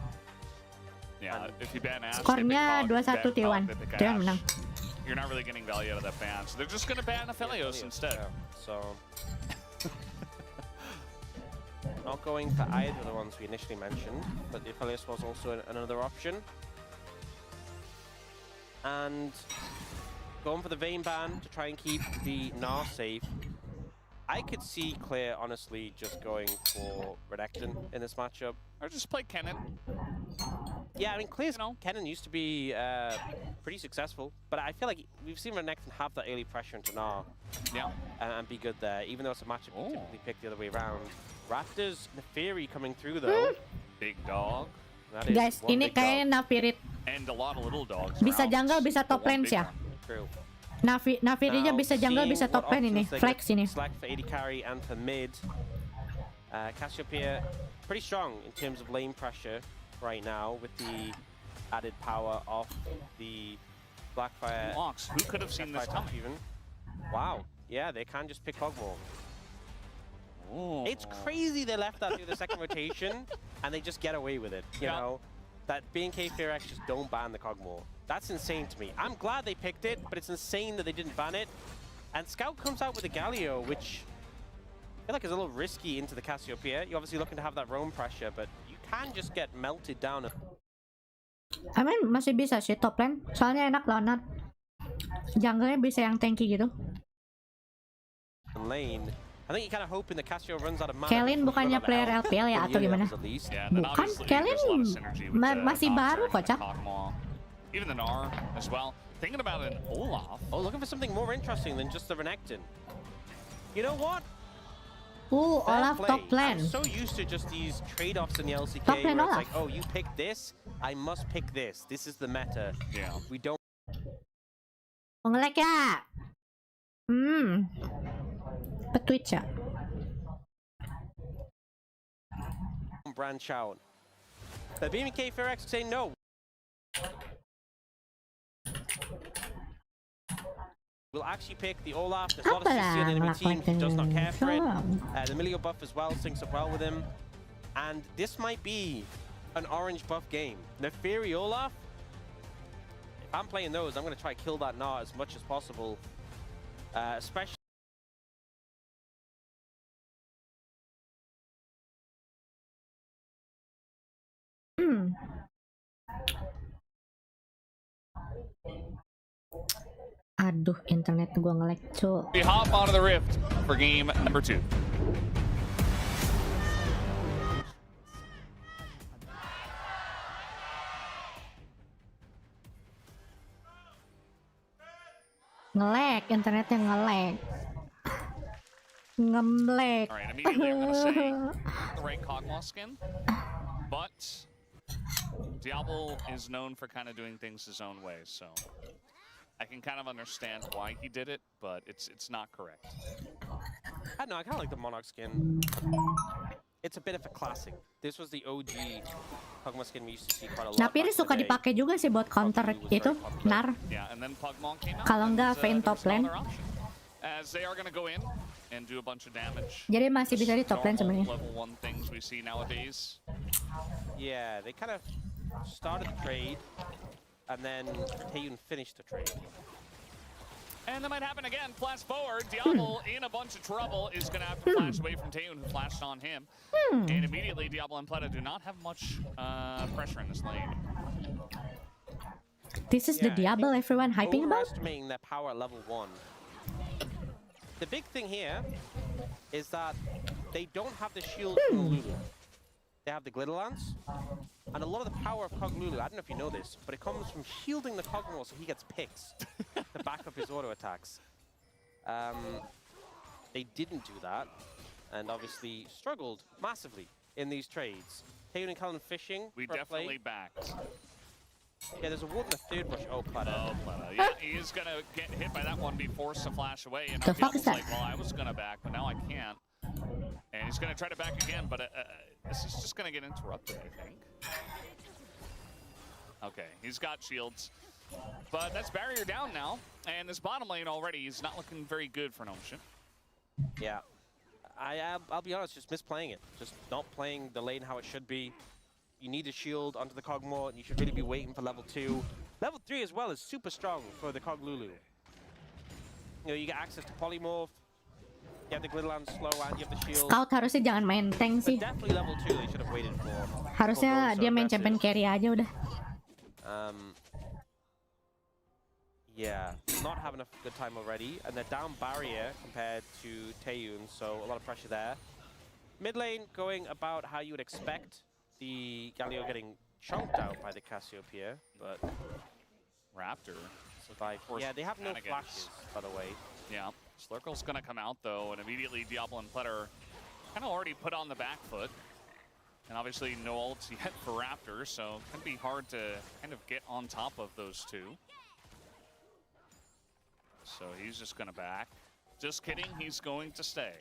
Yeah, if you ban Ash, Skornya 2-1 T1. T1 menang. You're not really getting value out of that ban, so they're just going to ban Aphelios instead. Yeah, so not going for either of the ones we initially mentioned, but the Aphelios was also another option. And going for the Vayne ban to try and keep the Gnar safe. I could see Clear honestly just going for Renekton in this matchup. Or just play Kennen. Yeah, I mean, Clear's Kennen used to be pretty successful, but I feel like we've seen Renekton have that early pressure into Gnar and be good there, even though it's a matchup you typically pick the other way around. Raptors, Neferi coming through though. Big dog. Guys, ini kayaknya Nafirit. And a lot of little dogs. Bisa jungle, bisa top lane ya. True. Nafirinya bisa jungle, bisa top lane ini. Flex ini. Slack for AD carry and for mid. Cassiopeia pretty strong in terms of lane pressure right now with the added power of the Blackfire. Locks. Who could have seen this coming? Even. Wow. Yeah, they can just pick Hogmore. It's crazy they left that through the second rotation and they just get away with it. You know, that B&K Fearax just don't ban the Cogmore. That's insane to me. I'm glad they picked it, but it's insane that they didn't ban it. And Scout comes out with a Galio, which I feel like is a little risky into the Cassiopeia. You're obviously looking to have that roam pressure, but you can just get melted down. I mean, masih bisa sih top lane. Soalnya enak lawan jungle-nya bisa yang tanky gitu. Lane. I think you kind of hope in the Cassio runs out of mana. Kellyn bukannya player LPL ya atau gimana? Bukan, Kellyn masih baru kok, Cak. Even the Gnar as well. Thinking about an Olaf. Oh, looking for something more interesting than just the Renekton. You know what? Ooh, Olaf top lane. I'm so used to just these trade-offs in the LCK where it's like, oh, you pick this, I must pick this. This is the meta. Yeah. We don't. Nge-lag ya? Twitch ya? Branch out. The B&K Fearax say no. We'll actually pick the Olaf. There's a lot of CC on the enemy team. He does not care for it. The Milio buff as well syncs up well with him. And this might be an orange buff game. Neferi Olaf. If I'm playing those, I'm going to try to kill that Gnar as much as possible. Especially. Aduh, internet gua nge-lag, cu. We hop onto the Rift for game number 2. Nge-lag, internetnya nge-lag. Nge-lag. All right, immediately I'm going to say the right Kog'Maw skin, but Diablo is known for kind of doing things his own way, so I can kind of understand why he did it, but it's not correct. I don't know, I kind of like the Monarch skin. It's a bit of a classic. This was the OG Kog'Maw skin we used to see quite a lot. Napiri suka dipakai juga sih buat counter itu, Gnar. Yeah, and then Pugmon came out. Kalau nggak Vayne top lane. As they are going to go in and do a bunch of damage. Jadi masih bisa di top lane sebenarnya. Level 1 things we see nowadays. Yeah, they kind of started the trade and then Taeyun finished the trade. And that might happen again. Flash forward. Diablo in a bunch of trouble is going to have to flash away from Taeyun, who flashed on him. And immediately, Diablo and Pleta do not have much pressure in this lane. This is the Diablo everyone hyping about? Overestimating their power at level 1. The big thing here is that they don't have the shield from Lulu. They have the Glitter Lance, and a lot of the power of Cog Lulu, I don't know if you know this, but it comes from shielding the Cogmore so he gets picks to back up his auto attacks. They didn't do that, and obviously struggled massively in these trades. Taeyun and Cullen fishing. We definitely backed. Yeah, there's a ward in the third bush. Oh, Plata. Oh, Plata. Yeah, he's going to get hit by that one, be forced to flash away. And The fuck is that? like, well, I was going to back, but now I can't. And he's going to try to back again, but this is just going to get interrupted, I think. Okay, he's got shields. But that's barrier down now. And this bottom lane already is not looking very good for Notion. Yeah. I'll be honest, just misplaying it. Just not playing the lane how it should be. You need a shield onto the Kog'Maw, and you should really be waiting for level 2. Level 3 as well is super strong for the Kog Lulu. You know, you get access to Polymorph, you have the Glitterland slow, and you have the shield. Scout harusnya jangan main tank sih. But definitely level 2 they should have waited for. Harusnya dia main champion carry aja udah. Yeah, not having a good time already, and they're down barrier compared to Taeyun, so a lot of pressure there. Mid lane going about how you would expect. The Galio getting chunked out by the Cassiopeia, but Raptor survived. Yeah, they have no flashes, by the way. Yeah, Slurkle's gonna come out though, and immediately Diablo and Pletter kind of already put on the back foot. And obviously no ults yet for Raptor, so it can be hard to kind of get on top of those two. So he's just gonna back. Just kidding, he's going to stay.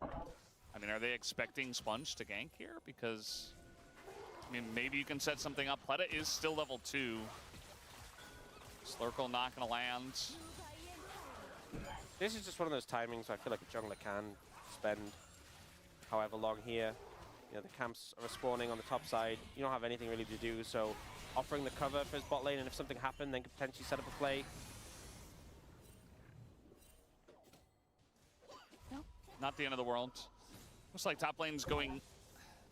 I mean, are they expecting Sponge to gank here? Because, I mean, maybe you can set something up. Pleta is still level 2. Slurkle not gonna land. This is just one of those timings where I feel like a jungler can spend however long here. You know, the camps are spawning on the top side. You don't have anything really to do, so offering the cover for his bot lane, and if something happened, then could potentially set up a play. Not the end of the world. Looks like top lane's going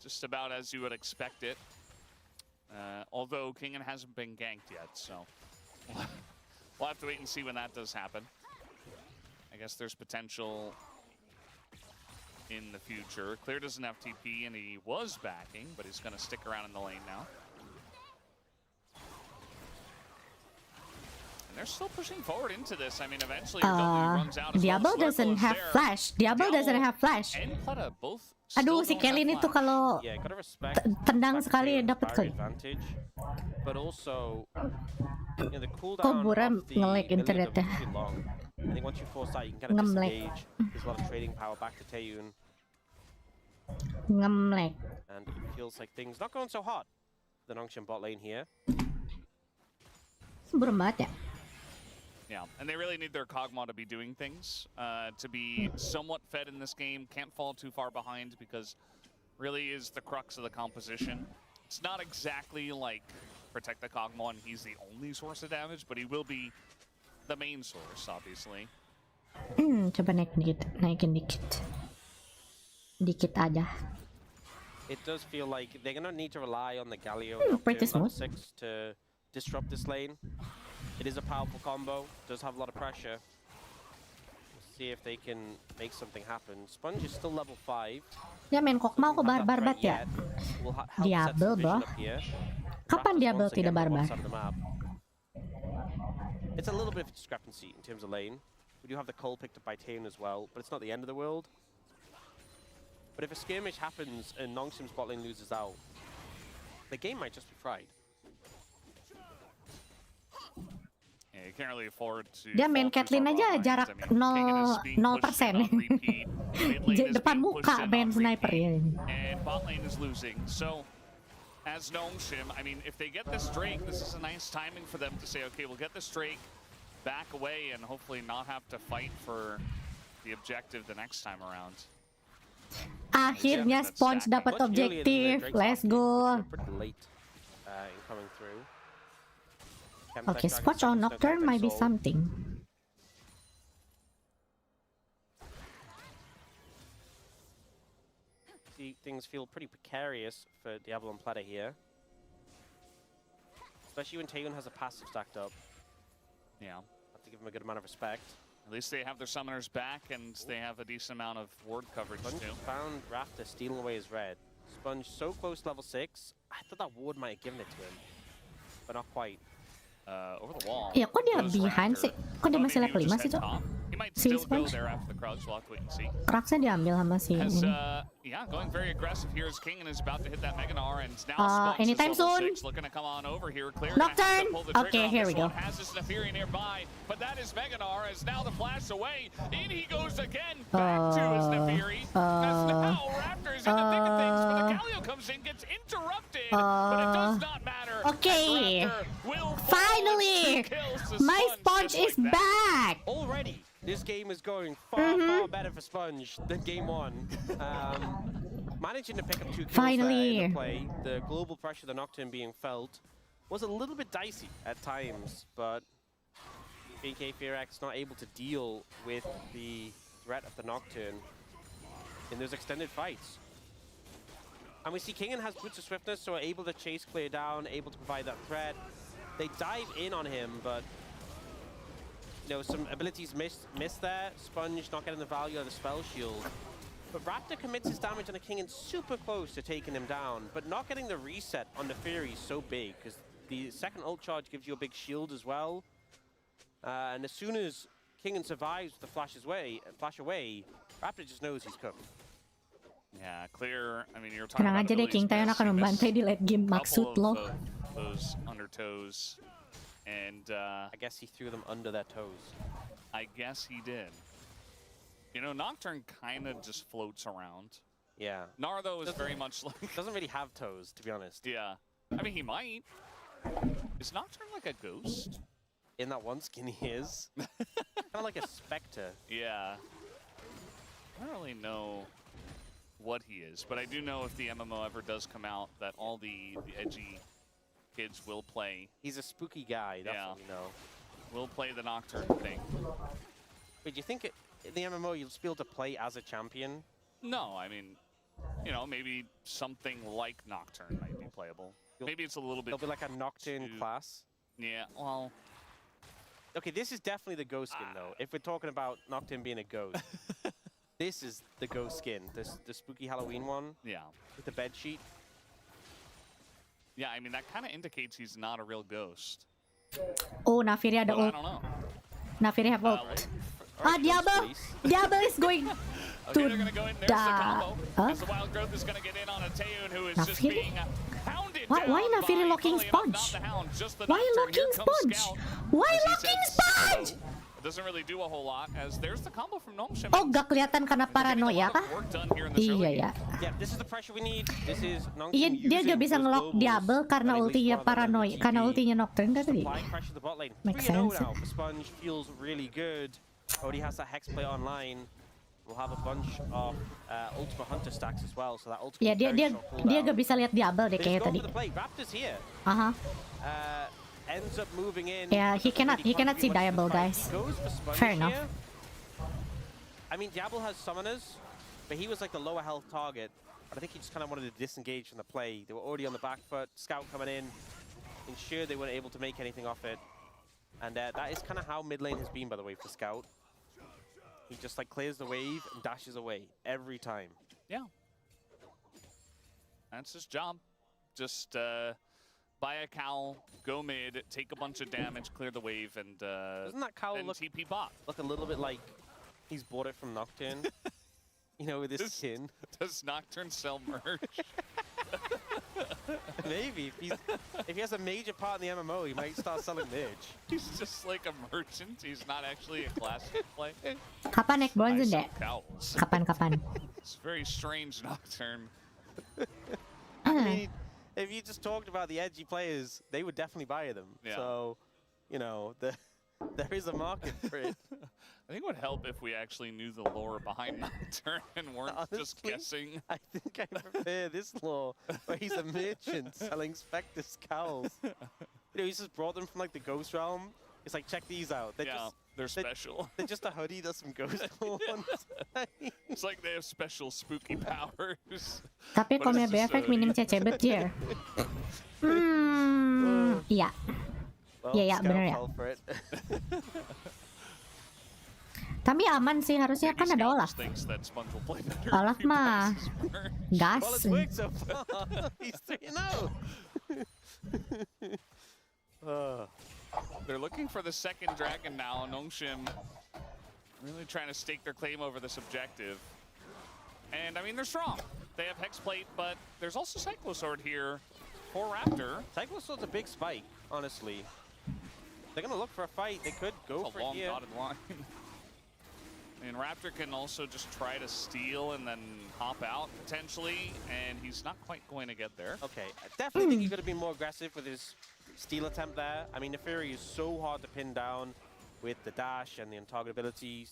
just about as you would expect it. Although Kingen hasn't been ganked yet, so we'll have to wait and see when that does happen. I guess there's potential in the future. Clear doesn't have TP, and he was backing, but he's going to stick around in the lane now. And they're still pushing forward into this. I mean, eventually runs out. Diablo doesn't have flash. Diablo doesn't have flash. And Pleta both. Aduh, si Kelly ini tuh kalau tendang sekali dapat kill. But also, you know, the Kok cooldown Buram of the nge-lag internetnya? long. I think once you force that, you can kind of disengage. There's a lot of trading power back to Taeyun. Nge-lag. And it feels like things not going so hot. The Nongshim bot lane here. Buram banget ya. Yeah, and they really need their Kog'Maw to be doing things, to be somewhat fed in this game. Can't fall too far behind because really is the crux of the composition. It's not exactly like protect the Kog'Maw and he's the only source of damage, but he will be the main source, obviously. Coba naikin dikit. Dikit aja. It does feel like they're going to need to rely on the Galio level 6 to disrupt this lane. It is a powerful combo, does have a lot of pressure. We'll see if they can make something happen. Sponge is still level 5. Ya main Kog'Maw kok barbar banget ya. Diablo bro. Kapan Diablo tidak barbar? It's a little bit of a discrepancy in terms of lane. We do have the Cole picked up by Taeyun as well, but it's not the end of the world. But if a skirmish happens and Nongshim's bot lane loses out, the game might just be fried. Yeah, you can't really afford to. Dia main Caitlyn aja jarak 0%. Depan muka main sniper ya. And bot lane is losing. So as Nongshim, I mean, if they get this Drake, this is a nice timing for them to say, okay, we'll get this Drake back away and hopefully not have to fight for the objective the next time around. Akhirnya Sponge dapat objektif. Let's go. Okay, Squatch on Nocturne might be something. See, things feel pretty precarious for Diablo and Pleta here. Especially when Taeyun has a passive stacked up. Yeah. Have to give him a good amount of respect. At least they have their summoners back and they have a decent amount of ward coverage Sponge too. Found Raptor stealing away his red. Sponge so close to level 6. I thought that ward might have given it to him. But not quite. Over the wall. Ya kok dia behind sih? Kok dia masih level 5 sih tuh? might still go there after the Krugs. We'll have to wait and see. Krugsnya diambil sama si ini. Yeah, going very aggressive here as King and is about to hit that Mega Gnar, and now anytime soon. looking to come on over here. Clear. Nocturne. Okay, here we go. Has this Nefiri nearby, but that is Mega Gnar as now the flash away. In he goes again. Back to his Nefiri. As now Raptor's in the thick of things, but the Galio comes in, gets interrupted, but it does not matter. Okay. Finally, my Sponge is back. Already, this game is going far better for Sponge than game 1. Managing to pick up 2 kills there in the play, the global pressure, the Nocturne being felt, was a little bit dicey at times, but BK Fearax not able to deal with the threat of the Nocturne in those extended fights. And we see Kingen has Boots of Swiftness, so are able to chase clear down, able to provide that threat. They dive in on him, but you know, some abilities missed there. Sponge not getting the value of the spell shield. But Raptor commits his damage on the Kingen super close to taking him down, but not getting the reset on the Fury is so big, because the second ult charge gives you a big shield as well. And as soon as Kingen survives with the flash away, Raptor just knows he's cooked. Yeah, clear. I mean, you're talking about aja deh, King Tae akan membantai di late game, maksud lo. Those undertows, and I guess he threw them under their toes. I guess he did. You know, Nocturne kind of just floats around. Yeah. Gnar, though, is very much like... Doesn't really have toes, to be honest. Yeah. I mean, he might. Is Nocturne like a ghost? In that one skin, he is. Kind of like a specter. Yeah. I don't really know what he is, but I do know if the MMO ever does come out that all the edgy kids will play. He's a spooky guy, that's what we know. We'll play the Nocturne thing. Wait, do you think in the MMO you'll be able to play as a champion? No, I mean, you know, maybe something like Nocturne might be playable. Maybe it's a little bit... There'll be like a Nocturne class? Yeah, well... Okay, this is definitely the ghost skin, though. If we're talking about Nocturne being a ghost. This is the ghost skin, the spooky Halloween one. Yeah. With the bed sheet. Yeah, I mean, that kind of indicates he's not a real ghost. Oh, Nafiri ada ult. I don't know. Nafiri have ult. Diablo! Diablo is going to they're going to go in. There's the combo. As the Wild Growth is going to get in on a Taeun who is just being pounded down. Why Nafiri locking Sponge? Why locking Sponge? Why locking Sponge? Doesn't really do a whole lot, as there's the combo from Gnome. Oh, gak kelihatan karena paranoia kah? Iya ya. Yeah, this is the pressure we need. This is Iya, dia gak bisa ngelock Diablo karena ultinya paranoia, karena ultinya Nocturne kan tadi. Makes sense. Sponge feels really good. Already has that Hex play online. We'll have a bunch of Ultimate Hunter stacks as well, so that ultimate. Ya, dia gak bisa lihat Diablo deh kayak tadi. Raptor's here. Ends up moving in. Yeah, he cannot see Diablo, guys. Fair enough. Here. I mean, Diablo has summoners, but he was like the lower health target. But I think he just kind of wanted to disengage from the play. They were already on the back foot. Scout coming in, ensured they weren't able to make anything off it. And that is kind of how mid lane has been, by the way, for Scout. He just like clears the wave and dashes away every time. Yeah. That's his job. Just buy a cowl, go mid, take a bunch of damage, clear the wave, and doesn't that cowl look TP bot? Look a little bit like he's bought it from Nocturne? You know, with his skin. Does Nocturne sell merch? Maybe. If he has a major part in the MMO, he might start selling merch. He's just like a merchant. He's not actually a classic play. Kapan naik bronze deh? Kapan? It's very strange, Nocturne. I mean, if you just talked about the edgy players, they would definitely buy them. Yeah. So, you know, there is a market for it. I think it would help if we actually knew the lore behind Nocturne and weren't just guessing. I think I prefer this lore, where he's a merchant selling Spectre cowls. You know, he's just brought them from like the Ghost Realm. It's like, check these out. They're special. They're just a hoodie, does some ghost ones. It's like they have special spooky powers. Tapi kalau BFX minim CCB dia. Iya. Iya, benar ya. Tapi aman sih, harusnya kan ada Olaf. Olaf mah gas. They're looking for the second dragon now. Nongshim Really trying to stake their claim over this objective. And I mean, they're strong. They have Hexplate, but there's also Cyclosword here for Raptor. Cyclosword's a big spike, honestly. They're gonna look for a fight. They could go for a long here. dotted line. And Raptor can also just try to steal and then hop out potentially, and he's not quite going to get there. Okay, I definitely think he's going to be more aggressive with his steal attempt there. I mean, Neferi is so hard to pin down with the dash and the untargetability,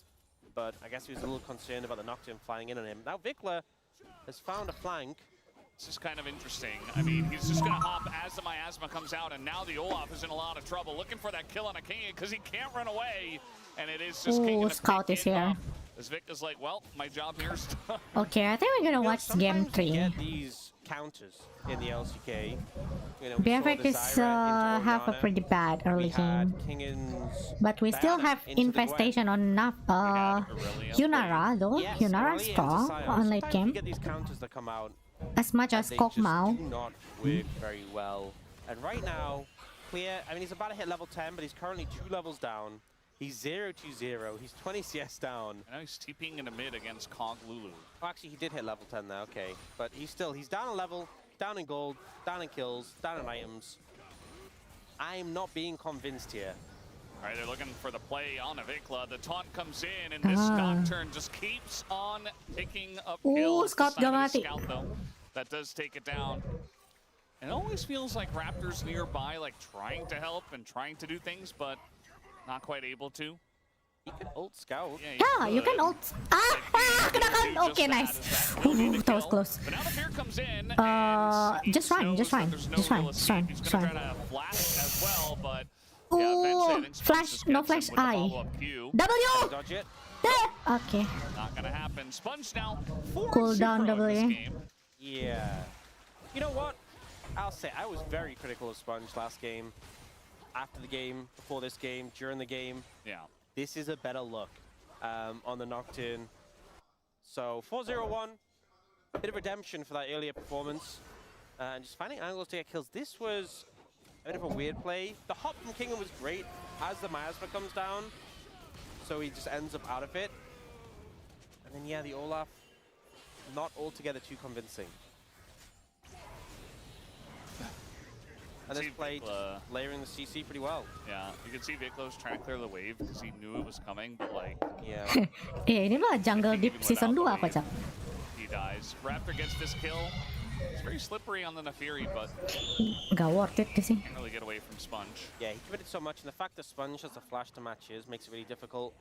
but I guess he was a little concerned about the Nocturne flying in on him. Now Vikla has found a flank. This is kind of interesting. I mean, he's just going to hop as the Miasma comes out, and now the Olaf is in a lot of trouble, looking for that kill on a King because he can't run away. And it is just King. Scout is here. As Vic is like, well, my job here is done. Okay, I think we're gonna watch game 3. Get these counters in the LCK. You know, BFX is have a pretty bad early game. But we still have infestation on Hunara though. Yes, Hunara is strong on late game. You get these counters that come out. As much as Kokmao. Do not work very well. And right now, Clear, I mean, he's about to hit level 10, but he's currently 2 levels down. He's 0-2-0. He's 20 CS down. And now he's TPing in the mid against Kog Lulu. Oh, actually, he did hit level 10 there, okay. But he's down a level, down in gold, down in kills, down in items. I'm not being convinced here. All right, they're looking for the play on Vikla. The taunt comes in, and this Nocturne just keeps on picking up kills. Scott Gamati. Scout, though, that does take it down. And it always feels like Raptors nearby, like trying to help and trying to do things, but not quite able to. He can ult Scout. Yeah, you can ult. Okay, nice. That was close. But now the fear comes in. Just fine. He's gonna try to flash as well, but ooh, flash, no flash I. W! Dodge it. Okay. Not gonna happen. Sponge now. Cooldown W. Yeah. You know what? I'll say I was very critical of Sponge last game. After the game, before this game, during the game. Yeah. This is a better look on the Nocturne. So 4-0-1, bit of redemption for that earlier performance. And just finding angles to get kills. This was a bit of a weird play. The hop from Kingham was great as the Miasma comes down. So he just ends up out of it. And then, yeah, the Olaf, not altogether too convincing. And this played layering the CC pretty well. Yeah, you can see Vikla was trying to clear the wave because he knew it was coming, but like... Yeah. Ini mah jungle deep season 2 apa, Cak? He dies. Raptor gets this kill. It's very slippery on the Neferi, but... Gak worth it sih. Can't really get away from Sponge. Yeah, he committed so much, and the fact that Sponge has a flash to match his makes it really difficult.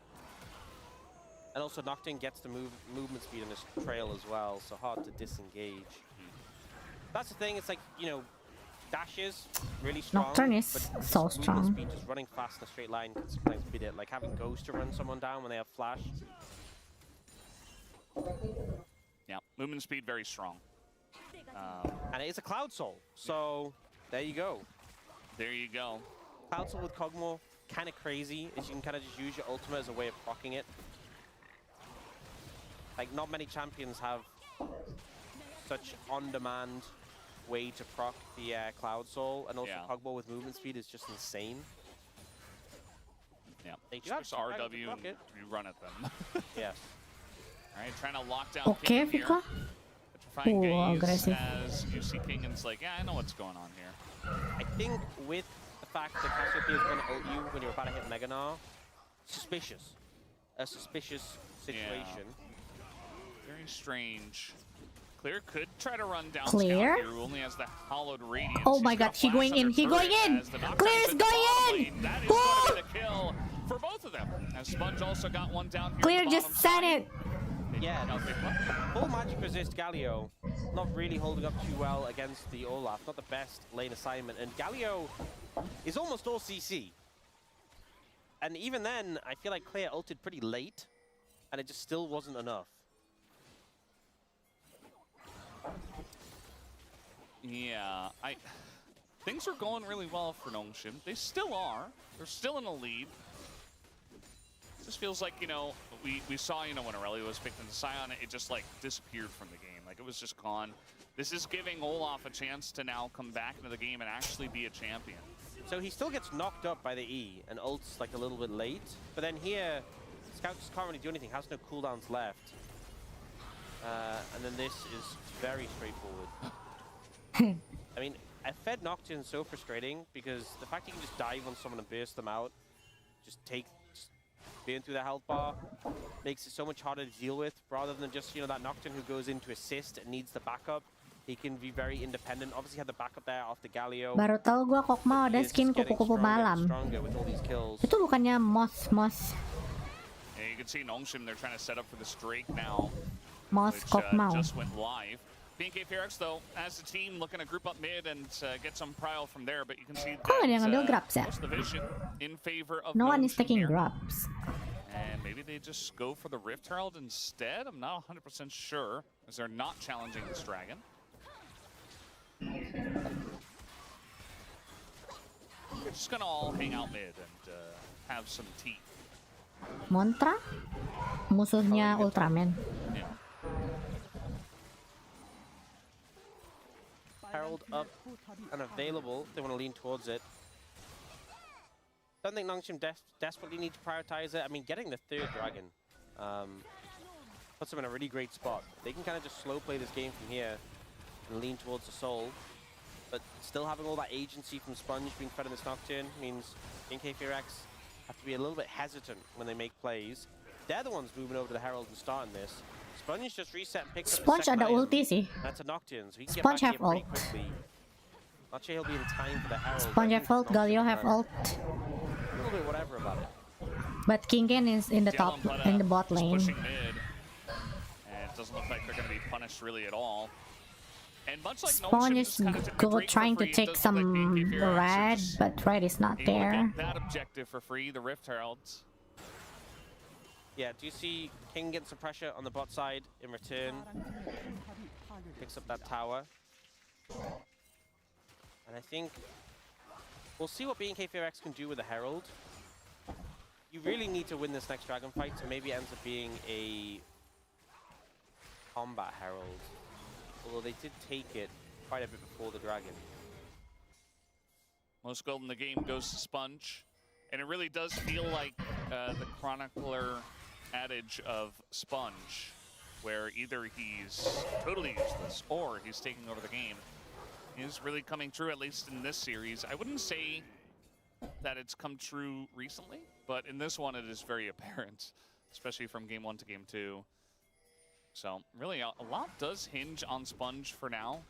And also Nocturne gets the movement speed on his trail as well, so hard to disengage. That's the thing, it's like, you know, dashes really strong. Nocturne is but so strong. Speed, just running fast in a straight line can sometimes beat it. Like having Ghost to run someone down when they have flash. Yeah, movement speed very strong. And it is a Cloud Soul, so there you go. There you go. Cloud Soul with Kog'Maw, kind of crazy, is you can kind of just use your ultimate as a way of proccing it. Like, not many champions have such on-demand way to proc the Cloud Soul, and also Kog'Maw with movement speed is just insane. Yeah, they just RW and you run at them. Yes. All right, trying to lock down Okay, King Vika. Aggressive. As you see Kingan's like, yeah, I know what's going on here. I think with the fact that Cassiopeia is going to ult you when you're about to hit Mega Gnar, suspicious. A suspicious situation. Yeah. Very strange. Clear could try to run down Clear? Scout here, who only has the Hallowed Radiance. Oh my god, he going in, he going in! Clear is going in! That is going to be the kill for both of them. As Sponge also got one down here. Clear just said it! Yeah, full magic resist Galio, not really holding up too well against the Olaf, not the best lane assignment, and Galio is almost all CC. And even then, I feel like Clear ulted pretty late, and it just still wasn't enough. Yeah, things are going really well for Nongshim. They still are. They're still in a lead. It just feels like, you know, we saw, you know, when Aurelio was picked into Scion, it just, like, disappeared from the game. Like, it was just gone. This is giving Olaf a chance to now come back into the game and actually be a champion. So he still gets knocked up by the E and ults, like, a little bit late. But then here, Scout just can't really do anything, has no cooldowns left. And then this is very straightforward. I mean, I fed Nocturne so frustrating because the fact you can just dive on someone and burst them out, just burn through the health bar, makes it so much harder to deal with rather than just, you know, that Nocturne who goes in to assist and needs the backup. He can be very independent. Obviously, had the backup there off the Galio. Baru tahu gua Kokmao ada skin kupu-kupu malam. Itu bukannya moss. Yeah, you can see Nongshim, they're trying to set up for this Drake now. Moss Kokmao. Just went live. BNK Ferex, though, as a team, looking to group up mid and get some prile from there, but you can see that most of the vision in favor of no one is Nongshim taking here. grabs. And maybe they just go for the Rift Herald instead? I'm not 100% sure, as they're not challenging this dragon. We're just gonna all hang out mid and have some tea. Montra? Musuhnya Ultraman. Yeah. Herald up and available. They want to lean towards it. Don't think Nongshim desperately need to prioritize it. I mean, getting the third dragon puts them in a really great spot. They can kind of just slow play this game from here and lean towards the soul. But still having all that agency from Sponge being fed in this Nocturne means BNK Ferex have to be a little bit hesitant when they make plays. They're the ones moving over to the Herald and starting this. Sponge just reset and picks up the second ada item. ulti sih. That's a Nocturne, so he can Sponge get back have here pretty ult. quickly. Not sure he'll be in time for the Herald. Sponge have ult, Galio have ult. A little bit whatever about it. But Kingen is in the top, in the bot lane. Pushing mid, and it doesn't look like they're going to be punished really at all. And much like Sponge is trying to take some red, but red is not there. That objective for free, the Rift Heralds. Yeah, do you see King getting some pressure on the bot side in return? Picks up that tower. And I think we'll see what BNK Ferex can do with the Herald. You really need to win this next dragon fight, so maybe it ends up being a combat Herald. Although they did take it quite a bit before the dragon. Most gold in the game goes to Sponge. And it really does feel like the chronicler adage of Sponge, where either he's totally useless or he's taking over the game, is really coming true, at least in this series. I wouldn't say that it's come true recently, but in this one it is very apparent, especially from game 1 to game 2. So really a lot does hinge on Sponge for now.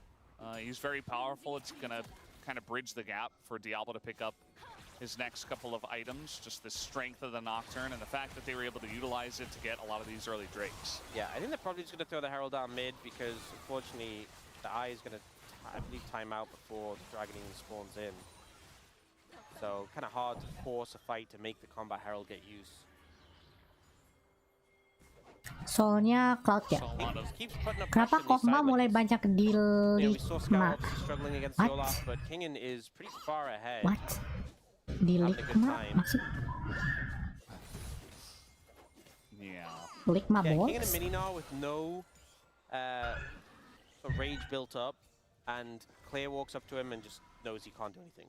He's very powerful. It's gonna kind of bridge the gap for Diablo to pick up his next couple of items, just the strength of the Nocturne and the fact that they were able to utilize it to get a lot of these early Drakes. Yeah, I think they're probably just going to throw the Herald down mid because, unfortunately, the Eye is going to, I believe, time out before the Dragon even spawns in. So, kind of hard to force a fight to make the Combat Herald get use. Soalnya Cloud ya. Kenapa Kokma mulai banyak delete ma? What? Kingen is pretty far ahead. What? Delete ma? Maksud? Yeah. Ligma Kingen box? and Mininar with no rage built up, and Claire walks up to him and just knows he can't do anything.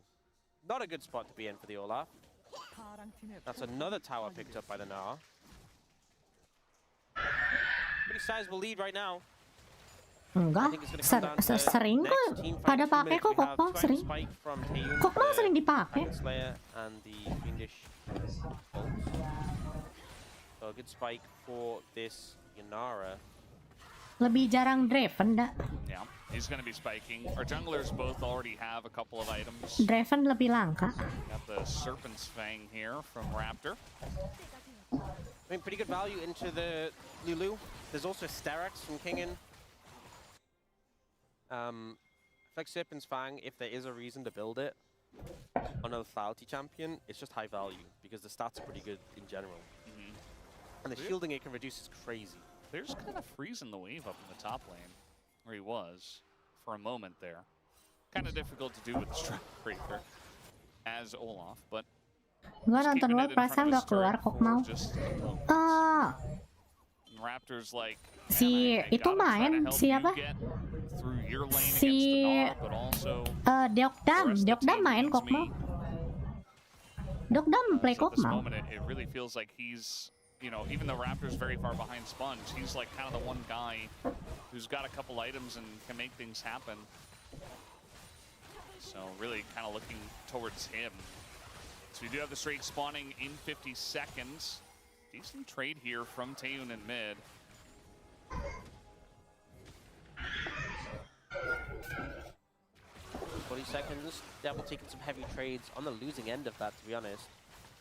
Not a good spot to be in for the Olaf. That's another tower picked up by the Gnar. Pretty sizable lead right now. Enggak, sering kok pada pakai kok Kokma sering. Kokma sering dipakai. And the Fiendish bolts. So a good spike for this Yanara. Lebih jarang Draven dah. Yeah, he's going to be spiking. Our junglers both already have a couple of items. Draven lebih langka. Got the Serpent's Fang here from Raptor. I mean, pretty good value into the Lulu. There's also Sterak's from Kingen. Like Serpent's Fang, if there is a reason to build it on a lethality champion, it's just high value because the stats are pretty good in general. And the shielding it can reduce is crazy. There's kind of freezing the wave up in the top lane, where he was for a moment there. Kind of difficult to do with the Strikebreaker as Olaf, but Gua nonton luar perasaan gak keluar kok mau. Raptors like si itu main siapa? Si Deokdam main kok mau. Deokdam play kok mau. It really feels like he's you know, even though Raptor's very far behind Sponge, he's like kind of the one guy who's got a couple items and can make things happen. So really kind of looking towards him. So we do have the straight spawning in 50 seconds. Decent trade here from Taeyun in mid. 40 seconds. Devil taking some heavy trades on the losing end of that, to be honest.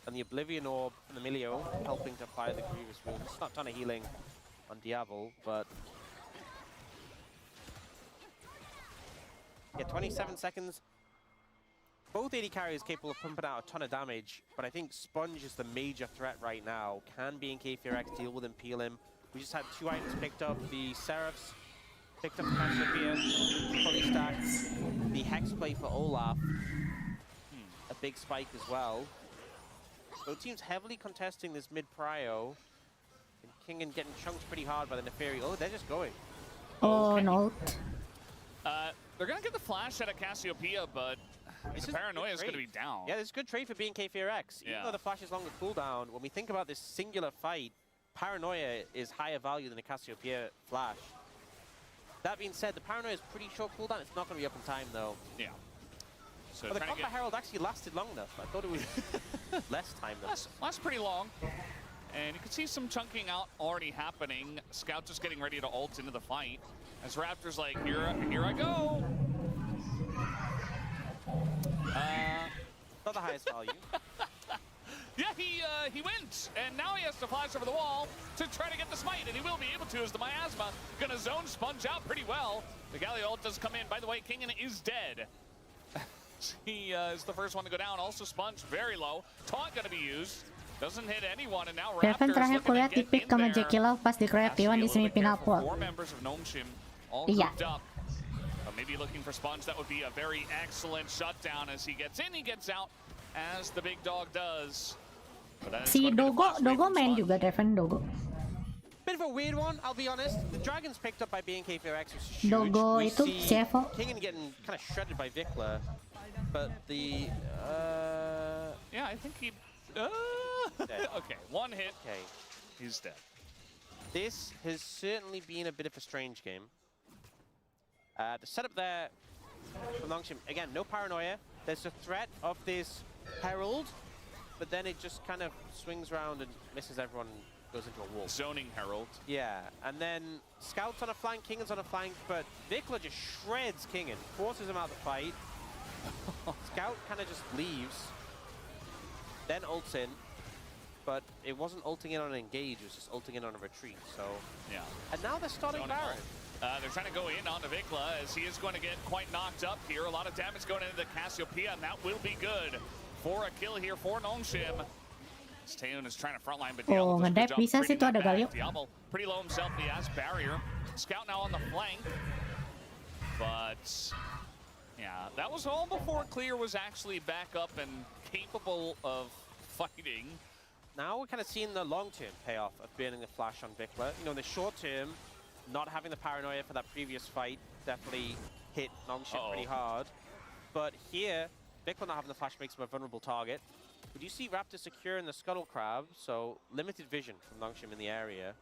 And the Oblivion Orb from the Emilio helping to apply the Grievous wounds. Not a ton of healing on Diablo, but... yeah, 27 seconds. Both AD carriers capable of pumping out a ton of damage, but I think Sponge is the major threat right now. Can BNK Fearex deal with him, peel him? We just had 2 items picked up. The Seraphs picked up the Cassiopeia, fully stacked. The Hex play for Olaf. A big spike as well. Both teams heavily contesting this mid-prio. And Kingen getting chunked pretty hard by the Neferi. Oh, they're just going. Oh, no. They're going to get the flash out of Cassiopeia, but Paranoia is going to be down. Yeah, this is a good trade for BNK Fearex. Even though the flash is longer cooldown, when we think about this singular fight, Paranoia is higher value than the Cassiopeia flash. That being said, the Paranoia is pretty short cooldown. It's not going to be up in time, though. Yeah. So but the Combat Herald actually lasted long enough. I thought it was less time. Lasts pretty long. And you can see some chunking out already happening. Scout just getting ready to ult into the fight. As Raptor's like, here I go. Not the highest value. Yeah, he went, and now he has to flash over the wall to try to get the smite, and he will be able to as the Miasma gonna zone Sponge out pretty well. The Galio ult does come in. By the way, Kingen is dead. He is the first one to go down. Also Sponge very low. Taunt gonna be used. Doesn't hit anyone, and now Devin terakhir kuliah tipik sama Jackie Love pas di Korea T1 di semifinal pool. 4 members of Gnome all grouped up. Maybe looking for Sponge. That would be a very excellent shutdown as he gets in, he gets out, as the big dog does. Si Dogo main juga, Devin Dogo. Bit of a weird one, I'll be honest. The Dragon's picked up by BNK Fearex, which is huge. Dogo itu CFO. Kingen getting kind of shredded by Vikla, but the yeah, I think he okay, one hit. Okay, he's dead. This has certainly been a bit of a strange game. The setup there from Longshim, again, no Paranoia. There's a threat of this Herald, but then it just kind of swings around and misses everyone and goes into a wall. Zoning Herald. Yeah, and then Scout's on a flank, Kingen's on a flank, but Vikla just shreds Kingen, forces him out of the fight. Scout kind of just leaves, then ults in, but it wasn't ulting in on an engage, it was just ulting in on a retreat, so... yeah. And now they're starting Baron. They're trying to go in onto Vikla as he is going to get quite knocked up here. A lot of damage going into the Cassiopeia, and that will be good for a kill here for Nongshim. Taeyun is trying to frontline, but Diablo does a good job bisa sih itu ada Galio. Diablo pretty low himself, he has barrier. Scout now on the flank. But, yeah, that was all before Clear was actually back up and capable of fighting. Now we're kind of seeing the long-term payoff of burning the flash on Vikla. You know, in the short term, not having the Paranoia for that previous fight definitely hit Nongshim pretty hard. But here, Vikla not having the flash makes him a vulnerable target. But you see Raptor secure in the Scuttle Crab, so limited vision from Nongshim in the area.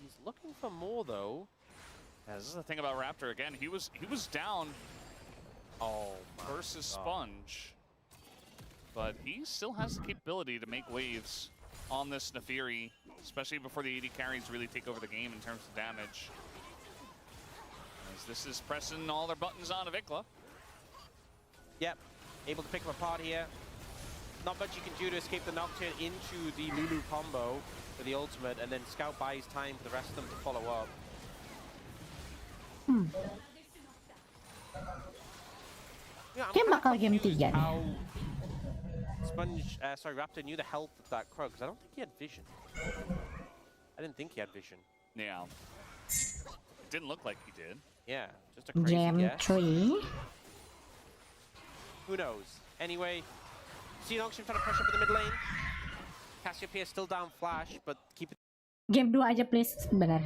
He's looking for more though. Yeah, this is the thing about Raptor again. He was down versus Sponge. But he still has the capability to make waves on this Neferi, especially before the AD carries really take over the game in terms of damage. As this is pressing all their buttons on Vikla. Yep, able to pick him apart here. Not much you can do to escape the Nocturne into the Lulu combo for the ultimate, and then Scout buys time for the rest of them to follow up. Kayak bakal game 3 nih. Sponge, Raptor knew the health of that Krug, because I don't think he had vision. I didn't think he had vision. Yeah. It didn't look like he did. Yeah, just a crazy guess. Game 3? Who knows? Anyway, see Nongshim trying to push up in the mid lane. Cassiopeia still down flash, but keep it. Game 2 aja please, benar.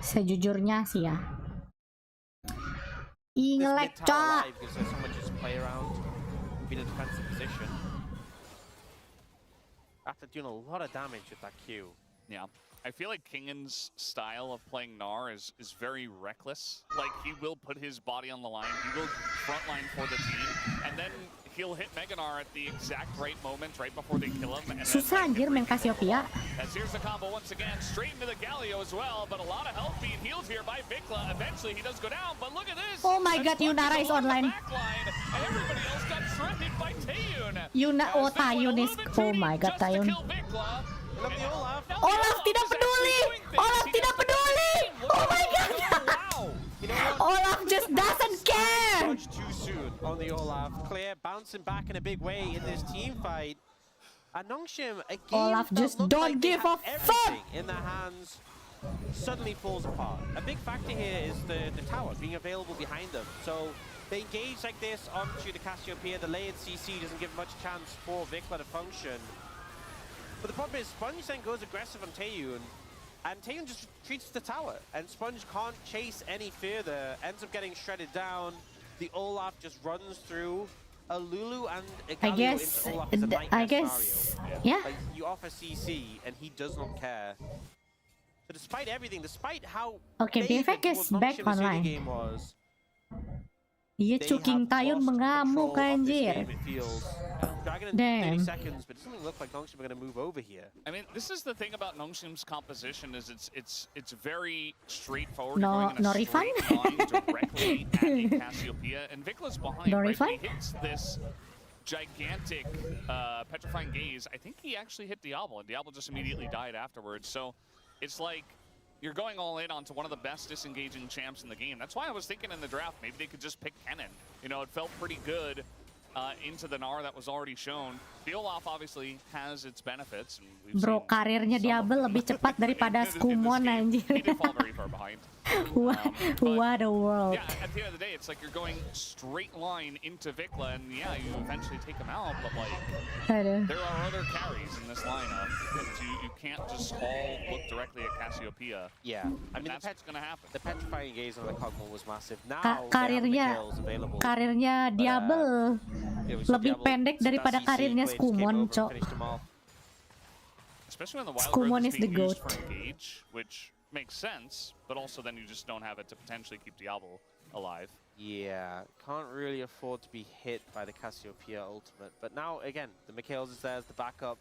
Sejujurnya sih ya. Nge-lag, Cok. Because there's someone just play around, be in a defensive position. after doing a lot of damage with that Q. Yeah. I feel like Kingan's style of playing Gnar is very reckless. Like, he will put his body on the line, he will frontline for the team, and then he'll hit Mega Gnar at the exact right moment, right before they kill him. And susah anjir main Cassiopeia. As here's the combo once again, straight into the Galio as well, but a lot of health being healed here by Vikla. Eventually he does go down, but look at this! Oh my god, Yunara is online. Everybody else got shredded by Taeyun. Taeyun is... Oh my god, Taeyun. Olaf tidak peduli! Olaf tidak peduli! Oh my god! Olaf just doesn't care! Much too soon on the Olaf. Clear bouncing back in a big way in this team fight. And Nongshim again. Olaf just don't give a fuck! In their hands suddenly falls apart. A big factor here is the tower being available behind them. So they engage like this onto the Cassiopeia. The layered CC doesn't give much chance for Vikla to function. But the problem is Sponge then goes aggressive on Taeyun, and Taeyun just retreats to the tower, and Sponge can't chase any further, ends up getting shredded down. The Olaf just runs through. A Lulu and a Galio into Olaf is a nightmare scenario. Yeah. Like, you offer CC, and he does not care. So despite everything, despite how BFX is back online. Iya, Cuking Taeyun mengamuk anjir. Damn. 30 seconds, but it doesn't look like Nongshim are going to move over here. I mean, this is the thing about Nongshim's composition is it's very straightforward. No refund. Directly at the Cassiopeia, and Vikla's behind. Right? He hits this gigantic petrifying gaze. I think he actually hit Diablo, and Diablo just immediately died afterwards. So it's like you're going all in onto one of the best disengaging champs in the game. That's why I was thinking in the draft, maybe they could just pick Kennen. You know, it felt pretty good into the Gnar that was already shown. The Olaf obviously has its benefits. And bro, karirnya Diablo lebih cepat daripada Skumon anjir. He did fall very far behind. What a world. Yeah, at the end of the day, it's like you're going straight line into Vikla, and yeah, you eventually take him out, but like, there are other carries in this lineup. You can't just all look directly at Cassiopeia. Yeah, I mean, that's what's going to happen. The petrifying gaze on the Cogmore was massive. Now, karirnya Diablo lebih pendek daripada karirnya Skumon, cok. Especially when the wild growth is being used for engage, which makes sense, but also then you just don't have it to potentially keep Diablo alive. Yeah, can't really afford to be hit by the Cassiopeia ultimate. But now, again, the Mikhails is there as the backup,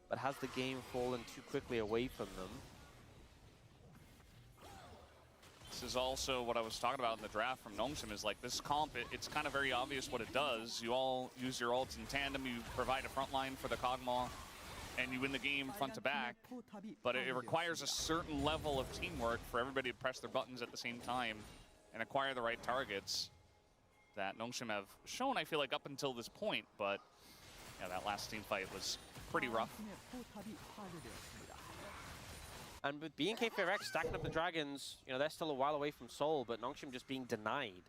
but has the game fallen too quickly away from them? This is also what I was talking about in the draft from Nongshim, is like this comp, it's kind of very obvious what it does. You all use your ults in tandem, you provide a front line for the Kog'Maw, and you win the game front to back, but it requires a certain level of teamwork for everybody to press their buttons at the same time and acquire the right targets that Nongshim have shown, I feel like, up until this point, but yeah, that last team fight was pretty rough. And with BNK4X stacking up the Dragons, you know, they're still a while away from Seoul, but Nongshim just being denied.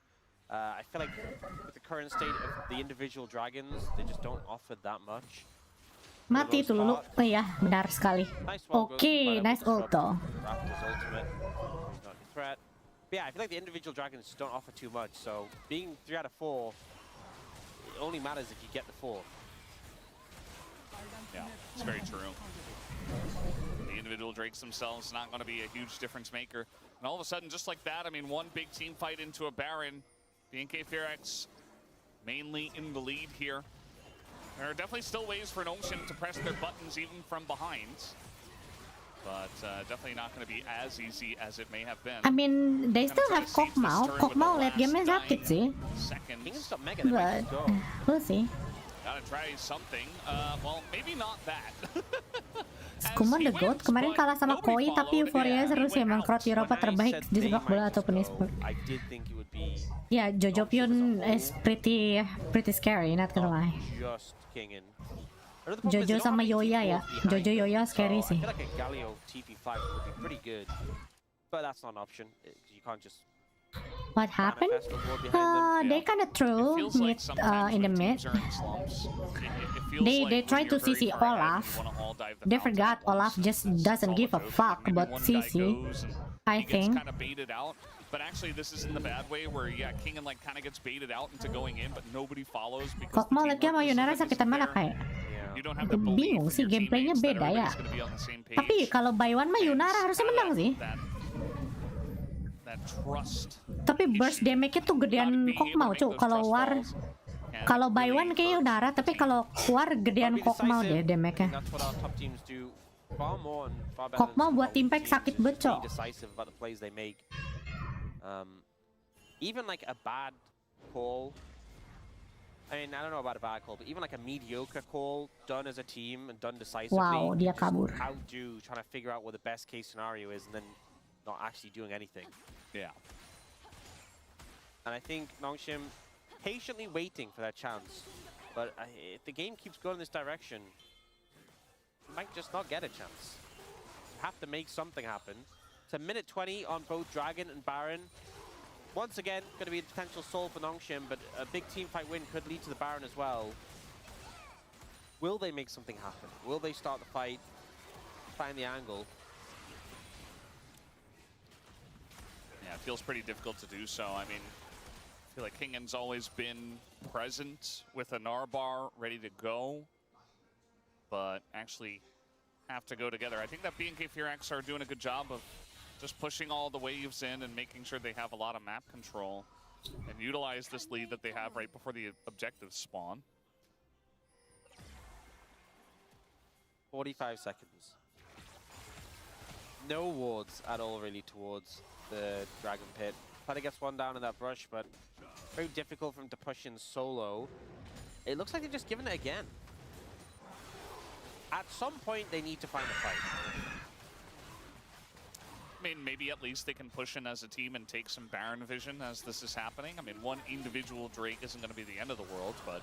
I feel like with the current state of the individual Dragons, they just don't offer that much. Mati itu Lulu. Oh iya, benar sekali. Oke, nice ulto. Yeah, I feel like the individual Dragons don't offer too much, so being 3 out of 4, it only matters if you get the 4. Yeah, it's very true. The individual Drakes themselves not going to be a huge difference maker. And all of a sudden, just like that, I mean, one big team fight into a Baron. BNK4X mainly in the lead here. There are definitely still ways for Nongshim to press their buttons even from behind. But definitely not going to be as easy as it may have been. I mean, they still have Kog'Maw. Kog'Maw late game-nya sakit sih. But we'll see. Gotta try something. Well, maybe not that. Skumon the GOAT kemarin kalah sama Koi, tapi euforia seru sih, emang crowd Eropa terbaik di sepak bola ataupun e-sport. Yeah, Jojo Pion is pretty scary, not gonna lie. Jojo sama Yoya ya, Jojo Yoya scary sih. I feel like a Galio TP5 would be pretty good, but that's not an option. You can't just. What happened? They kind of threw mid in the mid. They tried to CC Olaf. They forgot Olaf just doesn't give a fuck about CC, I think. But actually, this is in the bad way where, yeah, King and like kind of gets baited out into going in, but nobody follows because Kog'Maw lagi sama Yunara sakitan mana kayak? Yeah. You don't have the Aku belief bingung in sih, your gameplaynya teammates that beda ya. everybody's gonna be on the same page. Tapi kalau by one mah Yunara harusnya menang sih. That trust. Tapi burst damage-nya tuh gedean Kokmau, Cuk. Kalau by one kayak Yunara, tapi kalau war gedean Kokmau deh damage-nya. Kokmau buat impact sakit becok. Even like a bad call, I mean, I don't know about a bad call, but even like a mediocre call done as a team and done decisively, Wow, dia kabur. outdo trying to figure out what the best case scenario is and then not actually doing anything. Yeah. And I think Nongshim patiently waiting for that chance, but if the game keeps going in this direction, you might just not get a chance. You have to make something happen. It's a minute 20 on both Dragon and Baron. Once again, going to be a potential soul for Nongshim, but a big team fight win could lead to the Baron as well. Will they make something happen? Will they start the fight, find the angle? Yeah, it feels pretty difficult to do so. I mean, I feel like Kingan's always been present with a Narbar ready to go, but actually have to go together. I think that B&K Firax are doing a good job of just pushing all the waves in and making sure they have a lot of map control and utilize this lead that they have right before the objectives spawn. 45 seconds. No wards at all really towards the Dragon Pit. Player gets one down in that brush, but very difficult for him to push in solo. It looks like they've just given it again. At some point, they need to find a fight. I mean, maybe at least they can push in as a team and take some Baron vision as this is happening. I mean, one individual Drake isn't going to be the end of the world, but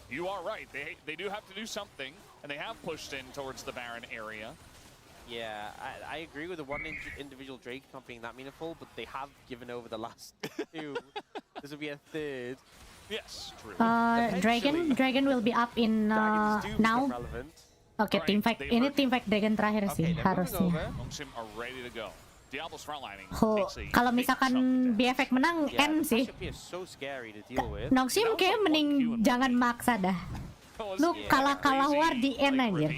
you are right. They do have to do something, and they have pushed in towards the Baron area. Yeah, I agree with the one individual Drake not being that meaningful, but they have given over the last two. This will be a third. Yes, true. Dragon will be up in now. Oke, team fight. Ini team fight Dragon terakhir sih harusnya. Nongshim are ready to go. Diablo's frontlining. Kalau misalkan BFX menang, N sih. Nongshim kayak mending jangan maksa dah. Lu kalah war di N aja.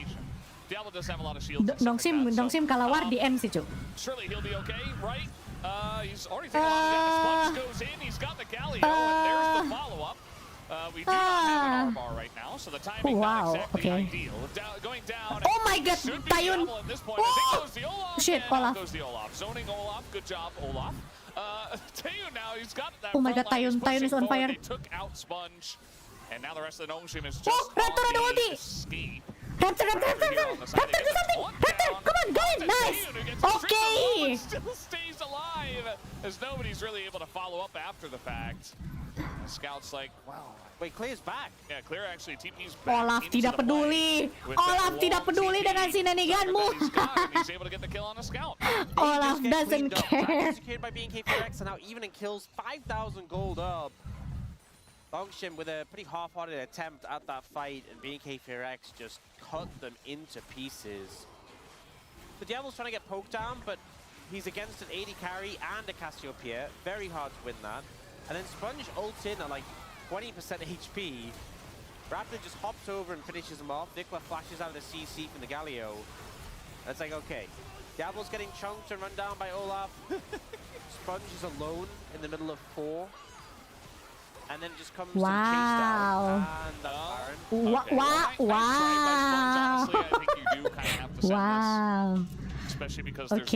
Nongshim kalah war di N sih, Cuk. Surely he'll be okay, right? He's already taken a lot of damage. Sponge goes in, he's got the Galio, and there's the follow-up. We do not have an R-bar right now, so the timing not exactly ideal. Going down. Oh my god, Tayun! Oh! Shit, Olaf. Goes the Olaf. Zoning Olaf, good job, Olaf. Tayun now, he's got that. Oh my god, Tayun is on fire. They took out Sponge, and now the rest of the Nongshim is just on the escape. Raptor, do something! Raptor, come on, go in! Nice! Okay! Still stays alive, as nobody's really able to follow up after the fact. The Scout's like, wow. Wait, Clear's back. Yeah, Clear actually TP's back. Olaf tidak peduli. Olaf tidak peduli dengan sinaniganmu. He's able to get the kill on a Scout. Olaf doesn't care. Secured by B&K Firax, and now even in kills, 5,000 gold up. Nongshim with a pretty half-hearted attempt at that fight, and B&K Firax just cut them into pieces. The Diablo's trying to get poked down, but he's against an 80 carry and a Cassiopeia. Very hard to win that. And then Sponge ults in at like 20% HP. Raptor just hops over and finishes him off. Nicola flashes out of the CC from the Galio. And it's like, okay. Diablo's getting chunked and run down by Olaf. Sponge is alone in the middle of 4. And then just comes some chase down. And that's Baron. Wow. Honestly, I think you do kind of have to send Wow. this. Especially because there's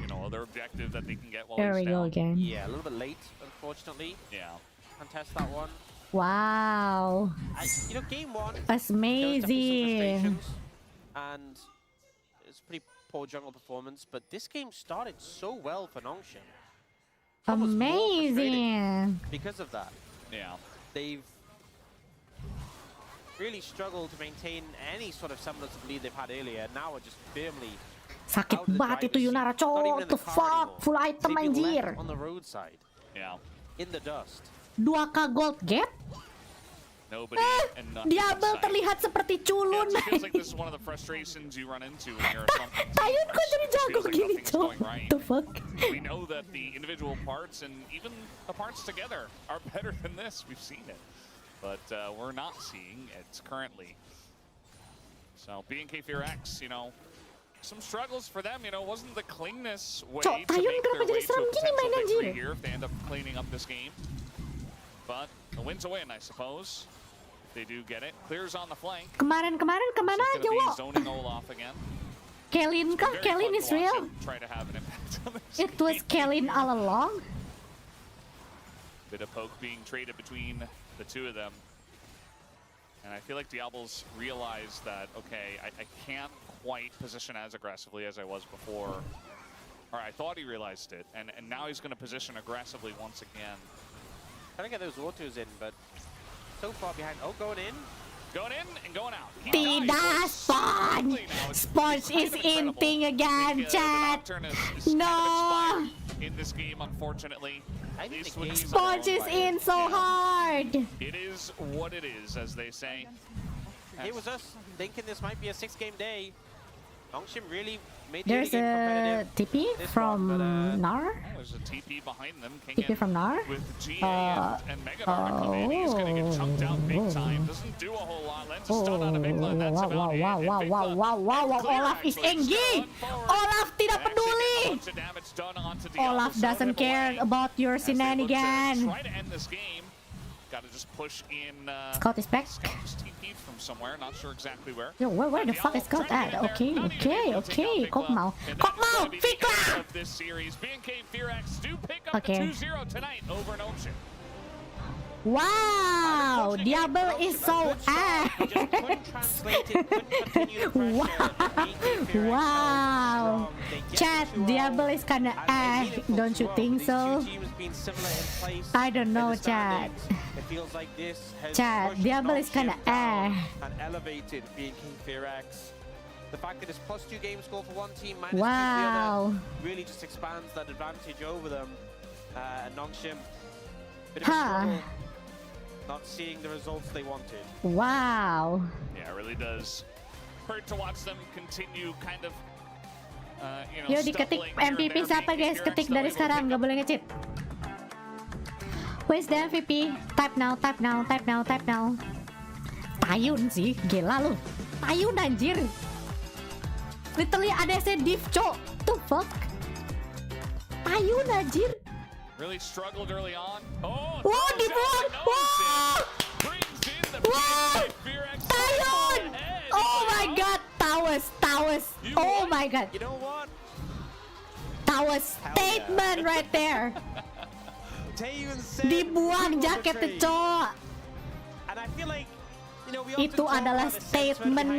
no, other objective that they can get while There he's we go down. again. Yeah, a little bit late, unfortunately. Yeah. Contest that one. Wow. Game one. Amazing. And it's a pretty poor jungle performance, but this game started so well for Nongshim. Amazing. Because of that. Yeah. They've really struggled to maintain any sort of semblance of lead they've had earlier. Now are just firmly sakit banget itu Yunara, cowok. The fuck? Full item anjir. On the roadside. Yeah. In the dust. 2k gold gap? Diablo terlihat seperti culun. It feels like this is one of the frustrations you run into when you're something. Tayun kok jadi jago gini, cowok? What the fuck? We know that the individual parts and even the parts together are better than this. We've seen it. But we're not seeing it currently. So B&K Fear X, you know, some struggles for them, you know, wasn't the cleanness way Cok, to Tayun make their kenapa way jadi to a serem gini potential main victory anjir? here if they end up cleaning up this game. But the win's a win, I suppose. They do get it. Clears on the flank. Kemarin kemana It's aja, gonna be Wo? zoning Olaf again. Kellyn kah? Very Kellyn fun is to watch real? him try to have an impact on this It was game. Kellyn all along? Bit of poke being traded between the two of them. And I feel like Diablo's realized that, okay, I can't quite position as aggressively as I was before. Or I thought he realized it. And now he's going to position aggressively once again. Trying to get those autos in, but so far behind. Oh, going in. Going in and going out. Tidak, Sponge! Sponge is inting again, chat! No! In this game, unfortunately. Sponge is in so hard! It is what it is, as they say. It was us thinking this might be a 6-game day. Nongshim really made the There's a TP from Nar? There's a TP behind them. TP from Nar? With GA and Megadar come in. He's going to get chunked out big time. Doesn't do a whole lot. Lands a stun on a Bigla. That's about it. Wow, Olaf is engaged! Olaf tidak peduli! Olaf doesn't care about your shenanigans. Try to end this game. Got to just push in. Scout is back. Scout just TP'd from somewhere. Not sure exactly where. Yo, where the fuck is Scout at? Okay. Kok mau, Fikla! Of this series, B&K Fear X do pick up the 2-0 tonight over an Ocean. Wow, Diablo is so ass. Wow. Chat, Diablo is kinda ass. Don't you think so? I don't know, chat. Chat, Diablo is kinda ass. And elevated B&K Fear X. The fact that it's +2 game score for one team, -2 for the Wow. other, really just expands that advantage over them. And Nongshim, bit of a struggle, not seeing the results they wanted. Wow. Yeah, it really does hurt to watch them continue kind of, you know, Yo, diketik MVP siapa guys? Ketik dari sekarang, nggak boleh nge-cheat. Where's the MVP? Type now. Tayun sih, gila lu. Tayun anjir. Literally ADC div, cok. The fuck? Tayun anjir. Really struggled early on. Oh, wow, dibuang. Wow. Wow. Tayun. Oh my god, Towers. Oh my god. You know what? Towers statement right there. Dibuang jaketnya, cok. And I feel like, you know, itu adalah statement.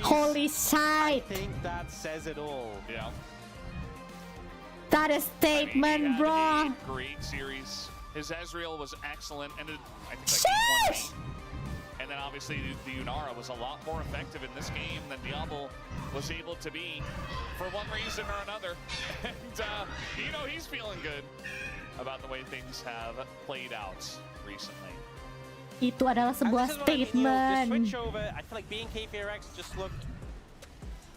Holy shit. I think that says it all. Yeah. That is statement, bro. Great series. His Ezreal was excellent, and I think like 8-1. And then obviously the Unara was a lot more effective in this game than Diablo was able to be for one reason or another. And you know, he's feeling good about the way things have played out recently. Itu adalah sebuah statement. The switch over, I feel like B&K Fear X just looked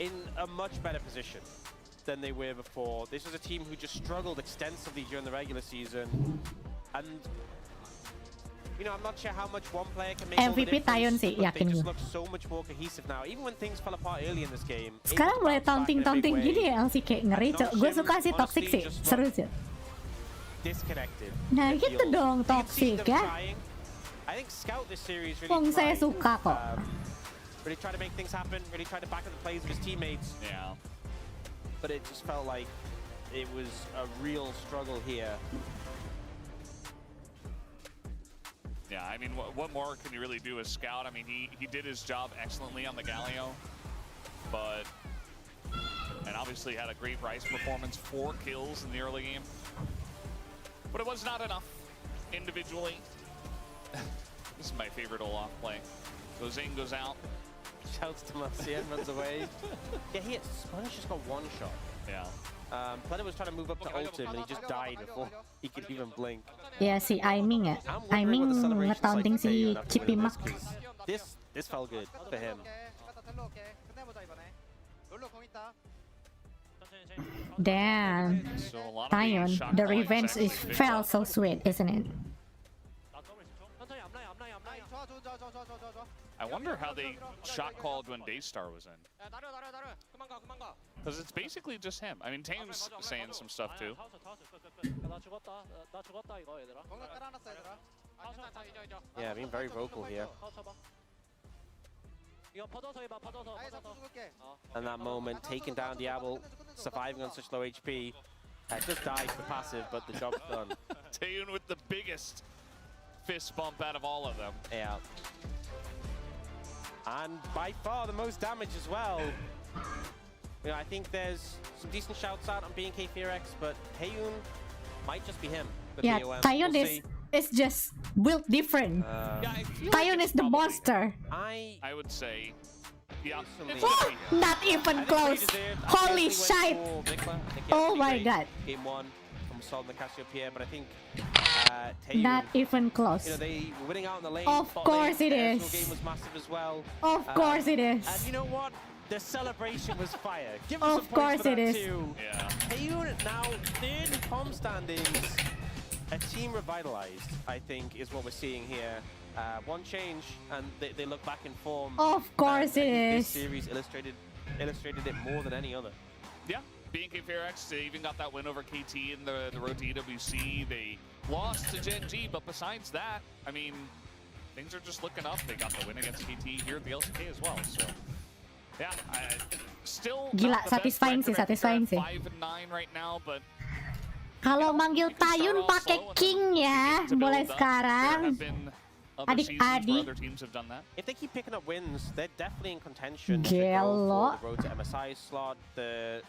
in a much better position than they were before. This was a team who just struggled extensively during the regular season. And, you know, I'm not sure how much one player can make MVP Tayun sih, yakin gue. They just gue. look so much more cohesive now, even when things fell apart early in this game. Sekarang mulai taunting gini ya, yang sih kayak ngeri, cok. Gue suka sih toxic sih, seru sih. Disconnected. Nah gitu dong, toxic ya. I think Scout this series Wong saya suka kok. Really try to make things happen, really try to back up the plays of his teammates. Yeah. But it just felt like it was a real struggle here. Yeah, I mean, what more can you really do as Scout? I mean, he did his job excellently on the Galio, but, and obviously had a great Rice performance, 4 kills in the early game. But it was not enough individually. This is my favorite Olaf play. So Zane goes out. Shouts to Marcian, runs away. Yeah, he hit Spanish just got one shot. Yeah. Planet was trying to move up to ult him and he just died before he could even blink. Ya si Aiming ya. Aiming nge-taunting si Cipimak. This felt good for him. Damn. Tayun, the revenge is felt so sweet, isn't it? I wonder how they shot called when Daystar was in. Because it's basically just him. I mean, Tame's saying some stuff too. Yeah, being very vocal here. And that moment, taking down Diablo, surviving on such low HP. Just died for passive, but the job's done. Taeyun with the biggest fist bump out of all of them. Yeah. And by far the most damage as well. You know, I think there's some decent shouts out on B&K Fearex, but Taeyun might just be him. Yeah, Taeyun is just built different. Taeyun is the monster. I would say, yeah. Oh, not even close. Holy shit. Oh my god. Game 1 from Sol and the Cassiopeia, but I think Taeyun, not even close. You know, they were winning out in the lane. Of course it is. The game was massive as well. Of course it is. And you know what? The celebration was fire. Give us some points for that too. Yeah. Taeyun now third in POM standings. A team revitalized, I think, is what we're seeing here. One change, and they look back in form. Of course it is. This series illustrated it more than any other. Yeah, B&K Fearex, they even got that win over KT in the road to EWC. They lost to Gen G, but besides that, I mean, things are just looking up. They got the win against KT here at the LCK as well. So, yeah, still gila, satisfying sih. 5-9 right now, but kalau manggil Taeyun pakai King ya, mulai sekarang. Adik-adik. If they keep picking up wins, they're definitely in contention. Gelo. The road to MSI slot, the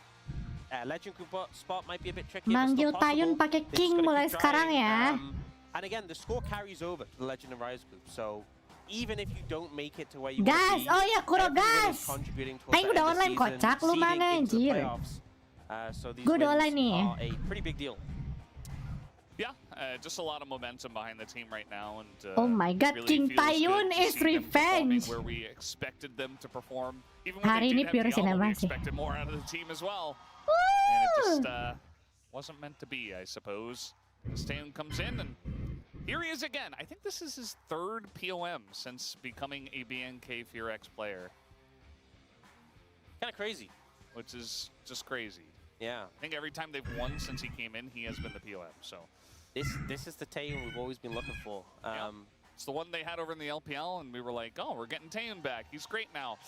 Legend Group spot might be a bit tricky. Manggil Taeyun pakai King mulai sekarang ya. And again, the score carries over to the Legend and Rise group. So even if you don't make it to where you want to be, oh ya, Kuro gas. Aing udah online kocak, lu mana anjir? Gue udah online nih. A pretty big deal. Yeah, just a lot of momentum behind the team right now, and oh my God, really King Taeyun is revenge. Where we expected them to perform, even when hari they ini pure Diablo, we sih. expected more out of the team as well. And it just wasn't meant to be, I suppose. Taeyun comes in, and here he is again. I think this is his third POM since becoming a B&K Fearex player. Kind of crazy. Which is just crazy. Yeah. I think every time they've won since he came in, he has been the POM, so. This is the Taeyun we've always been looking for. It's the one they had over in the LPL, and we were like, oh, we're getting Taeyun back. He's great now.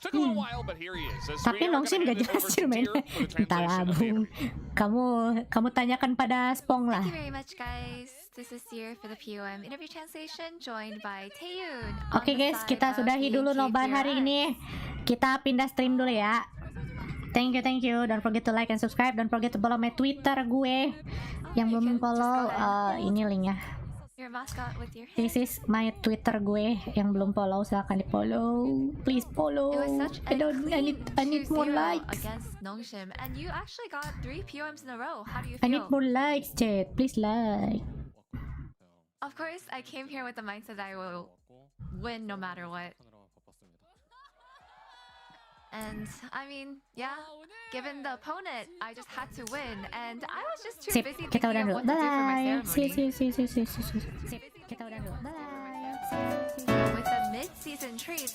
Took a little while, but here he is. Tapi Nongshim gak jelas mainnya. Entahlah, Bung. Kamu tanyakan pada Spong lah. Thank you very much, guys. This is Seer for the POM interview translation, joined by Taeyun. Oke guys, kita sudahi dulu nobar hari ini. Kita pindah stream dulu ya. Thank you. Don't forget to like and subscribe. Don't forget to follow my Twitter gue. Yang belum follow, ini linknya. This is my Twitter gue. Yang belum follow, silahkan di follow. Please follow. I need more likes. Against Nongshim, and you actually got 3 POMs in a row. How do you I feel? need more likes, chat. Please like. Of course, I came here with the mindset that I will win no matter what. And I mean, yeah, given the opponent, I just had to win, and I was just too busy thinking of what to do for my ceremony. Kita udah dulu. Bye. With the mid-season treats.